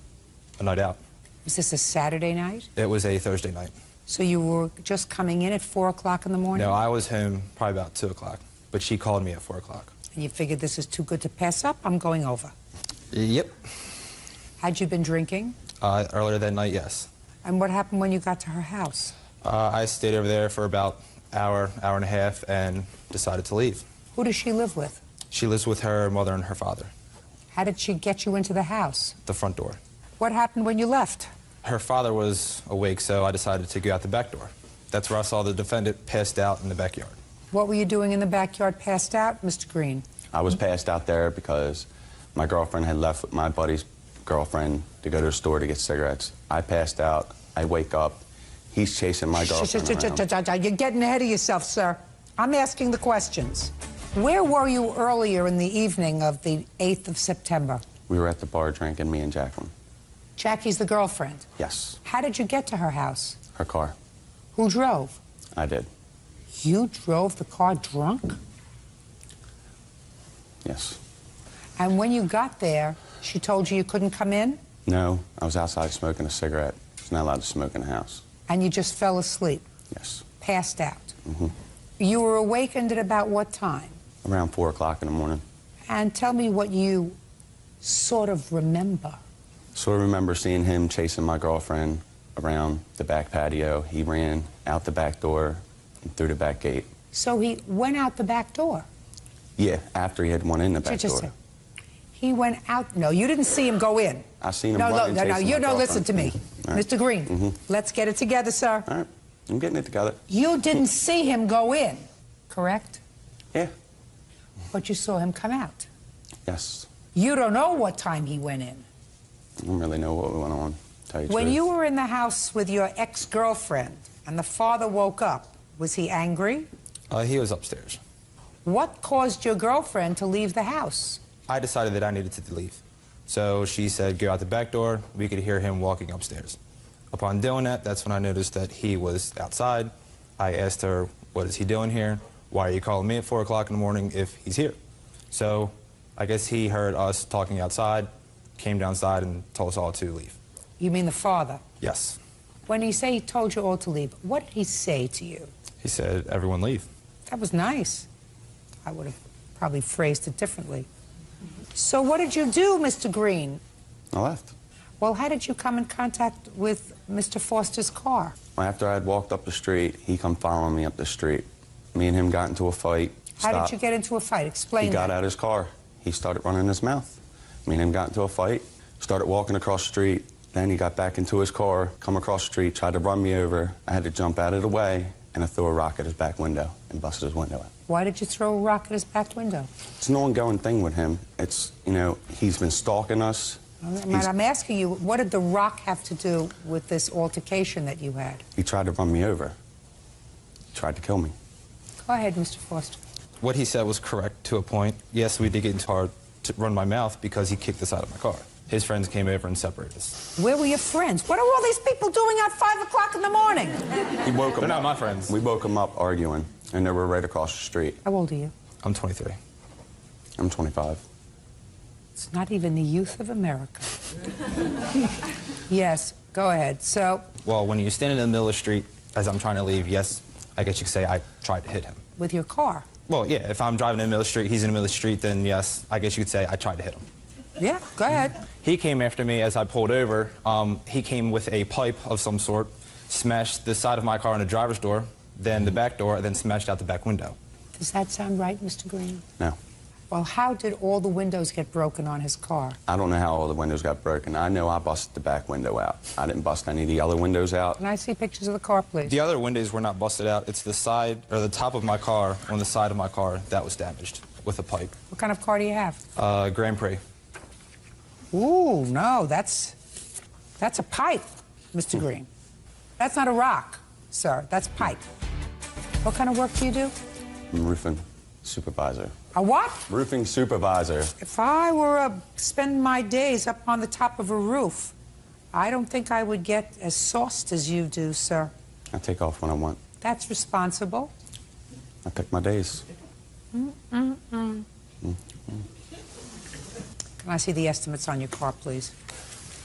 a night out. Was this a Saturday night? It was a Thursday night. So you were just coming in at 4 o'clock in the morning? No, I was home probably about 2 o'clock, but she called me at 4 o'clock. And you figured this is too good to pass up? I'm going over. Yep. Had you been drinking? Earlier that night, yes. And what happened when you got to her house? I stayed over there for about hour and a half, and decided to leave. Who does she live with? She lives with her mother and her father. How did she get you into the house? The front door. What happened when you left? Her father was awake, so I decided to go out the back door. That's where I saw the defendant passed out in the backyard. What were you doing in the backyard passed out, Mr. Green? I was passed out there because my girlfriend had left with my buddy's girlfriend to go to the store to get cigarettes. I passed out. I wake up. He's chasing my girlfriend around. You're getting ahead of yourself, sir. I'm asking the questions. Where were you earlier in the evening of the 8th of September? We were at the bar drinking, me and Jacqueline. Jackie's the girlfriend? Yes. How did you get to her house? Her car. Who drove? I did. You drove the car drunk? Yes. And when you got there, she told you you couldn't come in? No, I was outside smoking a cigarette. I was not allowed to smoke in the house. And you just fell asleep? Yes. Passed out? Mm-hmm. You were awakened at about what time? Around 4 o'clock in the morning. And tell me what you sort of remember. So I remember seeing him chasing my girlfriend around the back patio. He ran out the back door and through the back gate. So he went out the back door? Yeah, after he had went in the back door. He went out. No, you didn't see him go in. I seen him No, run and chasing my you don't listen girlfriend. to me. All right. Mr. Green, Mm-hmm. let's get it together, sir. All right, I'm getting it together. You didn't see him go in, correct? Yeah. But you saw him come out. Yes. You don't know what time he went in. I don't really know what went on, to tell you the When truth. you were in the house with your ex-girlfriend and the father woke up, was he angry? He was upstairs. What caused your girlfriend to leave the house? I decided that I needed to leave. So she said, go out the back door. We could hear him walking upstairs. Upon doing that, that's when I noticed that he was outside. I asked her, what is he doing here? Why are you calling me at 4 o'clock in the morning if he's here? So I guess he heard us talking outside, came downside and told us all to leave. You mean the father? Yes. When he said he told you all to leave, what did he say to you? He said, everyone leave. That was nice. I would have probably phrased it differently. So what did you do, Mr. Green? I left. Well, how did you come in contact with Mr. Foster's car? After I had walked up the street, he come following me up the street. Me and him got into a fight. How did you get into a fight? Explain He that. got out of his car. He started running his mouth. Me and him got into a fight, started walking across the street. Then he got back into his car, come across the street, tried to run me over. I had to jump out of the way, and I threw a rock at his back window and busted his window out. Why did you throw a rock at his back window? It's an ongoing thing with him. It's, you know, he's been stalking us. I'm asking you, what did the rock have to do with this altercation that you had? He tried to run me over. He tried to kill me. Go ahead, Mr. Foster. What he said was correct to a point. Yes, we did get into car to run my mouth because he kicked us out of my car. His friends came over and separated us. Where were your friends? What are all these people doing at 5 o'clock in the morning? He woke him They're not up. my friends. We woke him up arguing, and they were right across the street. How old are you? I'm 23. I'm 25. It's not even the youth of America. Yes, go ahead. So, Well, when you're standing in the middle of the street as I'm trying to leave, yes, I guess you could say I tried to hit him. with your car? Well, yeah, if I'm driving in the middle of the street, he's in the middle of the street, then yes, I guess you could say I tried to hit him. Yeah, go ahead. He came after me as I pulled over. He came with a pipe of some sort, smashed the side of my car in the driver's door, then the back door, then smashed out the back window. Does that sound right, Mr. Green? No. Well, how did all the windows get broken on his car? I don't know how all the windows got broken. I know I busted the back window out. I didn't bust any of the other windows out. Can I see pictures of the car, please? The other windows were not busted out. It's the side, or the top of my car, on the side of my car, that was damaged with a pipe. What kind of car do you have? Grand Prix. Ooh, no, that's a pipe. Mr. Green. That's not a rock, sir. That's pipe. What kind of work do you do? I'm roofing supervisor. A what? Roofing supervisor. If I were spend my days up on the top of a roof, I don't think I would get as sauced as you do, sir. I take off when I want. That's responsible. I pick my days. Can I see the estimates on your car, please?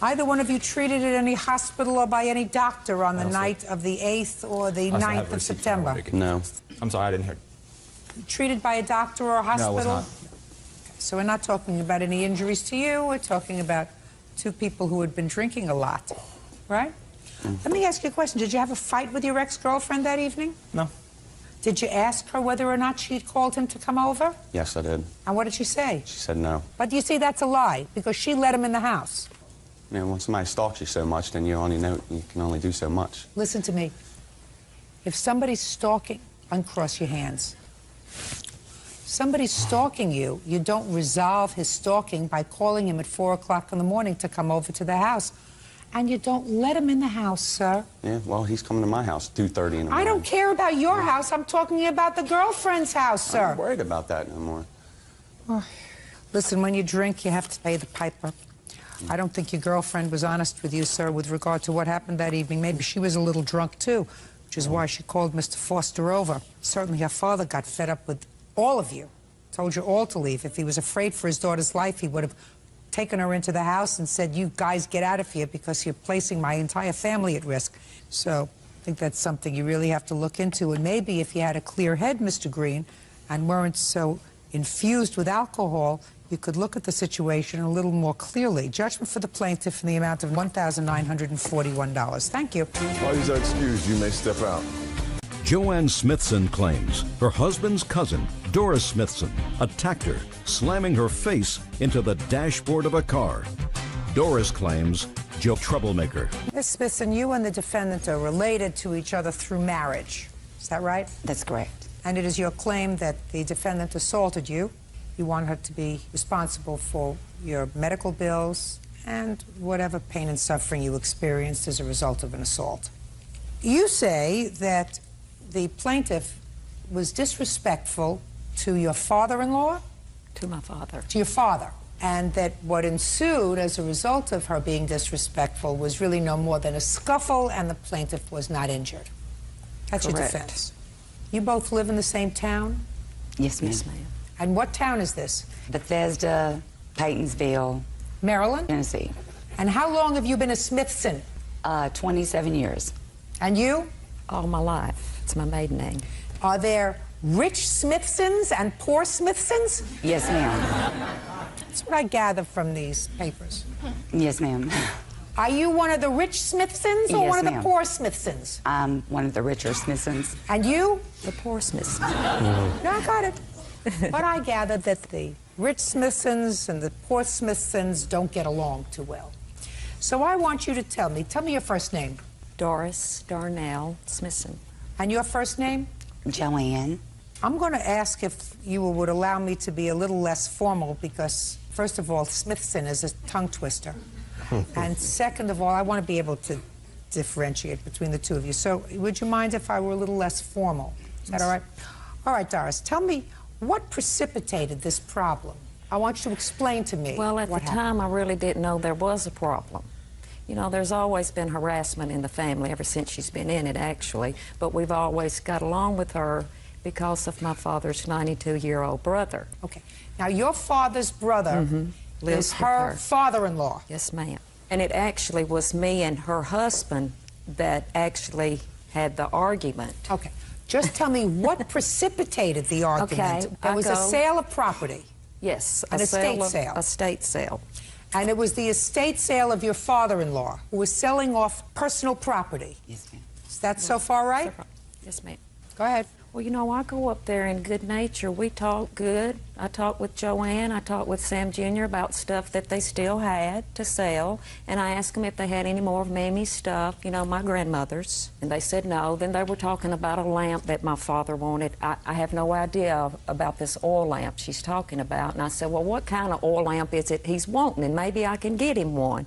Either one of you treated at any hospital or by any doctor on the night of the 8th or the 9th of September? No. I'm sorry, I didn't hear. Treated by a doctor or a hospital? No, it was not. Okay, so we're not talking about any injuries to you. We're talking about two people who had been drinking a lot, right? Let me ask you a question. Did you have a fight with your ex-girlfriend that evening? No. Did you ask her whether or not she'd called him to come over? Yes, I did. And what did she say? She said no. But you see, that's a lie, because she let him in the house. You know, when somebody stalks you so much, then you can only do so much. Listen to me. If somebody's stalking, uncross your hands. Somebody's stalking you, you don't resolve his stalking by calling him at 4 o'clock in the morning to come over to the house. And you don't let him in the house, sir. Yeah, well, he's coming to my house 2:30 in the morning. I don't care about your house. I'm talking about the girlfriend's house, sir. I'm not worried about that no more. Oh. Listen, when you drink, you have to pay the piper. I don't think your girlfriend was honest with you, sir, with regard to what happened that evening. Maybe she was a little drunk, too, which is why she called Mr. Foster over. Certainly her father got fed up with all of you, told you all to leave. If he was afraid for his daughter's life, he would have taken her into the house and said, you guys get out of here because you're placing my entire family at risk. So I think that's something you really have to look into. And maybe if you had a clear head, Mr. Green, and weren't so infused with alcohol, you could look at the situation a little more clearly. Judgment for the plaintiff in the amount of $1,941. Thank you. Parties are excused. You may step out. Joanne Smithson claims her husband's cousin, Doris Smithson, attacked her, slamming her face into the dashboard of a car. Doris claims Joe troublemaker. Ms. Smithson, you and the defendant are related to each other through marriage. Is that right? That's correct. And it is your claim that the defendant assaulted you. You want her to be responsible for your medical bills and whatever pain and suffering you experienced as a result of an assault. You say that the plaintiff was disrespectful to your father-in-law? To my father. To your father. And that what ensued as a result of her being disrespectful was really no more than a scuffle, and the plaintiff was not injured. That's Correct. your defense. You both live in the same town? Yes, ma'am. Yes, ma'am. And what town is this? Bethesda, Paytonsville, Maryland? Tennessee. And how long have you been a Smithson? 27 years. And you? All my life. It's my maiden name. Are there rich Smithsons and poor Smithsons? Yes, ma'am. That's what I gather from these papers. Yes, ma'am. Are you one of the rich Smithsons or Yes, one of the ma'am. poor Smithsons? I'm one of the richer Smithsons. And you? The poor Smithsons. No, I got it. But I gather that the rich Smithsons and the poor Smithsons don't get along too well. So I want you to tell me your first name. Doris Darnell Smithson. And your first name? Joanne. I'm going to ask if you would allow me to be a little less formal because, first of all, Smithson is a tongue twister. And second of all, I want to be able to differentiate between the two of you. So would you mind if I were a little less formal? Is that all right? All right, Doris, tell me what precipitated this problem. I want you to explain to me. Well, at the time, I really didn't know there was a problem. You know, there's always been harassment in the family ever since she's been in it, actually. But we've always got along with her because of my father's 92-year-old brother. Okay. Now, your father's brother Lives is with her her. father-in-law. Yes, ma'am. And it actually was me and her husband that actually had the argument. Okay. Just tell me what precipitated the argument. Okay, There was a sale of property. Yes, An estate sale. Estate sale. And it was the estate sale of your father-in-law who was selling off personal property. Yes, ma'am. Is that so far right? Yes, ma'am. Go ahead. Well, you know, I go up there in good nature. We talk good. I talked with Joanne. I talked with Sam Jr. about stuff that they still had to sell. And I asked them if they had any more of Mamie's stuff, you know, my grandmother's. And they said no. Then they were talking about a lamp that my father wanted. I have no idea about this oil lamp she's talking about. And I said, well, what kind of oil lamp is it he's wanting? And maybe I can get him one.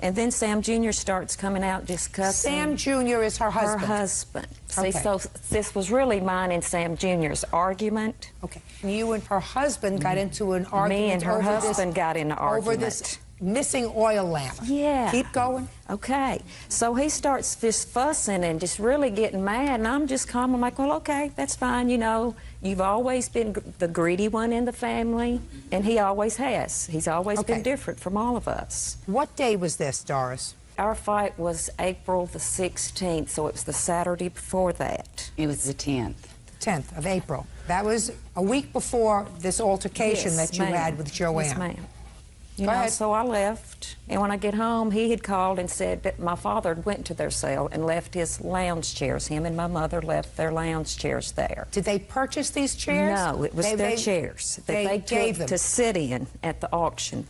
And then Sam Jr. starts coming out discussing. Sam Jr. is her husband? Her husband. Okay. See, so this was really mine and Sam Jr.'s argument. Okay. You and her husband got into an argument. Me and her over husband this, got in an argument. Over this missing oil lamp. Yeah. Keep going. Okay. So he starts just fussing and just really getting mad, and I'm just calm. I'm like, well, okay, that's fine. You know, you've always been the greedy one in the family, and he always has. He's always been different from all of us. What day was this, Doris? Our fight was April the 16th, so it was the Saturday before that. It was the 10th. 10th of April. That was a week before this altercation Yes, that you ma'am. had with Joanne. Yes, ma'am. Go You know, ahead. so I left, and when I get home, he had called and said that my father had went to their cell and left his lounge chairs. Him and my mother left their lounge chairs there. Did they purchase these chairs? No, it was their chairs that they gave took them to sit in at the auction.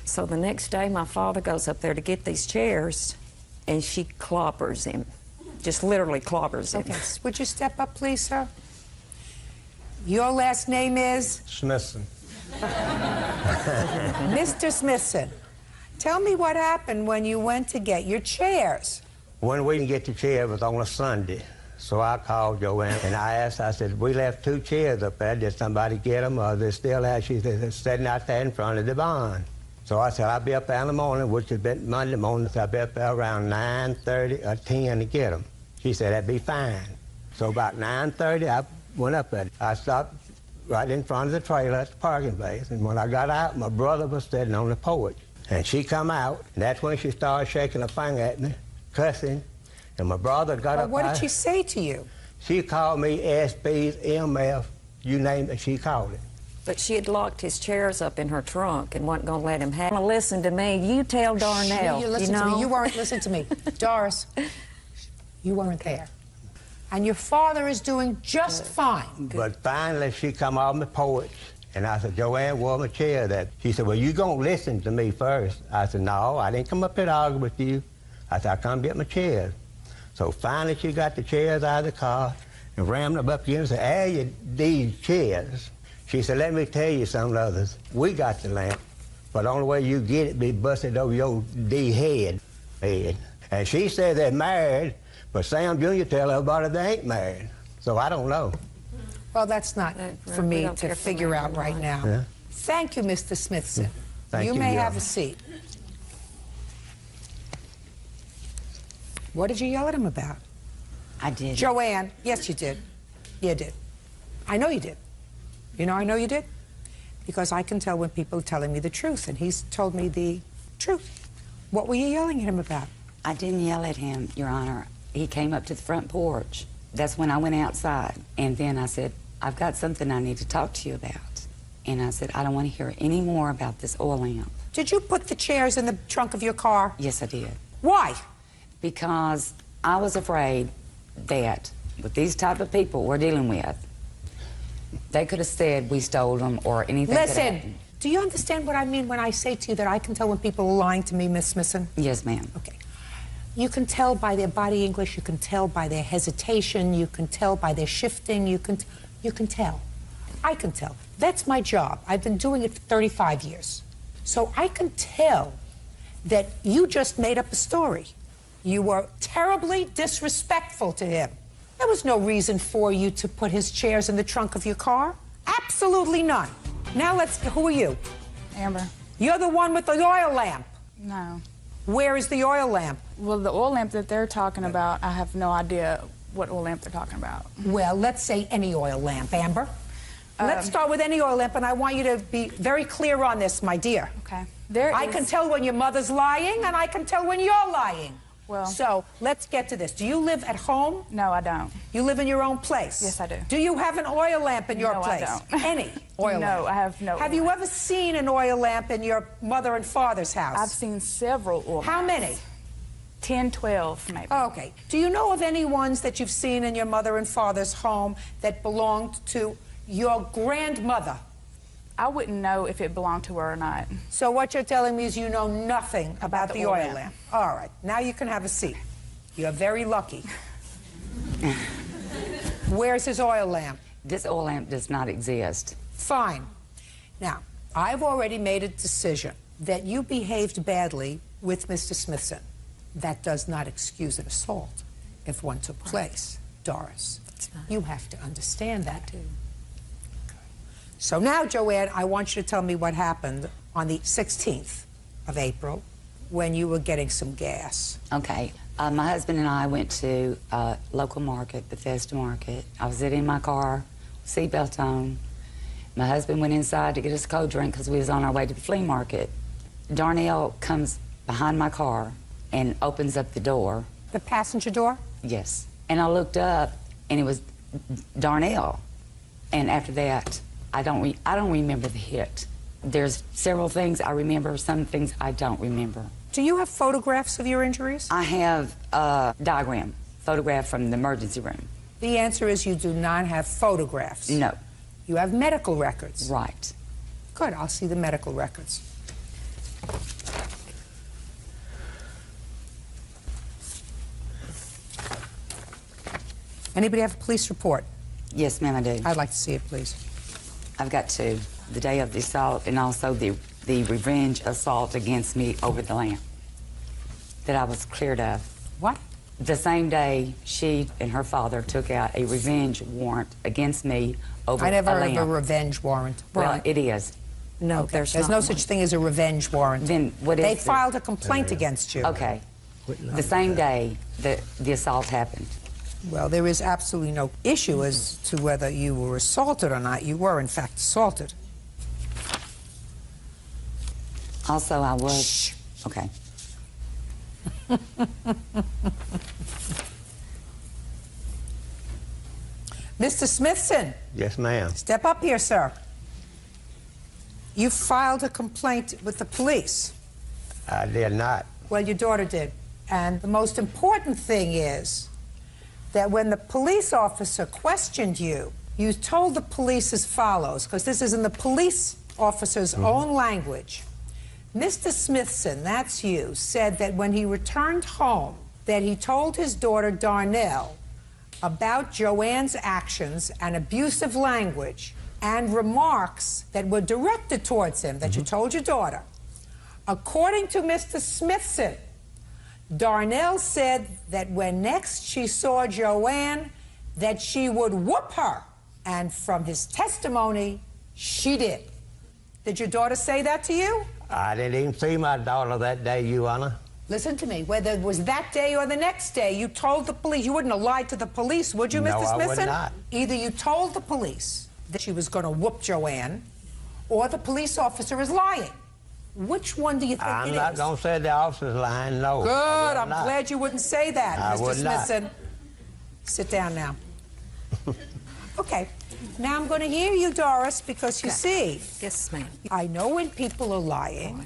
So the next day, my father goes up there to get these chairs, and she clobbers him, just literally clobbers him. Okay. Would you step up, please, sir? Your last name is? Smithson. Mr. Smithson. Tell me what happened when you went to get your chairs. When we didn't get the chair, it was on a Sunday. So I called Joanne and I asked, I said, we left 2 chairs up there. Did somebody get them or they're still out? She said, they're sitting out there in front of the barn. So I said, I'll be up there in the morning, which had been Monday morning, so I'll be up there around 9:30 or 10 to get them. She said, that'd be fine. So about 9:30, I went up there. I stopped right in front of the trailer at the parking place. And when I got out, my brother was sitting on the porch. And she come out, and that's when she started shaking her finger at me, cussing. And my brother got up. What did she say to you? She called me SB's, MF, you name it, she called it. But she had locked his chairs up in her trunk and wasn't going to let him have them. Listen to me. You tell Darnell. You listen to me. You weren't listening to me. Doris, you weren't there. And your father is doing just fine. But finally, she come off my porch, and I said, Joanne, where my chair at? She said, well, you gonna listen to me first. I said, no, I didn't come up here to argue with you. I said, I come get my chairs. So finally, she got the chairs out of the car and rammed them up against and said, you these chairs. She said, let me tell you some others. We got the lamp, but the only way you get it be busted over your D head. And she said they're married, but Sam Jr. tell everybody they ain't married. So I don't know. Well, that's not for me to figure out right now. Yeah. Thank you, Mr. Smithson. Thank you, may Your have Honor. a seat. What did you yell at him about? I did. Joanne, yes, you did. You did. I know you did. You know I know you did? Because I can tell when people are telling me the truth, and he's told me the truth. What were you yelling at him about? I didn't yell at him, Your Honor. He came up to the front porch. That's when I went outside. And then I said, I've got something I need to talk to you about. And I said, I don't want to hear any more about this oil lamp. Did you put the chairs in the trunk of your car? Yes, I did. Why? Because I was afraid that with these type of people we're dealing with, they could have said we stole them or anything could happen. Listen, do you understand what I mean when I say to you that I can tell when people are lying to me, Miss Smithson? Yes, ma'am. Okay. You can tell by their body English, you can tell by their hesitation, you can tell by their shifting, you can tell. I can tell. That's my job. I've been doing it for 35 years. So I can tell that you just made up a story. You were terribly disrespectful to him. There was no reason for you to put his chairs in the trunk of your car. Absolutely none. Now who are you? Amber. You're the one with the oil lamp. No. Where is the oil lamp? Well, the oil lamp that they're talking about, I have no idea what oil lamp they're talking about. Well, let's say any oil lamp, Amber. Let's start with any oil lamp, and I want you to be very clear on this, my dear. Okay. I can tell when your mother's lying, and I can tell when you're lying. Well. So let's get to this. Do you live at home? No, I don't. You live in your own place? Yes, I do. Do you have an oil lamp in your No, I place? don't. Any oil lamp? No, I have no. Have you ever seen an oil lamp in your mother and father's house? I've seen several oil How lamps. many? 10, 12, maybe. Okay. Do you know of any ones that you've seen in your mother and father's home that belonged to your grandmother? I wouldn't know if it belonged to her or not. So what you're telling me is you know nothing about the oil lamp. lamp. All right. Now you can have a seat. You're very lucky. Where's his oil lamp? This oil lamp does not exist. Fine. Now, I've already made a decision that you behaved badly with Mr. Smithson. That does not excuse an assault if one took place. Doris, you have to understand that too. So now, Joanne, I want you to tell me what happened on the 16th of April when you were getting some gas. Okay. My husband and I went to a local market, Bethesda Market. I was sitting in my car, seatbelt on. My husband went inside to get us a cold drink because we was on our way to the flea market. Darnell comes behind my car and opens up the door. The passenger door? Yes. And I looked up, and it was Darnell. And after that, I don't remember the hit. There's several things I remember, some things I don't remember. Do you have photographs of your injuries? I have a diagram, photograph from the emergency room. The answer is you do not have photographs. No. You have medical records. Right. Good, I'll see the medical records. Anybody have a police report? Yes, ma'am, I do. I'd like to see it, please. I've got two. The day of the assault and also the revenge assault against me over the land that I was cleared of. What? The same day, she and her father took out a revenge warrant against me over I never a heard lamb. of a revenge warrant. Well, it is. No, Okay. there's no not such thing as a revenge warrant. Then what is They it? filed a complaint against you. Okay. The same day the assault happened. Well, there is absolutely no issue as to whether you were assaulted or not. You were, in fact, assaulted. Also, I was... Shh. Okay. Mr. Smithson. Yes, ma'am. Step up here, sir. You filed a complaint with the police. I did not. Well, your daughter did. And the most important thing is that when the police officer questioned you, you told the police as follows, because this is in the police officer's own language. Mr. Smithson, that's you, said that when he returned home, that he told his daughter Darnell about Joanne's actions and abusive language and remarks that were directed towards him, that you told your daughter. According to Mr. Smithson, Darnell said that when next she saw Joanne, that she would whoop her. And from his testimony, she did. Did your daughter say that to you? I didn't even see my daughter that day, Your Honor. Listen to me. Whether it was that day or the next day, you told the police. You wouldn't have lied to the police, would you, Mr. Smithson? No, I would not. Either you told the police that she was going to whoop Joanne, or the police officer is lying. Which one do you think it is? I'm not going to say the officer's lying, no. Good. I'm not. glad you wouldn't say that, I Mr. would not. Smithson. Sit down now. Okay. Now I'm going to hear you, Doris, because you see. Yes, ma'am. I know when people are lying,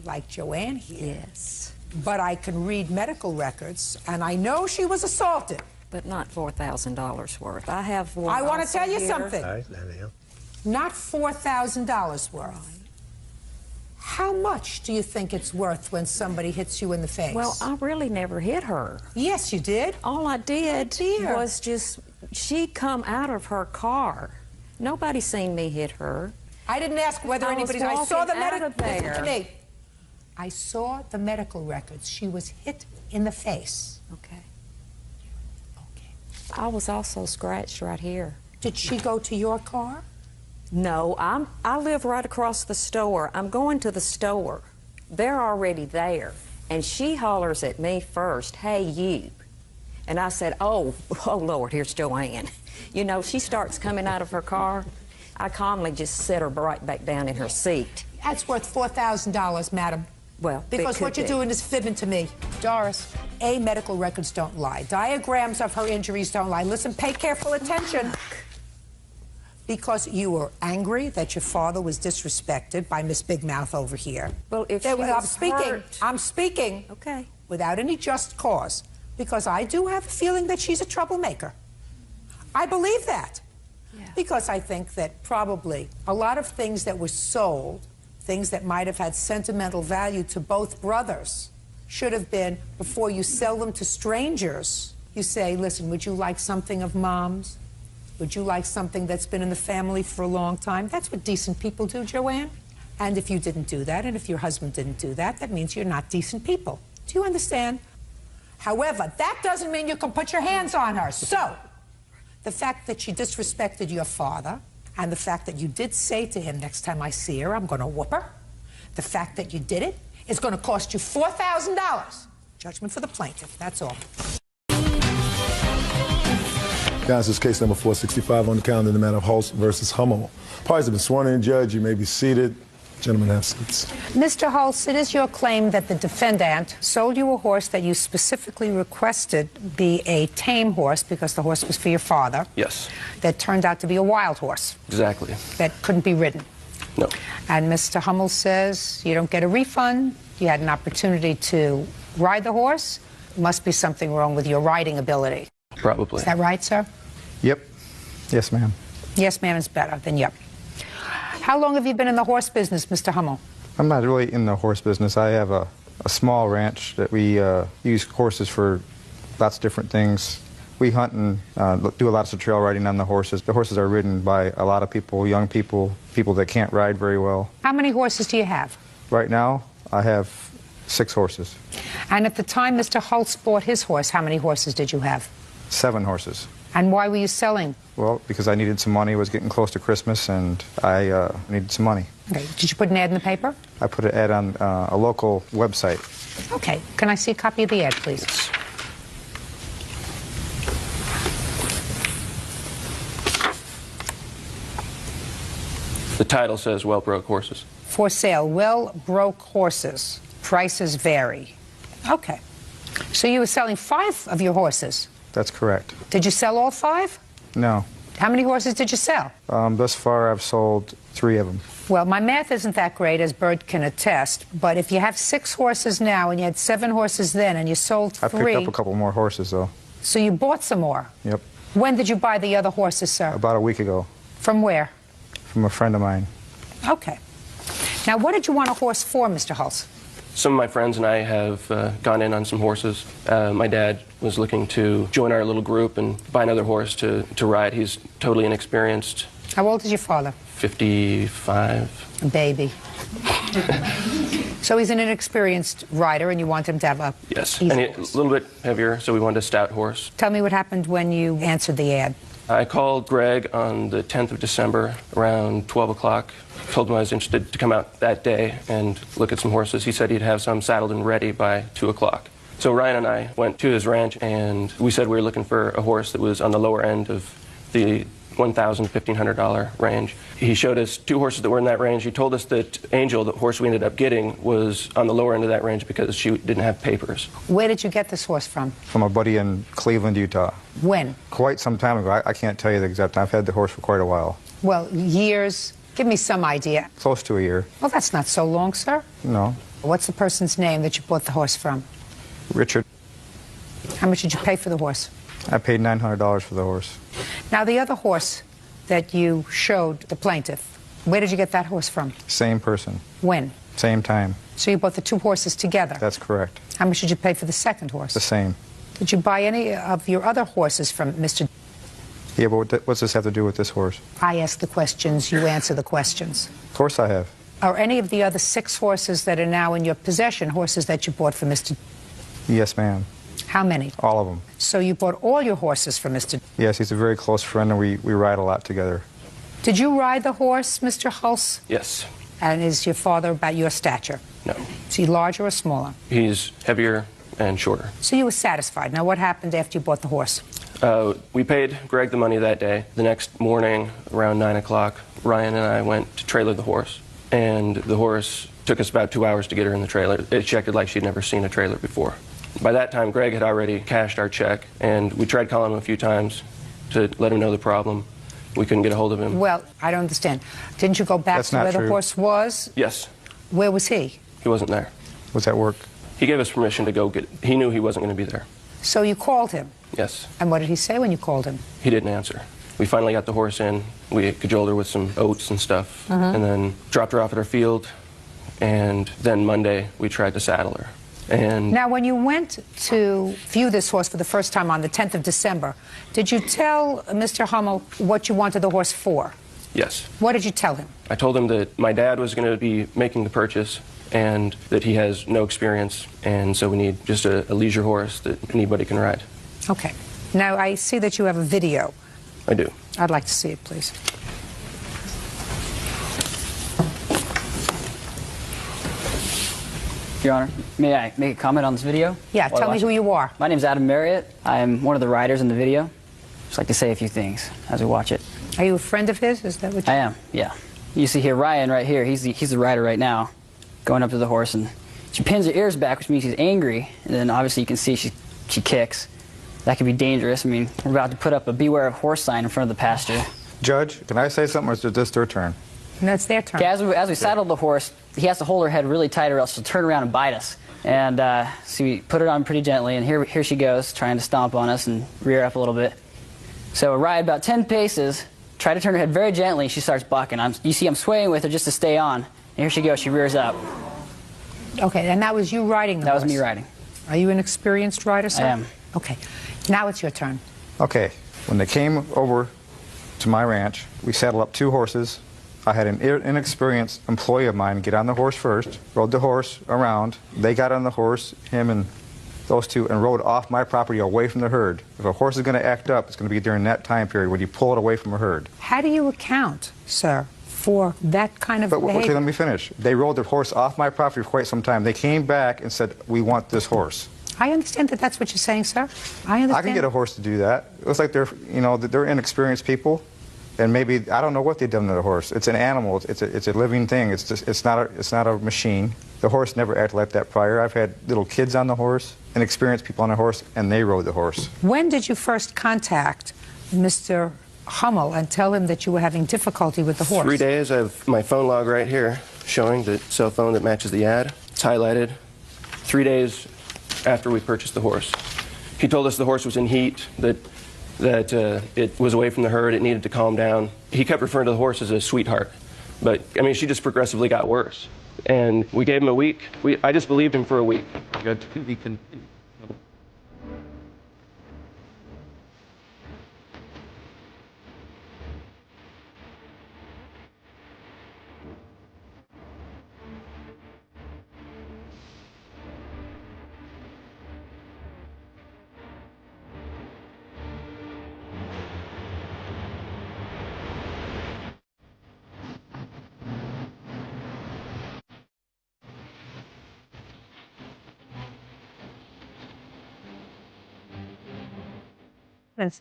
like Joanne here. Yes. But I can read medical records, and I know she was assaulted. But not $4,000 worth. I have one. I want to also tell you here. something. Not $4,000 worth. How much do you think it's worth when somebody hits you in the face? Well, I really never hit her. Yes, you did. All I did dear. was just, she come out of her car. Nobody seen me hit her. I didn't ask whether I was anybody. I saw the walking out medical. of there. Listen to me. I saw the medical records. She was hit in the face. Okay. I was also scratched right here. Did she go to your car? No, I live right across the store. I'm going to the store. They're already there. And she hollers at me first, "Hey, you." And I said, oh, Lord, here's Joanne. You know, she starts coming out of her car. I calmly just set her right back down in her seat. That's worth $4,000, madam. Well, Because what you're doing is fibbing to me. Doris, A, medical records don't lie. Diagrams of her injuries don't lie. Listen, pay careful attention. Because you were angry that your father was disrespected by Miss Big Mouth over here. Well, if she was hurt. I'm speaking Okay. without any just cause, because I do have a feeling that she's a troublemaker. I believe that. Yeah. Because I think that probably a lot of things that were sold, things that might have had sentimental value to both brothers, should have been, before you sell them to strangers, you say, listen, would you like something of Mom's? Would you like something that's been in the family for a long time? That's what decent people do, Joanne. And if you didn't do that, and if your husband didn't do that, that means you're not decent people. Do you understand? However, that doesn't mean you can put your hands on her. So, the fact that she disrespected your father, and the fact that you did say to him, next time I see her, I'm going to whoop her, the fact that you did it is going to cost you $4,000. Judgment for the plaintiff, that's all. Guys, this is case number 465 on the calendar in the matter of Hulse versus Hummel. Parties have been sworn in. Judge, you may be seated. Gentlemen, have seats. Mr. Hulse, it is your claim that the defendant sold you a horse that you specifically requested be a tame horse because the horse was for your father. Yes. That turned out to be a wild horse. Exactly. That couldn't be ridden. No. And Mr. Hummel says you don't get a refund. You had an opportunity to ride the horse. Must be something wrong with your riding ability. Probably. Is that right, sir? Yep. Yes, ma'am. Yes, ma'am is better than yep. How long have you been in the horse business, Mr. Hummel? I'm not really in the horse business. I have a small ranch that we use horses for lots of different things. We hunt and do lots of trail riding on the horses. The horses are ridden by a lot of people, young people, people that can't ride very well. How many horses do you have? Right now, I have 6 horses. And at the time Mr. Hulse bought his horse, how many horses did you have? 7 horses. And why were you selling? Well, because I needed some money. It was getting close to Christmas, and I needed some money. Okay. Did you put an ad in the paper? I put an ad on a local website. Okay. Can I see a copy of the ad, please? The title says Well Broke Horses. For sale, well broke horses. Prices vary. Okay. So you were selling 5 of your horses? That's correct. Did you sell all 5? No. How many horses did you sell? Thus far, I've sold 3 of them. Well, my math isn't that great, as Bert can attest, but if you have 6 horses now and you had 7 horses then and you sold 3... I picked up a couple more horses, though. So you bought some more? Yep. When did you buy the other horses, sir? About a week ago. From where? From a friend of mine. Okay. Now, what did you want a horse for, Mr. Hulse? Some of my friends and I have gone in on some horses. My dad was looking to join our little group and buy another horse to ride. He's totally inexperienced. How old is your father? 55. A baby. So he's an inexperienced rider, and you want him to have a... Yes, and a little bit heavier, so we wanted a stout horse. Tell me what happened when you answered the ad. I called Greg on the 10th of December around 12 o'clock. Told him I was interested to come out that day and look at some horses. He said he'd have some saddled and ready by 2 o'clock. So Ryan and I went to his ranch, and we said we were looking for a horse that was on the lower end of the $1,000 to $1,500 range. He showed us 2 horses that were in that range. He told us that Angel, the horse we ended up getting, was on the lower end of that range because she didn't have papers. Where did you get this horse from? From a buddy in Cleveland, Utah. When? Quite some time ago. I can't tell you the exact time. I've had the horse for quite a while. Well, years. Give me some idea. Close to a year. Well, that's not so long, sir. No. What's the person's name that you bought the horse from? Richard. How much did you pay for the horse? I paid $900 for the horse. Now, the other horse that you showed the plaintiff, where did you get that horse from? Same person. When? Same time. So you bought the 2 horses together? That's correct. How much did you pay for the second horse? The same. Did you buy any of your other horses from Mr. Yeah, but what's this have to do with this horse? I ask the questions, you answer the questions. Of course I have. Are any of the other 6 horses that are now in your possession horses that you bought from Mr. Yes, ma'am. How many? All of them. So you bought all your horses from Mr. Yes, he's a very close friend, and we ride a lot together. Did you ride the horse, Mr. Hulse? Yes. And is your father about your stature? No. Is he larger or smaller? He's heavier and shorter. So you were satisfied. Now, what happened after you bought the horse? We paid Greg the money that day. The next morning, around 9 o'clock, Ryan and I went to trailer the horse. And the horse took us about 2 hours to get her in the trailer. She acted like she'd never seen a trailer before. By that time, Greg had already cashed our check, and we tried calling him a few times to let him know the problem. We couldn't get a hold of him. Well, I don't understand. Didn't you go back to where the horse was? Yes. Where was he? He wasn't there. Was at work. He gave us permission to go get it. He knew he wasn't going to be there. So you called him? Yes. And what did he say when you called him? He didn't answer. We finally got the horse in. We cajoled her with some oats and stuff, and then dropped her off at our field. And then Monday, we tried to saddle her. And now, when you went to view this horse for the first time on the 10th of December, did you tell Mr. Hummel what you wanted the horse for? Yes. What did you tell him? I told him that my dad was going to be making the purchase and that he has no experience, and so we need just a leisure horse that anybody can ride. Okay. Now, I see that you have a video. I do. I'd like to see it, please. Your Honor, may I make a comment on this video? Yeah, tell me who you are. My name's Adam Marriott. I'm one of the writers in the video. Just like to say a few things as we watch it. Are you a friend of his? Is that what you... I am, yeah. You see here Ryan right here, he's the rider right now, going up to the horse, and she pins her ears back, which means she's angry, and then obviously you can see she kicks. That could be dangerous. I mean, we're about to put up a beware of horse sign in front of the pasture. Judge, can I say something, or is it just their turn? No, it's their turn. Okay, as we saddle the horse, he has to hold her head really tight or else she'll turn around and bite us. And so we put it on pretty gently, and here she goes, trying to stomp on us and rear up a little bit. So we ride about 10 paces, try to turn her head very gently, she starts bucking. You see I'm swaying with her just to stay on. And here she goes, she rears up. Okay, and that was you riding the horse? That was me riding. Are you an experienced rider, sir? I am. Okay, now it's your turn. Okay, when they came over to my ranch, we saddled up 2 horses. I had an inexperienced employee of mine get on the horse first, rode the horse around. They got on the horse, him and those 2, and rode off my property away from the herd. If a horse is going to act up, it's going to be during that time period when you pull it away from a herd. How do you account, sir, for that kind of behavior? Okay, let me finish. They rode the horse off my property for quite some time. They came back and said, we want this horse. I understand that that's what you're saying, sir. I understand. I can get a horse to do that. It looks like they're inexperienced people. And maybe, I don't know what they've done to the horse. It's an animal. It's a living thing. It's not a machine. The horse never acted like that prior. I've had little kids on the horse and experienced people on the horse, and they rode the horse. When did you first contact Mr. Hummel and tell him that you were having difficulty with the horse? 3 days. I have my phone log right here showing the cell phone that matches the ad. It's highlighted. 3 days after we purchased the horse. He told us the horse was in heat, that it was away from the herd, it needed to calm down. He kept referring to the horse as a sweetheart. But, I mean, she just progressively got worse. And we gave him a week. I just believed him for a week. Good to be continued. Yes.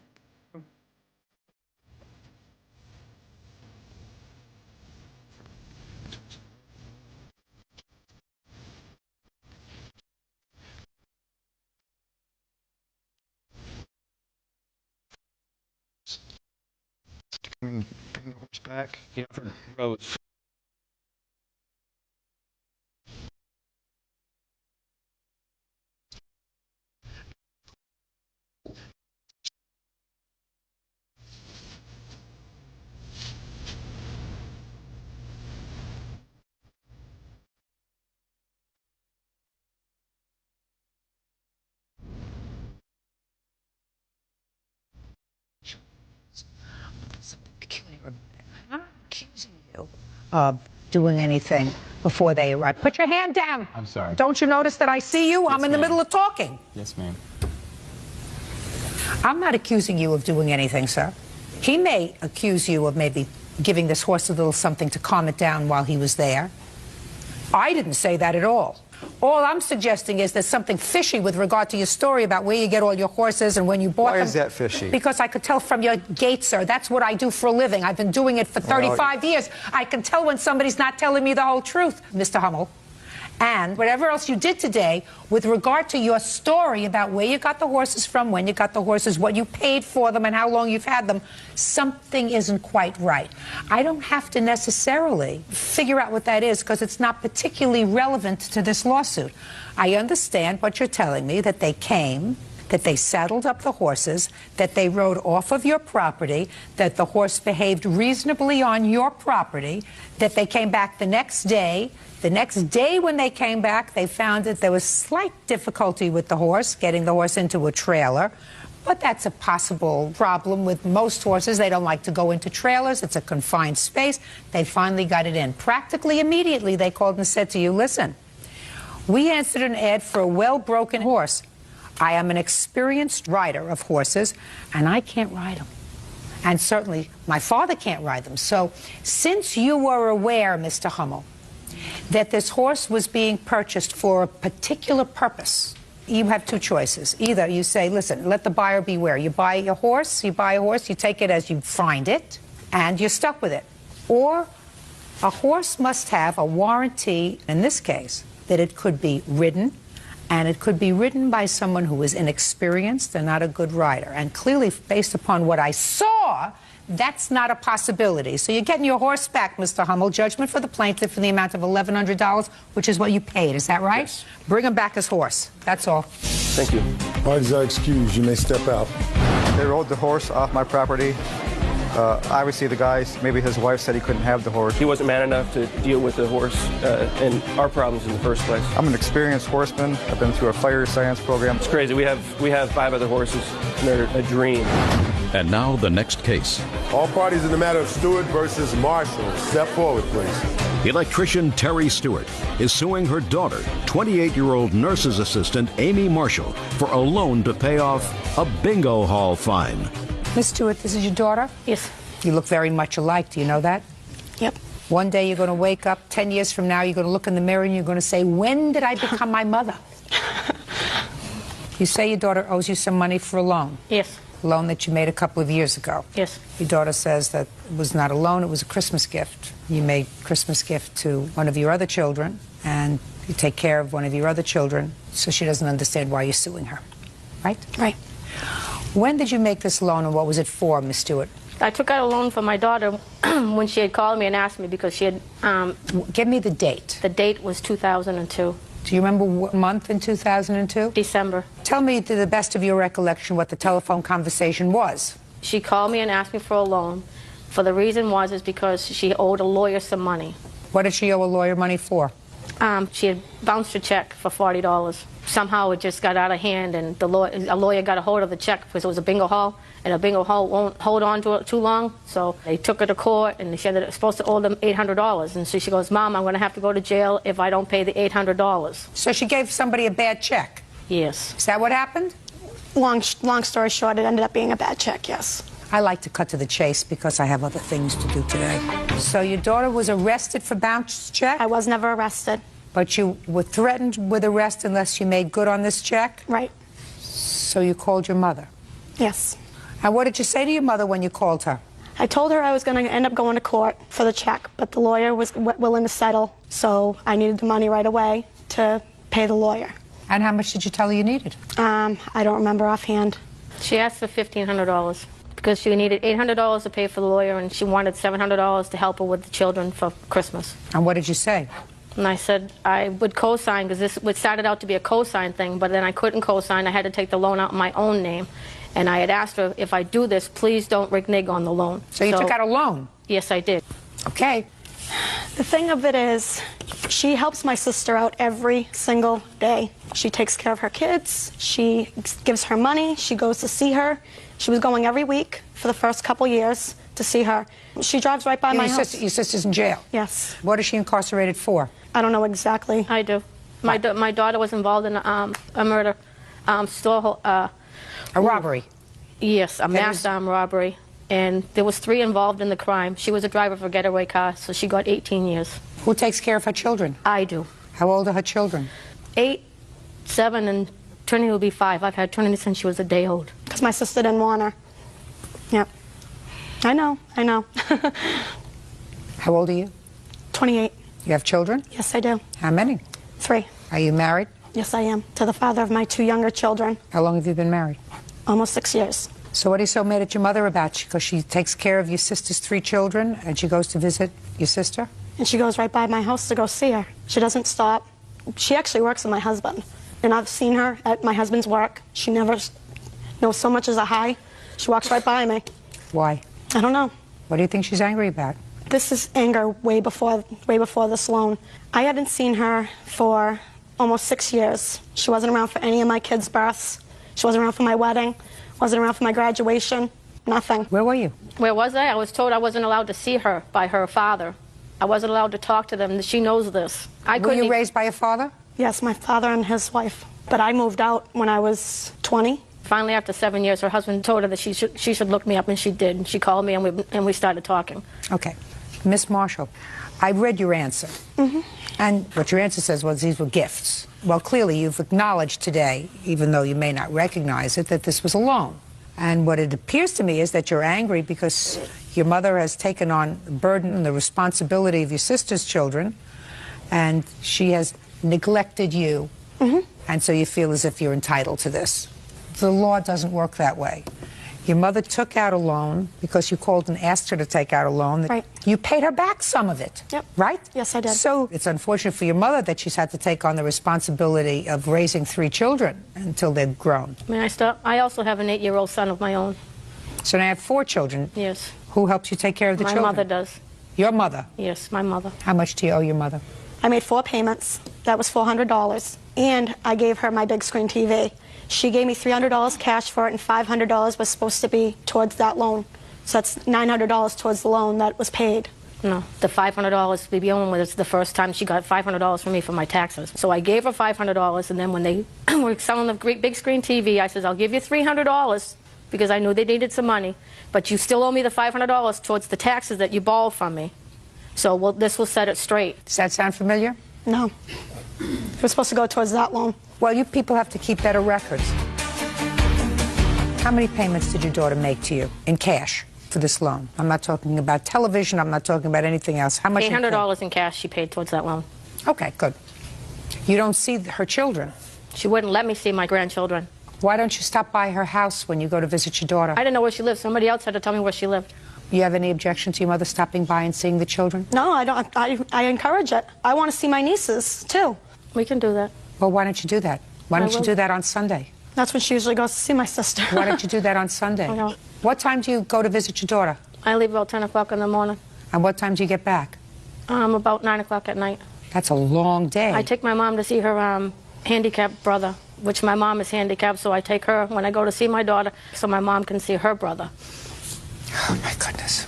Bring the horse back. Yeah, for roads. I'm not accusing you of doing anything before they arrive. Put your hand down. I'm sorry. Don't you notice that I see you? I'm in the middle of talking. Yes, ma'am. I'm not accusing you of doing anything, sir. He may accuse you of maybe giving this horse a little something to calm it down while he was there. I didn't say that at all. All I'm suggesting is there's something fishy with regard to your story about where you get all your horses and when you bought them. Why is that fishy? Because I could tell from your gait, sir. That's what I do for a living. I've been doing it for 35 years. I can tell when somebody's not telling me the whole truth, Mr. Hummel. And whatever else you did today with regard to your story about where you got the horses from, when you got the horses, what you paid for them, and how long you've had them, something isn't quite right. I don't have to necessarily figure out what that is because it's not particularly relevant to this lawsuit. I understand what you're telling me, that they came, that they saddled up the horses, that they rode off of your property, that the horse behaved reasonably on your property, that they came back the next day. The next day when they came back, they found that there was slight difficulty with the horse, getting the horse into a trailer. But that's a possible problem with most horses. They don't like to go into trailers. It's a confined space. They finally got it in. Practically immediately, they called and said to you, listen, we answered an ad for a well-broken horse. I am an experienced rider of horses, and I can't ride them. And certainly, my father can't ride them. So, since you were aware, Mr. Hummel, that this horse was being purchased for a particular purpose, you have two choices. Either you say, listen, let the buyer beware. You buy a horse, you take it as you find it, and you're stuck with it. Or a horse must have a warranty, in this case, that it could be ridden, and it could be ridden by someone who is inexperienced and not a good rider. And clearly, based upon what I saw, that's not a possibility. So you're getting your horse back, Mr. Hummel. Judgment for the plaintiff in the amount of $1,100, which is what you paid. Is that right? Yes. Bring him back his horse. That's all. Thank you. Parties are excused. You may step out. They rode the horse off my property. Obviously, the guy, maybe his wife said he couldn't have the horse. He wasn't man enough to deal with the horse and our problems in the first place. I'm an experienced horseman. I've been through a fire science program. It's crazy. We have 5 other horses, and they're a dream. And now the next case. All parties in the matter of Stewart versus Marshall. Step forward, please. Electrician Terry Stewart is suing her daughter, 28-year-old nurse's assistant Amy Marshall, for a loan to pay off a bingo hall fine. Miss Stewart, this is your daughter? Yes. You look very much alike. Do you know that? Yep. One day you're going to wake up, 10 years from now, you're going to look in the mirror and you're going to say, when did I become my mother? You say your daughter owes you some money for a loan. Yes. A loan that you made a couple of years ago. Yes. Your daughter says that it was not a loan, it was a Christmas gift. You made a Christmas gift to one of your other children, and you take care of one of your other children, so she doesn't understand why you're suing her. Right? Right. When did you make this loan, and what was it for, Miss Stewart? I took out a loan for my daughter when she had called me and asked me because she had... Give me the date. The date was 2002. Do you remember what month in 2002? December. Tell me, to the best of your recollection, what the telephone conversation was. She called me and asked me for a loan. For the reason is because she owed a lawyer some money. What did she owe a lawyer money for? She had bounced a check for $40. Somehow it just got out of hand, and a lawyer got a hold of the check because it was a bingo hall, and a bingo hall won't hold on to it too long. So they took her to court, and they said that it was supposed to owe them $800. And so she goes, Mom, I'm going to have to go to jail if I don't pay the $800. So she gave somebody a bad check? Yes. Is that what happened? Long story short, it ended up being a bad check, yes. I like to cut to the chase because I have other things to do today. So your daughter was arrested for bounced check? I was never arrested. But you were threatened with arrest unless you made good on this check? Right. So you called your mother? Yes. And what did you say to your mother when you called her? I told her I was going to end up going to court for the check, but the lawyer was willing to settle, so I needed the money right away to pay the lawyer. And how much did you tell her you needed? I don't remember offhand. She asked for $1,500 because she needed $800 to pay for the lawyer, and she wanted $700 to help her with the children for Christmas. And what did you say? And I said I would co-sign because this started out to be a co-sign thing, but then I couldn't co-sign. I had to take the loan out in my own name. And I had asked her, if I do this, please don't renege on the loan. So you took out a loan? Yes, I did. Okay. The thing of it is, she helps my sister out every single day. She takes care of her kids. She gives her money. She goes to see her. She was going every week for the first couple years to see her. She drives right by my house. Your sister's in jail? Yes. What is she incarcerated for? I don't know exactly. I do. My daughter was involved in a murder, a robbery? Yes, a mass armed robbery. And there was 3 involved in the crime. She was a driver of a getaway car, so she got 18 years. Who takes care of her children? I do. How old are her children? 8, 7, and Trinity will be 5. I've had Trinity since she was a day old. Because my sister didn't want her. Yep. I know. How old are you? 28. You have children? Yes, I do. How many? 3. Are you married? Yes, I am. To the father of my 2 younger children. How long have you been married? Almost 6 years. So what are you so mad at your mother about? Because she takes care of your sister's 3 children and she goes to visit your sister? And she goes right by my house to go see her. She doesn't stop. She actually works with my husband. And I've seen her at my husband's work. She never knows so much as a hi. She walks right by me. Why? I don't know. What do you think she's angry about? This is anger way before this loan. I hadn't seen her for almost 6 years. She wasn't around for any of my kids' births. She wasn't around for my wedding. Wasn't around for my graduation. Nothing. Where were you? Where was I? I was told I wasn't allowed to see her by her father. I wasn't allowed to talk to them. She knows this. Were you raised by your father? Yes, my father and his wife. But I moved out when I was 20. Finally, after 7 years, her husband told her that she should look me up, and she did. And she called me, and we started talking. Okay. Miss Marshall, I read your answer. And what your answer says was these were gifts. Well, clearly you've acknowledged today, even though you may not recognize it, that this was a loan. And what it appears to me is that you're angry because your mother has taken on the burden and the responsibility of your sister's children, and she has neglected you. And so you feel as if you're entitled to this. The law doesn't work that way. Your mother took out a loan because you called and asked her to take out a loan. Right. You paid her back some of it. Yep. Right? Yes, I did. So it's unfortunate for your mother that she's had to take on the responsibility of raising 3 children until they're grown. May I stop? I also have an 8-year-old son of my own. So now you have 4 children. Yes. Who helps you take care of the children? My mother does. Your mother? Yes, my mother. How much do you owe your mother? I made 4 payments. That was $400. And I gave her my big screen TV. She gave me $300 cash for it, and $500 was supposed to be towards that loan. So that's $900 towards the loan that was paid. No, the $500 to be on was the first time she got $500 from me for my taxes. So I gave her $500, and then when they were selling the great big screen TV, I said, I'll give you $300 because I knew they needed some money, but you still owe me the $500 towards the taxes that you borrowed from me. So this will set it straight. Does that sound familiar? No. It was supposed to go towards that loan. Well, you people have to keep better records. How many payments did your daughter make to you in cash for this loan? I'm not talking about television. I'm not talking about anything else. How much? $800 in cash she paid towards that loan. Okay, good. You don't see her children. She wouldn't let me see my grandchildren. Why don't you stop by her house when you go to visit your daughter? I didn't know where she lived. Somebody else had to tell me where she lived. You have any objection to your mother stopping by and seeing the children? No, I don't. I encourage it. I want to see my nieces, too. We can do that. Well, why don't you do that? Why don't you do that on Sunday? That's when she usually goes to see my sister. Why don't you do that on Sunday? I don't. What time do you go to visit your daughter? I leave about 10 o'clock in the morning. And what time do you get back? About 9 o'clock at night. That's a long day. I take my mom to see her handicapped brother, which my mom is handicapped, so I take her when I go to see my daughter so my mom can see her brother. Oh, my goodness.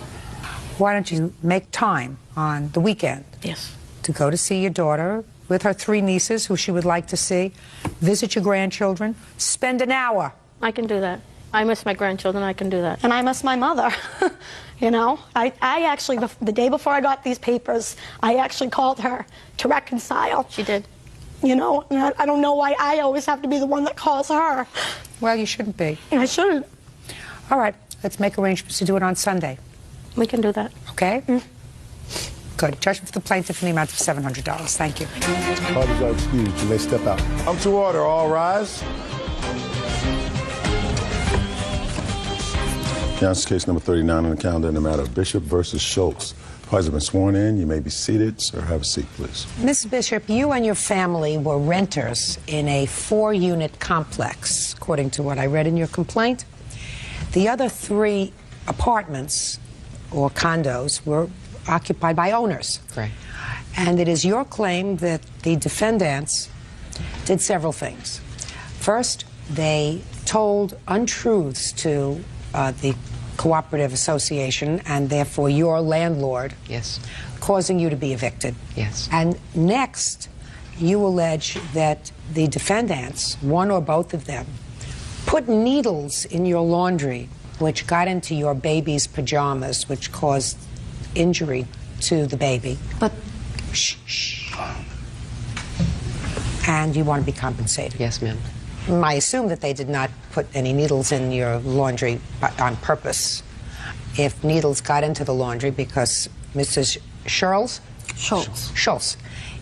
Why don't you make time on the weekend? Yes. To go to see your daughter with her 3 nieces who she would like to see, visit your grandchildren, spend an hour. I can do that. I miss my grandchildren. I can do that. And I miss my mother. You know, I actually, the day before I got these papers, I actually called her to reconcile. She did. You know, and I don't know why I always have to be the one that calls her. Well, you shouldn't be. I shouldn't. All right, let's make arrangements to do it on Sunday. We can do that. Okay? Good. Judgment for the plaintiff in the amount of $700. Thank you. Parties are excused. You may step out. I'm to order. All rise. Now, this is case number 39 on the calendar in the matter of Bishop versus Schultz. Parties have been sworn in. You may be seated. Sir, have a seat, please. Ms. Bishop, you and your family were renters in a 4-unit complex, according to what I read in your complaint. The other 3 apartments or condos were occupied by owners. Correct. And it is your claim that the defendants did several things. First, they told untruths to the cooperative association and therefore your landlord. Yes. Causing you to be evicted. Yes. And next, you allege that the defendants, one or both of them, put needles in your laundry which got into your baby's pajamas, which caused injury to the baby. But shh. And you want to be compensated. Yes, ma'am. I assume that they did not put any needles in your laundry on purpose. If needles got into the laundry because Mrs. Schultz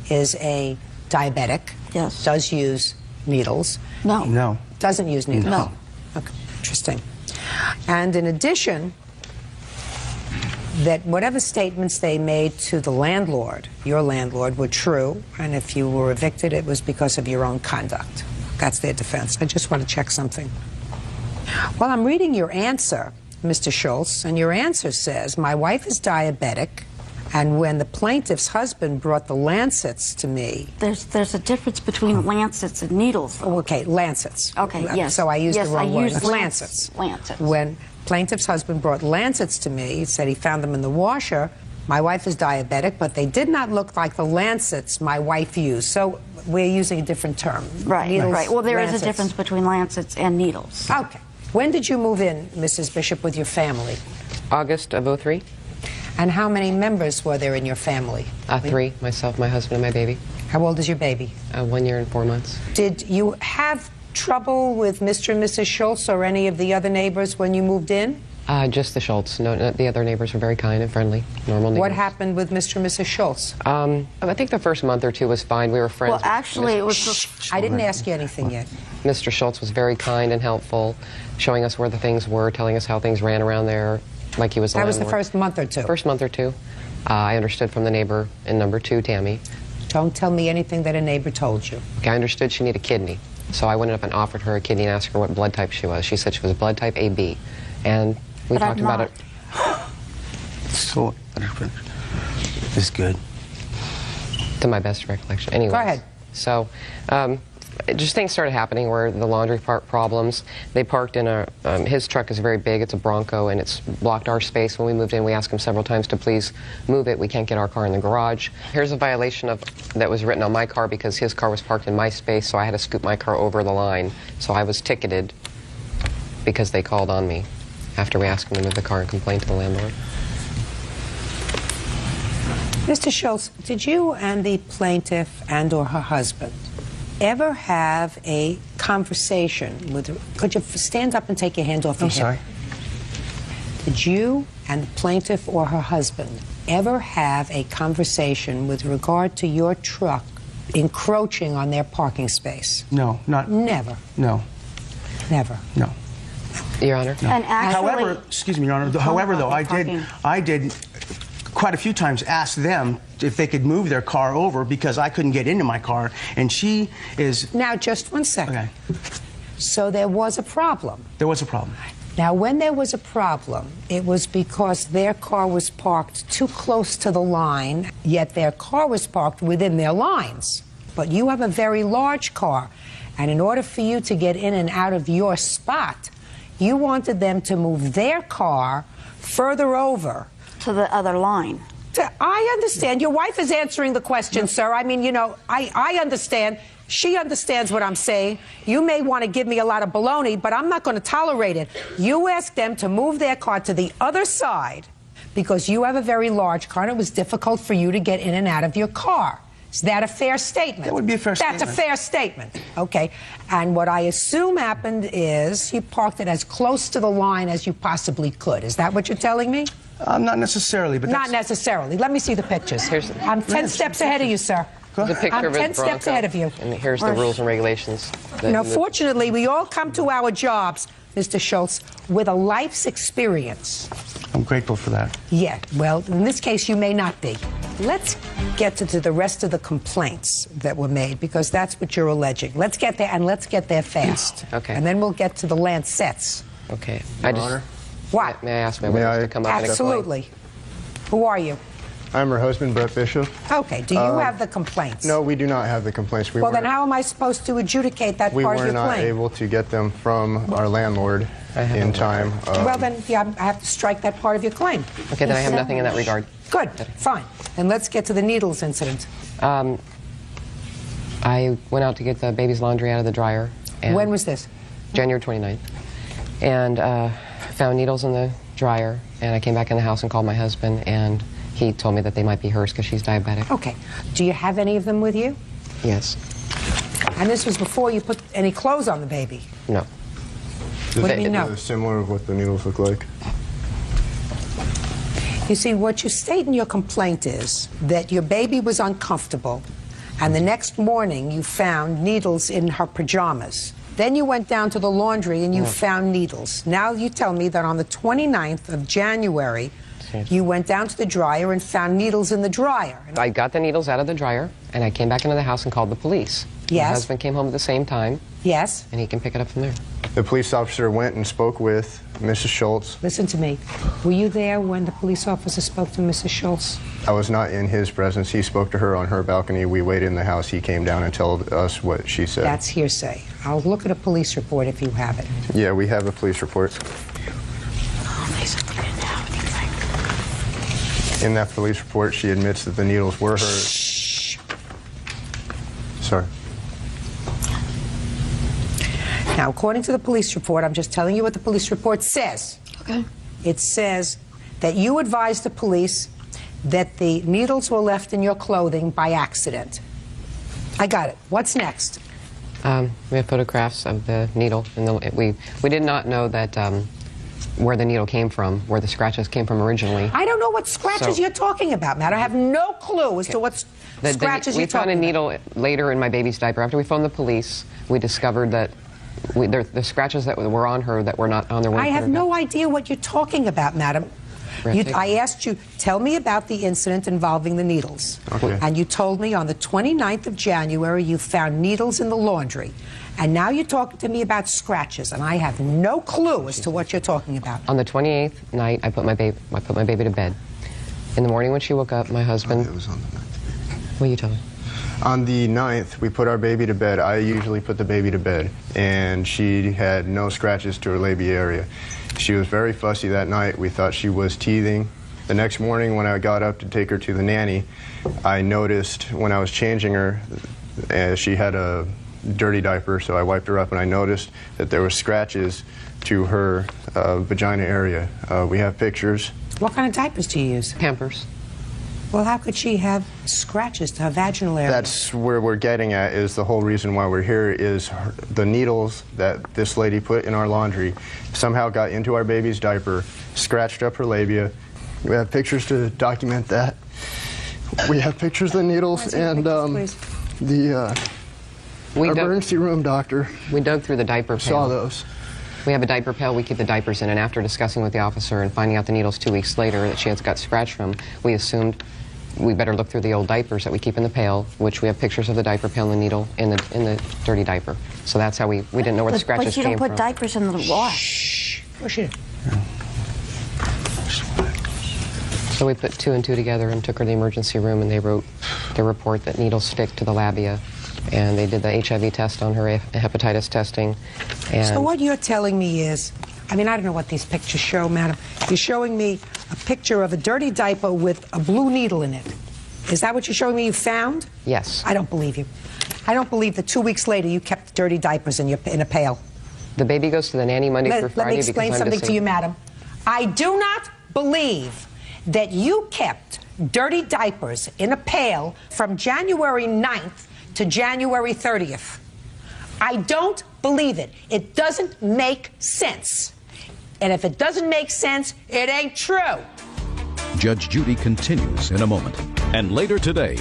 is a diabetic, yes, does use needles. No. Doesn't use needles. No. Okay. Interesting. And in addition, that whatever statements they made to the landlord, your landlord, were true, and if you were evicted, it was because of your own conduct. That's their defense. I just want to check something. Well, I'm reading your answer, Mr. Schultz, and your answer says, my wife is diabetic, And when the plaintiff's husband brought the lancets to me... There's a difference between lancets and needles. Oh, okay, lancets. Okay, yes. So I used yes, the wrong word. Used Lancets. Lancets. When plaintiff's husband brought lancets to me, he said he found them in the washer. My wife is diabetic, but they did not look like the lancets my wife used. So we're using a different term. Right, Needles, right. Well, there is lancets. a difference between lancets and needles. Okay. When did you move in, Mrs. Bishop, with your family? August of '03. And how many members were there in your family? 3, myself, my husband, and my baby. How old is your baby? 1 year and 4 months. Did you have trouble with Mr. and Mrs. Schultz or any of the other neighbors when you moved in? Just the Schultz. No, the other neighbors were very kind and friendly, normal neighbors. What happened with Mr. and Mrs. Schultz? I think the first month or two was fine. We were friends. Well, actually, it was... I didn't ask you anything yet. Mr. Schultz was very kind and helpful, showing us where the things were, telling us how things ran around there, like he was the That was the landlord. first month or two? First month or two. I understood from the neighbor in number 2, Tammy. Don't tell me anything that a neighbor told you. Okay, I understood she needed a kidney. So I went up and offered her a kidney and asked her what blood type she was. She said she was blood type AB. And we talked about it. So, it's good. To my best recollection. Anyway. Go ahead. So, just things started happening where the laundry park problems. They parked in a, his truck is very big, it's a Bronco, and it's blocked our space. When we moved in, we asked him several times to please move it. We can't get our car in the garage. Here's a violation that was written on my car because his car was parked in my space, so I had to scoot my car over the line. So I was ticketed because they called on me after we asked them to move the car and complained to the landlord. Mr. Schultz, did you and the plaintiff and or her husband ever have a conversation with... Could you stand up and take your hand off your hip? I'm sorry. Did you and the plaintiff or her husband ever have a conversation with regard to your truck encroaching on their parking space? No, not... Never? No. Never? No. Your Honor? No. And actually... However, excuse me, Your Honor, however, though, I did quite a few times ask them if they could move their car over because I couldn't get into my car, and she is... Now, just one second. Okay. So there was a problem. There was a problem. Now, when there was a problem, it was because their car was parked too close to the line, yet their car was parked within their lines. But you have a very large car, and in order for you to get in and out of your spot, you wanted them to move their car further over. To the other line. I understand. Your wife is answering the question, sir. I mean, you know, I understand. She understands what I'm saying. You may want to give me a lot of baloney, but I'm not going to tolerate it. You asked them to move their car to the other side because you have a very large car and it was difficult for you to get in and out of your car. Is that a fair statement? That would be a fair statement. That's a fair statement. Okay. And what I assume happened is you parked it as close to the line as you possibly could. Is that what you're telling me? Not necessarily, but Not necessarily. Let me see the pictures. I'm 10 steps ahead of you, sir. There's a picture I'm of his 10 steps Bronco, ahead of you. And here's the rules and regulations. You know, fortunately, we all come to our jobs, Mr. Schultz, with a life's experience. I'm grateful for that. Yeah, well, in this case, you may not be. Let's get to the rest of the complaints that were made, because that's what you're alleging. Let's get there, and let's get there fast. Okay. And then we'll get to the Lancets. Okay. I just... What? May I ask my witness to come up and explain? Absolutely. Who are you? I'm her husband, Brett Bishop. Okay, do you have the complaints? No, we do not have the complaints. Well, then how am I supposed to adjudicate that we part of were your not claim? able to get them from our landlord in time. Well, then, yeah, I have to strike that part of your claim. Okay, then I have nothing in that regard. Good, fine. And let's get to the needles incident. I went out to get the baby's laundry out of the dryer. And When was this? January 29th. And found needles in the dryer, and I came back in the house and called my husband, and he told me that they might be hers because she's diabetic. Okay. Do you have any of them with you? Yes. And this was before you put any clothes on the baby? No. What do you mean no? Similar of what the needles look like. You see, what you state in your complaint is that your baby was uncomfortable, and the next morning you found needles in her pajamas. Then you went down to the laundry and you found needles. Now you tell me that on the 29th of January, you went down to the dryer and found needles in the dryer. I got the needles out of the dryer, and I came back into the house and called the police. Yes. My husband came home at the same time. Yes. And he can pick it up from there. The police officer went and spoke with Mrs. Schultz. Listen to me. Were you there when the police officer spoke to Mrs. Schultz? I was not in his presence. He spoke to her on her balcony. We waited in the house. He came down and told us what she said. That's hearsay. I'll look at a police report if you have it. Yeah, we have a police report. In that police report, she admits that the needles were hers. Shh. Sorry. Now, according to the police report, I'm just telling you what the police report says. Okay. It says that you advised the police that the needles were left in your clothing by accident. I got it. What's next? We have photographs of the needle. And we did not know that where the needle came from, where the scratches came from originally. I don't know what scratches you're talking about, Matt. I have no clue as to what scratches you're talking about. We found a needle later in my baby's diaper. After we phoned the police, we discovered that the scratches that were on her that were not on their. I have no idea what you're talking about, madam. I asked you, tell me about the incident involving the needles. Okay. And you told me on the 29th of January you found needles in the laundry. And now you're talking to me about scratches, and I have no clue as to what you're talking about. On the 28th night, I put my baby to bed. In the morning when she woke up, my husband... It was on the 9th. What are you telling me? On the 9th, we put our baby to bed. I usually put the baby to bed, and she had no scratches to her labia area. She was very fussy that night. We thought she was teething. The next morning when I got up to take her to the nanny, I noticed when I was changing her, she had a dirty diaper, so I wiped her up, and I noticed that there were scratches to her vagina area. We have pictures. What kind of diapers do you use? Pampers. Well, how could she have scratches to her vaginal area? That's where we're getting at, is the whole reason why we're here is the needles that this lady put in our laundry somehow got into our baby's diaper, scratched up her labia. We have pictures to document that. We have pictures of the needles and the emergency room doctor. We dug through the diaper pail. Saw those. We have a diaper pail we keep the diapers in, and after discussing with the officer and finding out the needles 2 weeks later that she had got scratched from, we assumed we better look through the old diapers that we keep in the pail, which we have pictures of the diaper pail and the needle in the dirty diaper. So that's how we didn't know where the scratches came from. But you don't put diapers in the wash. Shh. Push it. So we put 2 and 2 together and took her to the emergency room, and they wrote the report that needles stick to the labia. And they did the HIV test on her, hepatitis testing. And So what you're telling me is, I mean, I don't know what these pictures show, madam. You're showing me a picture of a dirty diaper with a blue needle in it. Is that what you're showing me you found? Yes. I don't believe you. I don't believe that 2 weeks later you kept dirty diapers in a pail. The baby goes to the nanny Monday through Friday. Let me explain something to you, madam. I do not believe that you kept dirty diapers in a pail from January 9th to January 30th. I don't believe it. It doesn't make sense. And if it doesn't make sense, it ain't true. Judge Judy continues in a moment. And later today,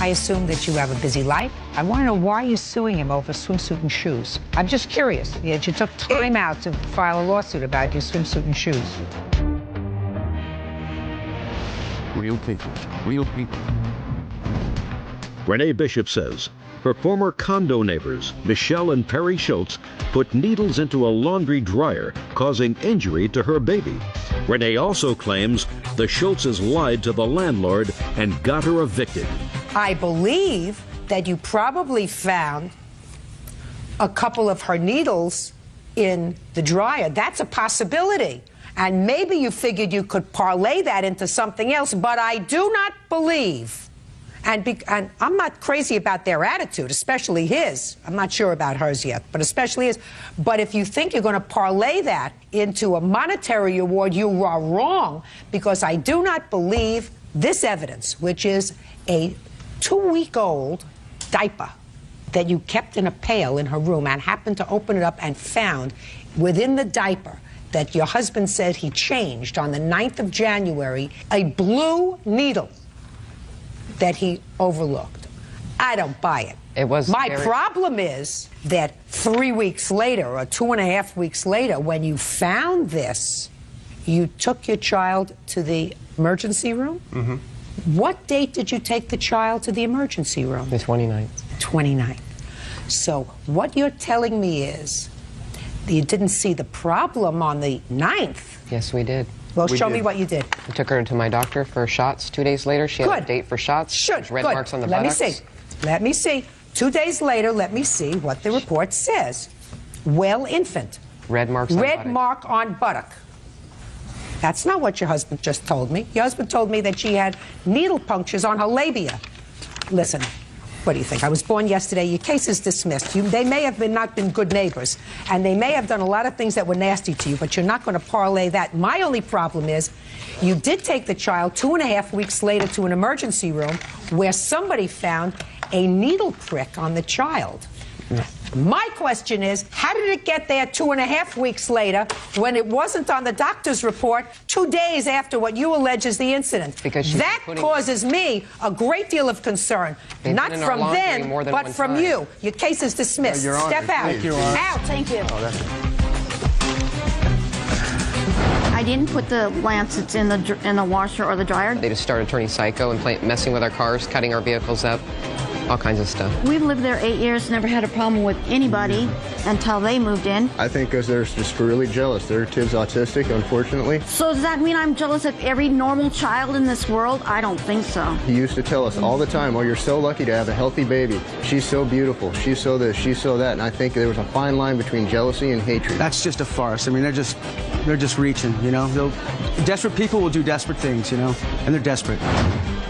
I assume that you have a busy life. I want to know why you're suing him over swimsuit and shoes. I'm just curious. You took time out to file a lawsuit about your swimsuit and shoes. real people, real people. Renee Bishop says her former condo neighbors, Michelle and Perry Schultz, put needles into a laundry dryer, causing injury to her baby. Renee also claims the Schultzes lied to the landlord and got her evicted. I believe that you probably found a couple of her needles in the dryer. That's a possibility. And maybe you figured you could parlay that into something else, but I do not believe. And I'm not crazy about their attitude, especially his. I'm not sure about hers yet, but especially his. But if you think you're going to parlay that into a monetary award, you are wrong, because I do not believe this evidence, which is a 2-week-old diaper that you kept in a pail in her room and happened to open it up and found within the diaper that your husband said he changed on the 9th of January, a blue needle that he overlooked. I don't buy it. It was My problem is that 3 weeks later, or 2.5 weeks later, when you found this, you took your child to the emergency room? Mm-hmm. What date did you take the child to the emergency room? The 29th. 29th. So what you're telling me is you didn't see the problem on the 9th. Yes, we did. Well, show me what you did. I took her to my doctor for shots. 2 days later, she had a date for shots. There's red marks on the buttocks. Let me see. 2 days later, let me see what the report says. Well, infant. Red marks on Red buttock. mark on buttock. That's not what your husband just told me. Your husband told me that she had needle punctures on her labia. Listen, what do you think? I was born yesterday. Your case is dismissed. They may have not been good neighbors, and they may have done a lot of things that were nasty to you, but you're not going to parlay that. My only problem is you did take the child 2.5 weeks later to an emergency room where somebody found a needle prick on the child. My question is, how did it get there 2.5 weeks later when it wasn't on the doctor's report 2 days after what you allege is the incident? Because that causes me a great deal of concern. Not from them, but from you. Your case is dismissed. Your Honor, Step out. thank you, Your Honor. Out. Thank you. I didn't put the lancets in the washer or the dryer. They just started turning psycho and messing with our cars, cutting our vehicles up, all kinds of stuff. We've lived there 8 years, never had a problem with anybody until they moved in. I think because they're just really jealous. Their kid's autistic, unfortunately. So does that mean I'm jealous of every normal child in this world? I don't think so. He used to tell us all the time, oh, you're so lucky to have a healthy baby. She's so beautiful. She's so this, she's so that. And I think there was a fine line between jealousy and hatred. That's just a farce. I mean, they're just reaching, you know. Desperate people will do desperate things, you know, and they're desperate.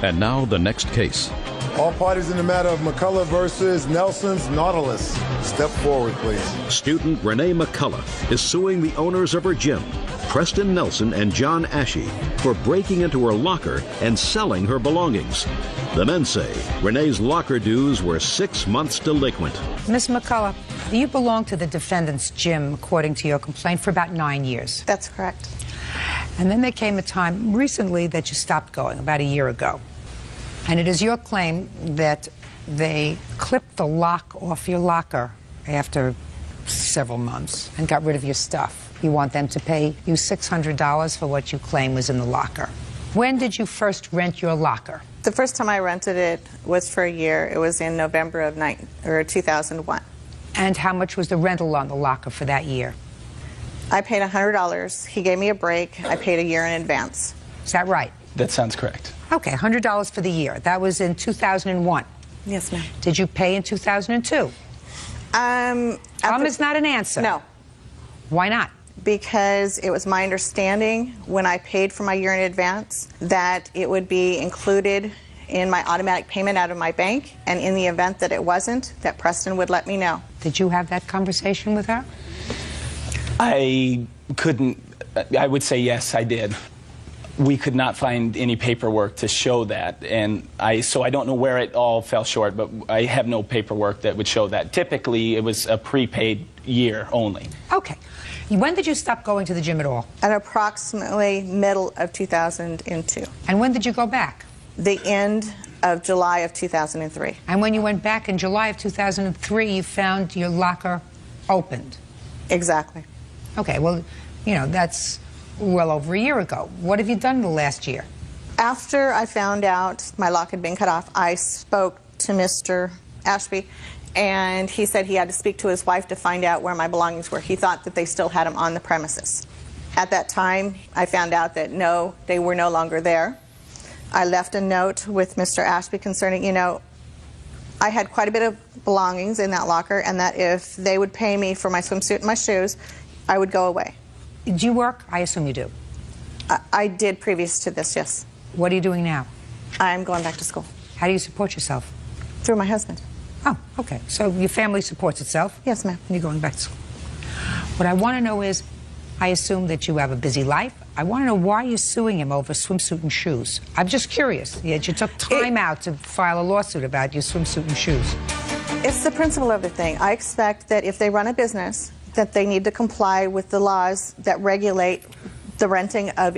And now the next case. All parties in the matter of McCullough versus Nelson's Nautilus. Step forward, please. Student Renee McCullough is suing the owners of her gym, Preston Nelson and John Ashey, for breaking into her locker and selling her belongings. The men say Renee's locker dues were 6 months delinquent. Miss McCullough, you belong to the defendant's gym, according to your complaint, for about 9 years. That's correct. And then there came a time recently that you stopped going, about a year ago. And it is your claim that they clipped the lock off your locker after several months and got rid of your stuff. You want them to pay you $600 for what you claim was in the locker. When did you first rent your locker? The first time I rented it was for a year. It was in November of 2001. And how much was the rental on the locker for that year? I paid $100. He gave me a break. I paid a year in advance. Is that right? That sounds correct. Okay, $100 for the year. That was in 2001. Yes, ma'am. Did you pay in 2002? Is not an answer. No. Why not? Because it was my understanding when I paid for my year in advance that it would be included in my automatic payment out of my bank, and in the event that it wasn't, that Preston would let me know. Did you have that conversation with her? I would say yes, I did. We could not find any paperwork to show that, and so I don't know where it all fell short, but I have no paperwork that would show that. Typically, it was a prepaid year only. Okay. When did you stop going to the gym at all? At approximately middle of 2002. And when did you go back? The end of July of 2003. And when you went back in July of 2003, you found your locker opened? Exactly. Okay, well, you know, that's well over a year ago. What have you done in the last year? After I found out my lock had been cut off, I spoke to Mr. Ashby, and he said he had to speak to his wife to find out where my belongings were. He thought that they still had them on the premises. At that time, I found out that no, they were no longer there. I left a note with Mr. Ashby concerning, you know, I had quite a bit of belongings in that locker, and that if they would pay me for my swimsuit and my shoes, I would go away. Do you work? I assume you do. I did previous to this, yes. What are you doing now? I'm going back to school. How do you support yourself? Through my husband. Oh, okay. So your family supports itself? Yes, ma'am. And you're going back to school. What I want to know is, I assume that you have a busy life. I want to know why you're suing him over swimsuit and shoes. I'm just curious. Yet you took time out to file a lawsuit about your swimsuit and shoes. It's the principle of the thing. I expect that if they run a business, that they need to comply with the laws that regulate the renting of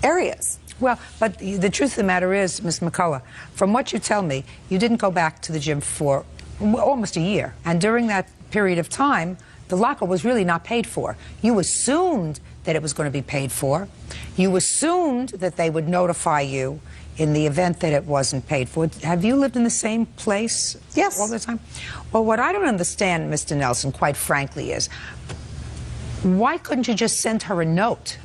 areas. Well, but the truth of the matter is, Ms. McCullough, from what you tell me, you didn't go back to the gym for almost a year. And during that period of time, the locker was really not paid for. You assumed that it was going to be paid for. You assumed that they would notify you in the event that it wasn't paid for. Have you lived in the same place Yes. all the time? Well, what I don't understand, Mr. Nelson, quite frankly, is why couldn't you just send her a note?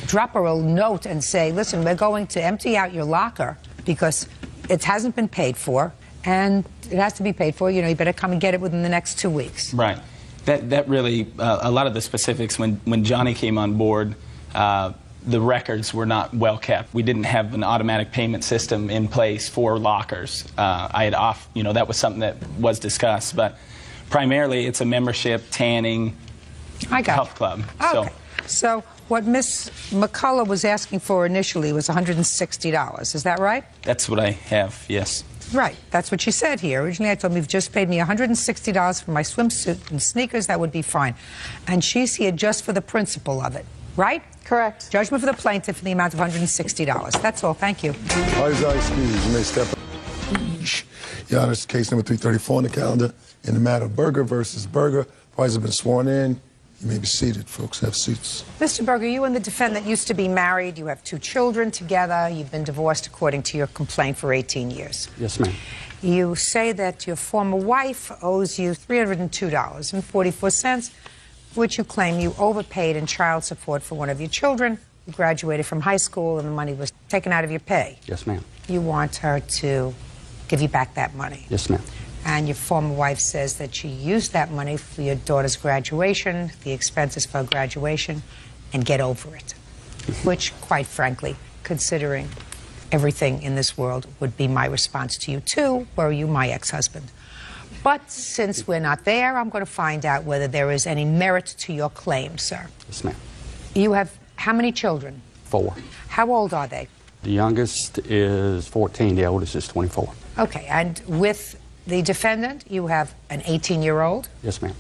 Drop her a note and say, listen, we're going to empty out your locker because it hasn't been paid for, and it has to be paid for. You know, you better come and get it within the next 2 weeks. Right. That really, a lot of the specifics, when Johnny came on board, the records were not well kept. We didn't have an automatic payment system in place for lockers. That was something that was discussed, but primarily it's a membership tanning health club. Okay. So what Miss McCullough was asking for initially was $160. Is that right? That's what I have, yes. Right. That's what she said here. Originally, I told him, you've just paid me $160 for my swimsuit and sneakers. That would be fine. And she's here just for the principle of it. Right? Correct. Judgment for the plaintiff in the amount of $160. That's all. Thank you. Eyes, excuse. You may step up. Your Honor, this is case number 334 on the calendar. In the matter of Berger versus Berger, parties have been sworn in. You may be seated, folks. Have seats. Mr. Berger, you and the defendant used to be married. You have 2 children together. You've been divorced according to your complaint for 18 years. Yes, ma'am. You say that your former wife owes you $302.44, which you claim you overpaid in child support for one of your children who graduated from high school and the money was taken out of your pay. Yes, ma'am. You want her to give you back that money. Yes, ma'am. And your former wife says that she used that money for your daughter's graduation, the expenses for graduation, and get over it. Which, quite frankly, considering everything in this world, would be my response to you, too, were you my ex-husband. But since we're not there, I'm going to find out whether there is any merit to your claim, sir. Yes, ma'am. You have how many children? 4. How old are they? The youngest is 14. The oldest is 24. Okay, and with the defendant, you have an 18-year-old Yes, ma'am.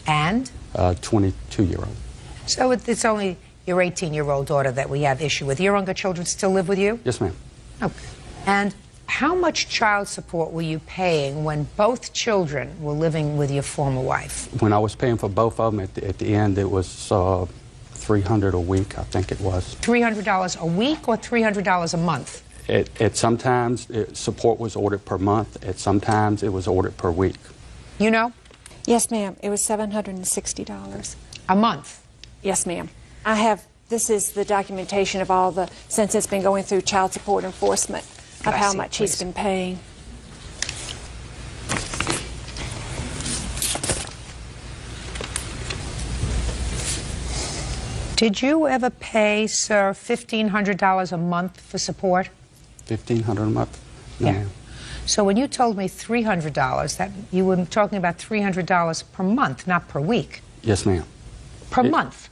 and? 22-year-old. So it's only your 18-year-old daughter that we have issue with. Your younger children still live with you? Yes, ma'am. Okay. And how much child support were you paying when both children were living with your former wife? When I was paying for both of them, at the end, it was $300 a week, I think it was. $300 a week or $300 a month? Sometimes support was ordered per month. Sometimes it was ordered per week. You know? Yes, ma'am. It was $760. A month? Yes, ma'am. This is the documentation of all the, since it's been going through child support enforcement, of how much he's been paying. Did you ever pay, sir, $1,500 a month for support? $1,500 a month? No, Yeah. ma'am. So when you told me $300, that you were talking about $300 per month, not per week. Yes, ma'am. Per month.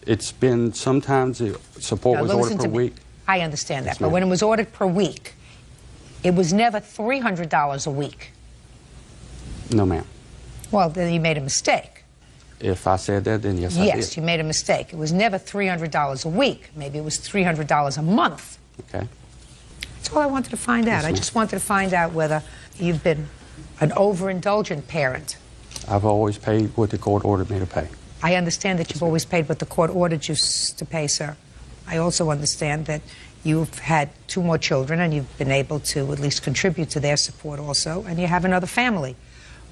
It's been, sometimes the support Now, was listen ordered per to me. week. I understand that, Yes, but ma'am. when it was ordered per week, it was never $300 a week. No, ma'am. Well, then you made a mistake. If I said that, then yes, I did. Yes, you made a mistake. It was never $300 a week. Maybe it was $300 a month. Okay. That's all I wanted to find out. Yes, I ma'am. just wanted to find out whether you've been an overindulgent parent. I've always paid what the court ordered me to pay. I understand that you've always paid what the court ordered you to pay, sir. I also understand that you've had 2 more children and you've been able to at least contribute to their support also, and you have another family,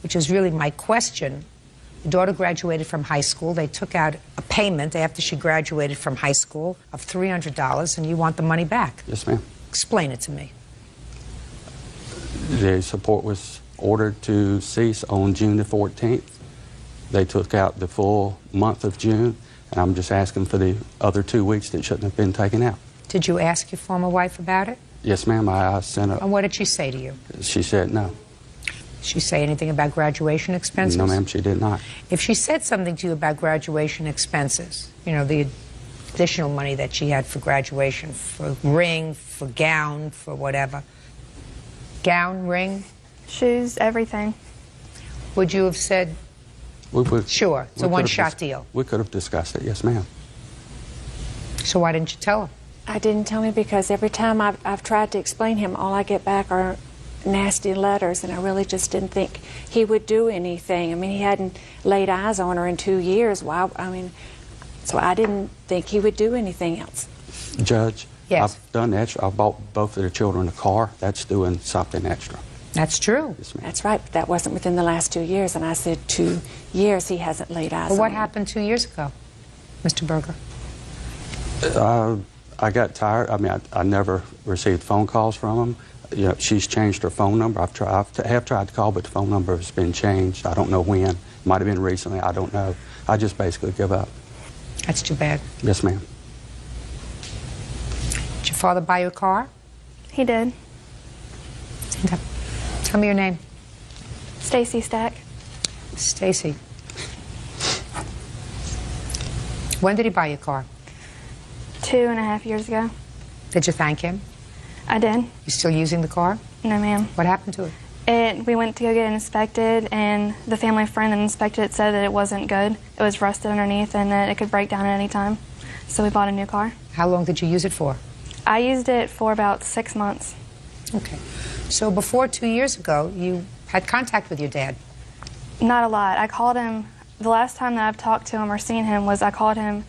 which is really my question. Your daughter graduated from high school. They took out a payment after she graduated from high school of $300, and you want the money back. Yes, ma'am. Explain it to me. The support was ordered to cease on June the 14th. They took out the full month of June, and I'm just asking for the other 2 weeks that shouldn't have been taken out. Did you ask your former wife about it? Yes, ma'am. I sent And her. what did she say to you? She said no. Did she say anything about graduation expenses? No, ma'am, she did not. If she said something to you about graduation expenses, you know, the additional money that she had for graduation, for ring, for gown, for whatever. Gown, ring? Shoes, everything. Would you have said, sure, it's a one-shot deal? We could have discussed it, yes, ma'am. So why didn't you tell her? I didn't tell him because every time I've tried to explain him, all I get back are nasty letters, and I really just didn't think he would do anything. I mean, he hadn't laid eyes on her in 2 years. So I didn't think he would do anything else. Judge, Yes. I've done extra. I bought both of their children a car. That's doing something extra. That's true. Yes, ma'am. That's right, but that wasn't within the last 2 years, and I said 2 years he hasn't laid eyes Well, on what me. happened 2 years ago, Mr. Berger? I got tired. I mean, I never received phone calls from him. You know, she's changed her phone number. I have tried to call, but the phone number has been changed. I don't know when. Might have been recently. I don't know. I just basically give up. That's too bad. Yes, ma'am. Did your father buy you a car? He did. Okay. Tell me your name. Stacy Stack. Stacy. When did he buy you a car? 2.5 years ago. Did you thank him? I did. You still using the car? No, ma'am. What happened to it? We went to go get it inspected, and the family friend that inspected it said that it wasn't good. It was rusted underneath and that it could break down at any time. So we bought a new car. How long did you use it for? I used it for about 6 months. Okay. So before 2 years ago, you had contact with your dad? Not a lot. I called him, the last time that I've talked to him or seen him was I called him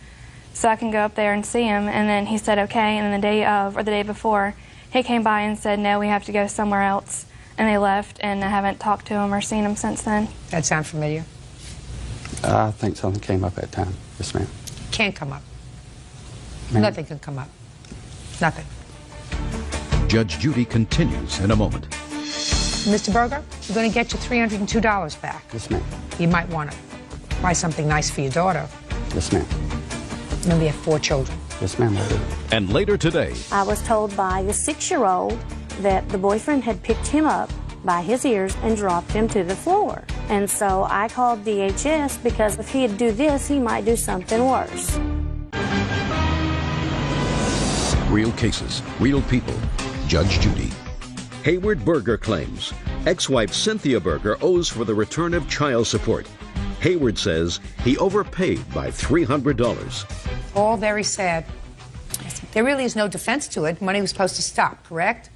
so I can go up there and see him, and then he said okay, and then the day of, or the day before, he came by and said, no, we have to go somewhere else. And they left, and I haven't talked to him or seen him since then. That sound familiar? I think something came up at that time. Yes, ma'am. Can't come up. Ma'am. Nothing can come up. Nothing. Judge Judy continues in a moment. Mr. Berger, you're going to get your $302 back. Yes, ma'am. You might want to buy something nice for your daughter. Yes, ma'am. Remember, you have 4 children. Yes, ma'am, I do. And later today, I was told by the 6-year-old that the boyfriend had picked him up by his ears and dropped him to the floor. And so I called DHS because if he'd do this, he might do something worse. real cases, real people. Judge Judy. Hayward Berger claims ex-wife Cynthia Berger owes for the return of child support. Hayward says he overpaid by $300. All very sad. There really is no defense to it. Money was supposed to stop, correct?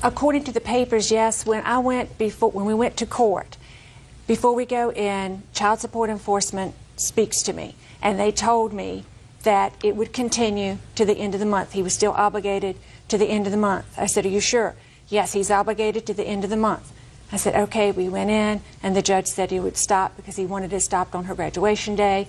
According to the papers, yes. When we went to court, before we go in, child support enforcement speaks to me, and they told me that it would continue to the end of the month. He was still obligated to the end of the month. I said, are you sure? Yes, he's obligated to the end of the month. I said, okay. We went in, and the judge said he would stop because he wanted it stopped on her graduation day.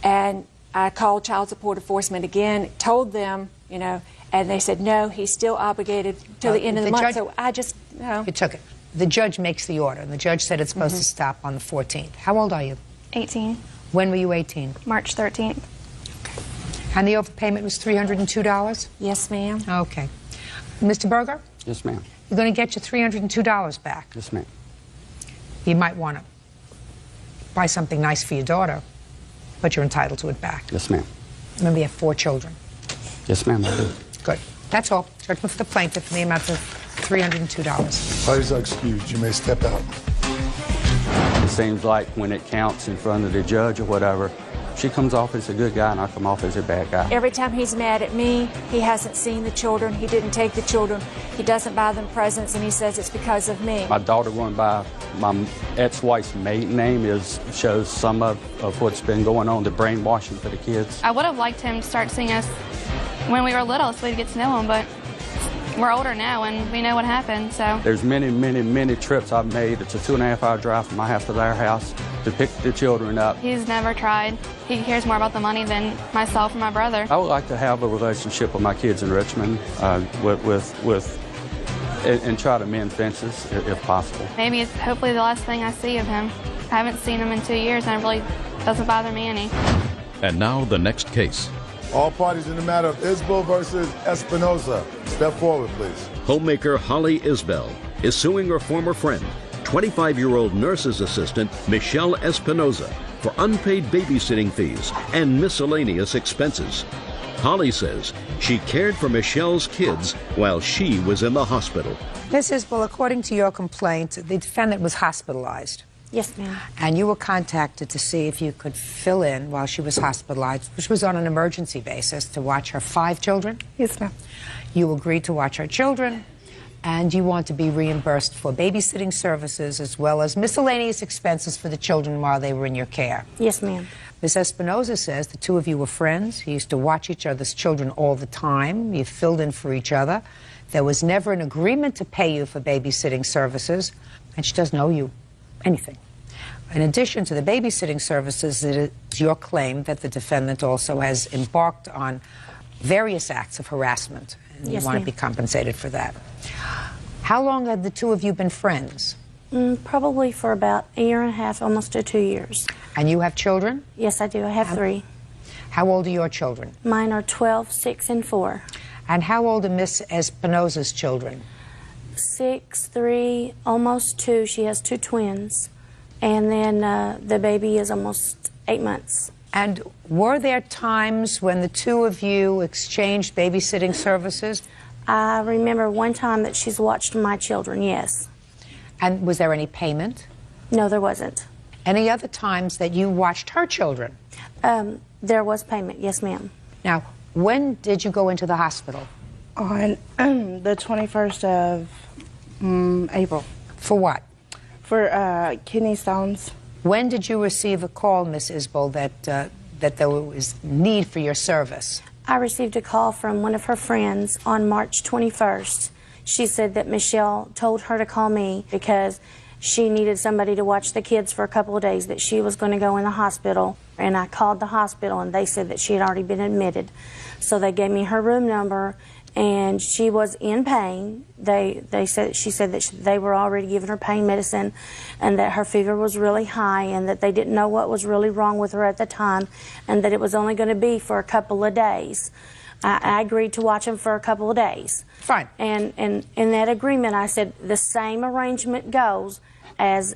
And I called child support enforcement again, told them, you know, and they said, no, he's still obligated till the end of the month. So I just, you know. You took it. The judge makes the order, and the judge said it's supposed to stop on the 14th. How old are you? 18. When were you 18? March 13th. Okay. And the overpayment was $302? Yes, ma'am. Okay. Mr. Berger? Yes, ma'am. You're going to get your $302 back. Yes, ma'am. You might want to buy something nice for your daughter, but you're entitled to it back. Yes, ma'am. Remember, you have 4 children. Yes, ma'am, I do. Good. That's all. Judgment for the plaintiff in the amount of $302. Parties are excused. You may step out. It seems like when it counts in front of the judge or whatever, she comes off as a good guy and I come off as a bad guy. Every time he's mad at me, he hasn't seen the children, he didn't take the children, he doesn't buy them presents, and he says it's because of me. My daughter going by my ex-wife's maiden name shows some of what's been going on, the brainwashing for the kids. I would have liked him to start seeing us when we were little so we'd get to know him, but we're older now and we know what happened, so. There's many trips I've made. It's a 2.5-hour drive from my house to their house to pick the children up. He's never tried. He cares more about the money than myself and my brother. I would like to have a relationship with my kids in Richmond and try to mend fences if possible. Maybe it's hopefully the last thing I see of him. I haven't seen him in 2 years and it really doesn't bother me any. And now the next case. All parties in the matter of Isbell versus Espinoza. Step forward, please. Homemaker Holly Isbell is suing her former friend, 25-year-old nurse's assistant Michelle Espinoza, for unpaid babysitting fees and miscellaneous expenses. Holly says she cared for Michelle's kids while she was in the hospital. Ms. Isbell, according to your complaint, the defendant was hospitalized. Yes, ma'am. And you were contacted to see if you could fill in while she was hospitalized, which was on an emergency basis, to watch her 5 children? Yes, ma'am. You agreed to watch her children, and you want to be reimbursed for babysitting services as well as miscellaneous expenses for the children while they were in your care. Yes, ma'am. Ms. Espinoza says the two of you were friends. You used to watch each other's children all the time. You filled in for each other. There was never an agreement to pay you for babysitting services, and she doesn't owe you anything. In addition to the babysitting services, it is your claim that the defendant also has embarked on various acts of harassment, and Yes, you want ma'am. to be compensated for that. How long have the two of you been friends? Probably for about a year and a half, almost to 2 years. And you have children? Yes, I do. I have 3. How old are your children? Mine are 12, 6, and 4. And how old are Miss Espinoza's children? 6, 3, almost 2. She has 2 twins. And then the baby is almost 8 months. And were there times when the two of you exchanged babysitting services? I remember one time that she's watched my children, yes. And was there any payment? No, there wasn't. Any other times that you watched her children? There was payment, yes, ma'am. Now, when did you go into the hospital? On the 21st of April. For what? For kidney stones. When did you receive a call, Miss Isbell, that there was need for your service? I received a call from one of her friends on March 21st. She said that Michelle told her to call me because she needed somebody to watch the kids for a couple of days, that she was going to go in the hospital. And I called the hospital, and they said that she had already been admitted. So they gave me her room number, and she was in pain. She said that they were already giving her pain medicine, and that her fever was really high, and that they didn't know what was really wrong with her at the time, and that it was only going to be for a couple of days. I agreed to watch them for a couple of days. Fine. And in that agreement, I said the same arrangement goes as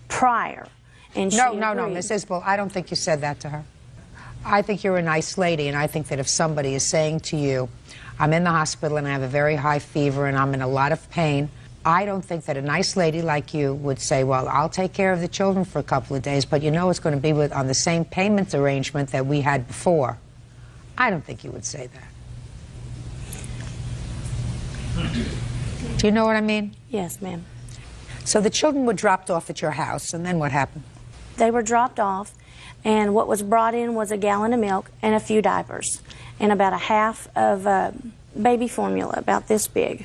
prior. And No, she no, agreed. Miss Isbell, I don't think you said that to her. I think you're a nice lady, and I think that if somebody is saying to you, I'm in the hospital and I have a very high fever and I'm in a lot of pain, I don't think that a nice lady like you would say, well, I'll take care of the children for a couple of days, but you know it's going to be on the same payment arrangement that we had before. I don't think you would say that. Do you know what I mean? Yes, ma'am. So the children were dropped off at your house, and then what happened? They were dropped off, and what was brought in was a gallon of milk and a few diapers and about a half of baby formula, about this big.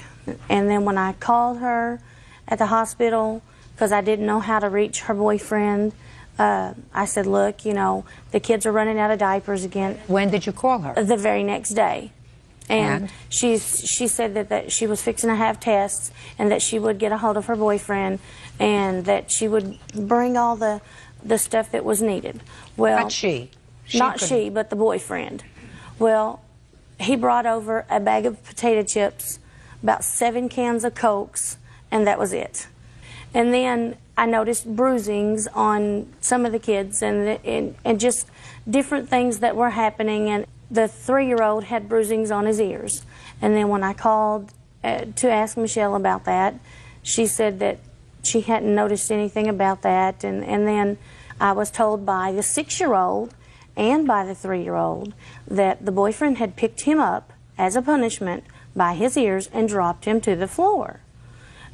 And then when I called her at the hospital, because I didn't know how to reach her boyfriend, I said, look, you know, the kids are running out of diapers again. When did you call her? The very next day. And she said that she was fixing to have tests, and that she would get a hold of her boyfriend, and that she would bring all the stuff that was needed. Well, Not she. Not she, but the boyfriend. Well, he brought over a bag of potato chips, about 7 cans of Cokes, and that was it. And then I noticed bruisings on some of the kids, and just different things that were happening. And the 3-year-old had bruisings on his ears. And then when I called to ask Michelle about that, she said that she hadn't noticed anything about that. And then I was told by the 6-year-old and by the 3-year-old that the boyfriend had picked him up as a punishment by his ears and dropped him to the floor.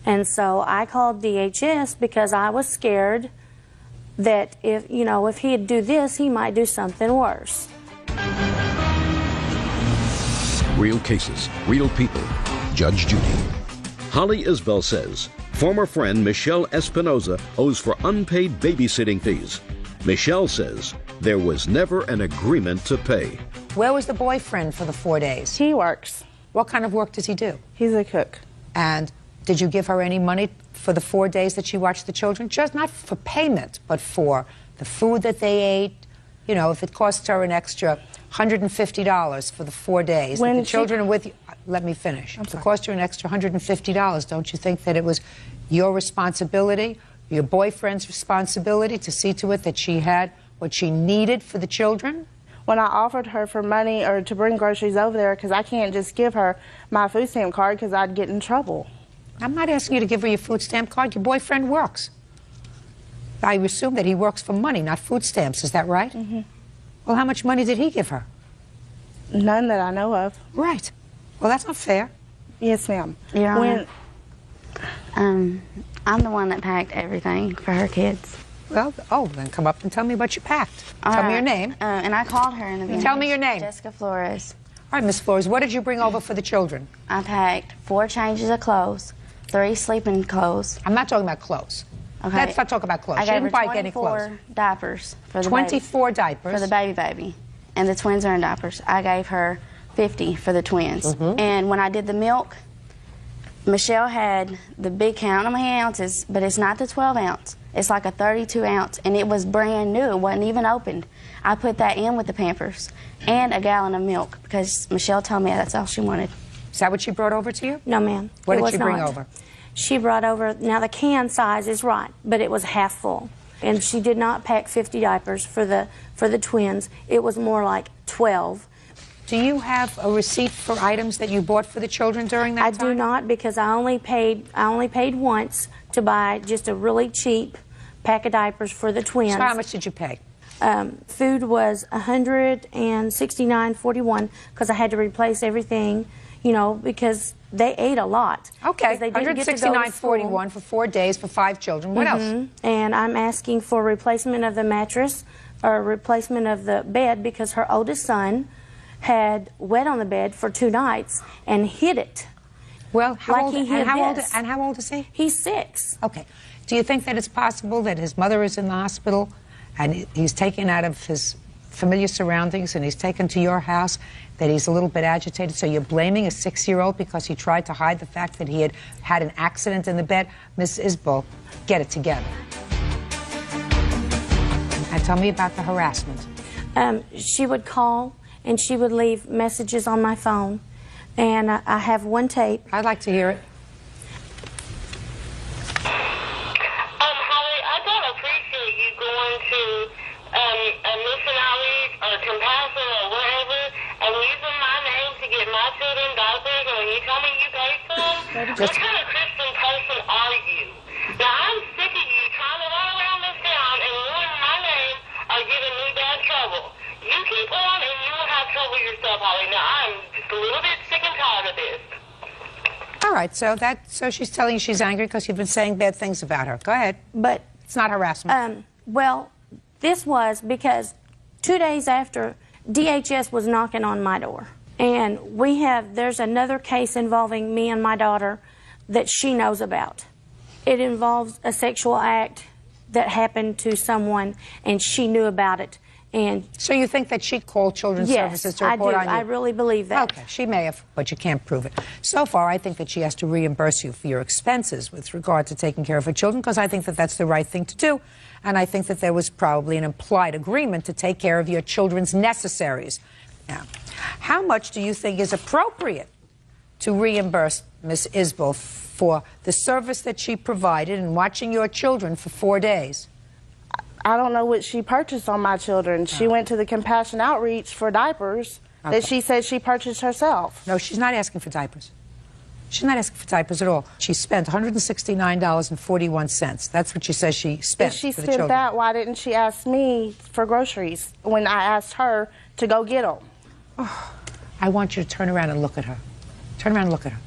And so I called DHS because I was scared that if he'd do this, he might do something worse. Real cases, real people. Judge Judy. Holly Isbell says former friend Michelle Espinoza owes for unpaid babysitting fees. Michelle says there was never an agreement to pay. Where was the boyfriend for the 4 days? He works. What kind of work does he do? He's a cook. And did you give her any money for the 4 days that she watched the children? Just not for payment, but for the food that they ate. You know, if it costs her an extra $150 for the 4 days, When the children are with you. Let me finish. If it cost you an extra $150, don't you think that it was your responsibility, your boyfriend's responsibility to see to it that she had what she needed for the children? When I offered her for money or to bring groceries over there, because I can't just give her my food stamp card because I'd get in trouble. I'm not asking you to give her your food stamp card. Your boyfriend works. I assume that he works for money, not food stamps. Is that right? Mm-hmm. Well, how much money did he give her? None that I know of. Right. Well, that's not fair. Yes, ma'am. Your Honor, I'm the one that packed everything for her kids. Well, then come up and tell me what you packed. Tell me your name. And I called her in the beginning. Tell me your name. Jessica Flores. All right, Miss Flores, what did you bring over for the children? I packed 4 changes of clothes, 3 sleeping clothes. I'm not talking about clothes. Okay. Let's not talk about clothes. I She gave didn't her buy any clothes. 24 diapers for the 24 baby. diapers? For the baby. And the twins are in diapers. I gave her 50 for the twins. And when I did the milk, Michelle had the big count on my ounces, but it's not the 12 ounce. It's like a 32 ounce, and it was brand new. It wasn't even opened. I put that in with the Pampers and a gallon of milk because Michelle told me that's all she wanted. Is that what she brought over to you? No, ma'am. What It did was she bring not. over? She brought over, now the can size is right, but it was half full. And she did not pack 50 diapers for the twins. It was more like 12. Do you have a receipt for items that you bought for the children during that time? I do not, because I only paid once to buy just a really cheap pack of diapers for the twins. So how much did you pay? Food was $169.41 because I had to replace everything, you know, because they ate a lot. Okay, They didn't get to go to school. $169.41 for 4 days for 5 children. What else? And I'm asking for replacement of the mattress or replacement of the bed because her oldest son had wet on the bed for 2 nights and hid it. Well, how old is he? He's 6. Okay. Do you think that it's possible that his mother is in the hospital and he's taken out of his familiar surroundings and he's taken to your house, that he's a little bit agitated, so you're blaming a 6-year-old because he tried to hide the fact that he had had an accident in the bed? Miss Isbell, get it together. And tell me about the harassment. She would call and she would leave messages on my phone. And I have one tape. I'd like to hear it. Holly, I don't appreciate you going to a mission outreach or Compassion or wherever and using my name to get my children diapers, and when you tell me you paid for them, what kind of Christian person are you? Now, I'm sick of you trying to run around this town and ruin my name or giving me bad trouble. You keep on and you will have trouble yourself, Holly. Now, I'm just a little bit sick and tired of this. All right, so she's telling you she's angry because you've been saying bad things about her. Go ahead. But it's not harassment. Well, this was because 2 days after, DHS was knocking on my door. And there's another case involving me and my daughter that she knows about. It involves a sexual act that happened to someone, and she knew about it. And so you think that she called Children's Services to report on you? I really believe that. Okay, she may have, but you can't prove it. So far, I think that she has to reimburse you for your expenses with regard to taking care of her children, because I think that that's the right thing to do. And I think that there was probably an implied agreement to take care of your children's necessaries. Now, how much do you think is appropriate to reimburse Miss Isbell for the service that she provided in watching your children for 4 days? I don't know what she purchased on my children. She went to the Compassion Outreach for diapers that she said she purchased herself. No, she's not asking for diapers. She's not asking for diapers at all. She spent $169.41. That's what she says she spent If she for the spent children. that, why didn't she ask me for groceries when I asked her to go get them? Oh, I want you to turn around and look at her. Turn around and look at her.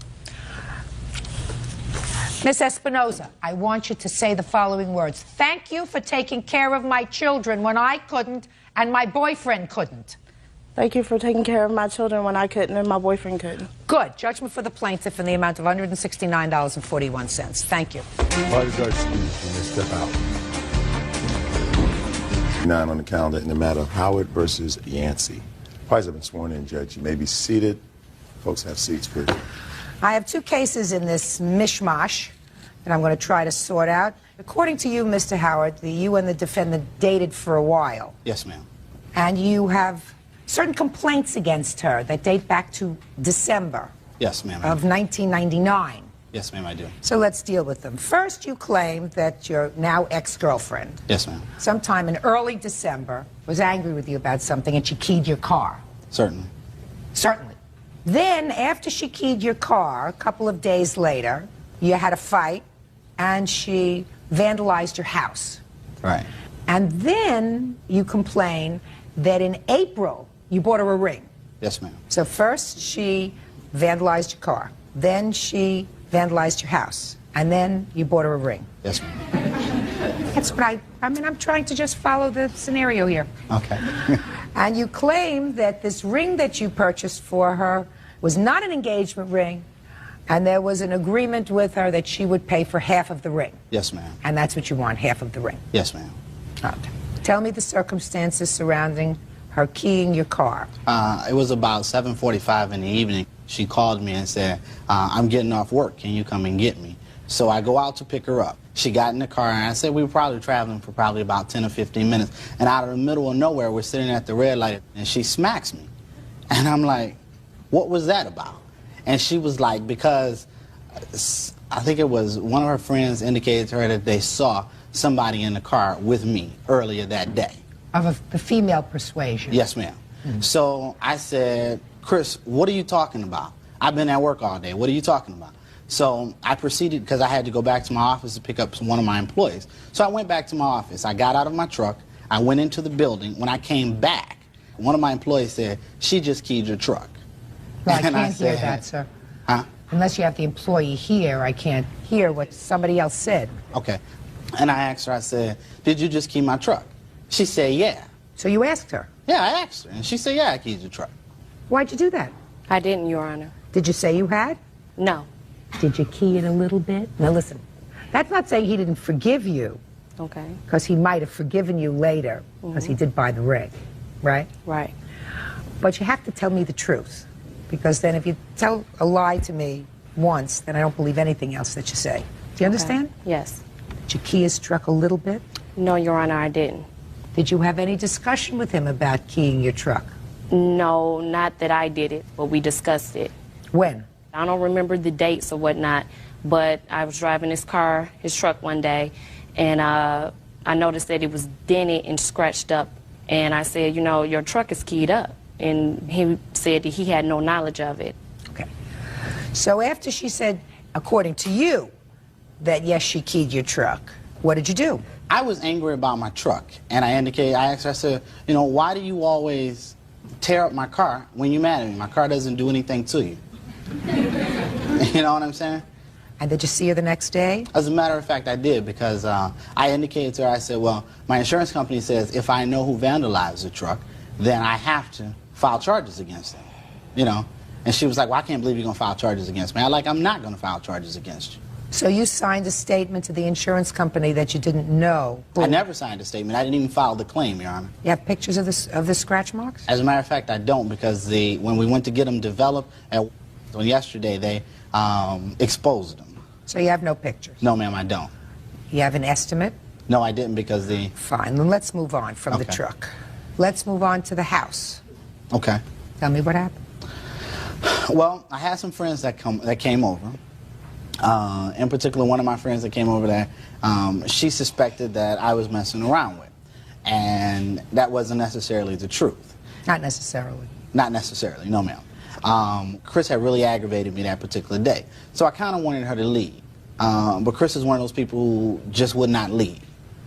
Miss Espinoza, I want you to say the following words. Thank you for taking care of my children when I couldn't and my boyfriend couldn't. Thank you for taking care of my children when I couldn't and my boyfriend couldn't. Good. Judgment for the plaintiff in the amount of $169.41. Thank you. Party judge speech, you may step out. 9 on the calendar in the matter of Howard versus Yancey. Parties have been sworn in, Judge. You may be seated. Folks, have seats, please. I have 2 cases in this mishmash that I'm going to try to sort out. According to you, Mr. Howard, you and the defendant dated for a while. Yes, ma'am. And you have certain complaints against her that date back to December Yes, ma'am. of 1999. Yes, ma'am, I do. So let's deal with them. First, you claim that your now ex-girlfriend, Yes, ma'am. sometime in early December, was angry with you about something and she keyed your car. Certainly. Certainly. Then, after she keyed your car, a couple of days later, you had a fight and she vandalized your house. Right. And then you complain that in April you bought her a ring. Yes, ma'am. So first she vandalized your car, then she vandalized your house, and then you bought her a ring. Yes, ma'am. That's what I mean, I'm trying to just follow the scenario here. Okay. And you claim that this ring that you purchased for her was not an engagement ring, and there was an agreement with her that she would pay for half of the ring. Yes, ma'am. And that's what you want, half of the ring. Yes, ma'am. Okay. Tell me the circumstances surrounding her keying your car. It was about 7:45 in the evening. She called me and said, I'm getting off work. Can you come and get me? So I go out to pick her up. She got in the car, and I said we were probably traveling for probably about 10 or 15 minutes. And out of the middle of nowhere, we're sitting at the red light, and she smacks me. And I'm like, what was that about? And she was like, because I think it was one of her friends indicated to her that they saw somebody in the car with me earlier that day. Of the female persuasion? Yes, ma'am. So I said, Chris, what are you talking about? I've been at work all day. What are you talking about? So I proceeded, because I had to go back to my office to pick up one of my employees. So I went back to my office. I got out of my truck. I went into the building. When I came back, one of my employees said, she just keyed your truck. Well, I can't hear that, sir. Huh? Unless you have the employee here, I can't hear what somebody else said. Okay. And I asked her, I said, did you just key my truck? She said, yeah. So you asked her? Yeah, I asked her. And she said, yeah, I keyed your truck. Why'd you do that? I didn't, Your Honor. Did you say you had? No. Did you key it a little bit? Now listen, that's not saying he didn't forgive you. Okay. Because he might have forgiven you later, because he did buy the ring, right? Right. But you have to tell me the truth, because then if you tell a lie to me once, then I don't believe anything else that you say. Do you understand? Yes. Did you key his truck a little bit? No, Your Honor, I didn't. Did you have any discussion with him about keying your truck? No, not that I did it, but we discussed it. When? I don't remember the dates or whatnot, but I was driving his truck one day, and I noticed that it was dented and scratched up. And I said, you know, your truck is keyed up. And he said that he had no knowledge of it. Okay. So after she said, according to you, that yes, she keyed your truck, what did you do? I was angry about my truck, and I asked her, I said, you know, why do you always tear up my car when you're mad at me? My car doesn't do anything to you. You know what I'm saying? And did you see her the next day? As a matter of fact, I did, because I indicated to her, I said, well, my insurance company says if I know who vandalized the truck, then I have to file charges against them, you know? And she was like, well, I can't believe you're going to file charges against me. I'm not going to file charges against you. So you signed a statement to the insurance company that you didn't know? I never signed a statement. I didn't even file the claim, Your Honor. You have pictures of the scratch marks? As a matter of fact, I don't, because when we went to get them developed, yesterday they exposed them. So you have no pictures? No, ma'am, I don't. You have an estimate? No, I didn't, because Fine, then let's move on from the truck. Let's move on to the house. Okay. Tell me what happened. Well, I had some friends that came over. In particular, one of my friends that came over there, she suspected that I was messing around with. And that wasn't necessarily the truth. Not necessarily? Not necessarily, no, ma'am. Chris had really aggravated me that particular day. So I kind of wanted her to leave. But Chris is one of those people who just would not leave.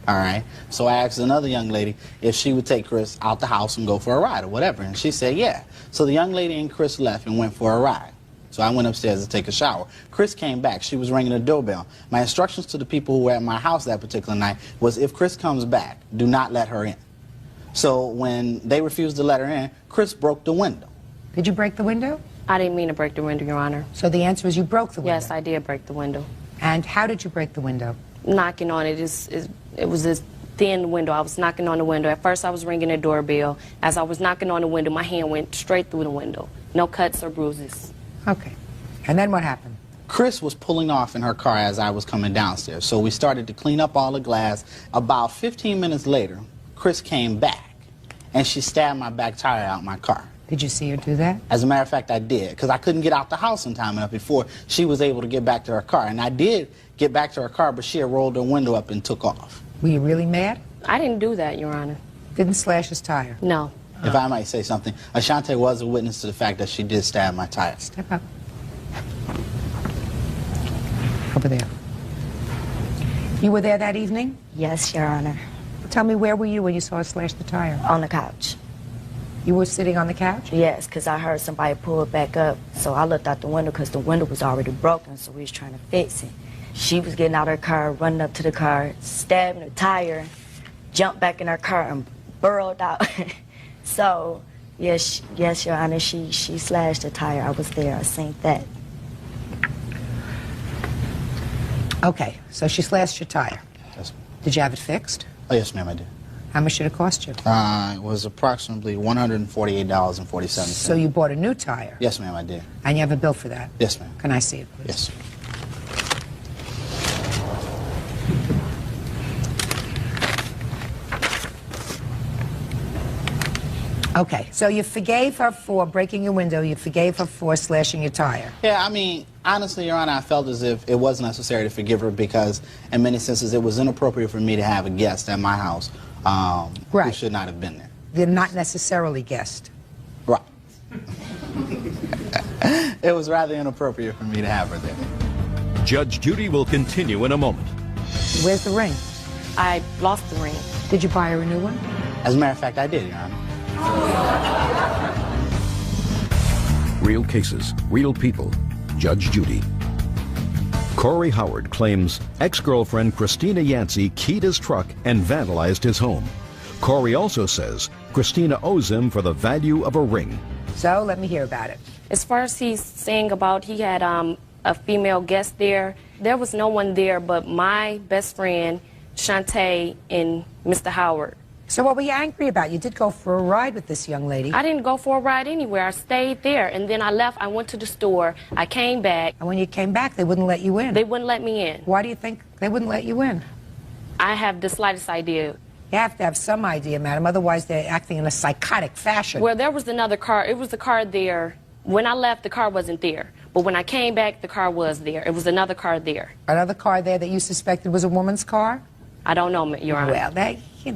All right? So I asked another young lady if she would take Chris out the house and go for a ride or whatever. And she said, yeah. So the young lady and Chris left and went for a ride. So I went upstairs to take a shower. Chris came back. She was ringing the doorbell. My instructions to the people who were at my house that particular night was, if Chris comes back, do not let her in. So when they refused to let her in, Chris broke the window. Did you break the window? I didn't mean to break the window, Your Honor. So the answer is you broke the window? Yes, I did break the window. And how did you break the window? Knocking on it. It was a thin window. I was knocking on the window. At first I was ringing the doorbell. As I was knocking on the window, my hand went straight through the window. No cuts or bruises. Okay. And then what happened? Chris was pulling off in her car as I was coming downstairs. So we started to clean up all the glass. About 15 minutes later, Chris came back, and she stabbed my back tire out my car. Did you see her do that? As a matter of fact, I did, because I couldn't get out the house in time enough before she was able to get back to her car. And I did get back to her car, but she had rolled her window up and took off. Were you really mad? I didn't do that, Your Honor. Didn't slash his tire? No. If I might say something, Ashante was a witness to the fact that she did stab my tire. Step up. Over there. You were there that evening? Yes, Your Honor. Tell me, where were you when you saw her slash the tire? On the couch. You were sitting on the couch? Yes, because I heard somebody pull it back up. So I looked out the window because the window was already broken, so we was trying to fix it. She was getting out of her car, running up to the car, stabbing the tire, jumped back in her car and burrowed out. So, yes, Your Honor, she slashed the tire. I was there. I seen that. Okay, so she slashed your tire. Yes. Did you have it fixed? Oh, yes, ma'am, I did. How much did it cost you? It was approximately $148.47. So you bought a new tire? Yes, ma'am, I did. And you have a bill for that? Yes, ma'am. Can I see it, please? Yes. Okay, so you forgave her for breaking your window, you forgave her for slashing your tire. Yeah, I mean, honestly, Your Honor, I felt as if it was necessary to forgive her because, in many senses, it was inappropriate for me to have a guest at my house who should not have been there. They're not necessarily guests. Right. It was rather inappropriate for me to have her there. Judge Judy will continue in a moment. Where's the ring? I lost the ring. Did you buy her a new one? As a matter of fact, I did, Your Honor. Real cases, real people. Judge Judy. Corey Howard claims ex-girlfriend Christina Yancey keyed his truck and vandalized his home. Corey also says Christina owes him for the value of a ring. So let me hear about it. As far as he's saying about he had a female guest there was no one there but my best friend, Shantae, and Mr. Howard. So what were you angry about? You did go for a ride with this young lady. I didn't go for a ride anywhere. I stayed there, and then I left. I went to the store. I came back. And when you came back, they wouldn't let you in. They wouldn't let me in. Why do you think they wouldn't let you in? I have the slightest idea. You have to have some idea, madam. Otherwise, they're acting in a psychotic fashion. Well, there was another car. It was a car there. When I left, the car wasn't there. But when I came back, the car was there. It was another car there. Another car there that you suspected was a woman's car? I don't know, Your Honor.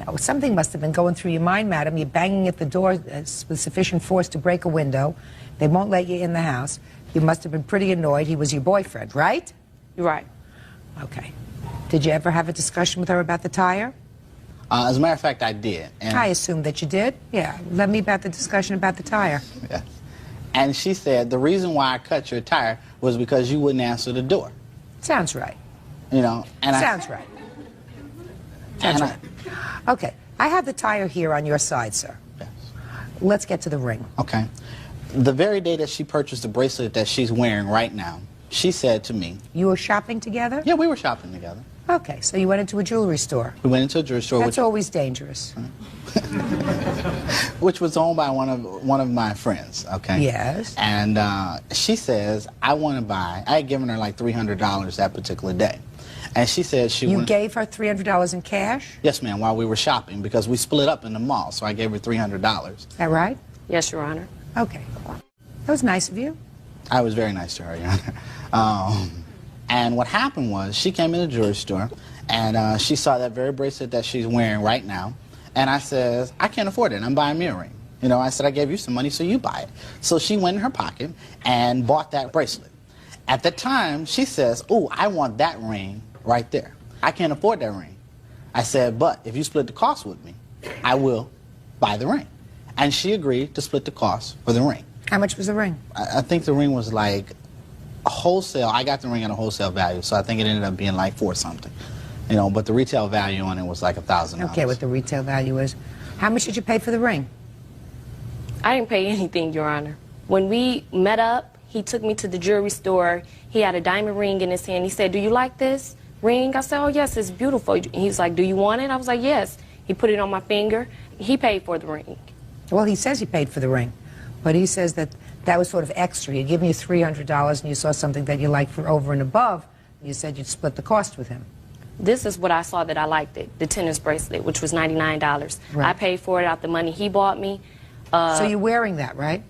Well, something must have been going through your mind, madam. You're banging at the door with sufficient force to break a window. They won't let you in the house. You must have been pretty annoyed. He was your boyfriend, right? Right. Okay. Did you ever have a discussion with her about the tire? As a matter of fact, I did. And I assume that you did. Yeah. Let me about the discussion about the tire. Yes. And she said the reason why I cut your tire was because you wouldn't answer the door. Sounds right. You know, and Sounds right. Sounds right. Okay. I have the tire here on your side, sir. Yes. Let's get to the ring. Okay. The very day that she purchased the bracelet that she's wearing right now, she said to me... You were shopping together? Yeah, we were shopping together. Okay, so you went into a jewelry store. We went into a jewelry store. That's always dangerous. Which was owned by one of my friends, okay? Yes. And she says, I want to buy... I had given her like $300 that particular day. And she said she... You gave her $300 in cash? Yes, ma'am, while we were shopping, because we split up in the mall, so I gave her $300. Is that right? Yes, Your Honor. Okay. That was nice of you. I was very nice to her, Your Honor. And what happened was, she came in the jewelry store, and she saw that very bracelet that she's wearing right now, and I says, I can't afford it, I'm buying me a ring. You know, I said, I gave you some money, so you buy it. So she went in her pocket and bought that bracelet. At the time, she says, oh, I want that ring right there. I can't afford that ring. I said, but if you split the cost with me, I will buy the ring. And she agreed to split the cost for the ring. How much was the ring? I think the ring was like a wholesale. I got the ring at a wholesale value, so I think it ended up being like $4 something. You know, but the retail value on it was like $1,000. Okay, what the retail value is. How much did you pay for the ring? I didn't pay anything, Your Honor. When we met up, he took me to the jewelry store. He had a diamond ring in his hand. He said, do you like this ring? I said, oh, yes, it's beautiful. He's like, do you want it? I was like, yes. He put it on my finger. He paid for the ring. Well, he says he paid for the ring, but he says that that was sort of extra. He'd given you $300 and you saw something that you liked for over and above. You said you'd split the cost with him. This is what I saw that I liked it, the tennis bracelet, which was $99. Right. I paid for it out the money he bought me. So you're wearing that, right?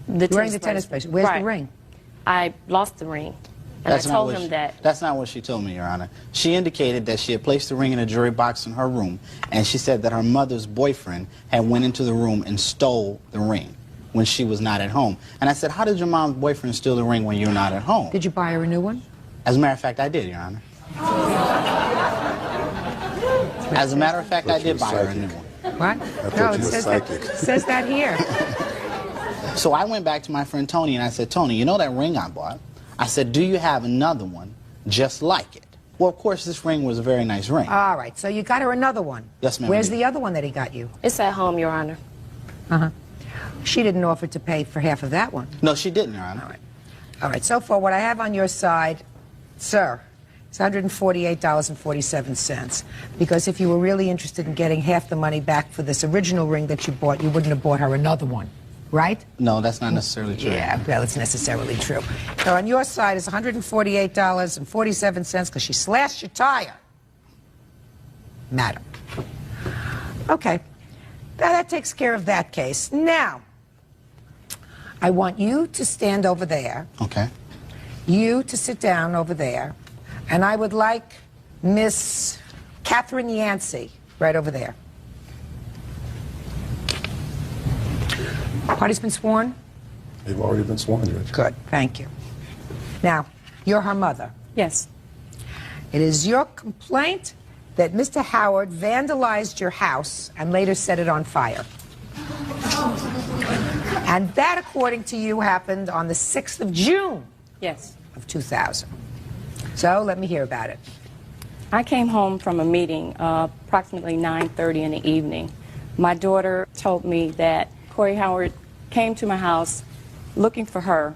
You're wearing the tennis bracelet. Where's the ring? I lost the ring. And I told him that. That's not what she told me, Your Honor. She indicated that she had placed the ring in a jewelry box in her room, and she said that her mother's boyfriend had went into the room and stole the ring when she was not at home. And I said, how did your mom's boyfriend steal the ring when you're not at home? Did you buy her a new one? As a matter of fact, I did, Your Honor. As a matter of fact, I did buy her a new one. What? thought you were psychic. It says that here. So I went back to my friend Tony and I said, Tony, you know that ring I bought? I said, do you have another one just like it? Well, of course, this ring was a very nice ring. All right, so you got her another one. Yes, ma'am. Where's the other one that he got you? It's at home, Your Honor. Uh-huh. She didn't offer to pay for half of that one. No, she didn't, Your Honor. All right. All right, so far what I have on your side, sir, is $148.47. Because if you were really interested in getting half the money back for this original ring that you bought, you wouldn't have bought her another one, right? No, that's not necessarily true. Yeah, well, it's necessarily true. So on your side is $148.47 because she slashed your tire. Madam. Okay. Now that takes care of that case. Now, I want you to stand over there. Okay. You to sit down over there. And I would like Miss Catherine Yancey right over there. Party's been sworn? They've already been sworn, Judge. Good, thank you. Now, you're her mother. Yes. It is your complaint that Mr. Howard vandalized your house and later set it on fire. And that, according to you, happened on the 6th of June. Yes. Of 2000. So, let me hear about it. I came home from a meeting approximately 9:30 in the evening. My daughter told me that Corey Howard came to my house looking for her,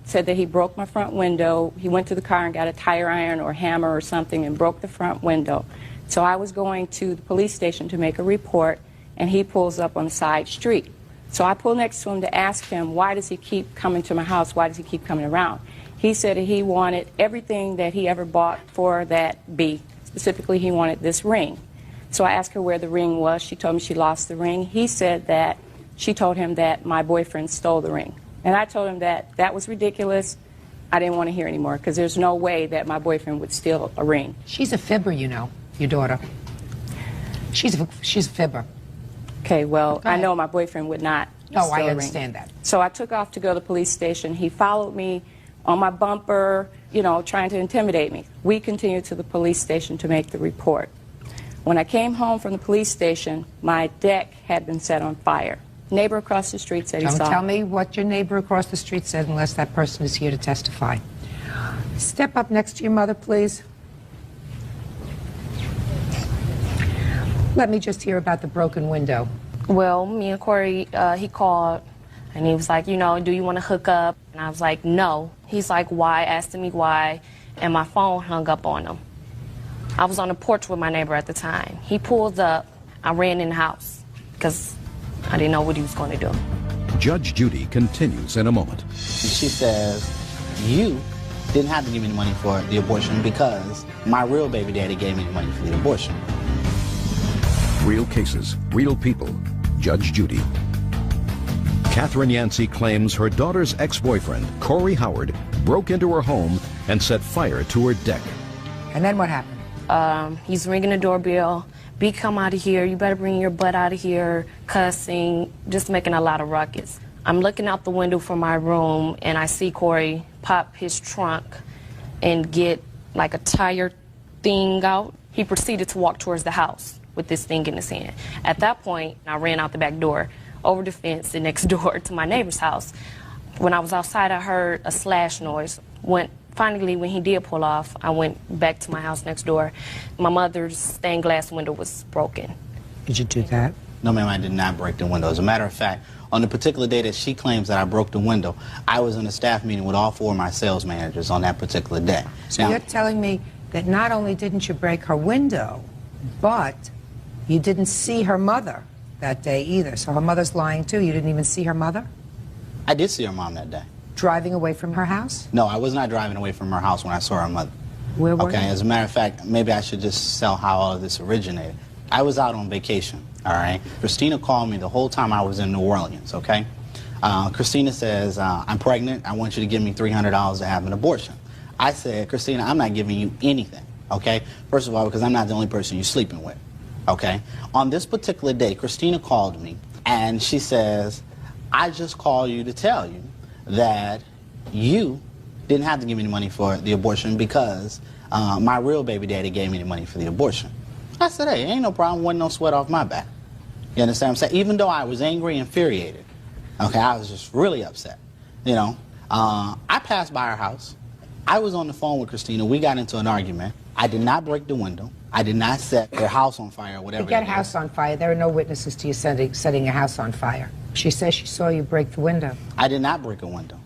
said that he broke my front window. He went to the car and got a tire iron or hammer or something and broke the front window. So I was going to the police station to make a report, and he pulls up on the side street. So I pulled next to him to ask him, why does he keep coming to my house? Why does he keep coming around? He said that he wanted everything that he ever bought for that B. Specifically, he wanted this ring. So I asked her where the ring was. She told me she lost the ring. He said that she told him that my boyfriend stole the ring. And I told him that that was ridiculous. I didn't want to hear anymore because there's no way that my boyfriend would steal a ring. She's a fibber, you know, your daughter. She's a fibber. Okay, well, I know my boyfriend would not No, steal I a ring. understand that. So I took off to go to the police station. He followed me on my bumper, you know, trying to intimidate me. We continued to the police station to make the report. When I came home from the police station, my deck had been set on fire. Neighbor across the street said he saw. Don't tell me what your neighbor across the street said unless that person is here to testify. Step up next to your mother, please. Let me just hear about the broken window. Well, me and Corey, he called, and he was like, you know, do you want to hook up? And I was like, no. He's like, why? Asking me why, and my phone hung up on him. I was on the porch with my neighbor at the time. He pulled up. I ran in the house because I didn't know what he was going to do. Judge Judy continues in a moment. She says, you didn't have to give me the money for the abortion because my real baby daddy gave me the money for the abortion. Real cases, real people. Judge Judy. Catherine Yancey claims her daughter's ex-boyfriend, Corey Howard, broke into her home and set fire to her deck. And then what happened? He's ringing the doorbell. B, come out of here. You better bring your butt out of here. Cussing, just making a lot of ruckus. I'm looking out the window from my room, and I see Corey pop his trunk and get like a tire thing out. He proceeded to walk towards the house with this thing in his hand. At that point, I ran out the back door, over the fence and next door to my neighbor's house. When I was outside, I heard a slash noise. Finally, when he did pull off, I went back to my house next door. My mother's stained glass window was broken. Did you do that? No, ma'am, I did not break the window. As a matter of fact, on the particular day that she claims that I broke the window, I was in a staff meeting with all 4 of my sales managers on that particular day. So now, you're telling me that not only didn't you break her window, but you didn't see her mother that day either. So her mother's lying too. You didn't even see her mother? I did see her mom that day. Driving away from her house? No, I was not driving away from her house when I saw her mother. Where were Okay, you? as a matter of fact, maybe I should just tell how all of this originated. I was out on vacation, all right? Christina called me the whole time I was in New Orleans, okay? Christina says, I'm pregnant. I want you to give me $300 to have an abortion. I said, Christina, I'm not giving you anything, okay? First of all, because I'm not the only person you're sleeping with, okay? On this particular day, Christina called me, and she says, I just called you to tell you that you didn't have to give me the money for the abortion because my real baby daddy gave me the money for the abortion. I said, hey, ain't no problem, wasn't no sweat off my back. You understand what I'm saying? Even though I was angry and infuriated, okay, I was just really upset. You know, I passed by her house. I was on the phone with Christina. We got into an argument. I did not break the window. I did not set their house on fire or whatever. You get a house on fire. There are no witnesses to you setting a house on fire. She says she saw you break the window. I did not break a window.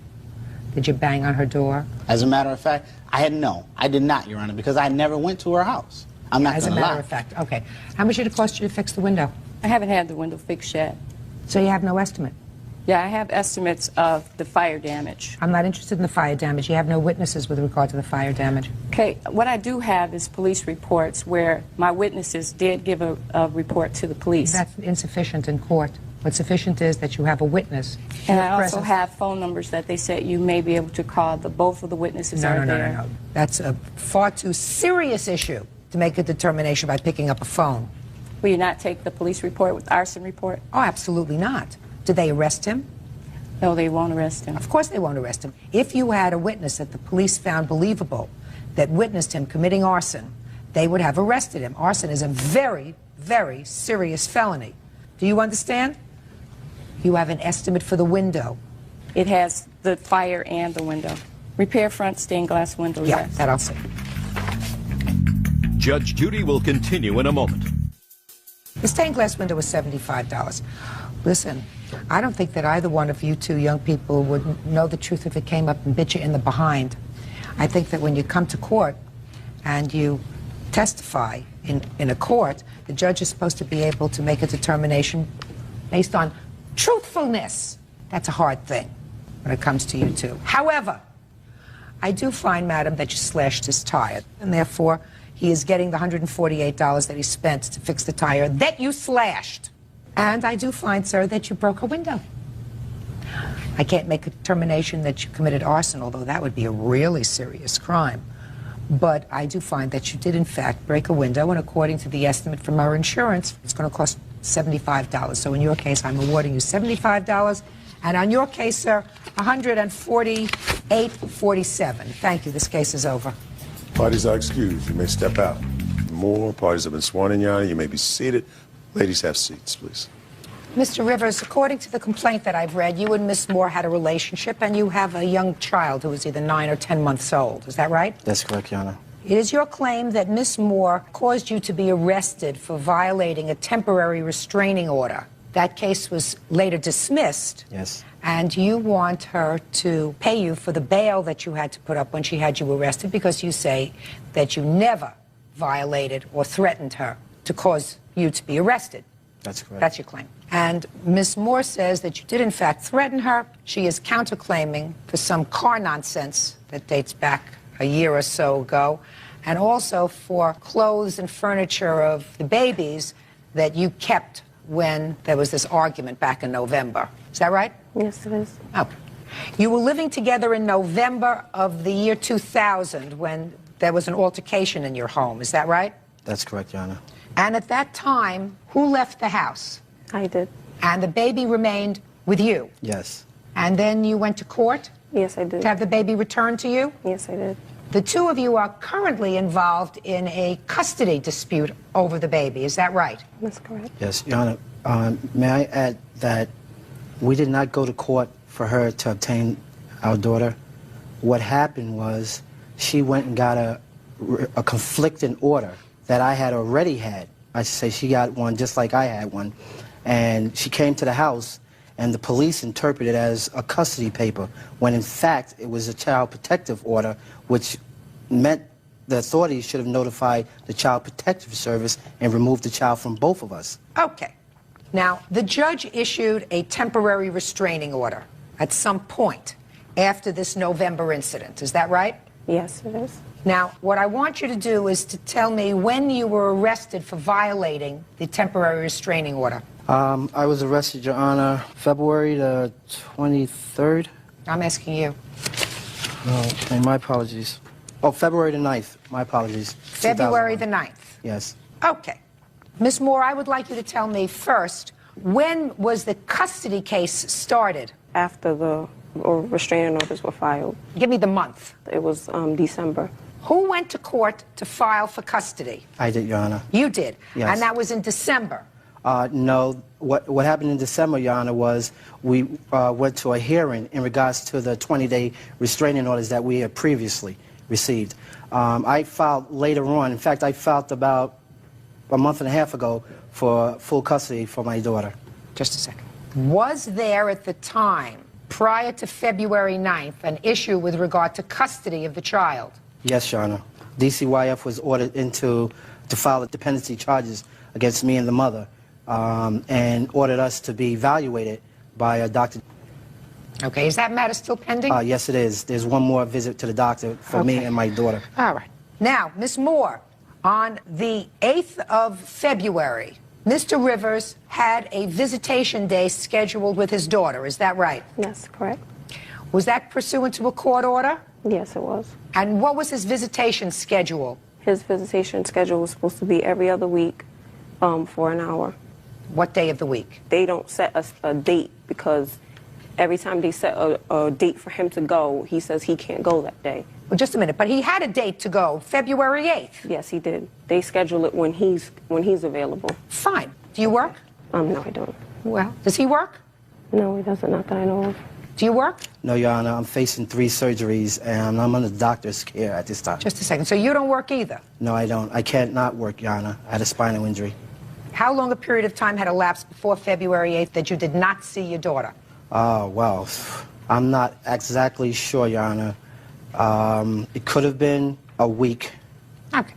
Did you bang on her door? As a matter of fact, I did not, Your Honor, because I never went to her house. I'm not going to lie. As a matter of fact, okay. How much did it cost you to fix the window? I haven't had the window fixed yet. So you have no estimate? Yeah, I have estimates of the fire damage. I'm not interested in the fire damage. You have no witnesses with regard to the fire damage. Okay, what I do have is police reports where my witnesses did give a report to the police. That's insufficient in court. What's sufficient is that you have a witness. And I also have phone numbers that they said you may be able to call. Both of the witnesses are there. No. That's a far too serious issue to make a determination by picking up a phone. Will you not take the police report with arson report? Oh, absolutely not. Did they arrest him? No, they won't arrest him. Of course they won't arrest him. If you had a witness that the police found believable that witnessed him committing arson, they would have arrested him. Arson is a very, very serious felony. Do you understand? You have an estimate for the window. It has the fire and the window. Repair front stained glass window, Yeah, yes. that I'll see. Judge Judy will continue in a moment. The stained glass window was $75. Listen, I don't think that either one of you two young people would know the truth if it came up and bit you in the behind. I think that when you come to court and you testify in a court, the judge is supposed to be able to make a determination based on truthfulness. That's a hard thing when it comes to you two. However, I do find, madam, that you slashed his tire, and therefore he is getting the $148 that he spent to fix the tire that you slashed. And I do find, sir, that you broke a window. I can't make a determination that you committed arson, although that would be a really serious crime. But I do find that you did, in fact, break a window, and according to the estimate from our insurance, it's going to cost $75. So in your case, I'm awarding you $75. And on your case, sir, $148.47. Thank you. This case is over. Parties are excused. You may step out. More parties have been sworn in, Your Honor. You may be seated. Ladies, have seats, please. Mr. Rivers, according to the complaint that I've read, you and Miss Moore had a relationship, and you have a young child who is either 9 or 10 months old. Is that right? That's correct, Your Honor. It is your claim that Miss Moore caused you to be arrested for violating a temporary restraining order. That case was later dismissed. Yes. And you want her to pay you for the bail that you had to put up when she had you arrested, because you say that you never violated or threatened her to cause you to be arrested. That's correct. That's your claim. And Ms. Moore says that you did, in fact, threaten her. She is counterclaiming for some car nonsense that dates back a year or so ago, and also for clothes and furniture of the babies that you kept when there was this argument back in November. Is that right? Yes, it is. Oh. You were living together in November of the year 2000 when there was an altercation in your home. Is that right? That's correct, Your Honor. And at that time, who left the house? I did. And the baby remained with you? Yes. And then you went to court? Yes, I did. To have the baby returned to you? Yes, I did. The two of you are currently involved in a custody dispute over the baby. Is that right? That's correct. Yes, Your Honor. May I add that we did not go to court for her to obtain our daughter. What happened was she went and got a conflicting order that I had already had. I should say she got one just like I had one. And she came to the house, and the police interpreted it as a custody paper, when in fact it was a child protective order, which meant the authorities should have notified the Child Protective Service and removed the child from both of us. Okay. Now, the judge issued a temporary restraining order at some point after this November incident. Is that right? Yes, it is. Now, what I want you to do is to tell me when you were arrested for violating the temporary restraining order. I was arrested, Your Honor, February the 23rd. I'm asking you. Okay, my apologies. Oh, February the 9th. My apologies. February the 9th. Yes. Okay. Ms. Moore, I would like you to tell me first, when was the custody case started? After the restraining orders were filed. Give me the month. It was December. Who went to court to file for custody? I did, Your Honor. You did? Yes. And that was in December. No. What happened in December, Your Honor, was we went to a hearing in regards to the 20-day restraining orders that we had previously received. I filed later on. In fact, I filed about a month and a half ago for full custody for my daughter. Just a second. Was there at the time, prior to February 9th, an issue with regard to custody of the child? Yes, Your Honor. DCYF was ordered to file dependency charges against me and the mother, and ordered us to be evaluated by a doctor. Okay, is that matter still pending? Yes, it is. There's one more visit to the doctor for me and my daughter. All right. Now, Ms. Moore, on the 8th of February, Mr. Rivers had a visitation day scheduled with his daughter. Is that right? Yes, correct. Was that pursuant to a court order? Yes, it was. And what was his visitation schedule? His visitation schedule was supposed to be every other week for an hour. What day of the week? They don't set a date because every time they set a date for him to go, he says he can't go that day. Well, just a minute, but he had a date to go, February 8th. Yes, he did. They schedule it when he's available. Fine. Do you work? No, I don't. Well, does he work? No, he doesn't, not that I know of. Do you work? No, Your Honor. I'm facing 3 surgeries, and I'm under doctor's care at this time. Just a second. So you don't work either? No, I don't. I can't not work, Your Honor. I had a spinal injury. How long a period of time had elapsed before February 8th that you did not see your daughter? Well, I'm not exactly sure, Your Honor. It could have been a week. Okay.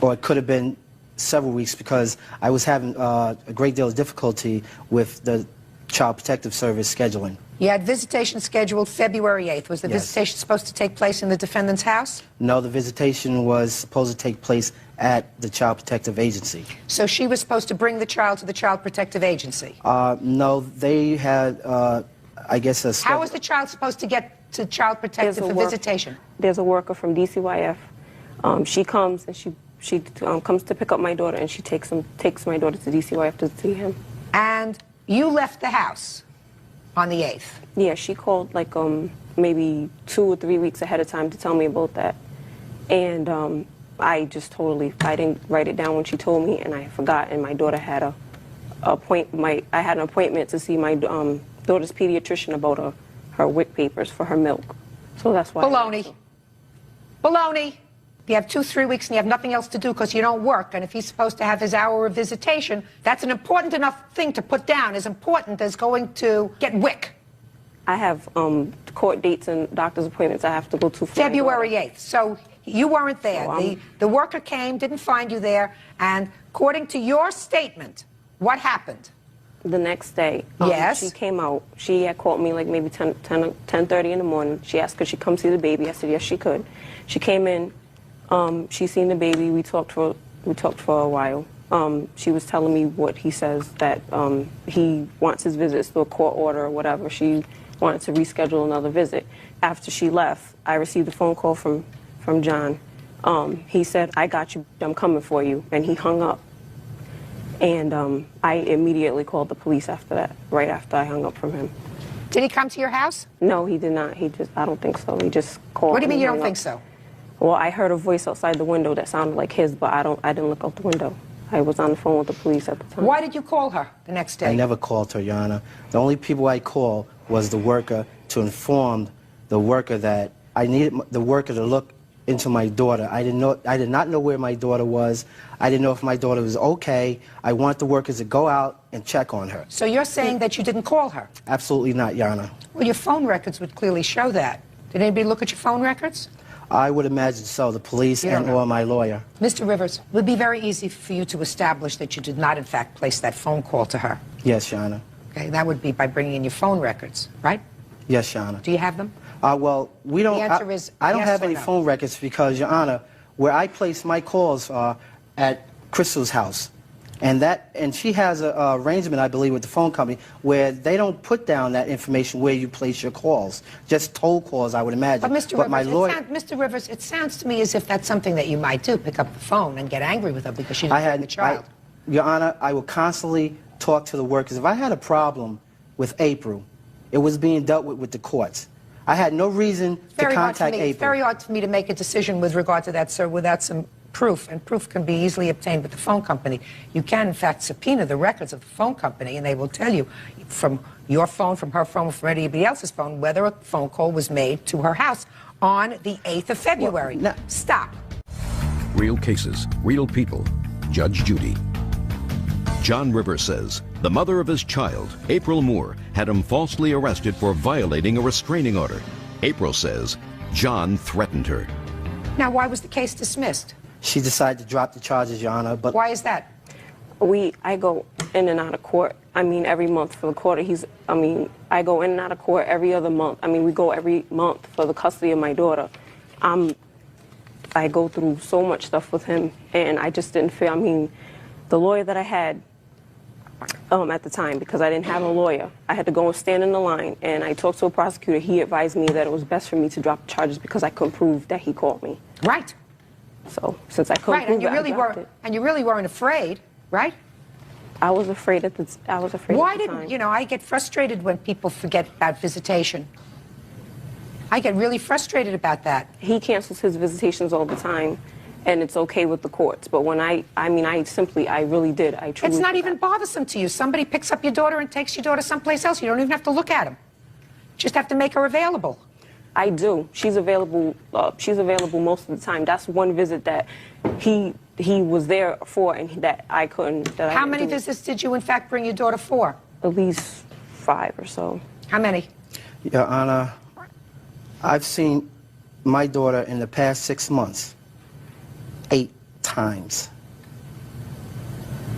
Or it could have been several weeks because I was having a great deal of difficulty with the Child Protective Service scheduling. You had visitation scheduled February 8th. Was the visitation supposed to take place in the defendant's house? No, the visitation was supposed to take place at the Child Protective Agency. So she was supposed to bring the child to the Child Protective Agency? No, they had, I guess, a schedule. How was the child supposed to get to Child Protective for visitation? There's a worker from DCYF. She comes and she comes to pick up my daughter, and she takes my daughter to DCYF to see him. And you left the house on the 8th? Yeah, she called like maybe 2 or 3 weeks ahead of time to tell me about that. And I just I didn't write it down when she told me, and I forgot, and my daughter had I had an appointment to see my daughter's pediatrician about her WIC papers for her milk. So that's why. Baloney. Baloney. You have 2-3 weeks and you have nothing else to do because you don't work. And if he's supposed to have his hour of visitation, that's an important enough thing to put down, as important as going to get WIC. I have court dates and doctor's appointments I have to go to for February 8th. So you weren't there. So the worker came, didn't find you there, and according to your statement, what happened? The next day, yes, she came out. She had called me like maybe 10:30 in the morning. She asked could she come see the baby. I said yes, she could. She came in. She seen the baby. We talked for a while. She was telling me what he says, that he wants his visits through a court order or whatever. She wanted to reschedule another visit. After she left, I received a phone call from John. He said, "I got you. I'm coming for you," and he hung up. And I immediately called the police after that, right after I hung up from him. Did he come to your house? No, he did not. I don't think so. He just called. What do you mean you don't think so? Well, I heard a voice outside the window that sounded like his, but I didn't look out the window. I was on the phone with the police at the time. Why did you call her the next day? I never called her, Your Honor. The only people I called was the worker to inform the worker that I needed the worker to look into my daughter. I did not know where my daughter was. I didn't know if my daughter was okay. I want the workers to go out and check on her. So you're saying that you didn't call her? Absolutely not, Your Honor. Well, your phone records would clearly show that. Did anybody look at your phone records? I would imagine so, the police or my lawyer. Mr. Rivers, it would be very easy for you to establish that you did not, in fact, place that phone call to her. Yes, Your Honor. Okay, that would be by bringing in your phone records, right? Yes, Your Honor. Do you have them? Well, we don't. The answer is I don't yes have or any no? phone records because, Your Honor, where I place my calls are at Crystal's house, and she has an arrangement, I believe, with the phone company where they don't put down that information where you place your calls, just toll calls, I would imagine. But Mr. Rivers, it sounds to me as if that's something that you might do, pick up the phone and get angry with her because she didn't bring the child. Your Honor, I will constantly talk to the workers. If I had a problem with April, it was being dealt with the courts. I had no reason to contact April. It's very hard for me to make a decision with regard to that, sir, without some proof, and proof can be easily obtained with the phone company. You can, in fact, subpoena the records of the phone company, and they will tell you from your phone, from her phone, from anybody else's phone, whether a phone call was made to her house on the 8th of February. Well, stop. Real cases, real people. Judge Judy. John Rivers says the mother of his child, April Moore, had him falsely arrested for violating a restraining order. April says John threatened her. Now, why was the case dismissed? She decided to drop the charges, Your Honor, but... Why is that? I go in and out of court. I mean, every month for the quarter. I go in and out of court every other month. I mean, we go every month for the custody of my daughter. I go through so much stuff with him, and I just didn't feel, I mean, the lawyer that I had at the time, because I didn't have a lawyer, I had to go and stand in the line, and I talked to a prosecutor. He advised me that it was best for me to drop the charges because I couldn't prove that he called me. Right. So, since I couldn't prove it, I dropped it. And you really weren't afraid, right? I was afraid at the Why didn't, you know, I get frustrated when people forget about visitation. I get really frustrated about that. He cancels his visitations all the time, and it's okay with the courts. But when I really did. I truly. It's not even bothersome to you. Somebody picks up your daughter and takes your daughter someplace else. You don't even have to look at him. You just have to make her available. I do. She's available. She's available most of the time. That's one visit that he was there for, and that I couldn't. How many visits did you, in fact, bring your daughter for? At least 5 or so. How many? Your Honor, I've seen my daughter in the past 6 months 8 times.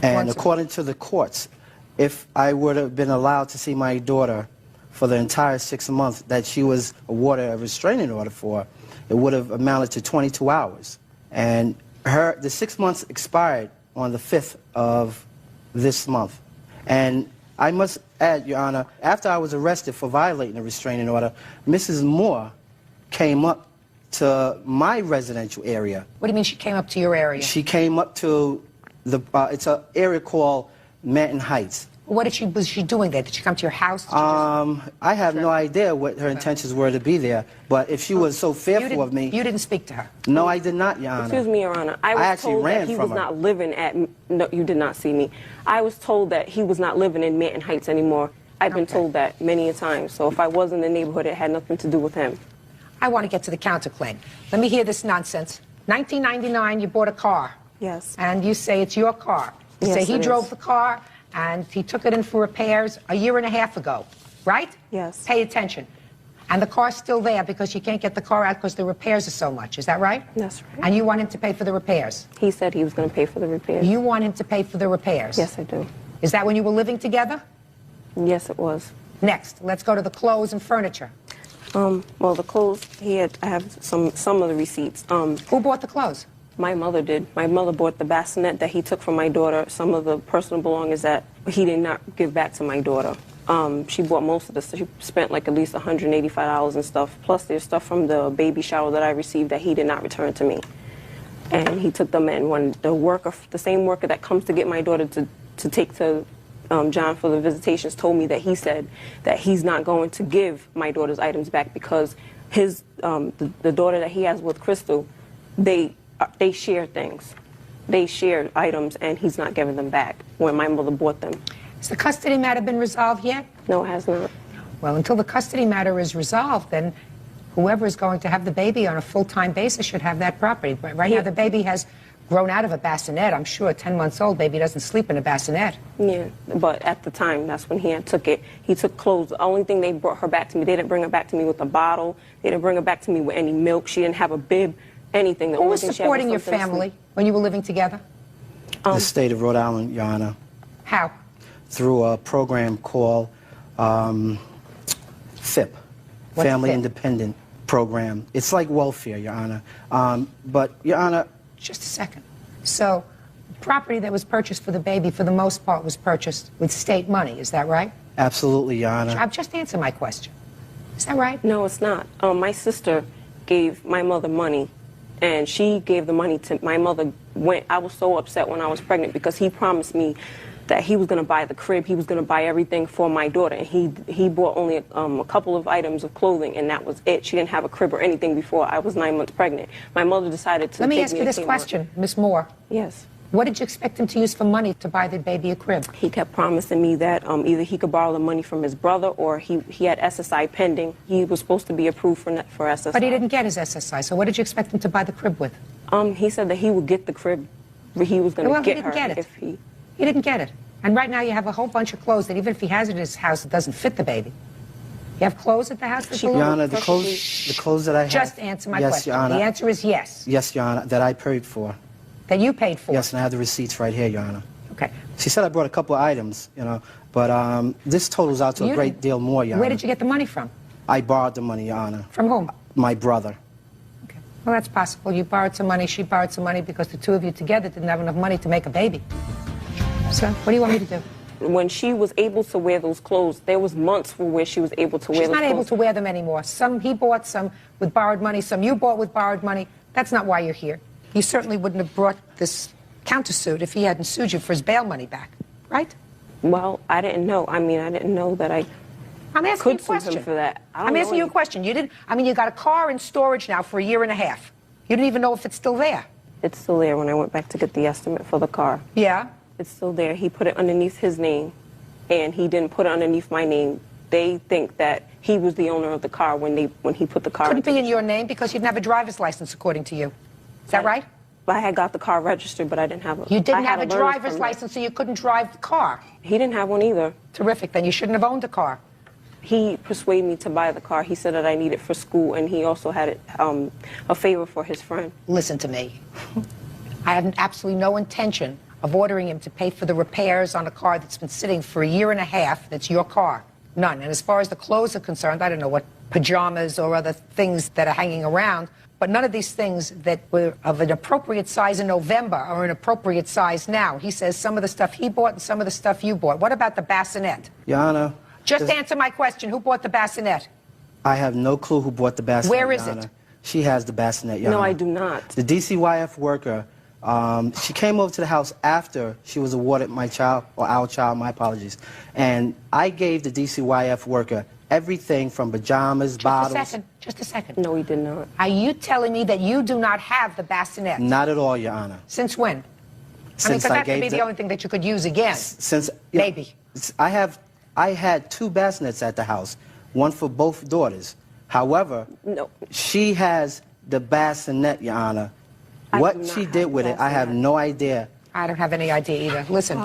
And according to the courts, if I would have been allowed to see my daughter for the entire 6 months that she was awarded a restraining order for, it would have amounted to 22 hours. And the 6 months expired on the 5th of this month. And I must add, Your Honor, after I was arrested for violating a restraining order, Mrs. Moore came up to my residential area. What do you mean she came up to your area? She came up to it's an area called Manton Heights. What was she doing there? Did she come to your house? I have no idea what her intentions were to be there, but if she was so fearful of me... You didn't speak to her? No, I did not, Your Honor. Excuse me, Your Honor. I was actually told ran that he from was her. not living at... No, you did not see me. I was told that he was not living in Manton Heights anymore. I've been told that many a time, so if I was in the neighborhood, it had nothing to do with him. I want to get to the counterclaim. Let me hear this nonsense. 1999, you bought a car. Yes. And you say it's your car. You say he drove the car, and he took it in for repairs a year and a half ago, right? Yes. Pay attention. And the car's still there because you can't get the car out because the repairs are so much. Is that right? That's right. And you want him to pay for the repairs? He said he was going to pay for the repairs. You want him to pay for the repairs? Yes, I do. Is that when you were living together? Yes, it was. Next, let's go to the clothes and furniture. Well, the clothes, I have some of the receipts. Who bought the clothes? My mother did. My mother bought the bassinet that he took from my daughter, some of the personal belongings that he did not give back to my daughter. She bought most of this. She spent like at least $185 and stuff. Plus there's stuff from the baby shower that I received that he did not return to me. And he took them in. When the same worker that comes to get my daughter to take to John for the visitations told me that he said that he's not going to give my daughter's items back because the daughter that he has with Crystal, they share things. They share items, and he's not giving them back when my mother bought them. Has the custody matter been resolved yet? No, it has not. Well, until the custody matter is resolved, then whoever is going to have the baby on a full-time basis should have that property. But right now, the baby has grown out of a bassinet. I'm sure a 10-month-old baby doesn't sleep in a bassinet. Yeah, but at the time, that's when he took it. He took clothes. The only thing they brought her back to me, they didn't bring her back to me with a bottle. They didn't bring her back to me with any milk. She didn't have a bib, anything. Who was supporting your family when you were living together? The state of Rhode Island, Your Honor. How? Through a program called FIP, Family Independent Program. It's like welfare, Your Honor. But, Your Honor... Just a second. So, property that was purchased for the baby, for the most part, was purchased with state money. Is that right? Absolutely, Your Honor. Just answer my question. Is that right? No, it's not. My sister gave my mother money, and she gave the money to my mother. I was so upset when I was pregnant because he promised me that he was going to buy the crib, he was going to buy everything for my daughter, and he bought only a couple of items of clothing, and that was it. She didn't have a crib or anything before I was 9 months pregnant. My mother decided to Let me take ask me you to this Kmart. question, Miss Moore. Yes. What did you expect him to use for money to buy the baby a crib? He kept promising me that either he could borrow the money from his brother or he had SSI pending. He was supposed to be approved for SSI. But he didn't get his SSI, so what did you expect him to buy the crib with? He said that he would get the crib. He was going to get her if he... He didn't get it. And right now you have a whole bunch of clothes that even if he has it in his house, it doesn't fit the baby. You have clothes at the house that Your Honor, the clothes that I have... Just answer my question. Your Honor. The answer is yes. Yes, Your Honor, that I paid for. That you paid for? Yes, and I have the receipts right here, Your Honor. Okay. She said I brought a couple of items, you know, but this totals out to a great deal more, Your Honor. Where did you get the money from? I borrowed the money, Your Honor. From whom? My brother. Well, that's possible. You borrowed some money, she borrowed some money because the two of you together didn't have enough money to make a baby. So, what do you want me to do? When she was able to wear those clothes, there was months where she was able to wear those clothes. She's not able to wear them anymore. Some he bought, some with borrowed money, some you bought with borrowed money. That's not why you're here. You certainly wouldn't have brought this countersuit if he hadn't sued you for his bail money back, right? Well, I didn't know. I mean, I didn't know that I'm asking you a could sue him question. for that. I'm asking you a question. You didn't. I mean, you got a car in storage now for a year and a half. You didn't even know if it's still there. It's still there when I went back to get the estimate for the car. Yeah? It's still there. He put it underneath his name, and he didn't put it underneath my name. They think that he was the owner of the car when he put the car. Couldn't be in your name because you didn't have a driver's license, according to you. Is that right? I had got the car registered, but I didn't have a. You didn't I had have a learner's driver's permit. license, so you couldn't drive the car. He didn't have one either. Terrific. Then you shouldn't have owned a car. He persuaded me to buy the car. He said that I need it for school, and he also had it, a favor for his friend. Listen to me. I have absolutely no intention of ordering him to pay for the repairs on a car that's been sitting for a year and a half that's your car. None. And as far as the clothes are concerned, I don't know what pajamas or other things that are hanging around, but none of these things that were of an appropriate size in November are an appropriate size now. He says some of the stuff he bought and some of the stuff you bought. What about the bassinet? Your Honor. Just answer my question. Who bought the bassinet? I have no clue who bought the bassinet. Where is Your it? Honor. She has the bassinet, Your No, Honor. I do not. The DCYF worker, she came over to the house after she was awarded my child, or our child, my apologies. And I gave the DCYF worker everything from pajamas, bottles. Just a second. No, he did not. Are you telling me that you do not have the bassinet? Not at all, Your Honor. Since when? Since I mean, because I that could gave be the only thing that you could use again. Since Maybe. I had two bassinets at the house, one for both daughters. However, she has the bassinet, Your Honor. What she did with it, I have no idea. I don't have any idea either. Listen,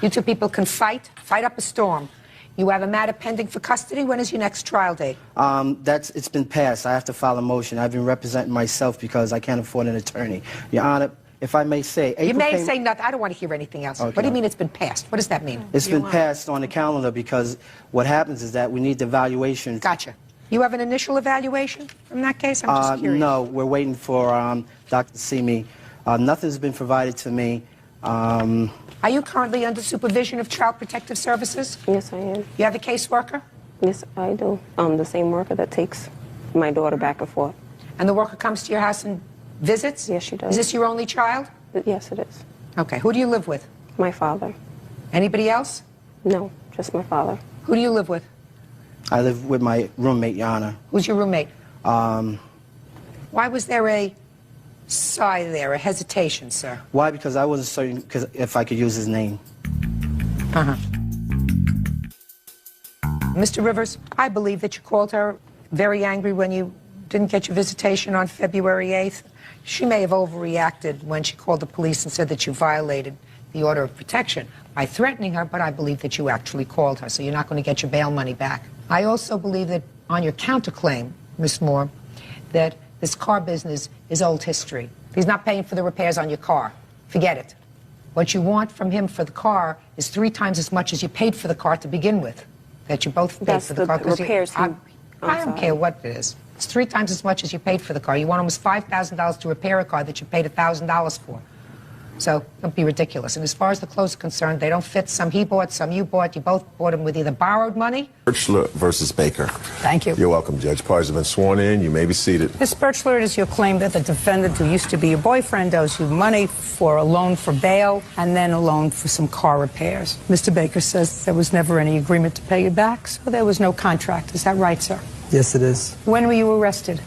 you two people can fight up a storm. You have a matter pending for custody. When is your next trial date? It's been passed. I have to file a motion. I've been representing myself because I can't afford an attorney. Your Honor, if I may say... You may say nothing. I don't want to hear anything else. Okay. What do you mean it's been passed? What does that mean? It's been passed on the calendar because what happens is that we need the evaluation. Gotcha. You have an initial evaluation from that case? I'm just curious. No, we're waiting for Dr. to see me. Nothing's been provided to me. Are you currently under supervision of Child Protective Services? Yes, I am. You have a caseworker? Yes, I do. The same worker that takes my daughter back and forth. And the worker comes to your house and visits? Yes, she does. Is this your only child? Yes, it is. Okay. Who do you live with? My father. Anybody else? No, just my father. Who do you live with? I live with my roommate, Your Honor. Who's your roommate? Why was there a sigh there, a hesitation, sir? Why? Because I wasn't certain if I could use his name. Mr. Rivers, I believe that you called her very angry when you didn't get your visitation on February 8th. She may have overreacted when she called the police and said that you violated the order of protection by threatening her, but I believe that you actually called her, so you're not going to get your bail money back. I also believe that on your counterclaim, Ms. Moore, that this car business is old history. He's not paying for the repairs on your car. Forget it. What you want from him for the car is 3 times as much as you paid for the car to begin with. That you both paid for the car. Repairs. I don't care what it is. It's 3 times as much as you paid for the car. You want almost $5,000 to repair a car that you paid $1,000 for. So don't be ridiculous. And as far as the clothes are concerned, they don't fit. Some he bought, some you bought. You both bought them with either borrowed money. Birchler versus Baker. Thank you. You're welcome, Judge. Parties have been sworn in. You may be seated. Ms. Birchler, it is your claim that the defendant, who used to be your boyfriend, owes you money for a loan for bail and then a loan for some car repairs. Mr. Baker says there was never any agreement to pay you back, so there was no contract. Is that right, sir? Yes, it is. When were you arrested?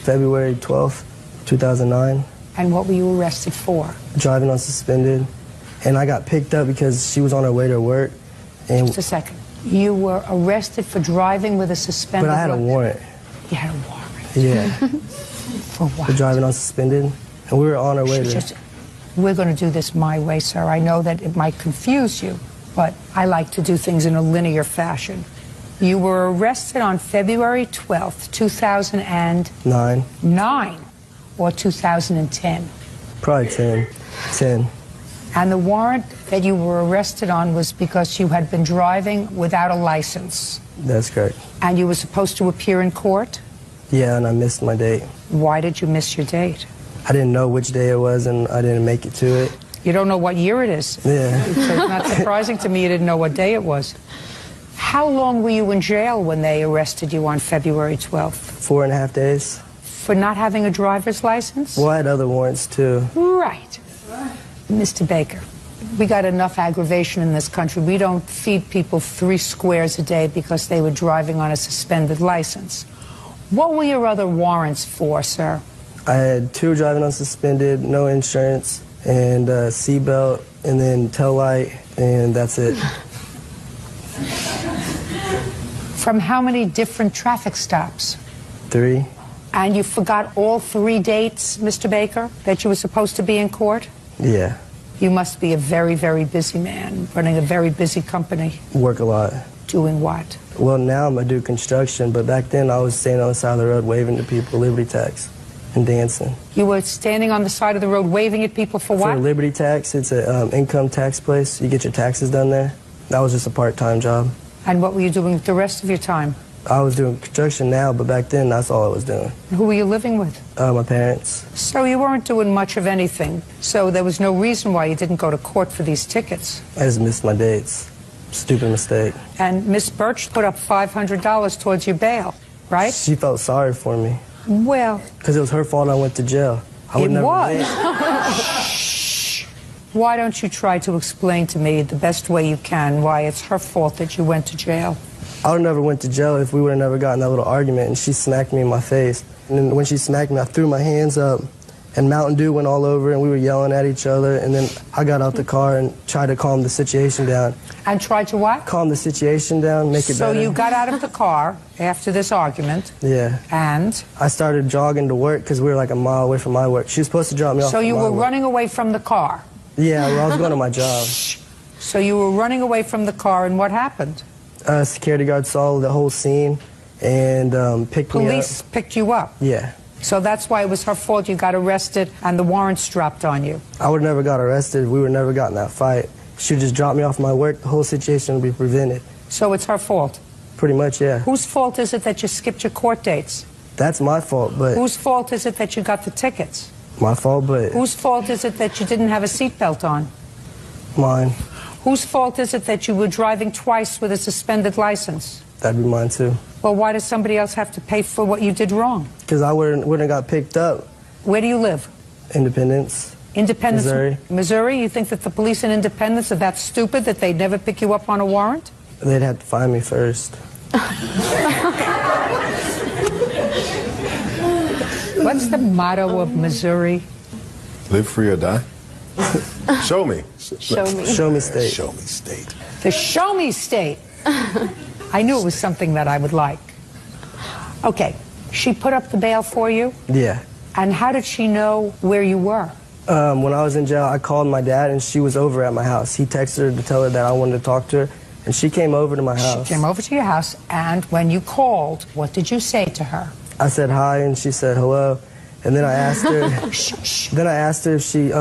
February 12th, 2009. And what were you arrested for? Driving unsuspended. And I got picked up because she was on her way to work. And just a second. You were arrested for driving with a suspended But I had a warrant. You had a warrant? Yeah. For what? For driving unsuspended. And we were on our way to... We're going to do this my way, sir. I know that it might confuse you, but I like to do things in a linear fashion. You were arrested on February 12th, 2009. 9. Or 2010? Probably 10. 10. And the warrant that you were arrested on was because you had been driving without a license. That's correct. And you were supposed to appear in court? Yeah, and I missed my date. Why did you miss your date? I didn't know which day it was, and I didn't make it to it. You don't know what year it is? Yeah. So it's not surprising to me you didn't know what day it was. How long were you in jail when they arrested you on February 12th? 4.5 days. For not having a driver's license? Well, I had other warrants, too. Right. Mr. Baker, we got enough aggravation in this country. We don't feed people 3 squares a day because they were driving on a suspended license. What were your other warrants for, sir? I had 2 driving unsuspended, no insurance, and seatbelt, and then tail light, and that's it. From how many different traffic stops? 3. And you forgot all 3 dates, Mr. Baker, that you were supposed to be in court? Yeah. You must be a very, very busy man, running a very busy company. Work a lot. Doing what? Well, now I'm going to do construction, but back then I was standing on the side of the road waving to people, Liberty Tax, and dancing. You were standing on the side of the road waving at people for what? For Liberty Tax. It's an income tax place. You get your taxes done there. That was just a part-time job. And what were you doing with the rest of your time? I was doing construction now, but back then, that's all I was doing. Who were you living with? My parents. So you weren't doing much of anything. So there was no reason why you didn't go to court for these tickets. I just missed my dates. Stupid mistake. And Miss Birch put up $500 towards your bail, right? She felt sorry for me. Well... Because it was her fault I went to jail. It was? Why don't you try to explain to me the best way you can why it's her fault that you went to jail? I would have never went to jail if we would have never gotten that little argument, and she smacked me in my face. And then when she smacked me, I threw my hands up, and Mountain Dew went all over, and we were yelling at each other, and then I got out the car and tried to calm the situation down. And tried to what? Calm the situation down, make it better. So you got out of the car after this argument. Yeah. And? I started jogging to work because we were like a mile away from my work. She was supposed to drop me off. So you were running away from the car? Yeah, well, I was going to my job. So you were running away from the car, and what happened? Security guard saw the whole scene and picked me up. Police picked you up? Yeah. So that's why it was her fault you got arrested and the warrants dropped on you? I would have never got arrested if we would have never gotten that fight. She would just drop me off my work, the whole situation would be prevented. So it's her fault? Pretty much, yeah. Whose fault is it that you skipped your court dates? That's my fault, but... Whose fault is it that you got the tickets? My fault, but... Whose fault is it that you didn't have a seatbelt on? Mine. Whose fault is it that you were driving twice with a suspended license? That'd be mine, too. Well, why does somebody else have to pay for what you did wrong? Because I wouldn't have got picked up. Where do you live? Independence. Independence, Missouri. Missouri? You think that the police in Independence are that stupid that they'd never pick you up on a warrant? They'd have to find me first. What's the motto of Missouri? Live free or die? Show me. Show me. Show me state. Show me state. The show me state. I knew it was something that I would like. Okay, she put up the bail for you? Yeah. And how did she know where you were? When I was in jail, I called my dad, and she was over at my house. He texted her to tell her that I wanted to talk to her, and she came over to my house. She came over to your house, and when you called, what did you say to her? I said hi, and she said hello. And then I asked her. Then I asked her if she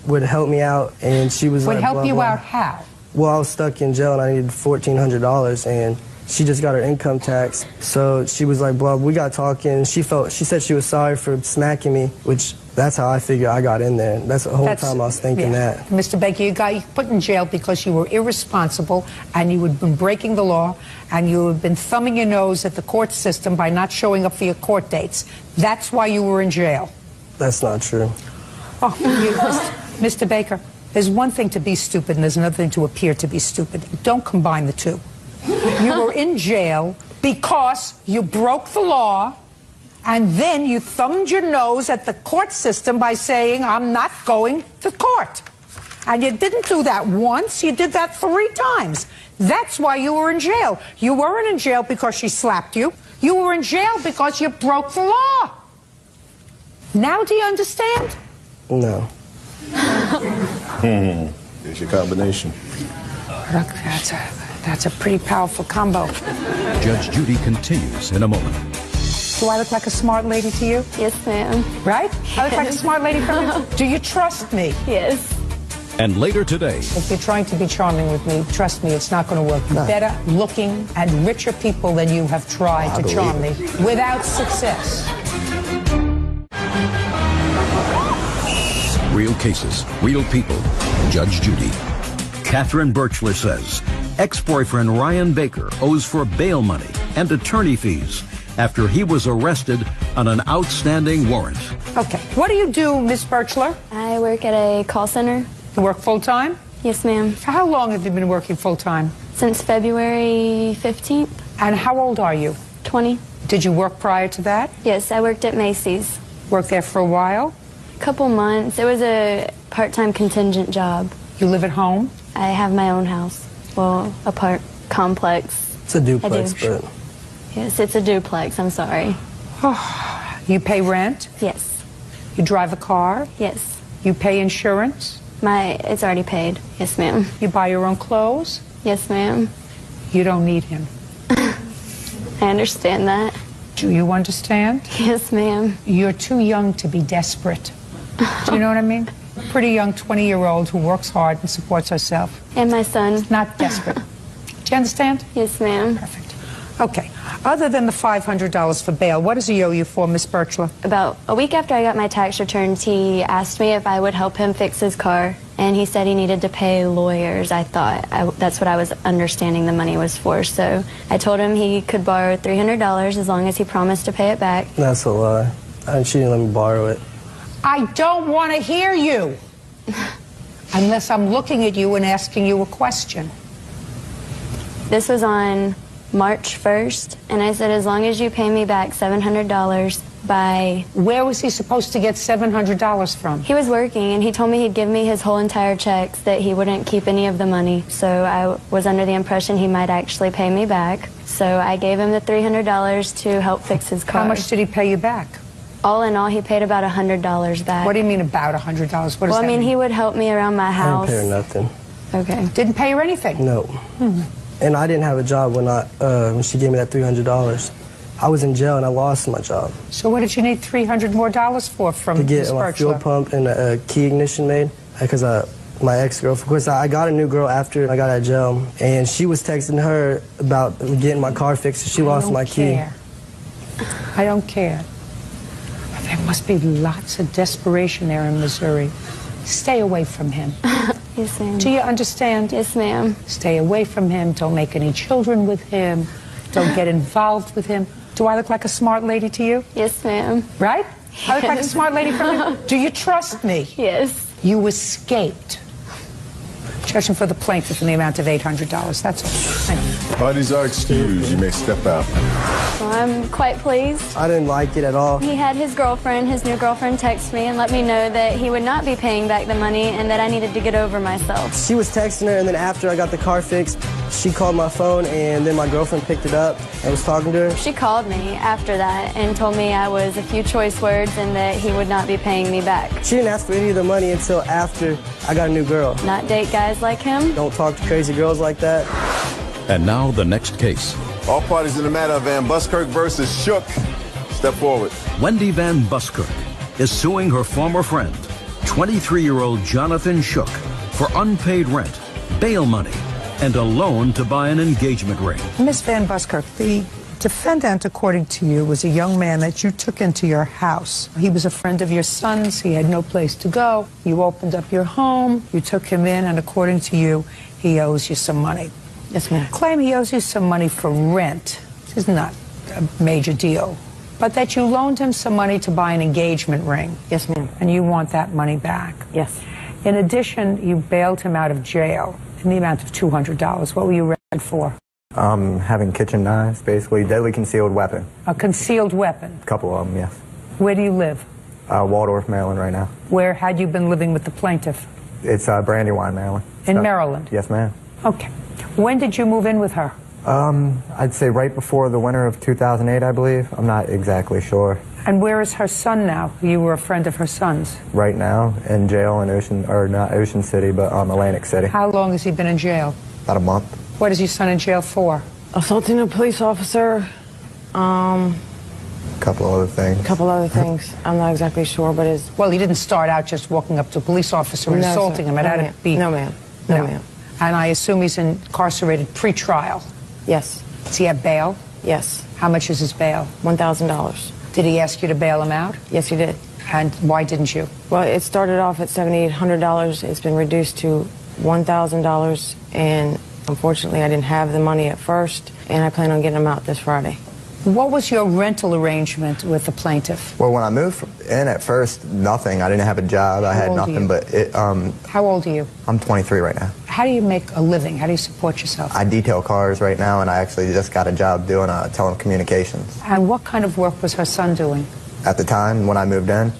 would help me out, and she was Would like, help blah, you blah. out how? Well, I was stuck in jail, and I needed $1,400, and she just got her income tax. So she was like, blah, we got talking. She said she was sorry for smacking me, which That's how I figure I got in there. That's the whole time I was thinking that. Mr. Baker, you got put in jail because you were irresponsible and you had been breaking the law and you had been thumbing your nose at the court system by not showing up for your court dates. That's why you were in jail. That's not true. Oh, Mr. Baker, there's one thing to be stupid and there's another thing to appear to be stupid. Don't combine the two. You were in jail because you broke the law, and then you thumbed your nose at the court system by saying, I'm not going to court. And you didn't do that once, you did that 3 times. That's why you were in jail. You weren't in jail because she slapped you. You were in jail because you broke the law. Now do you understand? No. There's your combination. Look, that's a pretty powerful combo. Judge Judy continues in a moment. Do I look like a smart lady to you? Yes, ma'am. Right? I look like a smart lady from you? Do you trust me? Yes. And later today, If you're trying to be charming with me, trust me, it's not going to work. Better looking and richer people than you have tried to charm me without success. real cases, real people. Judge Judy. Catherine Birchler says ex-boyfriend Ryan Baker owes for bail money and attorney fees after he was arrested on an outstanding warrant. Okay. What do you do, Miss Birchler? I work at a call center. You work full-time? Yes, ma'am. For how long have you been working full-time? Since February 15th. And how old are you? 20. Did you work prior to that? Yes, I worked at Macy's. Worked there for a while? A couple months. It was a part-time contingent job. You live at home? I have my own house. Well, a complex. It's a duplex, but... Yes, it's a duplex. I'm sorry. You pay rent? Yes. You drive a car? Yes. You pay insurance? It's already paid. Yes, ma'am. You buy your own clothes? Yes, ma'am. You don't need him. I understand that. Do you understand? Yes, ma'am. You're too young to be desperate. Do you know what I mean? A pretty young 20-year-old who works hard and supports herself. And my son. Not desperate. Do you understand? Yes, ma'am. Perfect. Okay. Other than the $500 for bail, what does he owe you for, Miss Birchler? About a week after I got my tax returns, he asked me if I would help him fix his car, and he said he needed to pay lawyers. I thought that's what I was understanding the money was for. So I told him he could borrow $300 as long as he promised to pay it back. That's a lie. She didn't let me borrow it. I don't want to hear you unless I'm looking at you and asking you a question. This was on March 1st, and I said, as long as you pay me back $700 by... Where was he supposed to get $700 from? He was working, and he told me he'd give me his whole entire checks, that he wouldn't keep any of the money. So I was under the impression he might actually pay me back. So I gave him the $300 to help fix his car. How much did he pay you back? All in all, he paid about $100 back. What do you mean about $100? What does well, I that mean, he would help me around my house. I didn't pay her nothing. Okay. Didn't pay her anything? No. And I didn't have a job when she gave me that $300. I was in jail and I lost my job. So what did you need $300 more for from to get Ms. my Birchler? fuel pump and a key ignition made? Because my ex-girlfriend, of course, I got a new girl after I got out of jail, and she was texting her about getting my car fixed. She lost my key. I don't care. There must be lots of desperation there in Missouri. Stay away from him. Yes, ma'am. Do you understand? Yes, ma'am. Stay away from him. Don't make any children with him. Don't get involved with him. Do I look like a smart lady to you? Yes, ma'am. Right? I look like a smart lady from you? Do you trust me? Yes. You escaped. Judging for the plaintiff in the amount of $800. That's all. Thank you. Parties are excused. You may step out. Well, I'm quite pleased. I didn't like it at all. He had his new girlfriend, text me and let me know that he would not be paying back the money and that I needed to get over myself. She was texting her, and then after I got the car fixed, she called my phone, and then my girlfriend picked it up and was talking to her. She called me after that and told me I was a few choice words and that he would not be paying me back. She didn't ask for any of the money until after I got a new girl. Not date guys like him. Don't talk to crazy girls like that. And now the next case. All parties in the matter of Van Buskirk versus Shook. Step forward. Wendy Van Buskirk is suing her former friend, 23-year-old Jonathan Shook, for unpaid rent, bail money, and a loan to buy an engagement ring. Miss Van Buskirk, the Defendant, according to you, was a young man that you took into your house. He was a friend of your son's. He had no place to go. You opened up your home. You took him in, and according to you, he owes you some money. Yes, ma'am. Claim he owes you some money for rent. This is not a major deal. But that you loaned him some money to buy an engagement ring. Yes, ma'am. And you want that money back. Yes. In addition, you bailed him out of jail in the amount of $200. What were you arrested for? Having kitchen knives, basically, deadly concealed weapon. A concealed weapon. A couple of them, yes. Where do you live? Waldorf, Maryland, right now. Where had you been living with the plaintiff? It's Brandywine, Maryland. In Maryland? Yes, ma'am. Okay. When did you move in with her? I'd say right before the winter of 2008, I believe. I'm not exactly sure. And where is her son now? You were a friend of her son's. Right now, in jail in not Ocean City, but Atlantic City. How long has he been in jail? About a month. What is your son in jail for? Assaulting a police officer. A couple other things. Couple other things. I'm not exactly sure, but it's... Well, he didn't start out just walking up to a police officer and assaulting him. It had to be... No, ma'am. No, ma'am. And I assume he's incarcerated pre-trial. Yes. Does he have bail? Yes. How much is his bail? $1,000. Did he ask you to bail him out? Yes, he did. And why didn't you? Well, it started off at $7,800. It's been reduced to $1,000, and unfortunately, I didn't have the money at first, and I plan on getting him out this Friday. What was your rental arrangement with the plaintiff? Well, when I moved in at first, nothing. I didn't have a job. I had nothing, but it... How old are you? I'm 23 right now. How do you make a living? How do you support yourself? I detail cars right now, and I actually just got a job doing telecommunications. And what kind of work was her son doing? At the time, when I moved in,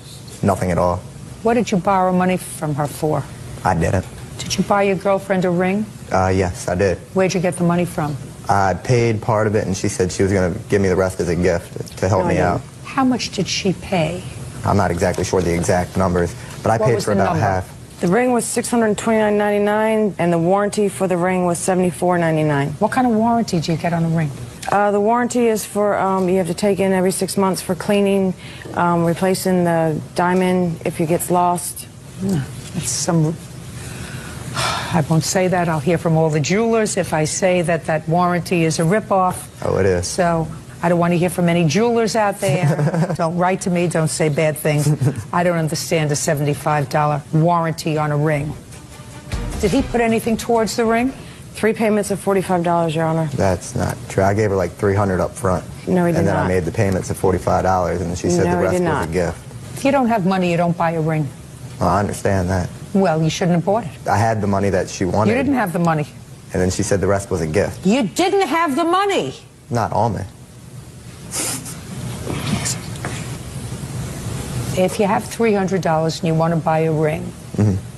nothing at all. What did you borrow money from her for? I didn't. Did you buy your girlfriend a ring? Yes, I did. Where'd you get the money from? I paid part of it, and she said she was going to give me the rest as a gift to help me out. How much did she pay? I'm not exactly sure the exact numbers, but I paid for about half. The ring was $629.99, and the warranty for the ring was $74.99. What kind of warranty do you get on a ring? The warranty is for, you have to take in every 6 months for cleaning, replacing the diamond if it gets lost. That's some... I won't say that. I'll hear from all the jewelers if I say that that warranty is a ripoff. Oh, it is. So I don't want to hear from any jewelers out there. Don't write to me. Don't say bad things. I don't understand a $75 warranty on a ring. Did he put anything towards the ring? 3 payments of $45, Your Honor. That's not true. I gave her like $300 up front. No, he did not. And then I made the payments of $45, and then she said the rest was a gift. If you don't have money, you don't buy a ring. Well, I understand that. Well, you shouldn't have bought it. I had the money that she wanted. You didn't have the money. And then she said the rest was a gift. You didn't have the money. Not all me. If you have $300 and you want to buy a ring,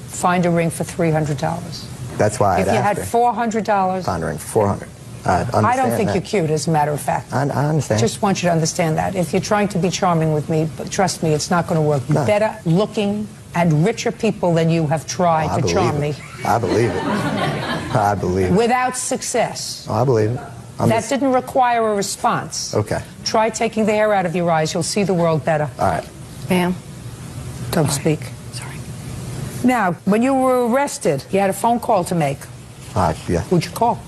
find a ring for $300. That's why If you had $400... Find a ring for $400. I don't think you're cute, as a matter of fact. I understand. Just want you to understand that. If you're trying to be charming with me, but trust me, it's not going to work. No. Better looking and richer people than you have tried to charm me. I believe it. I believe it. Without success. Oh, I believe it. That didn't require a response. Okay. Try taking the hair out of your eyes. You'll see the world better. All right. Ma'am, don't speak. Sorry. Now, when you were arrested, you had a phone call to make. Yeah. Who'd you call?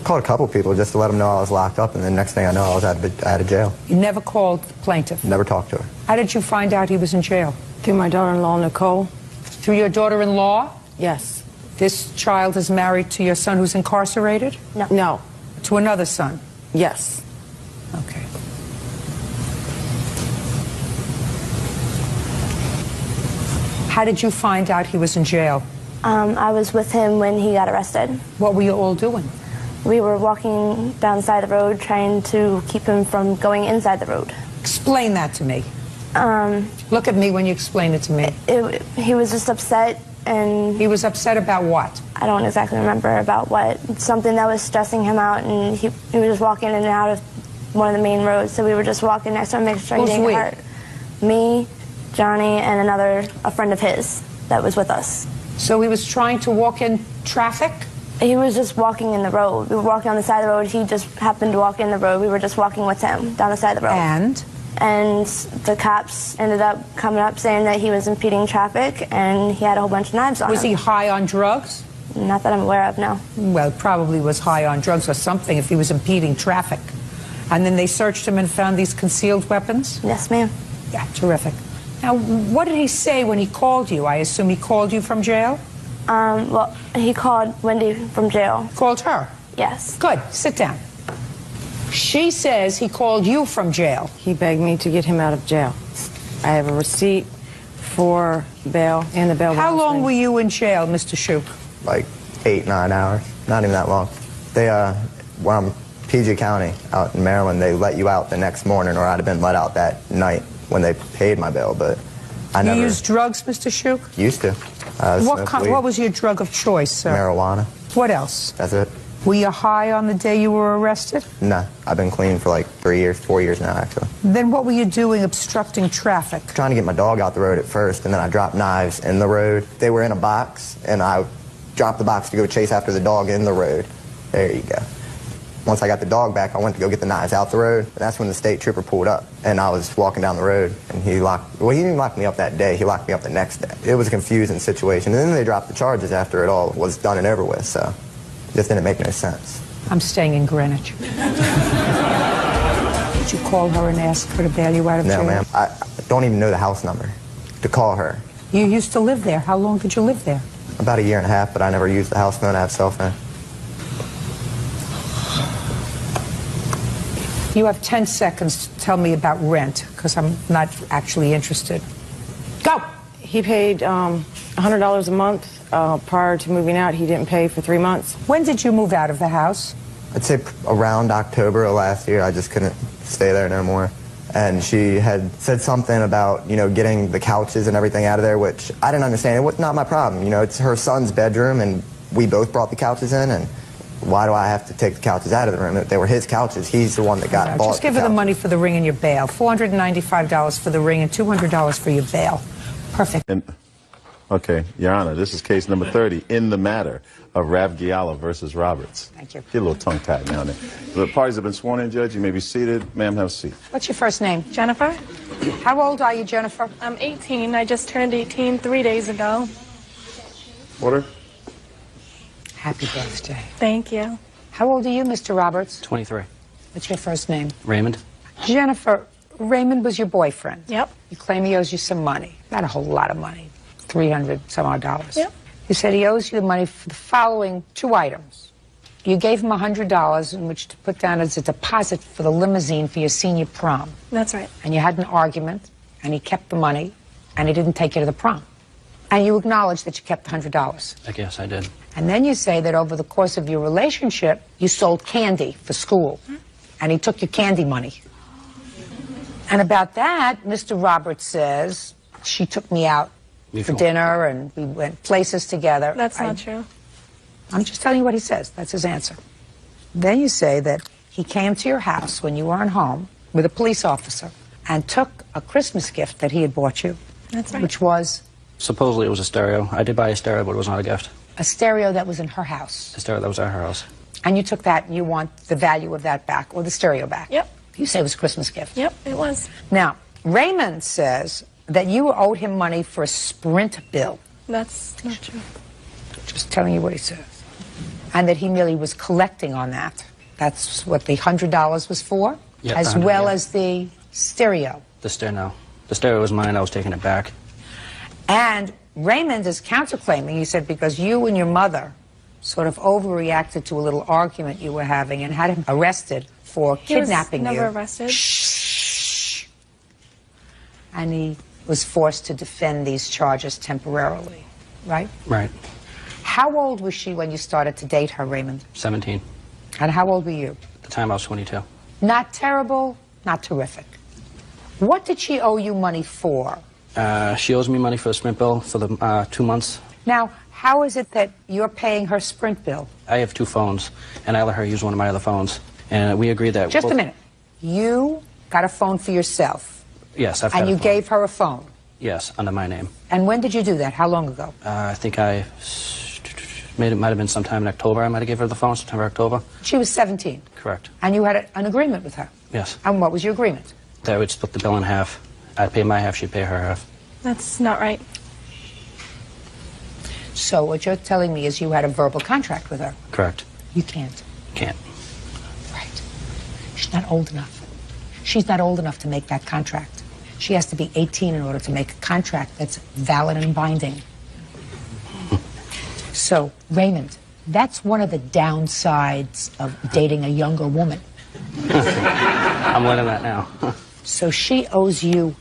Called a couple people just to let them know I was locked up, and then next thing I know, I was out of jail. You never called the plaintiff? Never talked to her. How did you find out he was in jail? Through my daughter-in-law, Nicole. Through your daughter-in-law? Yes. This child is married to your son who's incarcerated? No. No. To another son? Yes. Okay. How did you find out he was in jail? I was with him when he got arrested. What were you all doing? We were walking down the side of the road trying to keep him from going inside the road. Explain that to me. Look at me when you explain it to me. He was just upset, and... He was upset about what? I don't exactly remember about what. Something that was stressing him out, and he was just walking in and out of one of the main roads, so we were just walking next to him, making sure he didn't get hurt. Me, Johnny, and a friend of his that was with us. So he was trying to walk in traffic? He was just walking in the road. We were walking on the side of the road. He just happened to walk in the road. We were just walking with him down the side of the road. And? And the cops ended up coming up saying that he was impeding traffic and he had a whole bunch of knives on him. Was he high on drugs? Not that I'm aware of, no. Well, probably was high on drugs or something if he was impeding traffic. And then they searched him and found these concealed weapons? Yes, ma'am. Yeah, terrific. Now, what did he say when he called you? I assume he called you from jail? Well, he called Wendy from jail. Called her? Yes. Good. Sit down. She says he called you from jail. He begged me to get him out of jail. I have a receipt for bail and the bail. How long were you in jail, Mr. Shoup? Like 8, 9 hours. Not even that long. They, PG County out in Maryland, they let you out the next morning, or I'd have been let out that night when they paid my bill, but I never... You used drugs, Mr. Shoup? Used to. What was your drug of choice, sir? Marijuana. What else? That's it. Were you high on the day you were arrested? No, I've been clean for like 3 years, 4 years now, actually. Then what were you doing obstructing traffic? Trying to get my dog out the road at first, and then I dropped knives in the road. They were in a box, and I dropped the box to go chase after the dog in the road. There you go. Once I got the dog back, I went to go get the knives out the road, and that's when the state trooper pulled up. And I was walking down the road, and he didn't lock me up that day, he locked me up the next day. It was a confusing situation, and then they dropped the charges after it all was done and over with, so it just didn't make no sense. I'm staying in Greenwich. Did you call her and ask her to bail you out of jail? No, ma'am. I don't even know the house number to call her. You used to live there. How long did you live there? About 1.5 years, but I never used the house phone. I have cell phone. You have 10 seconds to tell me about rent, because I'm not actually interested. Go! He paid $100 a month prior to moving out. He didn't pay for 3 months. When did you move out of the house? I'd say around October of last year. I just couldn't stay there no more. And she had said something about, getting the couches and everything out of there, which I didn't understand. It was not my problem. It's her son's bedroom, and we both brought the couches in, and why do I have to take the couches out of the room? If they were his couches, he's the one that got bought. Just give her the money for the ring and your bail. $495 for the ring and $200 for your bail. Perfect. Okay, Your Honor, this is case number 30 in the matter of Rav Giala versus Roberts. Thank you. Get a little tongue-tied now and then. The parties have been sworn in, Judge. You may be seated. Ma'am, have a seat. What's your first name? Jennifer. How old are you, Jennifer? I'm 18. I just turned 18 3 days ago. Order. Happy birthday. Thank you. How old are you, Mr. Roberts? 23. What's your first name? Raymond. Jennifer, Raymond was your boyfriend. Yep. You claim he owes you some money. Not a whole lot of money. $300-some-odd. Yep. You said he owes you the money for the following 2 items. You gave him $100 in which to put down as a deposit for the limousine for your senior prom. That's right. And you had an argument, and he kept the money, and he didn't take you to the prom. And you acknowledged that you kept the $100. I guess I did. And then you say that over the course of your relationship, you sold candy for school, and he took your candy money. And about that, Mr. Roberts says, she took me out for dinner, and we went places together. That's not true. I'm just telling you what he says. That's his answer. Then you say that he came to your house when you weren't home with a police officer and took a Christmas gift that he had bought you. That's right. Which was? Supposedly it was a stereo. I did buy a stereo, but it was not a gift. A stereo that was in her house. A stereo that was at her house. And you took that and you want the value of that back, or the stereo back. Yep. You say it was a Christmas gift. Yep, it was. Now, Raymond says that you owed him money for a Sprint bill. That's not true. Just telling you what he says. And that he merely was collecting on that. That's what the $100 was for? Yep, as well as the stereo. The stereo. The stereo was mine. I was taking it back. And Raymond is counterclaiming, he said, because you and your mother sort of overreacted to a little argument you were having and had him arrested for kidnapping you. He was never arrested. Shh. And he was forced to defend these charges temporarily, right? Right. How old was she when you started to date her, Raymond? 17. And how old were you? At the time I was 22. Not terrible, not terrific. What did she owe you money for? She owes me money for the Sprint bill for the 2 months. Now, how is it that you're paying her Sprint bill? I have 2 phones, and I let her use one of my other phones. And we agreed that... Just a minute. You got a phone for yourself. Yes, I've got And you a phone. gave her a phone. Yes, under my name. And when did you do that? How long ago? I think it might have been sometime in October. I might have gave her the phone, September, October. She was 17. Correct. And you had an agreement with her. Yes. And what was your agreement? That we'd split the bill in half. I'd pay my half, she'd pay her half. That's not right. So what you're telling me is you had a verbal contract with her. Correct. You can't. Can't. Right. She's not old enough. She's not old enough to make that contract. She has to be 18 in order to make a contract that's valid and binding. So, Raymond, that's one of the downsides of dating a younger woman. I'm learning that now. So she owes you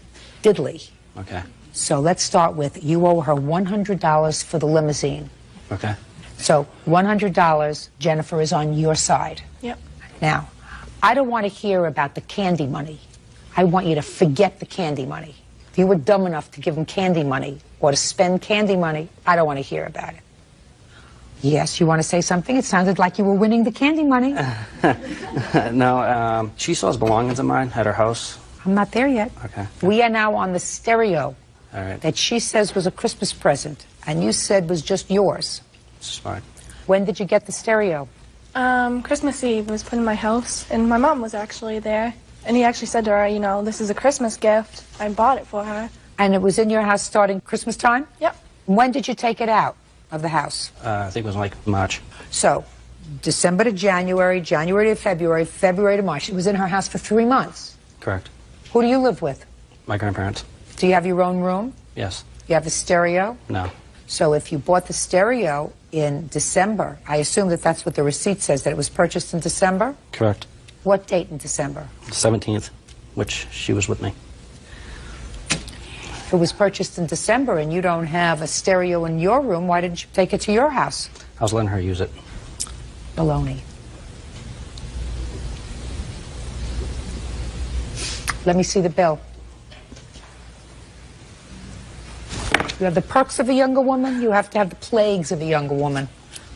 diddly. Okay. So let's start with, you owe her $100 for the limousine. Okay. So $100, Jennifer, is on your side. Yep. Now, I don't want to hear about the candy money. I want you to forget the candy money. If you were dumb enough to give him candy money or to spend candy money, I don't want to hear about it. Yes, you want to say something? It sounded like you were winning the candy money. No, she still has belongings of mine at her house. I'm not there yet. Okay. We are now on the stereo All right. that she says was a Christmas present, and you said was just yours. This is fine. When did you get the stereo? Christmas Eve was put in my house, and my mom was actually there. And he actually said to her, you know, this is a Christmas gift. I bought it for her. And it was in your house starting Christmas time? Yep. When did you take it out of the house? I think it was like March. So, December to January, January to February, February to March. It was in her house for 3 months. Correct. Who do you live with? My grandparents. Do you have your own room? Yes. You have a stereo? No. So if you bought the stereo in December, I assume that that's what the receipt says, that it was purchased in December? Correct. What date in December? 17th, which she was with me. If it was purchased in December and you don't have a stereo in your room, why didn't you take it to your house? I was letting her use it. Baloney. Let me see the bill. You have the perks of a younger woman, you have to have the plagues of a younger woman.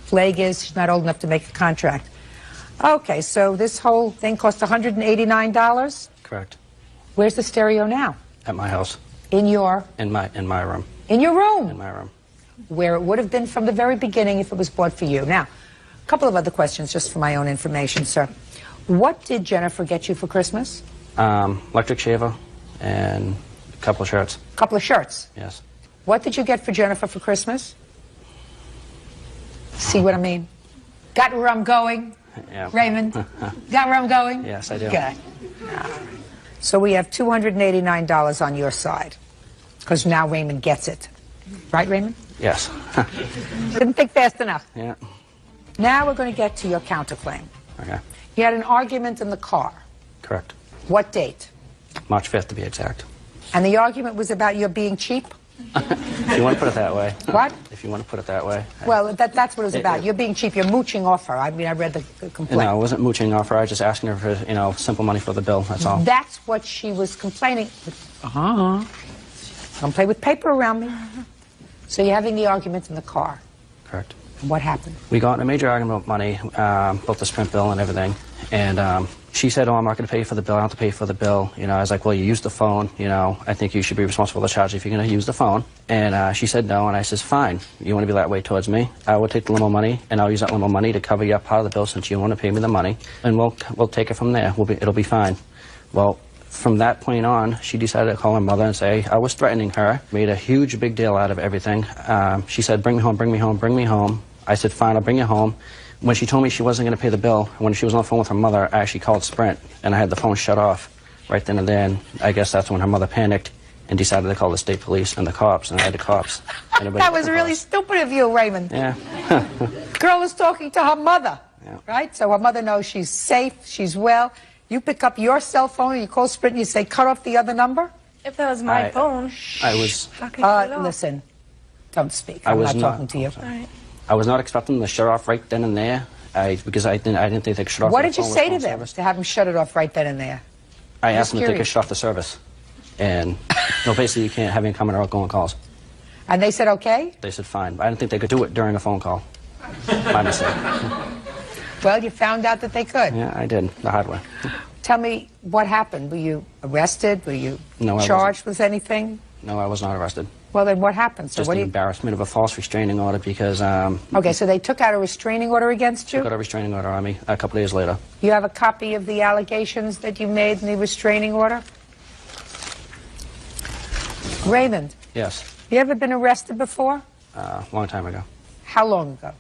Plague is she's not old enough to make a contract. Okay, so this whole thing cost $189? Correct. Where's the stereo now? At my house. In your? In my room. In your room? In my room. Where it would have been from the very beginning if it was bought for you. Now, a couple of other questions just for my own information, sir. What did Jennifer get you for Christmas? Electric shaver and a couple of shirts. A couple of shirts? Yes. What did you get for Jennifer for Christmas? See what I mean? Got where I'm going? Yeah. Raymond? Got where I'm going? Yes, I do. Okay. So we have $289 on your side, because now Raymond gets it. Right, Raymond? Yes. Didn't think fast enough. Yeah. Now we're going to get to your counterclaim. Okay. You had an argument in the car. Correct. What date? March 5th to be exact. And the argument was about your being cheap? If you want to put it that way. What? If you want to put it that way. Well, that's what it was about. You're being cheap. You're mooching off her. I mean, I read the complaint. No, I wasn't mooching off her. I was just asking her for, you know, simple money for the bill. That's all. That's what she was complaining. Don't play with paper around me. So you're having the argument in the car. Correct. And what happened? We got in a major argument about money, both the Sprint bill and everything. And she said, oh, I'm not going to pay for the bill. I don't have to pay for the bill. You know, I was like, well, you used the phone. You know, I think you should be responsible for the charge if you're going to use the phone. And she said no, and I said, fine. You want to be that way towards me? I will take the limo money, and I'll use that limo money to cover your part of the bill since you want to pay me the money. And we'll take it from there. It'll be fine. Well, from that point on, she decided to call her mother and say I was threatening her, made a huge big deal out of everything. She said, bring me home, bring me home, bring me home. I said, fine, I'll bring you home. When she told me she wasn't going to pay the bill, when she was on the phone with her mother, I actually called Sprint, and I had the phone shut off right then and there. And I guess that's when her mother panicked and decided to call the state police and the cops, and I had the cops. That was really stupid of you, Raymond. Yeah. Girl is talking to her mother, yeah. Right? So her mother knows she's safe, she's well. You pick up your cell phone, and you call Sprint, and you say, cut off the other number? If that was my phone. I was... Listen, don't speak. I I'm was not talking to you. All right. I was not expecting them to shut off right then and there, because I didn't think they could shut off. What the did you phone with say to phone them service. to have them shut it off right then and there? I asked them if they could curious. shut off the service, and basically you can't have incoming or outgoing calls. And they said okay? They said fine. I didn't think they could do it during a phone call. My mistake. Well, you found out that they could. Yeah, I did the hard way. Tell me what happened. Were you arrested? Were you No, I charged with anything? No, I was not arrested. Well, then what happened? So Just what the do you... embarrassment of a false restraining order because Okay, so they took out a restraining order against you? took out a restraining order on me a couple days later. You have a copy of the allegations that you made in the restraining order? Raymond, Yes, you ever been arrested before? a long time ago. How long ago?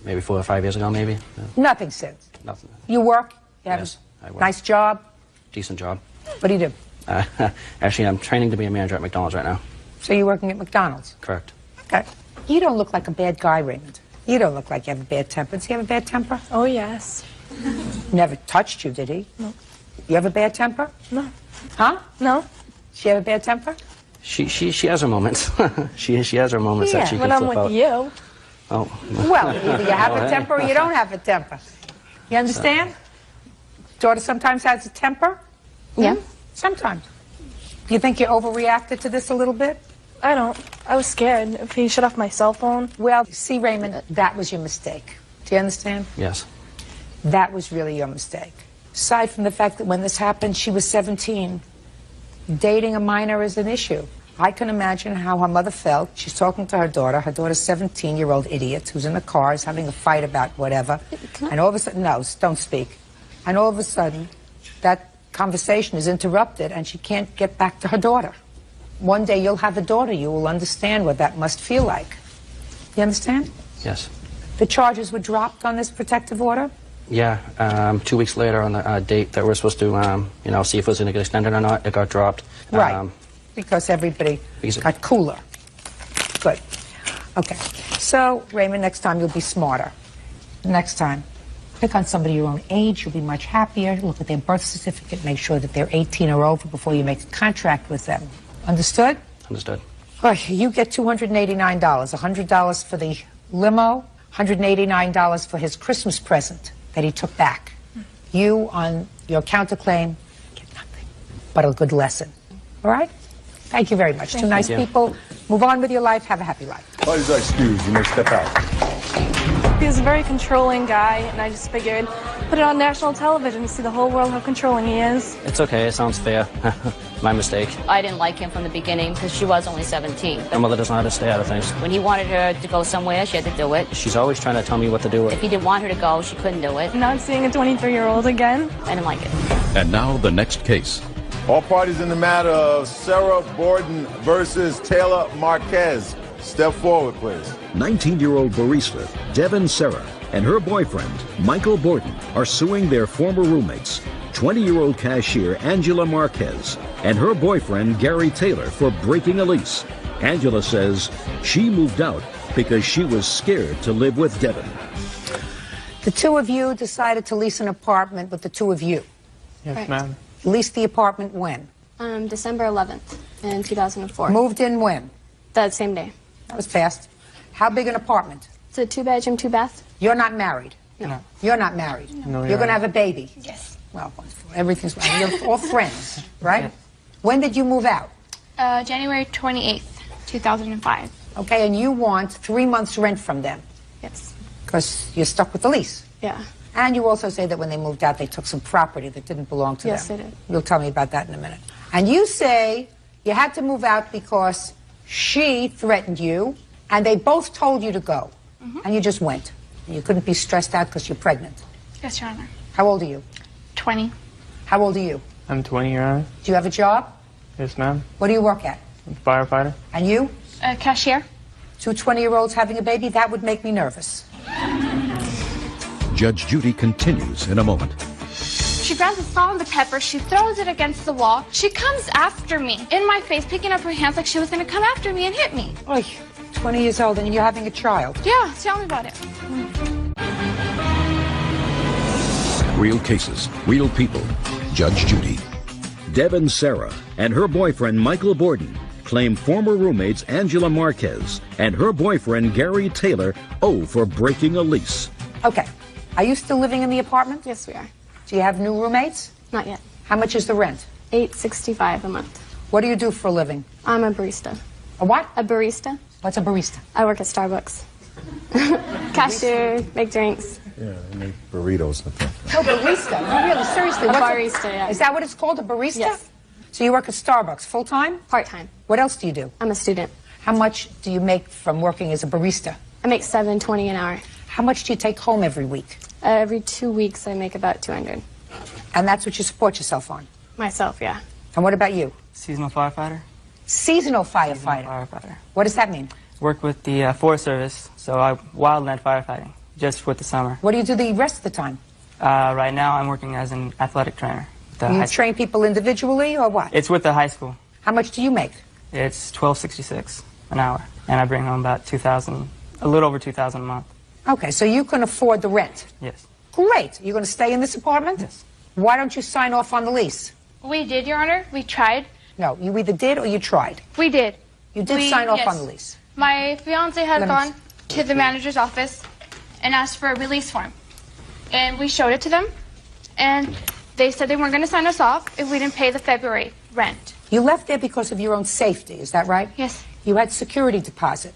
Maybe 4 or 5 years ago, maybe. Yeah, Nothing since. nothing. You work? You haven't- Yes, I will. Nice job? Decent job. What do you do? Actually, I'm training to be a manager at McDonald's right now. So you're working at McDonald's? Correct. Okay. You don't look like a bad guy, Raymond. You don't look like you have a bad temper. Does he have a bad temper? Oh, yes. Never touched you, did he? No. You have a bad temper? No. Huh? No. She have a bad temper? She has her moments. she has her moments that she can when I'm flip with out. you. Oh. Well, either you have Oh, a hey. temper or you don't have a temper. You understand? Daughter sometimes has a temper? Yeah. Sometimes. Do you think you overreacted to this a little bit? I don't. I was scared if he shut off my cell phone. Well, see, Raymond, that was your mistake. Do you understand? Yes. That was really your mistake. Aside from the fact that when this happened, she was 17. Dating a minor is an issue. I can imagine how her mother felt. She's talking to her daughter's 17-year-old idiot who's in the car, is having a fight about whatever. And all of a sudden, no, don't speak. And all of a sudden, that conversation is interrupted and she can't get back to her daughter. One day you'll have a daughter, you will understand what that must feel like. You understand? Yes. The charges were dropped on this protective order? Yeah. 2 weeks later, on the date that we're supposed to, see if it was going to get extended or not, it got dropped. Right. Because everybody got cooler. Good. Okay. So, Raymond, next time you'll be smarter. Next time, pick on somebody your own age. You'll be much happier. Look at their birth certificate. Make sure that they're 18 or over before you make a contract with them. Understood? Understood. All right, you get $289. $100 for the limo, $189 for his Christmas present that he took back. You, on your counterclaim, get nothing but a good lesson. All right? Thank you very much. Two nice people. Move on with your life. Have a happy life. Parties are excused. You may step out. He's a very controlling guy, and I just figured put it on national television to see the whole world how controlling he is. It's okay. It sounds fair. My mistake. I didn't like him from the beginning because she was only 17. My mother doesn't know how to stay out of things. When he wanted her to go somewhere, she had to do it. She's always trying to tell me what to do with. If he didn't want her to go, she couldn't do it. Now I'm seeing a 23-year-old again. I didn't like it. And now the next case. All parties in the matter of Sarah Borden versus Taylor Marquez. Step forward, please. 19-year-old barista Devin Serra and her boyfriend Michael Borden are suing their former roommates, 20-year-old cashier Angela Marquez and her boyfriend Gary Taylor, for breaking a lease. Angela says she moved out because she was scared to live with Devin. The two of you decided to lease an apartment with the two of you. Yes, Right. ma'am. Leased the apartment when? December 11th in 2004. Moved in when? That same day. That was fast. How big an apartment? It's a 2-bedroom, 2-bath. You're not married? No. You're not married? No, You're going to have a baby? Yes. Well, everything's fine. You're all friends, right? Yes. When did you move out? January 28th, 2005. Okay, and you want 3 months' rent from them Yes. because you're stuck with the lease. Yeah. And you also say that when they moved out, they took some property that didn't belong to Yes, them. they did. You'll tell me about that in a minute. And you say you had to move out because she threatened you, and they both told you to go, and you just went. And you couldn't be stressed out because you're pregnant. Yes, Your Honor. How old are you? 20. How old are you? I'm 20, Your Honor. Do you have a job? Yes, ma'am. What do you work at? I'm a firefighter. And you? Cashier. Two 20-year-olds having a baby? That would make me nervous. Judge Judy continues in a moment. She grabs the salt and the pepper, she throws it against the wall. She comes after me, in my face, picking up her hands like she was going to come after me and hit me. Oy, 20 years old and you're having a child. Yeah, tell me about it. Real cases, real people. Judge Judy. Devin Serra and her boyfriend Michael Borden claim former roommates Angela Marquez and her boyfriend Gary Taylor owe for breaking a lease. Okay. Are you still living in the apartment? Yes, we are. Do you have new roommates? Not yet. How much is the rent? $865 a month. What do you do for a living? I'm a barista. A what? A barista. What's a barista? I work at Starbucks. Cashier, make drinks. Yeah, they make burritos and stuff. No, barista. No, really, seriously. A what's barista, yeah. Is that what it's called, a barista? Yes. So you work at Starbucks full-time? Part-time. What else do you do? I'm a student. How much do you make from working as a barista? I make $7.20 an hour. How much do you take home every week? Every 2 weeks, I make about $200. And that's what you support yourself on? Myself, yeah. And what about you? Seasonal firefighter. Seasonal firefighter. Firefighter. What does that mean? Work with the Forest Service, so I wildland firefighting, just for the summer. What do you do the rest of the time? Right now, I'm working as an athletic trainer. You train people individually or what? It's with the high school. How much do you make? It's $12.66 an hour, and I bring home about $2,000, a little over $2,000 a month. Okay, so you can afford the rent. Yes. Great. You're going to stay in this apartment? Yes. Why don't you sign off on the lease? We did, Your Honor. We tried. No, you either did or you tried. We did. You did sign off on the lease. My fiance had gone to the manager's office and asked for a release form. And we showed it to them, and they said they weren't going to sign us off if we didn't pay the February rent. You left there because of your own safety, is that right? Yes. You had security deposit.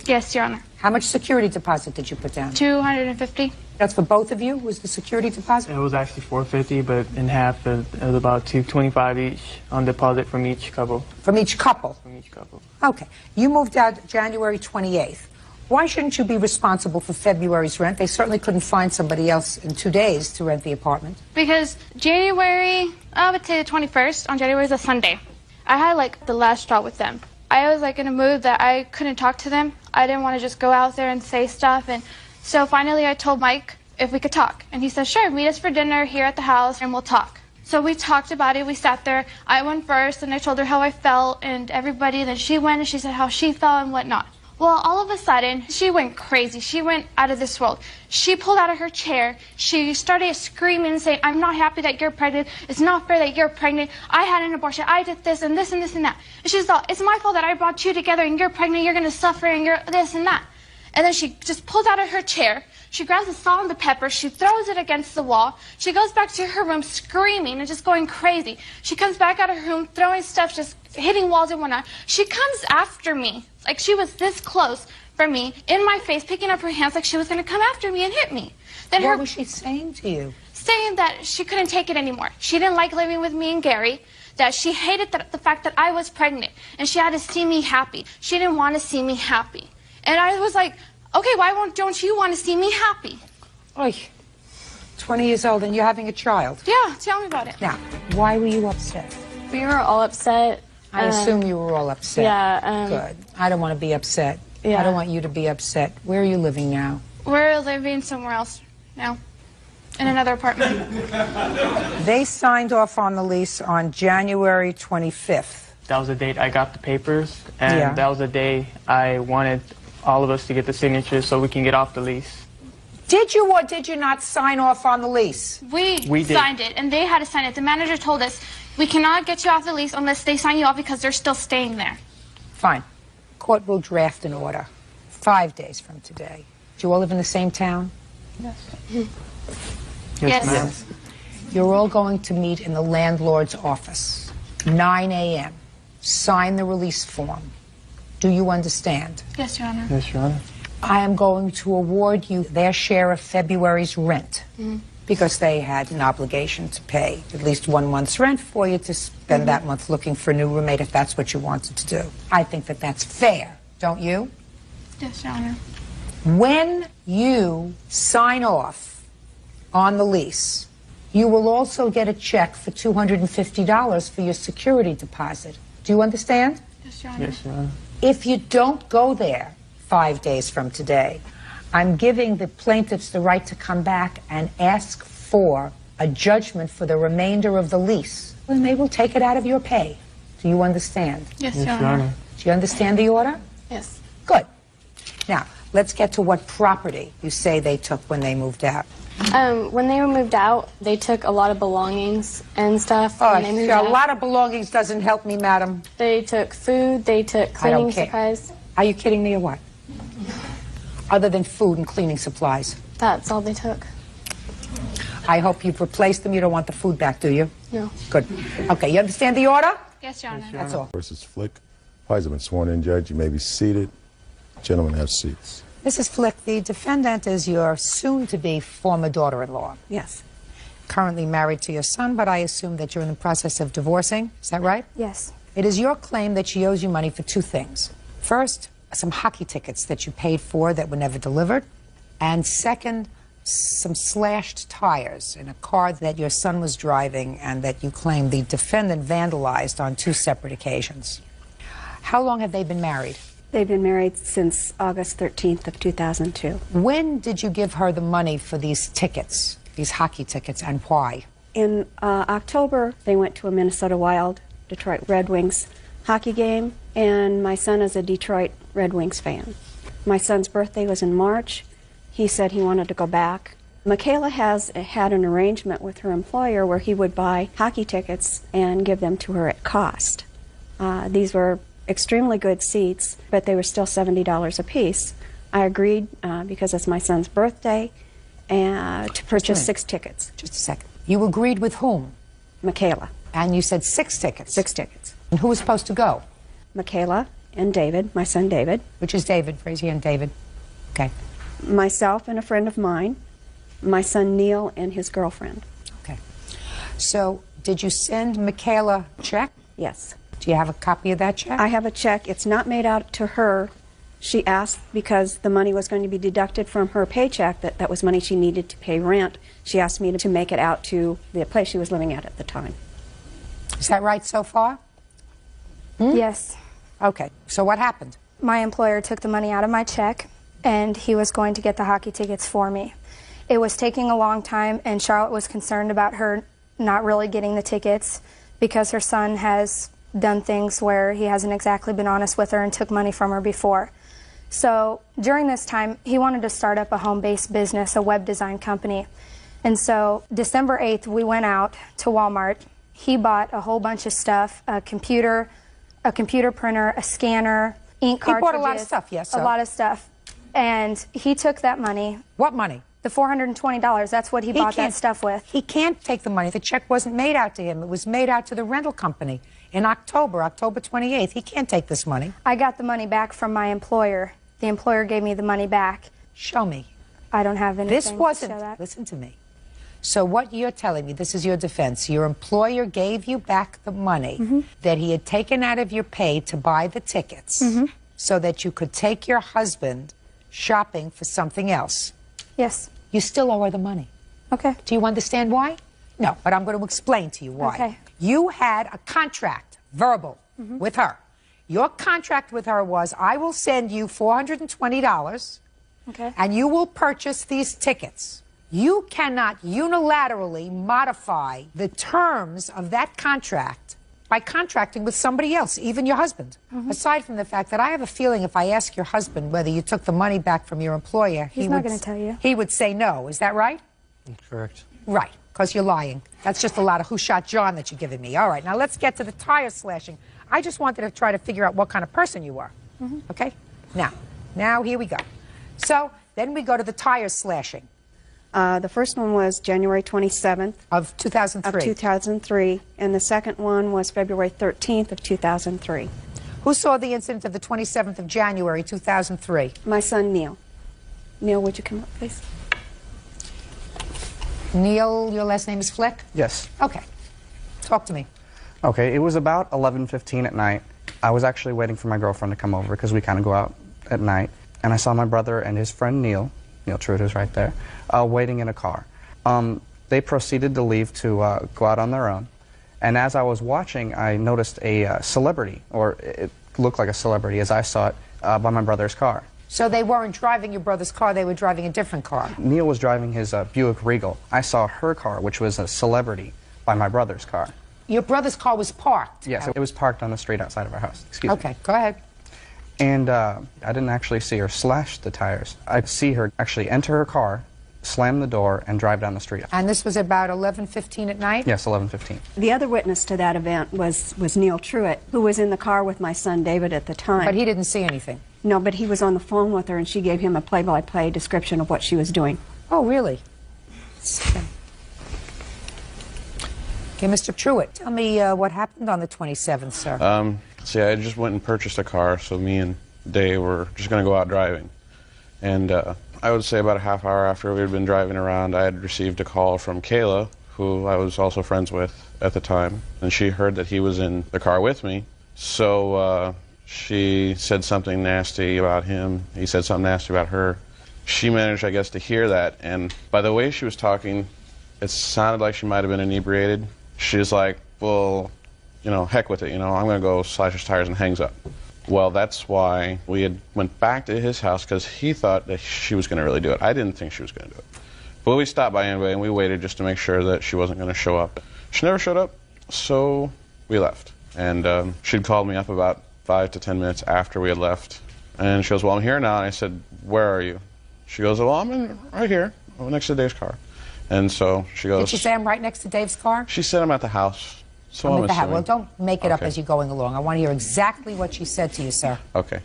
Yes, Your Honor. How much security deposit did you put down? $250. That's for both of you? Was the security deposit? It was actually $450, but in half, it was about $225 each on deposit from each couple. From each couple? From each couple. Okay. You moved out January 28th. Why shouldn't you be responsible for February's rent? They certainly couldn't find somebody else in 2 days to rent the apartment. Because January, I would say the 21st, on January is a Sunday. I had like the last straw with them. I was like in a mood that I couldn't talk to them. I didn't want to just go out there and say stuff. And so finally I told Mike if we could talk. And he said, sure, meet us for dinner here at the house and we'll talk. So we talked about it. We sat there. I went first and I told her how I felt and everybody. Then she went and she said how she felt and whatnot. Well, all of a sudden, she went crazy. She went out of this world. She pulled out of her chair. She started screaming and saying, I'm not happy that you're pregnant. It's not fair that you're pregnant. I had an abortion. I did this and this and this and that. And she's like, it's my fault that I brought you together and you're pregnant. You're going to suffer and you're this and that. And then she just pulls out of her chair. She grabs the salt and the pepper. She throws it against the wall. She goes back to her room screaming and just going crazy. She comes back out of her room throwing stuff, just hitting walls and whatnot. She comes after me. Like she was this close from me, in my face, picking up her hands like she was going to come after me and hit me. Then what was she saying to you? Saying that she couldn't take it anymore. She didn't like living with me and Gary, that she hated the fact that I was pregnant, and she had to see me happy. She didn't want to see me happy. And I was like, okay, don't you want to see me happy? Oy, 20 years old and you're having a child. Yeah, tell me about it. Now, why were you upset? We were all upset. I assume you were all upset. Yeah. Good. I don't want to be upset. Yeah. I don't want you to be upset. Where are you living now? We're living somewhere else now, in another apartment. They signed off on the lease on January 25th. That was the date I got the papers, and that was the day I wanted all of us to get the signatures so we can get off the lease. Did you or did you not sign off on the lease? We signed it, and they had to sign it. The manager told us, we cannot get you off the lease unless they sign you off because they're still staying there. Fine. Court will draft an order 5 days from today. Do you all live in the same town? Yes. Yes. Ma'am. You're all going to meet in the landlord's office, 9 a.m. Sign the release form. Do you understand? Yes, Your Honor. Yes, Your Honor. I am going to award you their share of February's rent because they had an obligation to pay at least 1 month's rent for you to spend that month looking for a new roommate if that's what you wanted to do. I think that that's fair, don't you? Yes, Your Honor. When you sign off on the lease, you will also get a check for $250 for your security deposit. Do you understand? Yes, Your Honor. Yes, Your Honor. If you don't go there 5 days from today, I'm giving the plaintiffs the right to come back and ask for a judgment for the remainder of the lease. And they will take it out of your pay. Do you understand? Yes, Your Honor. Do you understand the order? Yes. Good. Now, let's get to what property you say they took when they moved out. When they were moved out, they took a lot of belongings and stuff. Oh, when they moved a out. lot of belongings doesn't help me, madam. They took food, they took I don't cleaning care. supplies. Are you kidding me or what? Other than food and cleaning supplies. That's all they took. I hope you've replaced them. You don't want the food back, do you? No. Good. Okay, you understand the order? Yes, Your Honor. That's all. Versus Flick. Parties have been sworn in, Judge. You may be seated. Gentlemen, have seats. Mrs. Flick, the defendant is your soon-to-be former daughter-in-law. Yes. Currently married to your son, but I assume that you're in the process of divorcing. Is that right? Yes. It is your claim that she owes you money for 2 things. First, some hockey tickets that you paid for that were never delivered. And second, some slashed tires in a car that your son was driving and that you claim the defendant vandalized on 2 separate occasions. How long have they been married? They've been married since August 13th of 2002. When did you give her the money for these tickets? these hockey tickets, and why? In October, they went to a Minnesota Wild, Detroit Red Wings hockey game, and my son is a Detroit Red Wings fan. My son's birthday was in March. He said he wanted to go back. Michaela has had an arrangement with her employer where he would buy hockey tickets and give them to her at cost. These were extremely good seats, but they were still $70 a piece. I agreed because it's my son's birthday to purchase 6 tickets. Just a second. You agreed with whom? Michaela. And you said 6 tickets? 6 tickets. And who was supposed to go? Michaela and David, my son David. Which is David? Raise your hand, David. Okay. Myself and a friend of mine. My son Neil and his girlfriend. Okay. So, did you send Michaela a check? Yes. Do you have a copy of that check? I have a check. It's not made out to her. She asked because the money was going to be deducted from her paycheck, that was money she needed to pay rent. She asked me to make it out to the place she was living at the time. Is that right so far? Yes. Okay. So what happened? My employer took the money out of my check, and he was going to get the hockey tickets for me. It was taking a long time, and Charlotte was concerned about her not really getting the tickets because her son has done things where he hasn't exactly been honest with her and took money from her before. So during this time, he wanted to start up a home-based business, a web design company. And so December 8th, we went out to Walmart. He bought a whole bunch of stuff, a computer printer, a scanner, ink cartridges. He bought a lot of stuff, yes. A lot of stuff. And he took that money. What money? The $420. That's what he bought that stuff with. He can't take the money. The check wasn't made out to him. It was made out to the rental company in October 28th. He can't take this money. I got the money back from my employer. The employer gave me the money back. Show me. I don't have anything This wasn't, to show that. listen to me. So what you're telling me, this is your defense, your employer gave you back the money that he had taken out of your pay to buy the tickets so that you could take your husband shopping for something else. Yes. You still owe her the money. Okay. Do you understand why? No, but I'm going to explain to you why. Okay. You had a contract, verbal, with her. Your contract with her was, I will send you $420, Okay. and you will purchase these tickets. You cannot unilaterally modify the terms of that contract by contracting with somebody else, even your husband. Aside from the fact that I have a feeling if I ask your husband whether you took the money back from your employer, He's not going to tell you. He would say no. Is that right? Correct. Right, because you're lying. That's just a lot of who shot John that you're giving me. All right, now let's get to the tire slashing. I just wanted to try to figure out what kind of person you were. Okay? Now here we go. So then we go to the tire slashing. The first one was January 27th. Of 2003. Of 2003. And the second one was February 13th of 2003. Who saw the incident of the 27th of January 2003? My son, Neil. Neil, would you come up, please? Neil, your last name is Flick? Yes. Okay. Talk to me. Okay, it was about 11:15 at night. I was actually waiting for my girlfriend to come over because we kind of go out at night. And I saw my brother and his friend Neil Trude, who's right there, waiting in a car. They proceeded to leave to go out on their own. And as I was watching, I noticed a celebrity, or it looked like a celebrity as I saw it, by my brother's car. So they weren't driving your brother's car, they were driving a different car. Neil was driving his Buick Regal. I saw her car, which was a celebrity, by my brother's car. Your brother's car was parked? Yes, it was parked on the street outside of our house. Excuse me. Okay, go ahead. And I didn't actually see her slash the tires. I see her actually enter her car, slam the door, and drive down the street. And this was about 11:15 at night? Yes, 11:15. The other witness to that event was Neil Truitt, who was in the car with my son David at the time. But he didn't see anything? No, but he was on the phone with her, and she gave him a play-by-play description of what she was doing. Oh, really? Okay, Mr. Truitt, tell me what happened on the 27th, sir. See, I just went and purchased a car, so me and Dave were just going to go out driving. And I would say about a half hour after we had been driving around, I had received a call from Kayla, who I was also friends with at the time, and she heard that he was in the car with me. So she said something nasty about him. He said something nasty about her. She managed, I guess, to hear that, and by the way she was talking, it sounded like she might have been inebriated. She was like, well, heck with it, I'm going to go slash his tires, and hangs up. Well, that's why we had went back to his house, because he thought that she was going to really do it. I didn't think she was going to do it. But we stopped by anyway, and we waited just to make sure that she wasn't going to show up. She never showed up, so we left. And she'd called me up about 5 to 10 minutes after we had left. And she goes, well, I'm here now. And I said, where are you? She goes, well, I'm right here, next to Dave's car. And so she goes... Did she say I'm right next to Dave's car? She said I'm at the house. So I'm I'm at the house. assuming. Well, don't make it up Okay. as you're going along. I want to hear exactly what she said to you, sir. Okay.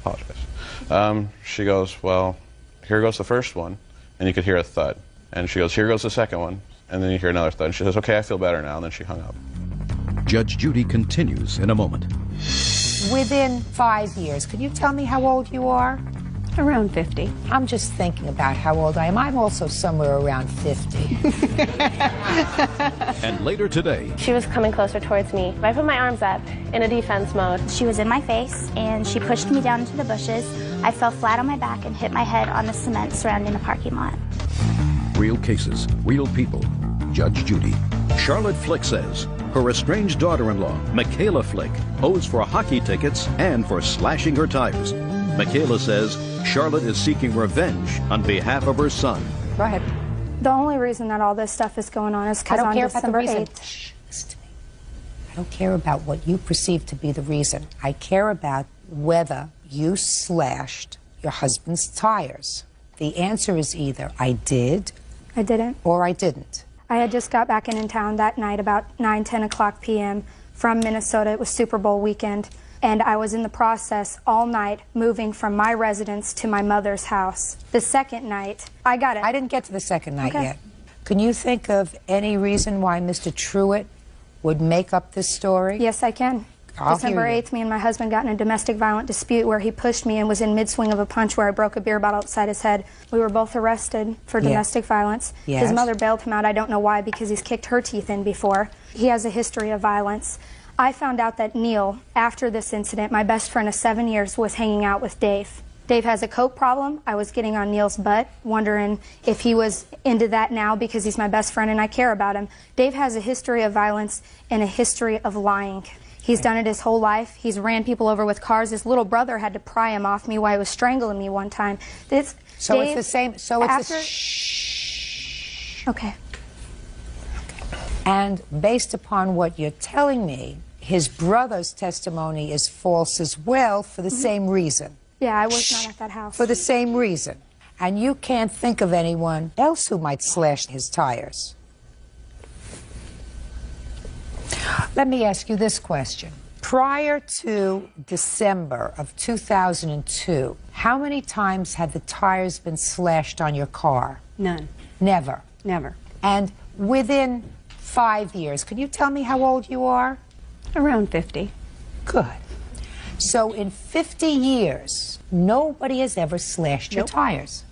Apologize. She goes, well, here goes the first one. And you could hear a thud. And she goes, here goes the second one. And then you hear another thud. And she says, okay, I feel better now. And then she hung up. Judge Judy continues in a moment. Within 5 years, can you tell me how old you are? Around 50. I'm just thinking about how old I am. I'm also somewhere around 50. And later today, She was coming closer towards me. I put my arms up in a defense mode. She was in my face, and she pushed me down into the bushes. I fell flat on my back and hit my head on the cement surrounding the parking lot. real cases, real people. Judge Judy. Charlotte Flick says her estranged daughter-in-law, Michaela Flick, owes for hockey tickets and for slashing her tires. Michaela says Charlotte is seeking revenge on behalf of her son. Go ahead. The only reason that all this stuff is going on is I because don't on care about the December reason. 8th. Shh, listen to me. I don't care about what you perceive to be the reason. I care about whether you slashed your husband's tires. The answer is either I did. I didn't. Or I didn't. I had just got back in town that night about 9-10 o'clock p.m. from Minnesota. It was Super Bowl weekend. And I was in the process all night moving from my residence to my mother's house. The second night, I got it. I didn't get to the second night Okay. yet. Can you think of any reason why Mr. Truitt would make up this story? Yes, I can. I'll December hear you. 8th, me and my husband got in a domestic violent dispute where he pushed me and was in mid-swing of a punch where I broke a beer bottle outside his head. We were both arrested for Yeah. domestic violence. Yes. His mother bailed him out. I don't know why, because he's kicked her teeth in before. He has a history of violence. I found out that Neil, after this incident, my best friend of 7 years, was hanging out with Dave. Dave has a coke problem. I was getting on Neil's butt, wondering if he was into that now because he's my best friend and I care about him. Dave has a history of violence and a history of lying. He's done it his whole life. He's ran people over with cars. His little brother had to pry him off me while he was strangling me one time. So Dave, it's the same. So it's after, Okay. And based upon what you're telling me, his brother's testimony is false as well for the same reason. Yeah, I was not at that house. For the same reason. And you can't think of anyone else who might slash his tires. Let me ask you this question. Prior to December of 2002, how many times had the tires been slashed on your car? None. Never. Never. And within 5 years, can you tell me how old you are? Around 50. Good. So in 50 years, nobody has ever slashed your tires.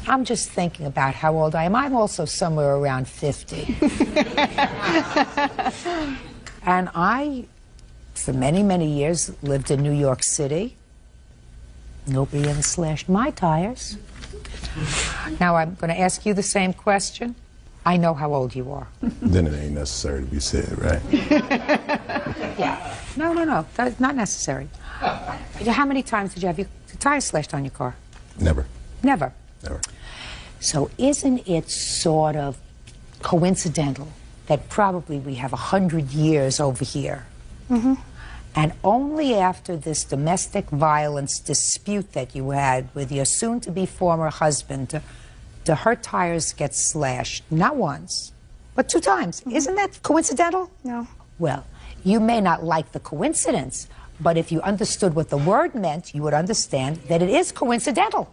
I'm just thinking about how old I am. I'm also somewhere around 50. And I, for many, many years, lived in New York City. Nobody ever slashed my tires. Now I'm going to ask you the same question. I know how old you are. Then it ain't necessary to be said, right? Yeah. No. That's not necessary. How many times did you have your tires slashed on your car? Never. Never. Never. So isn't it sort of coincidental that probably we have 100 years over here? Mm-hmm. And only after this domestic violence dispute that you had with your soon-to-be former husband do her tires get slashed, not once, but 2 times. Isn't that coincidental? No. Well, you may not like the coincidence, but if you understood what the word meant, you would understand that it is coincidental.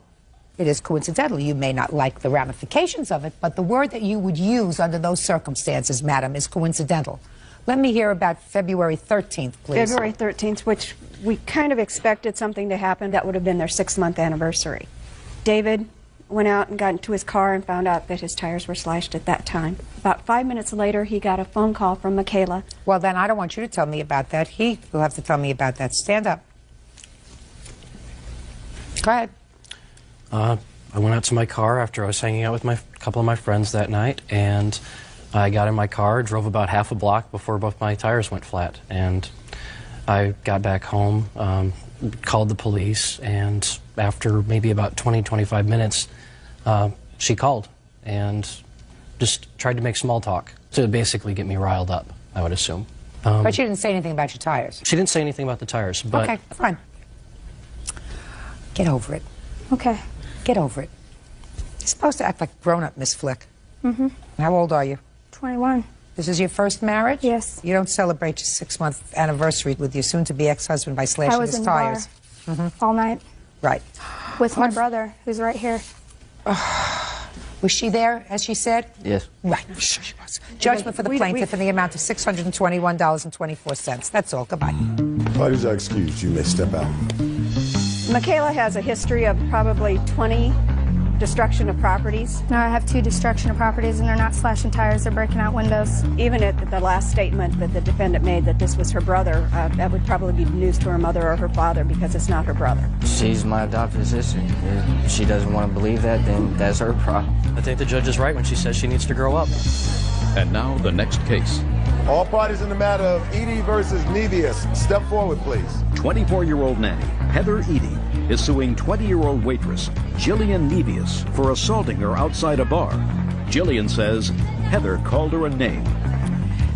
It is coincidental. You may not like the ramifications of it, but the word that you would use under those circumstances, madam, is coincidental. Let me hear about February 13th, please. February 13th, which we kind of expected something to happen. That would have been their 6-month anniversary. David went out and got into his car and found out that his tires were slashed at that time. About 5 minutes later, he got a phone call from Michaela. Well, then I don't want you to tell me about that. He will have to tell me about that. Stand up. Go ahead. I went out to my car after I was hanging out with a couple of my friends that night, and I got in my car, drove about half a block before both my tires went flat. And I got back home, called the police, and after maybe about 20, 25 minutes, she called and just tried to make small talk to basically get me riled up, I would assume. But she didn't say anything about your tires. She didn't say anything about the tires, but... Okay, fine. Get over it. Okay. Get over it. You're supposed to act like grown-up, Miss Flick. Mm-hmm. How old are you? 21. This is your first marriage? Yes. You don't celebrate your 6-month anniversary with your soon-to-be ex-husband by I slashing was his in the tires. bar all night Right. with my brother, who's right here. Was she there, as she said? Yes. Right. Sure she was. Judgment for the plaintiff in the amount of $621.24. That's all. Goodbye. Parties are excused. You may step out. Michaela has a history of probably 20 destruction of properties. No, I have 2 destruction of properties, and they're not slashing tires, they're breaking out windows. Even at the last statement that the defendant made that this was her brother, that would probably be news to her mother or her father because it's not her brother. She's my adopted sister. If she doesn't want to believe that, then that's her problem. I think the judge is right when she says she needs to grow up. And now the next case. All parties in the matter of Edie versus Nevius, step forward, please. 24-year-old nanny, Heather Edie, is suing 20-year-old waitress, Jillian Nevius, for assaulting her outside a bar. Jillian says Heather called her a name.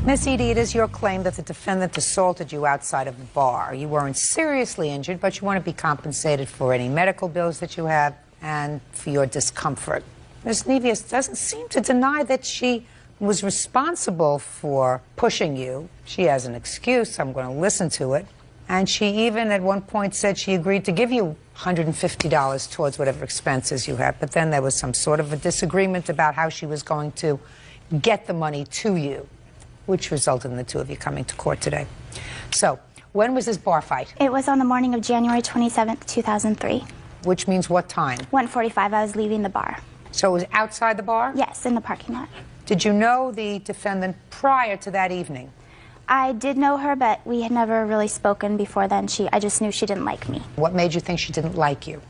Miss Edie, it is your claim that the defendant assaulted you outside of the bar. You weren't seriously injured, but you want to be compensated for any medical bills that you have and for your discomfort. Miss Nevius doesn't seem to deny that she was responsible for pushing you. She has an excuse. I'm going to listen to it. And she even at one point said she agreed to give you $150 towards whatever expenses you had. But then there was some sort of a disagreement about how she was going to get the money to you, which resulted in the 2 of you coming to court today. So, when was this bar fight? It was on the morning of January 27th, 2003. Which means what time? 1:45, I was leaving the bar. So it was outside the bar? Yes, in the parking lot. Did you know the defendant prior to that evening? I did know her, but we had never really spoken before then. I just knew she didn't like me. What made you think she didn't like you?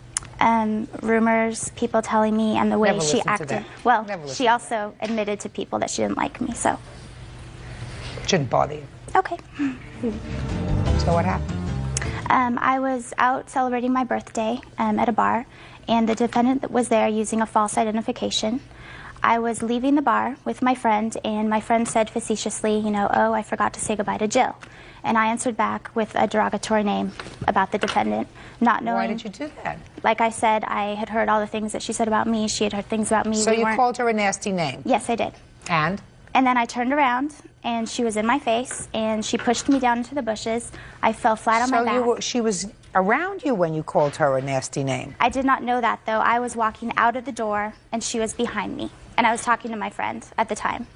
Rumors, people telling me, and the way Never she listened to acted. that. Well, Never she also admitted to people that she didn't like me, so. Shouldn't bother you. Okay. So what happened? I was out celebrating my birthday at a bar, and the defendant was there using a false identification. I was leaving the bar with my friend, and my friend said facetiously, you know, oh, I forgot to say goodbye to Jill. And I answered back with a derogatory name about the defendant, not knowing... Why did you do that? Like I said, I had heard all the things that she said about me. She had heard things about me. So you called her a nasty name? Yes, I did. And? And then I turned around, and she was in my face, and she pushed me down into the bushes. I fell flat on my back. So she was around you when you called her a nasty name? I did not know that, though. I was walking out of the door, and she was behind me. And I was talking to my friend at the time.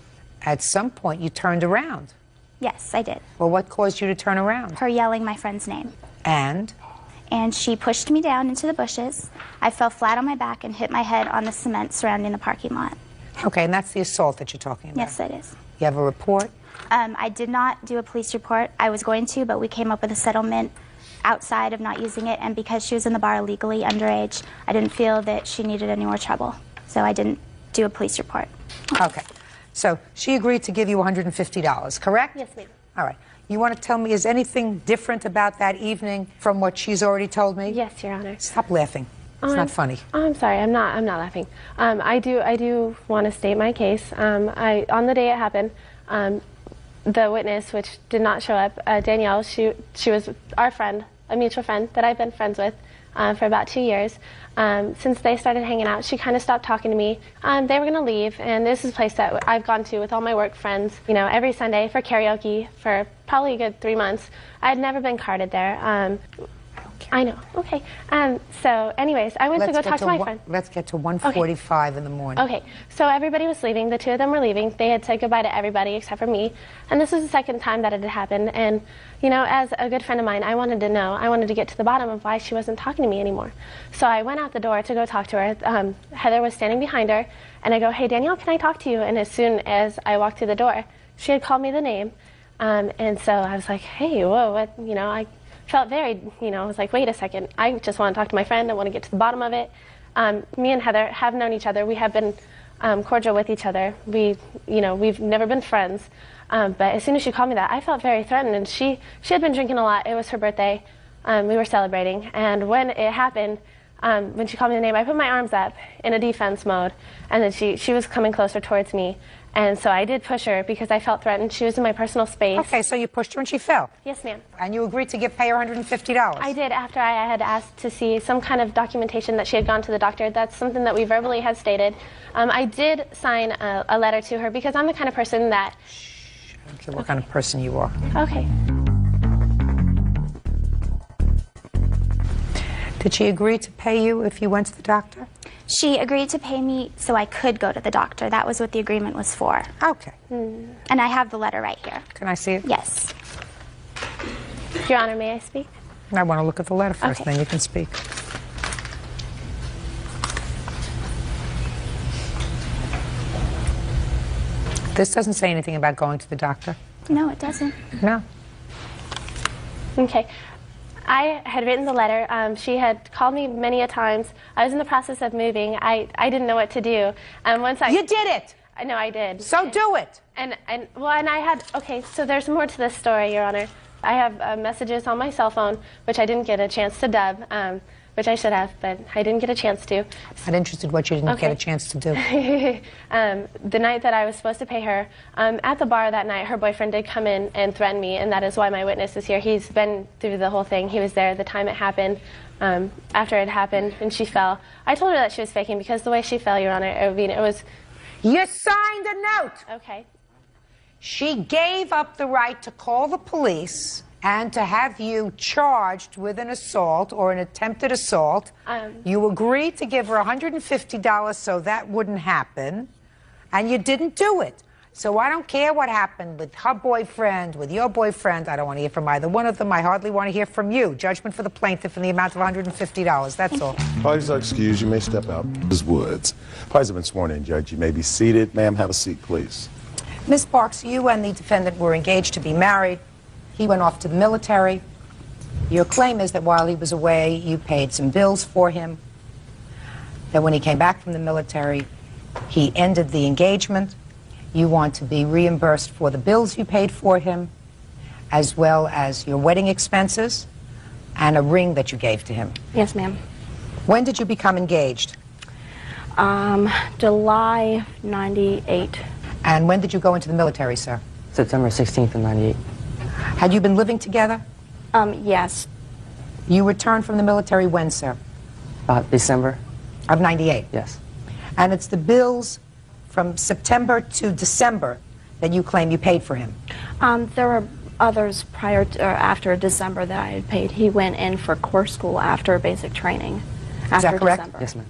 At some point, you turned around? Yes, I did. Well, what caused you to turn around? Her yelling my friend's name. And? And she pushed me down into the bushes. I fell flat on my back and hit my head on the cement surrounding the parking lot. Okay, and that's the assault that you're talking about? Yes, it is. You have a report? I did not do a police report. I was going to, but we came up with a settlement outside of not using it, and because she was in the bar illegally, underage, I didn't feel that she needed any more trouble. So I didn't do a police report. Okay. So she agreed to give you $150, correct? Yes, ma'am. All right. You want to tell me, is anything different about that evening from what she's already told me? Yes, Your Honor. Stop laughing. It's not funny. I'm sorry. I'm not laughing. I do want to state my case. On the day it happened, the witness, which did not show up, Danielle, she was our friend, a mutual friend that I've been friends with for about 2 years. Since they started hanging out, she kind of stopped talking to me. They were going to leave, and this is a place that I've gone to with all my work friends, you know, every Sunday for karaoke for probably a good 3 months. I had never been carded there. I know. Okay. So, anyways, I went to go talk to my friend. Let's get to 1:45 in the morning. Okay. So everybody was leaving. The 2 of them were leaving. They had said goodbye to everybody except for me. And this was the second time that it had happened. And, you know, as a good friend of mine, I wanted to know. I wanted to get to the bottom of why she wasn't talking to me anymore. So I went out the door to go talk to her. Heather was standing behind her. And I go, hey, Danielle, can I talk to you? And as soon as I walked through the door, she had called me the name. And so I was like, hey, whoa, what, you know, I felt very, you know, I was like, wait a second, I just want to talk to my friend, I want to get to the bottom of it. Me and Heather have known each other, we have been cordial with each other, we've never been friends, but as soon as she called me that, I felt very threatened, and she had been drinking a lot. It was her birthday, we were celebrating, and when it happened, when she called me the name, I put my arms up in a defense mode, and then she was coming closer towards me. And so I did push her because I felt threatened. She was in my personal space. Okay, so you pushed her and she fell. Yes, ma'am. And you agreed to pay her $150. I did after I had asked to see some kind of documentation that she had gone to the doctor. That's something that we verbally had stated. I did sign a letter to her because I'm the kind of person that... I don't care what kind of person you are. Okay. Did she agree to pay you if you went to the doctor? She agreed to pay me so I could go to the doctor. That was what the agreement was for. Okay. And I have the letter right here. Can I see it? Yes. Your Honor, may I speak? I want to look at the letter first, Okay. then you can speak. This doesn't say anything about going to the doctor. No, it doesn't. No. Okay. I had written the letter. She had called me many a times. I was in the process of moving. I didn't know what to do. Once I... You did it! I know I did. So do it! And I had... Okay, so there's more to this story, Your Honor. I have messages on my cell phone, which I didn't get a chance to dub, which I should have, but I didn't get a chance to. I'm not interested what you didn't get a chance to do. The night that I was supposed to pay her, at the bar that night, her boyfriend did come in and threaten me, and that is why my witness is here. He's been through the whole thing. He was there the time it happened, after it happened, and she fell. I told her that she was faking because the way she fell, Your Honor, I mean, it was... You signed a note! Okay. She gave up the right to call the police and to have you charged with an assault or an attempted assault. You agreed to give her $150 so that wouldn't happen, and you didn't do it. So I don't care what happened with her boyfriend, with your boyfriend. I don't want to hear from either one of them. I hardly want to hear from you. Judgment for the plaintiff in the amount of $150. That's all. Parties are excused. You may step out. Ms. Woods. Parties have been sworn in, Judge. You may be seated. Ma'am, have a seat, please. Ms. Parks, you and the defendant were engaged to be married. He went off to the military. Your claim is that while he was away, you paid some bills for him. That when he came back from the military, he ended the engagement. You want to be reimbursed for the bills you paid for him, as well as your wedding expenses and a ring that you gave to him. Yes, ma'am. When did you become engaged? July 98. And when did you go into the military, sir? September 16th of 98. Had you been living together? Yes. You returned from the military when, sir? About December. Of 98? Yes. And it's the bills from September to December that you claim you paid for him? There were others prior to, or after December that I had paid. He went in for course school after basic training. Is that correct? December. Yes, ma'am.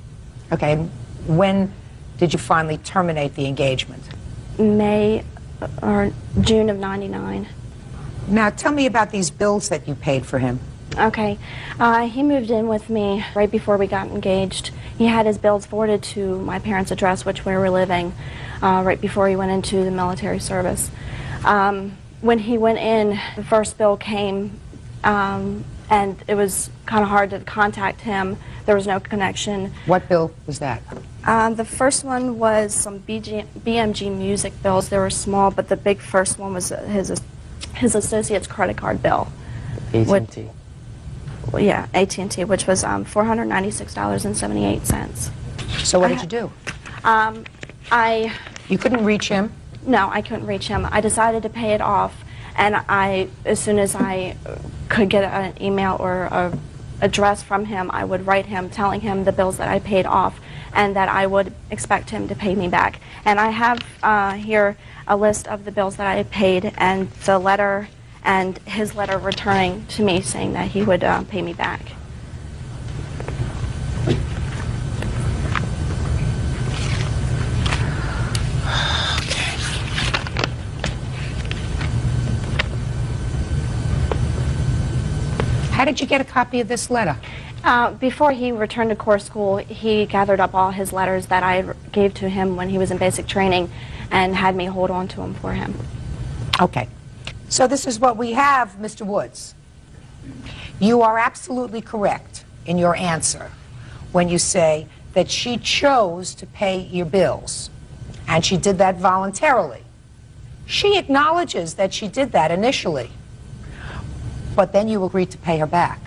Okay, and when did you finally terminate the engagement? May or June of 99. Now, tell me about these bills that you paid for him. Okay. He moved in with me right before we got engaged. He had his bills forwarded to my parents' address, which we were living, right before he went into the military service. When he went in, the first bill came, and it was kind of hard to contact him. There was no connection. What bill was that? The first one was some BMG music bills. They were small, but the big first one was his associate's credit card bill. AT&T. Well, yeah, AT&T, which was $496.78. So what did you do? You couldn't reach him? No, I couldn't reach him. I decided to pay it off, and as soon as I could get an email or an address from him, I would write him telling him the bills that I paid off and that I would expect him to pay me back. And I have here a list of the bills that I paid and the letter and his letter returning to me saying that he would pay me back. How did you get a copy of this letter? Before he returned to course school, he gathered up all his letters that I gave to him when he was in basic training and had me hold on to them for him. Okay. So this is what we have, Mr. Woods. You are absolutely correct in your answer when you say that she chose to pay your bills, and she did that voluntarily. She acknowledges that she did that initially, but then you agreed to pay her back.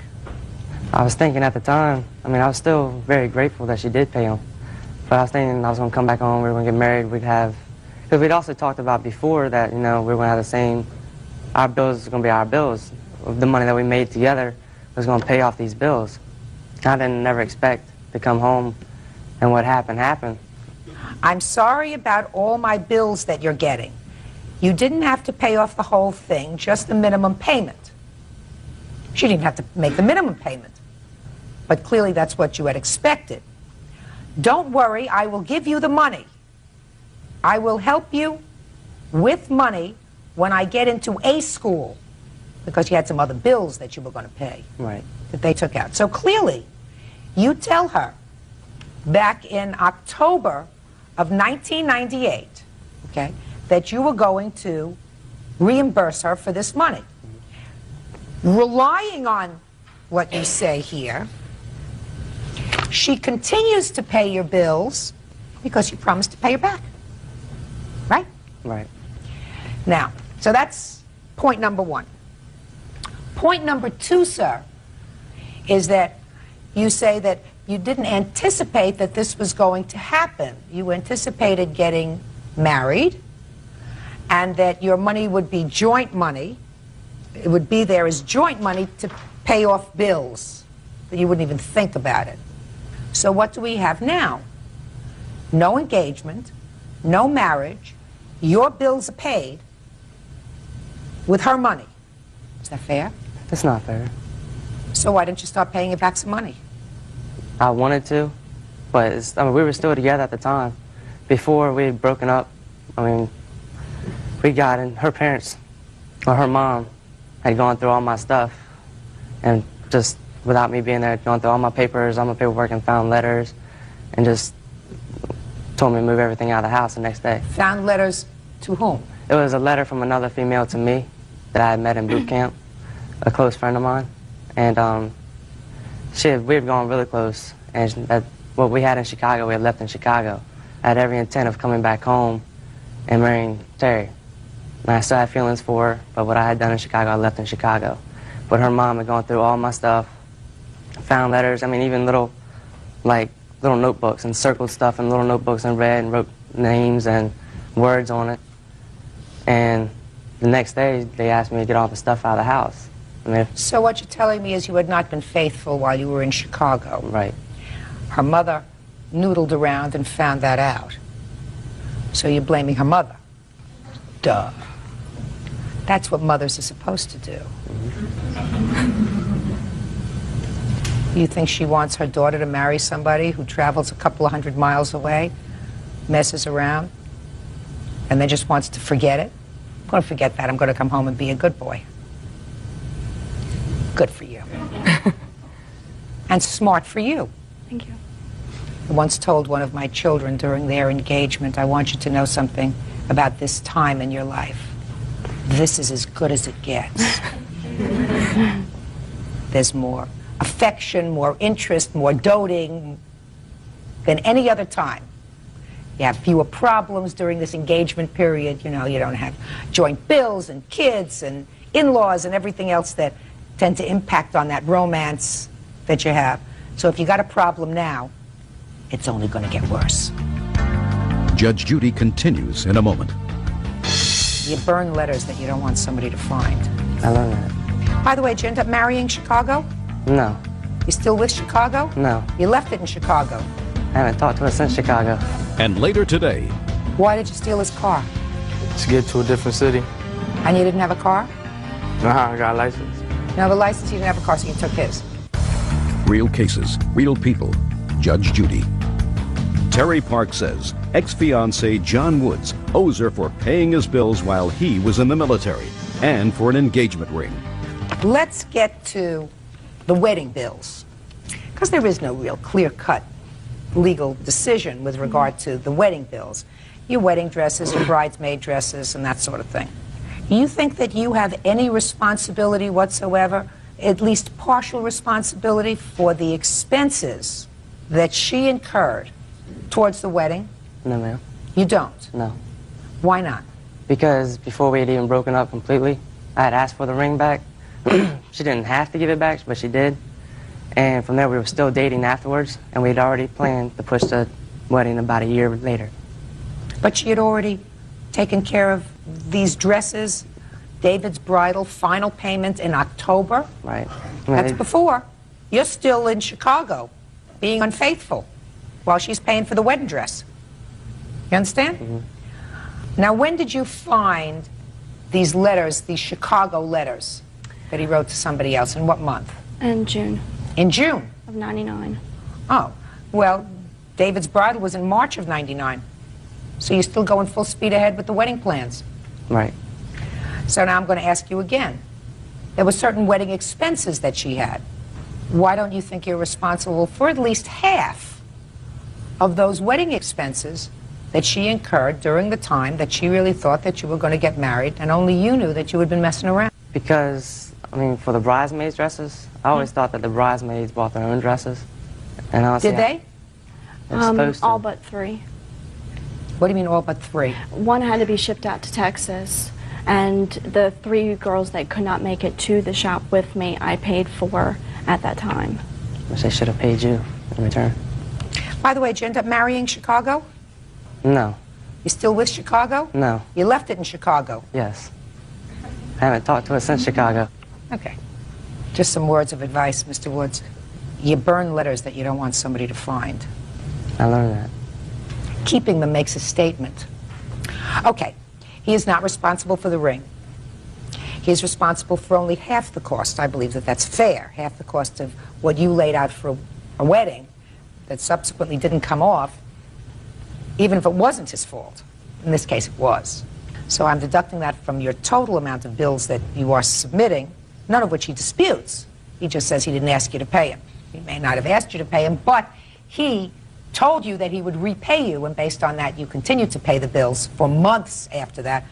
I was thinking at the time, I mean, I was still very grateful that she did pay them. But I was thinking I was going to come back home, we were going to get married, we'd have, because we'd also talked about before that, you know, we were going to have the same, our bills were going to be our bills. The money that we made together was going to pay off these bills. I didn't never expect to come home and what happened, happened. I'm sorry about all my bills that you're getting. You didn't have to pay off the whole thing, just the minimum payment. She didn't have to make the minimum payment. But clearly that's what you had expected. Don't worry, I will give you the money. I will help you with money when I get into a school, because you had some other bills that you were going to pay. Right. That they took out. So clearly, you tell her back in October of 1998, okay, that you were going to reimburse her for this money. Relying on what you say here, she continues to pay your bills because you promised to pay her back. Right? Right. Now, so that's point number one. Point number two, sir, is that you say that you didn't anticipate that this was going to happen. You anticipated getting married and that your money would be joint money. It would be there as joint money to pay off bills. That you wouldn't even think about it. So what do we have now? No engagement, no marriage, your bills are paid with her money. Is that fair? That's not fair. So why didn't you start paying her back some money? I wanted to, but I mean, we were still together at the time. Before we had broken up, I mean, we got in, her parents, or her mom, had gone through all my stuff, and just without me being there, gone through all my papers, all my paperwork, and found letters, and just told me to move everything out of the house the next day. Found letters to whom? It was a letter from another female to me that I had met in boot camp, a close friend of mine, and we had gone really close, and what we had in Chicago, we had left in Chicago. I had every intent of coming back home and marrying Terry. And I still had feelings for her, but what I had done in Chicago, I left in Chicago. But her mom had gone through all my stuff, found letters, I mean, even little notebooks, and circled stuff in little notebooks and read and wrote names and words on it. And the next day, they asked me to get all the stuff out of the house. So what you're telling me is you had not been faithful while you were in Chicago. Right. Her mother noodled around and found that out. So you're blaming her mother. Duh. That's what mothers are supposed to do. You think she wants her daughter to marry somebody who travels a couple of 100 miles away, messes around, and then just wants to forget it? I'm going to forget that. I'm going to come home and be a good boy. Good for you. And smart for you. Thank you. I once told one of my children during their engagement, I want you to know something about this time in your life. This is as good as it gets. There's more affection, more interest, more doting than any other time. You have fewer problems during this engagement period. You know, you don't have joint bills and kids and in-laws and everything else that tend to impact on that romance that you have. So if you got a problem now, it's only going to get worse. Judge Judy continues in a moment. You burn letters that you don't want somebody to find. I love that. By the way, did you end up marrying Chicago? No. You still with Chicago? No. You left it in Chicago. I haven't talked to her since Chicago. And later today. Why did you steal his car? To get to a different city. And you didn't have a car? I got a license. You have a license, you didn't have a car, so you took his. Real cases, real people. Judge Judy. Terry Park says ex-fiancé John Woods owes her for paying his bills while he was in the military and for an engagement ring. Let's get to the wedding bills, because there is no real clear-cut legal decision with regard to the wedding bills. Your wedding dresses, your bridesmaid dresses, and that sort of thing. You think that you have any responsibility whatsoever, at least partial responsibility, for the expenses that she incurred towards the wedding? No, ma'am. You don't? No. Why not? Because before we had even broken up completely, I had asked for the ring back. She didn't have to give it back, but she did. And from there, we were still dating afterwards, and we'd already planned to push the wedding about a year later. But she had already taken care of these dresses, David's bridal, final payment in October. Right. That's before. You're still in Chicago, being unfaithful, while she's paying for the wedding dress. You understand? Mm-hmm. Now, when did you find these letters, these Chicago letters that he wrote to somebody else? In what month? In June. In June? Of 99. Oh, well, David's bridal was in March of 99. So you're still going full speed ahead with the wedding plans. Right. So now I'm going to ask you again. There were certain wedding expenses that she had. Why don't you think you're responsible for at least half of those wedding expenses that she incurred during the time that she really thought that you were going to get married and only you knew that you had been messing around? Because, I mean, for the bridesmaids' dresses, I always thought that the bridesmaids bought their own dresses. And honestly, Did they? They're supposed to. All but 3. What do you mean all but 3? One had to be shipped out to Texas, and the 3 girls that could not make it to the shop with me, I paid for at that time. Which they should have paid you in return. By the way, did you end up marrying Chicago? No. You still with Chicago? No. You left it in Chicago? Yes. I haven't talked to her since Chicago. Okay. Just some words of advice, Mr. Woods. You burn letters that you don't want somebody to find. I learned that. Keeping them makes a statement. Okay. He is not responsible for the ring. He is responsible for only half the cost. I believe that that's fair. Half the cost of what you laid out for a wedding that subsequently didn't come off, even if it wasn't his fault. In this case, it was. So I'm deducting that from your total amount of bills that you are submitting, none of which he disputes. He just says he didn't ask you to pay him. He may not have asked you to pay him, but he told you that he would repay you, and based on that, you continued to pay the bills for months after that.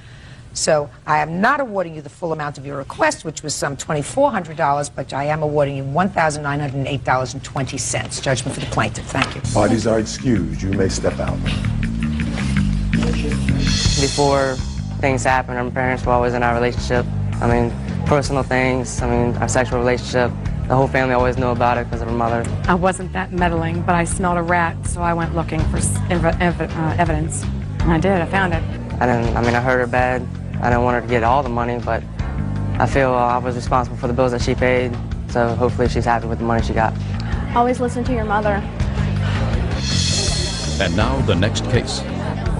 So I am not awarding you the full amount of your request, which was some $2,400, but I am awarding you $1,908.20. Judgment for the plaintiff. Thank you. Parties are excused. You may step out. Before things happened, our parents were always in our relationship. I mean, personal things, I mean, our sexual relationship. The whole family always knew about it because of her mother. I wasn't that meddling, but I smelled a rat, so I went looking for evidence. And I did, I found it. I heard her bad. I didn't want her to get all the money, but I feel I was responsible for the bills that she paid, so hopefully she's happy with the money she got. Always listen to your mother. And now the next case.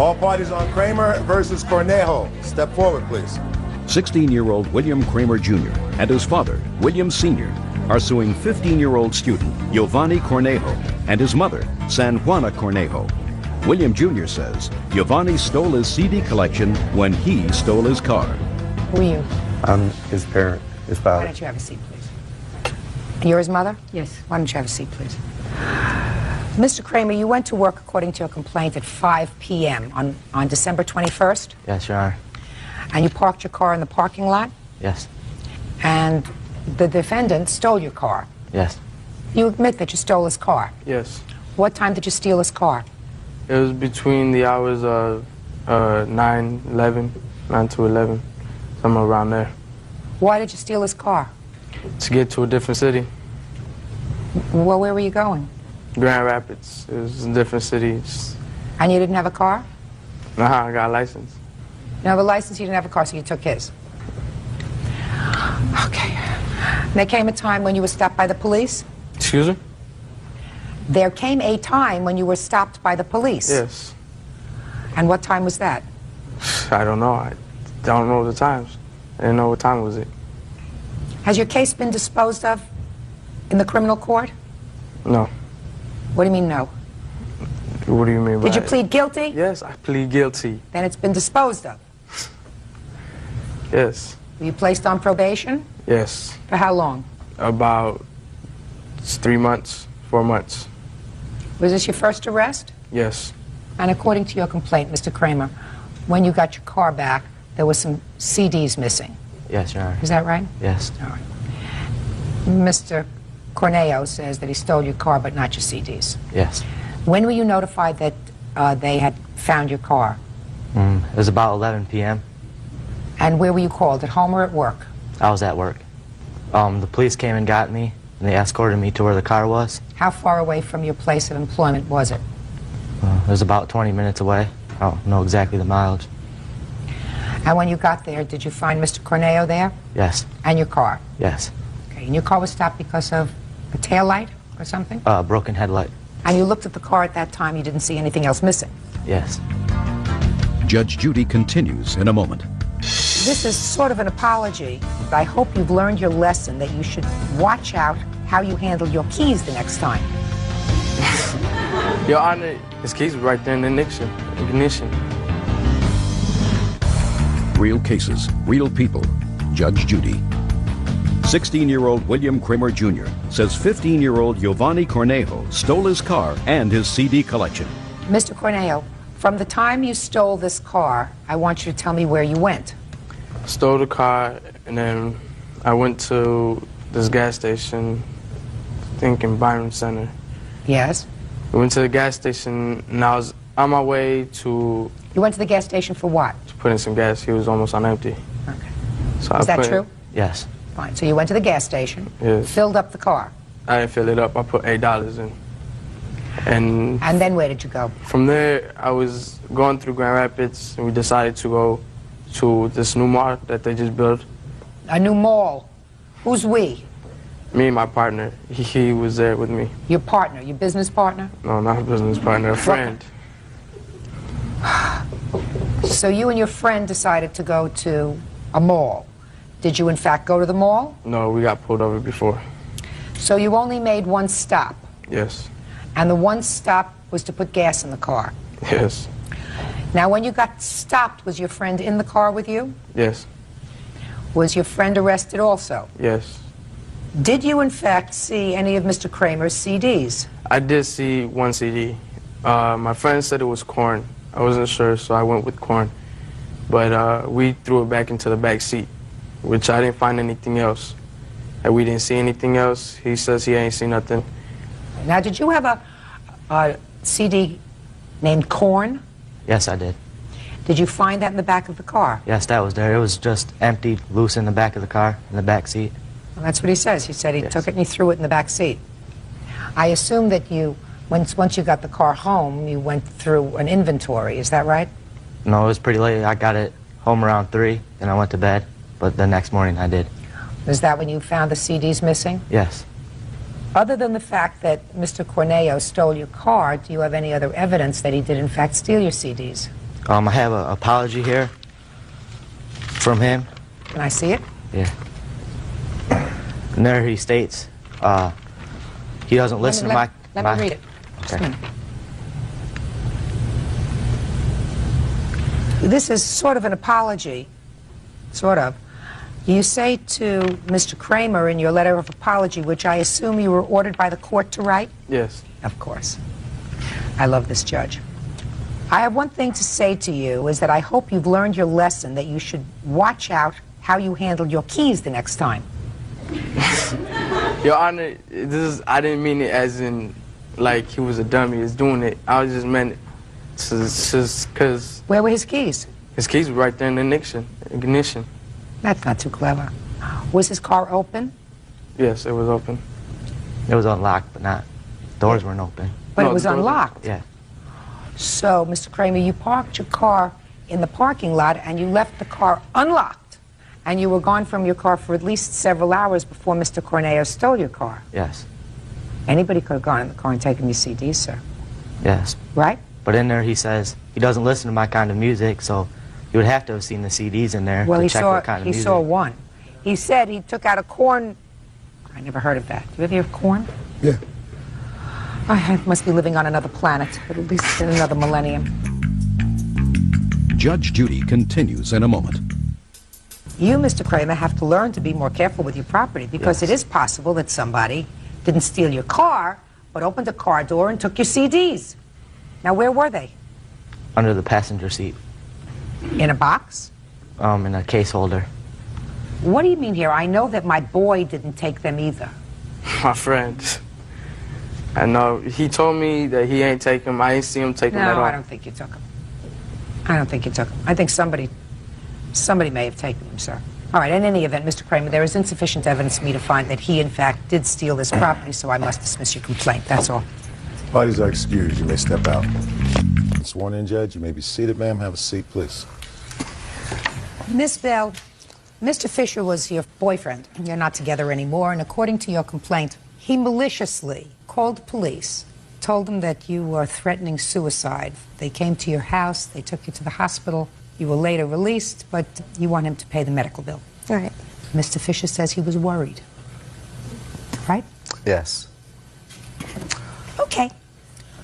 All parties on Kramer versus Cornejo. Step forward, please. 16-year-old William Kramer Jr. and his father, William Sr., are suing 15-year-old student Giovanni Cornejo and his mother, San Juana Cornejo. William Jr. says Giovanni stole his CD collection when he stole his car. Who are you? I'm his parent, his father. Why don't you have a seat, please? You're his mother? Yes. Why don't you have a seat, please? Mr. Kramer, you went to work according to your complaint at 5 p.m. on December 21st? Yes, Your Honor. And you parked your car in the parking lot? Yes. And the defendant stole your car? Yes. You admit that you stole his car? Yes. What time did you steal his car? It was between the hours of 9 to 11, somewhere around there. Why did you steal his car? To get to a different city. Well, where were you going? Grand Rapids. It was in different cities. And you didn't have a car? Nah, I got a license. You have a license, you didn't have a car, so you took his. Okay. There came a time when you were stopped by the police? Excuse me? There came a time when you were stopped by the police? Yes. And what time was that? I don't know. I don't know the times. I didn't know what time was it. Has your case been disposed of in the criminal court? No. What do you mean, no? What do you mean by Did you plead guilty? Yes, I plead guilty. Then it's been disposed of? Yes. Were you placed on probation? Yes. For how long? About 3 months, 4 months. Was this your first arrest? Yes. And according to your complaint, Mr. Kramer, when you got your car back, there were some CDs missing. Yes, Your Honor. Is that right? Yes. All right. Mr. Cornejo says that he stole your car but not your CDs. Yes. When were you notified that they had found your car? It was about 11 p.m. And where were you called, at home or at work? I was at work. The police came and got me, and they escorted me to where the car was. How far away from your place of employment was it? It was about 20 minutes away. I don't know exactly the mileage. And when you got there, did you find Mr. Corneo there? Yes. And your car? Yes. Okay, and your car was stopped because of a taillight or something? Broken headlight. And you looked at the car at that time, you didn't see anything else missing? Yes. Judge Judy continues in a moment. This is sort of an apology. I hope you've learned your lesson that you should watch out how you handle your keys the next time. Your Honor, his keys were right there in the ignition. Real cases, real people. Judge Judy. 16-year-old William Kramer Jr. says 15-year-old Giovanni Cornejo stole his car and his CD collection. Mr. Corneo, from the time you stole this car, I want you to tell me where you went. Stole the car, and then I went to this gas station, I think in Byron Center. Yes? We went to the gas station, and I was on my way to... You went to the gas station for what? To put in some gas. He was almost on empty. Okay. So Is that true? Yes. Fine. So you went to the gas station, Yes. filled up the car. I didn't fill it up. I put $8 in. And then where did you go? From there, I was going through Grand Rapids, and we decided to go to this new mall that they just built. A new mall. Who's we? Me and my partner. He was there with me. Your partner, your business partner? No, not a business partner, a friend. So you and your friend decided to go to a mall. Did you in fact go to the mall? No, we got pulled over before. So you only made one stop, Yes. and the one stop was to put gas in the car. Yes. Now when you got stopped, was your friend in the car with you? Yes. Was your friend arrested also? Yes. Did you in fact see any of Mr. Kramer's CDs? I did see one CD. My friend said it was corn. I wasn't sure, so I went with corn. But we threw it back into the back seat, which I didn't find anything else. And we didn't see anything else. He says he ain't seen nothing. Now did you have a CD named Corn? Yes, I did. Did you find that in the back of the car? Yes, that was there. It was just empty, loose in the back of the car, in the back seat. Well, that's what he says. He said he took it and he threw it in the back seat. I assume that you, once you got the car home, you went through an inventory. Is that right? No, it was pretty late. I got it home around 3, and I went to bed. But the next morning I did. Is that when you found the CDs missing? Yes. Other than the fact that Mr. Corneo stole your car, do you have any other evidence that he did in fact steal your CDs? I have an apology here from him. Can I see it? Yeah. And there he states he doesn't listen to my... Let me read it. Just a minute. This is sort of an apology, sort of. You say to Mr. Kramer in your letter of apology, which I assume you were ordered by the court to write? Yes. Of course. I love this judge. I have one thing to say to you, is that I hope you've learned your lesson, that you should watch out how you handle your keys the next time. Your Honor, I didn't mean it as in, like, he was a dummy, he's doing it. I just meant it just because... Where were his keys? His keys were right there in the ignition. That's not too clever. Was his car open? Yes, it was open. It was unlocked, but not... Doors weren't open. But it was unlocked? Yeah. So, Mr. Kramer, you parked your car in the parking lot and you left the car unlocked. And you were gone from your car for at least several hours before Mr. Corneo stole your car. Yes. Anybody could have gone in the car and taken your CDs, sir. Yes. Right? But in there he says he doesn't listen to my kind of music, so you would have to have seen the CDs in there to check what kind of music. He saw one. He said he took out a corn... I never heard of that. Do you ever hear of corn? Yeah. I must be living on another planet, at least in another millennium. Judge Judy continues in a moment. You, Mr. Kramer, have to learn to be more careful with your property, because it is possible that somebody didn't steal your car, but opened a car door and took your CDs. Now, where were they? Under the passenger seat. In a box? In a case holder. What do you mean here? I know that my boy didn't take them either. My friend. I know. He told me that he ain't take them. I ain't see him take them at all. No, I don't think you took them. I don't think you took them. I think somebody may have taken them, sir. All right, in any event, Mr. Kramer, there is insufficient evidence for me to find that he, in fact, did steal this property, so I must dismiss your complaint. That's all. Parties are excused. You may step out. Sworn in, Judge. You may be seated, ma'am. Have a seat, please. Miss Bell, Mr. Fisher was your boyfriend. You're not together anymore, and according to your complaint, he maliciously called the police, told them that you were threatening suicide. They came to your house, they took you to the hospital. You were later released, but you want him to pay the medical bill. All right. Mr. Fisher says he was worried. Right? Yes. Okay.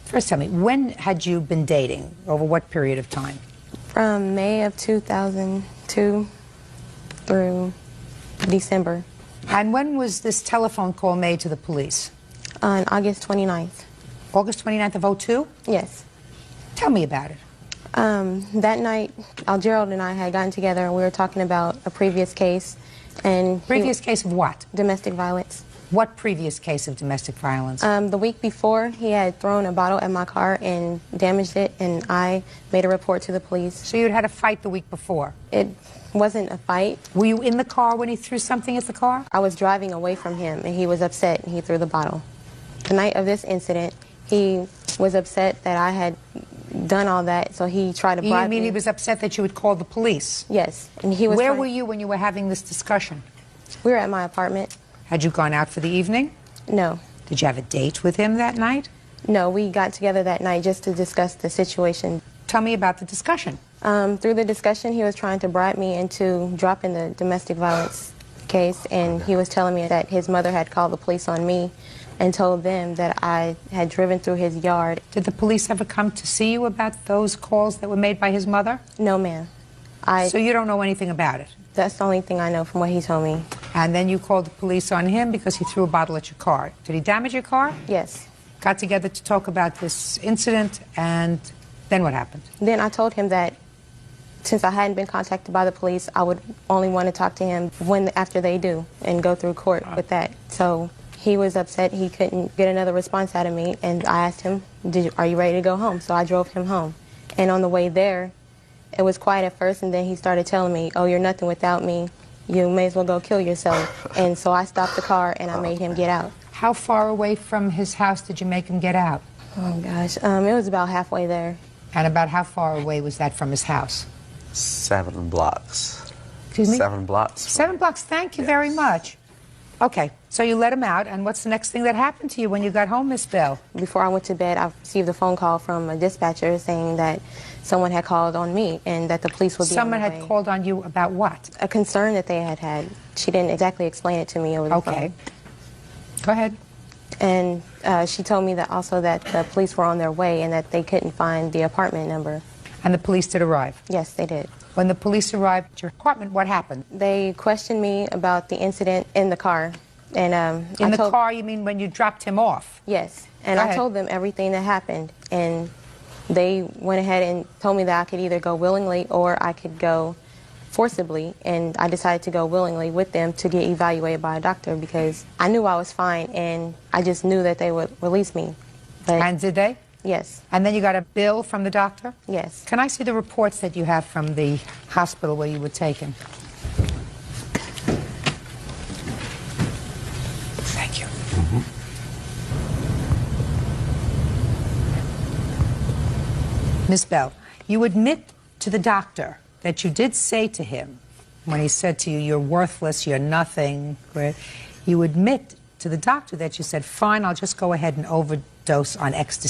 First tell me, when had you been dating? Over what period of time? From May of 2002 through December. And when was this telephone call made to the police? On August 29th. August 29th of 02? Yes. Tell me about it. That night, Gerald and I had gotten together and we were talking about a previous case. Previous case of what? Domestic violence. What previous case of domestic violence? The week before, he had thrown a bottle at my car and damaged it, and I made a report to the police. So you'd had a fight the week before? It wasn't a fight. Were you in the car when he threw something at the car? I was driving away from him, and he was upset, and he threw the bottle. The night of this incident, he was upset that I had done all that, so he tried to bribe me. You mean he was upset that you had called the police? Yes. And he was. Where were you when you were having this discussion? We were at my apartment. Had you gone out for the evening? No. Did you have a date with him that night? No, we got together that night just to discuss the situation. Tell me about the discussion. Through the discussion, he was trying to bribe me into dropping the domestic violence case, and he was telling me that his mother had called the police on me and told them that I had driven through his yard. Did the police ever come to see you about those calls that were made by his mother? No, ma'am. So you don't know anything about it? That's the only thing I know from what he told me. And then you called the police on him because he threw a bottle at your car. Did he damage your car? Yes. Got together to talk about this incident, and then what happened? Then I told him that since I hadn't been contacted by the police, I would only want to talk to him after they do and go through court with that. So he was upset he couldn't get another response out of me, and I asked him, are you ready to go home? So I drove him home. And on the way there, it was quiet at first, and then he started telling me, oh, you're nothing without me. You may as well go kill yourself. And so I stopped the car, and I made him get out. How far away from his house did you make him get out? Oh, gosh. It was about halfway there. And about how far away was that from his house? 7 blocks. Excuse me? 7 blocks. 7 blocks. Thank you very much. Okay, so you let him out, and what's the next thing that happened to you when you got home, Miss Bell? Before I went to bed, I received a phone call from a dispatcher saying that someone had called on me and that the police would be on the way. Someone had called on you about what? A concern that they had had. She didn't exactly explain it to me over the phone. Okay. Go ahead. And she told me that also that the police were on their way and that they couldn't find the apartment number. And the police did arrive? Yes, they did. When the police arrived at your apartment, what happened? They questioned me about the incident in the car. And in the car, you mean when you dropped him off? Yes. And I told them everything that happened. And they went ahead and told me that I could either go willingly or I could go forcibly. And I decided to go willingly with them to get evaluated by a doctor because I knew I was fine and I just knew that they would release me. But and did they? Yes. And then you got a bill from the doctor? Yes. Can I see the reports that you have from the hospital where you were taken? Thank you. Miss Bell, you admit to the doctor that you did say to him, when he said to you, you're worthless, you're nothing, you admit to the doctor that you said, fine, I'll just go ahead and overdose on ecstasy.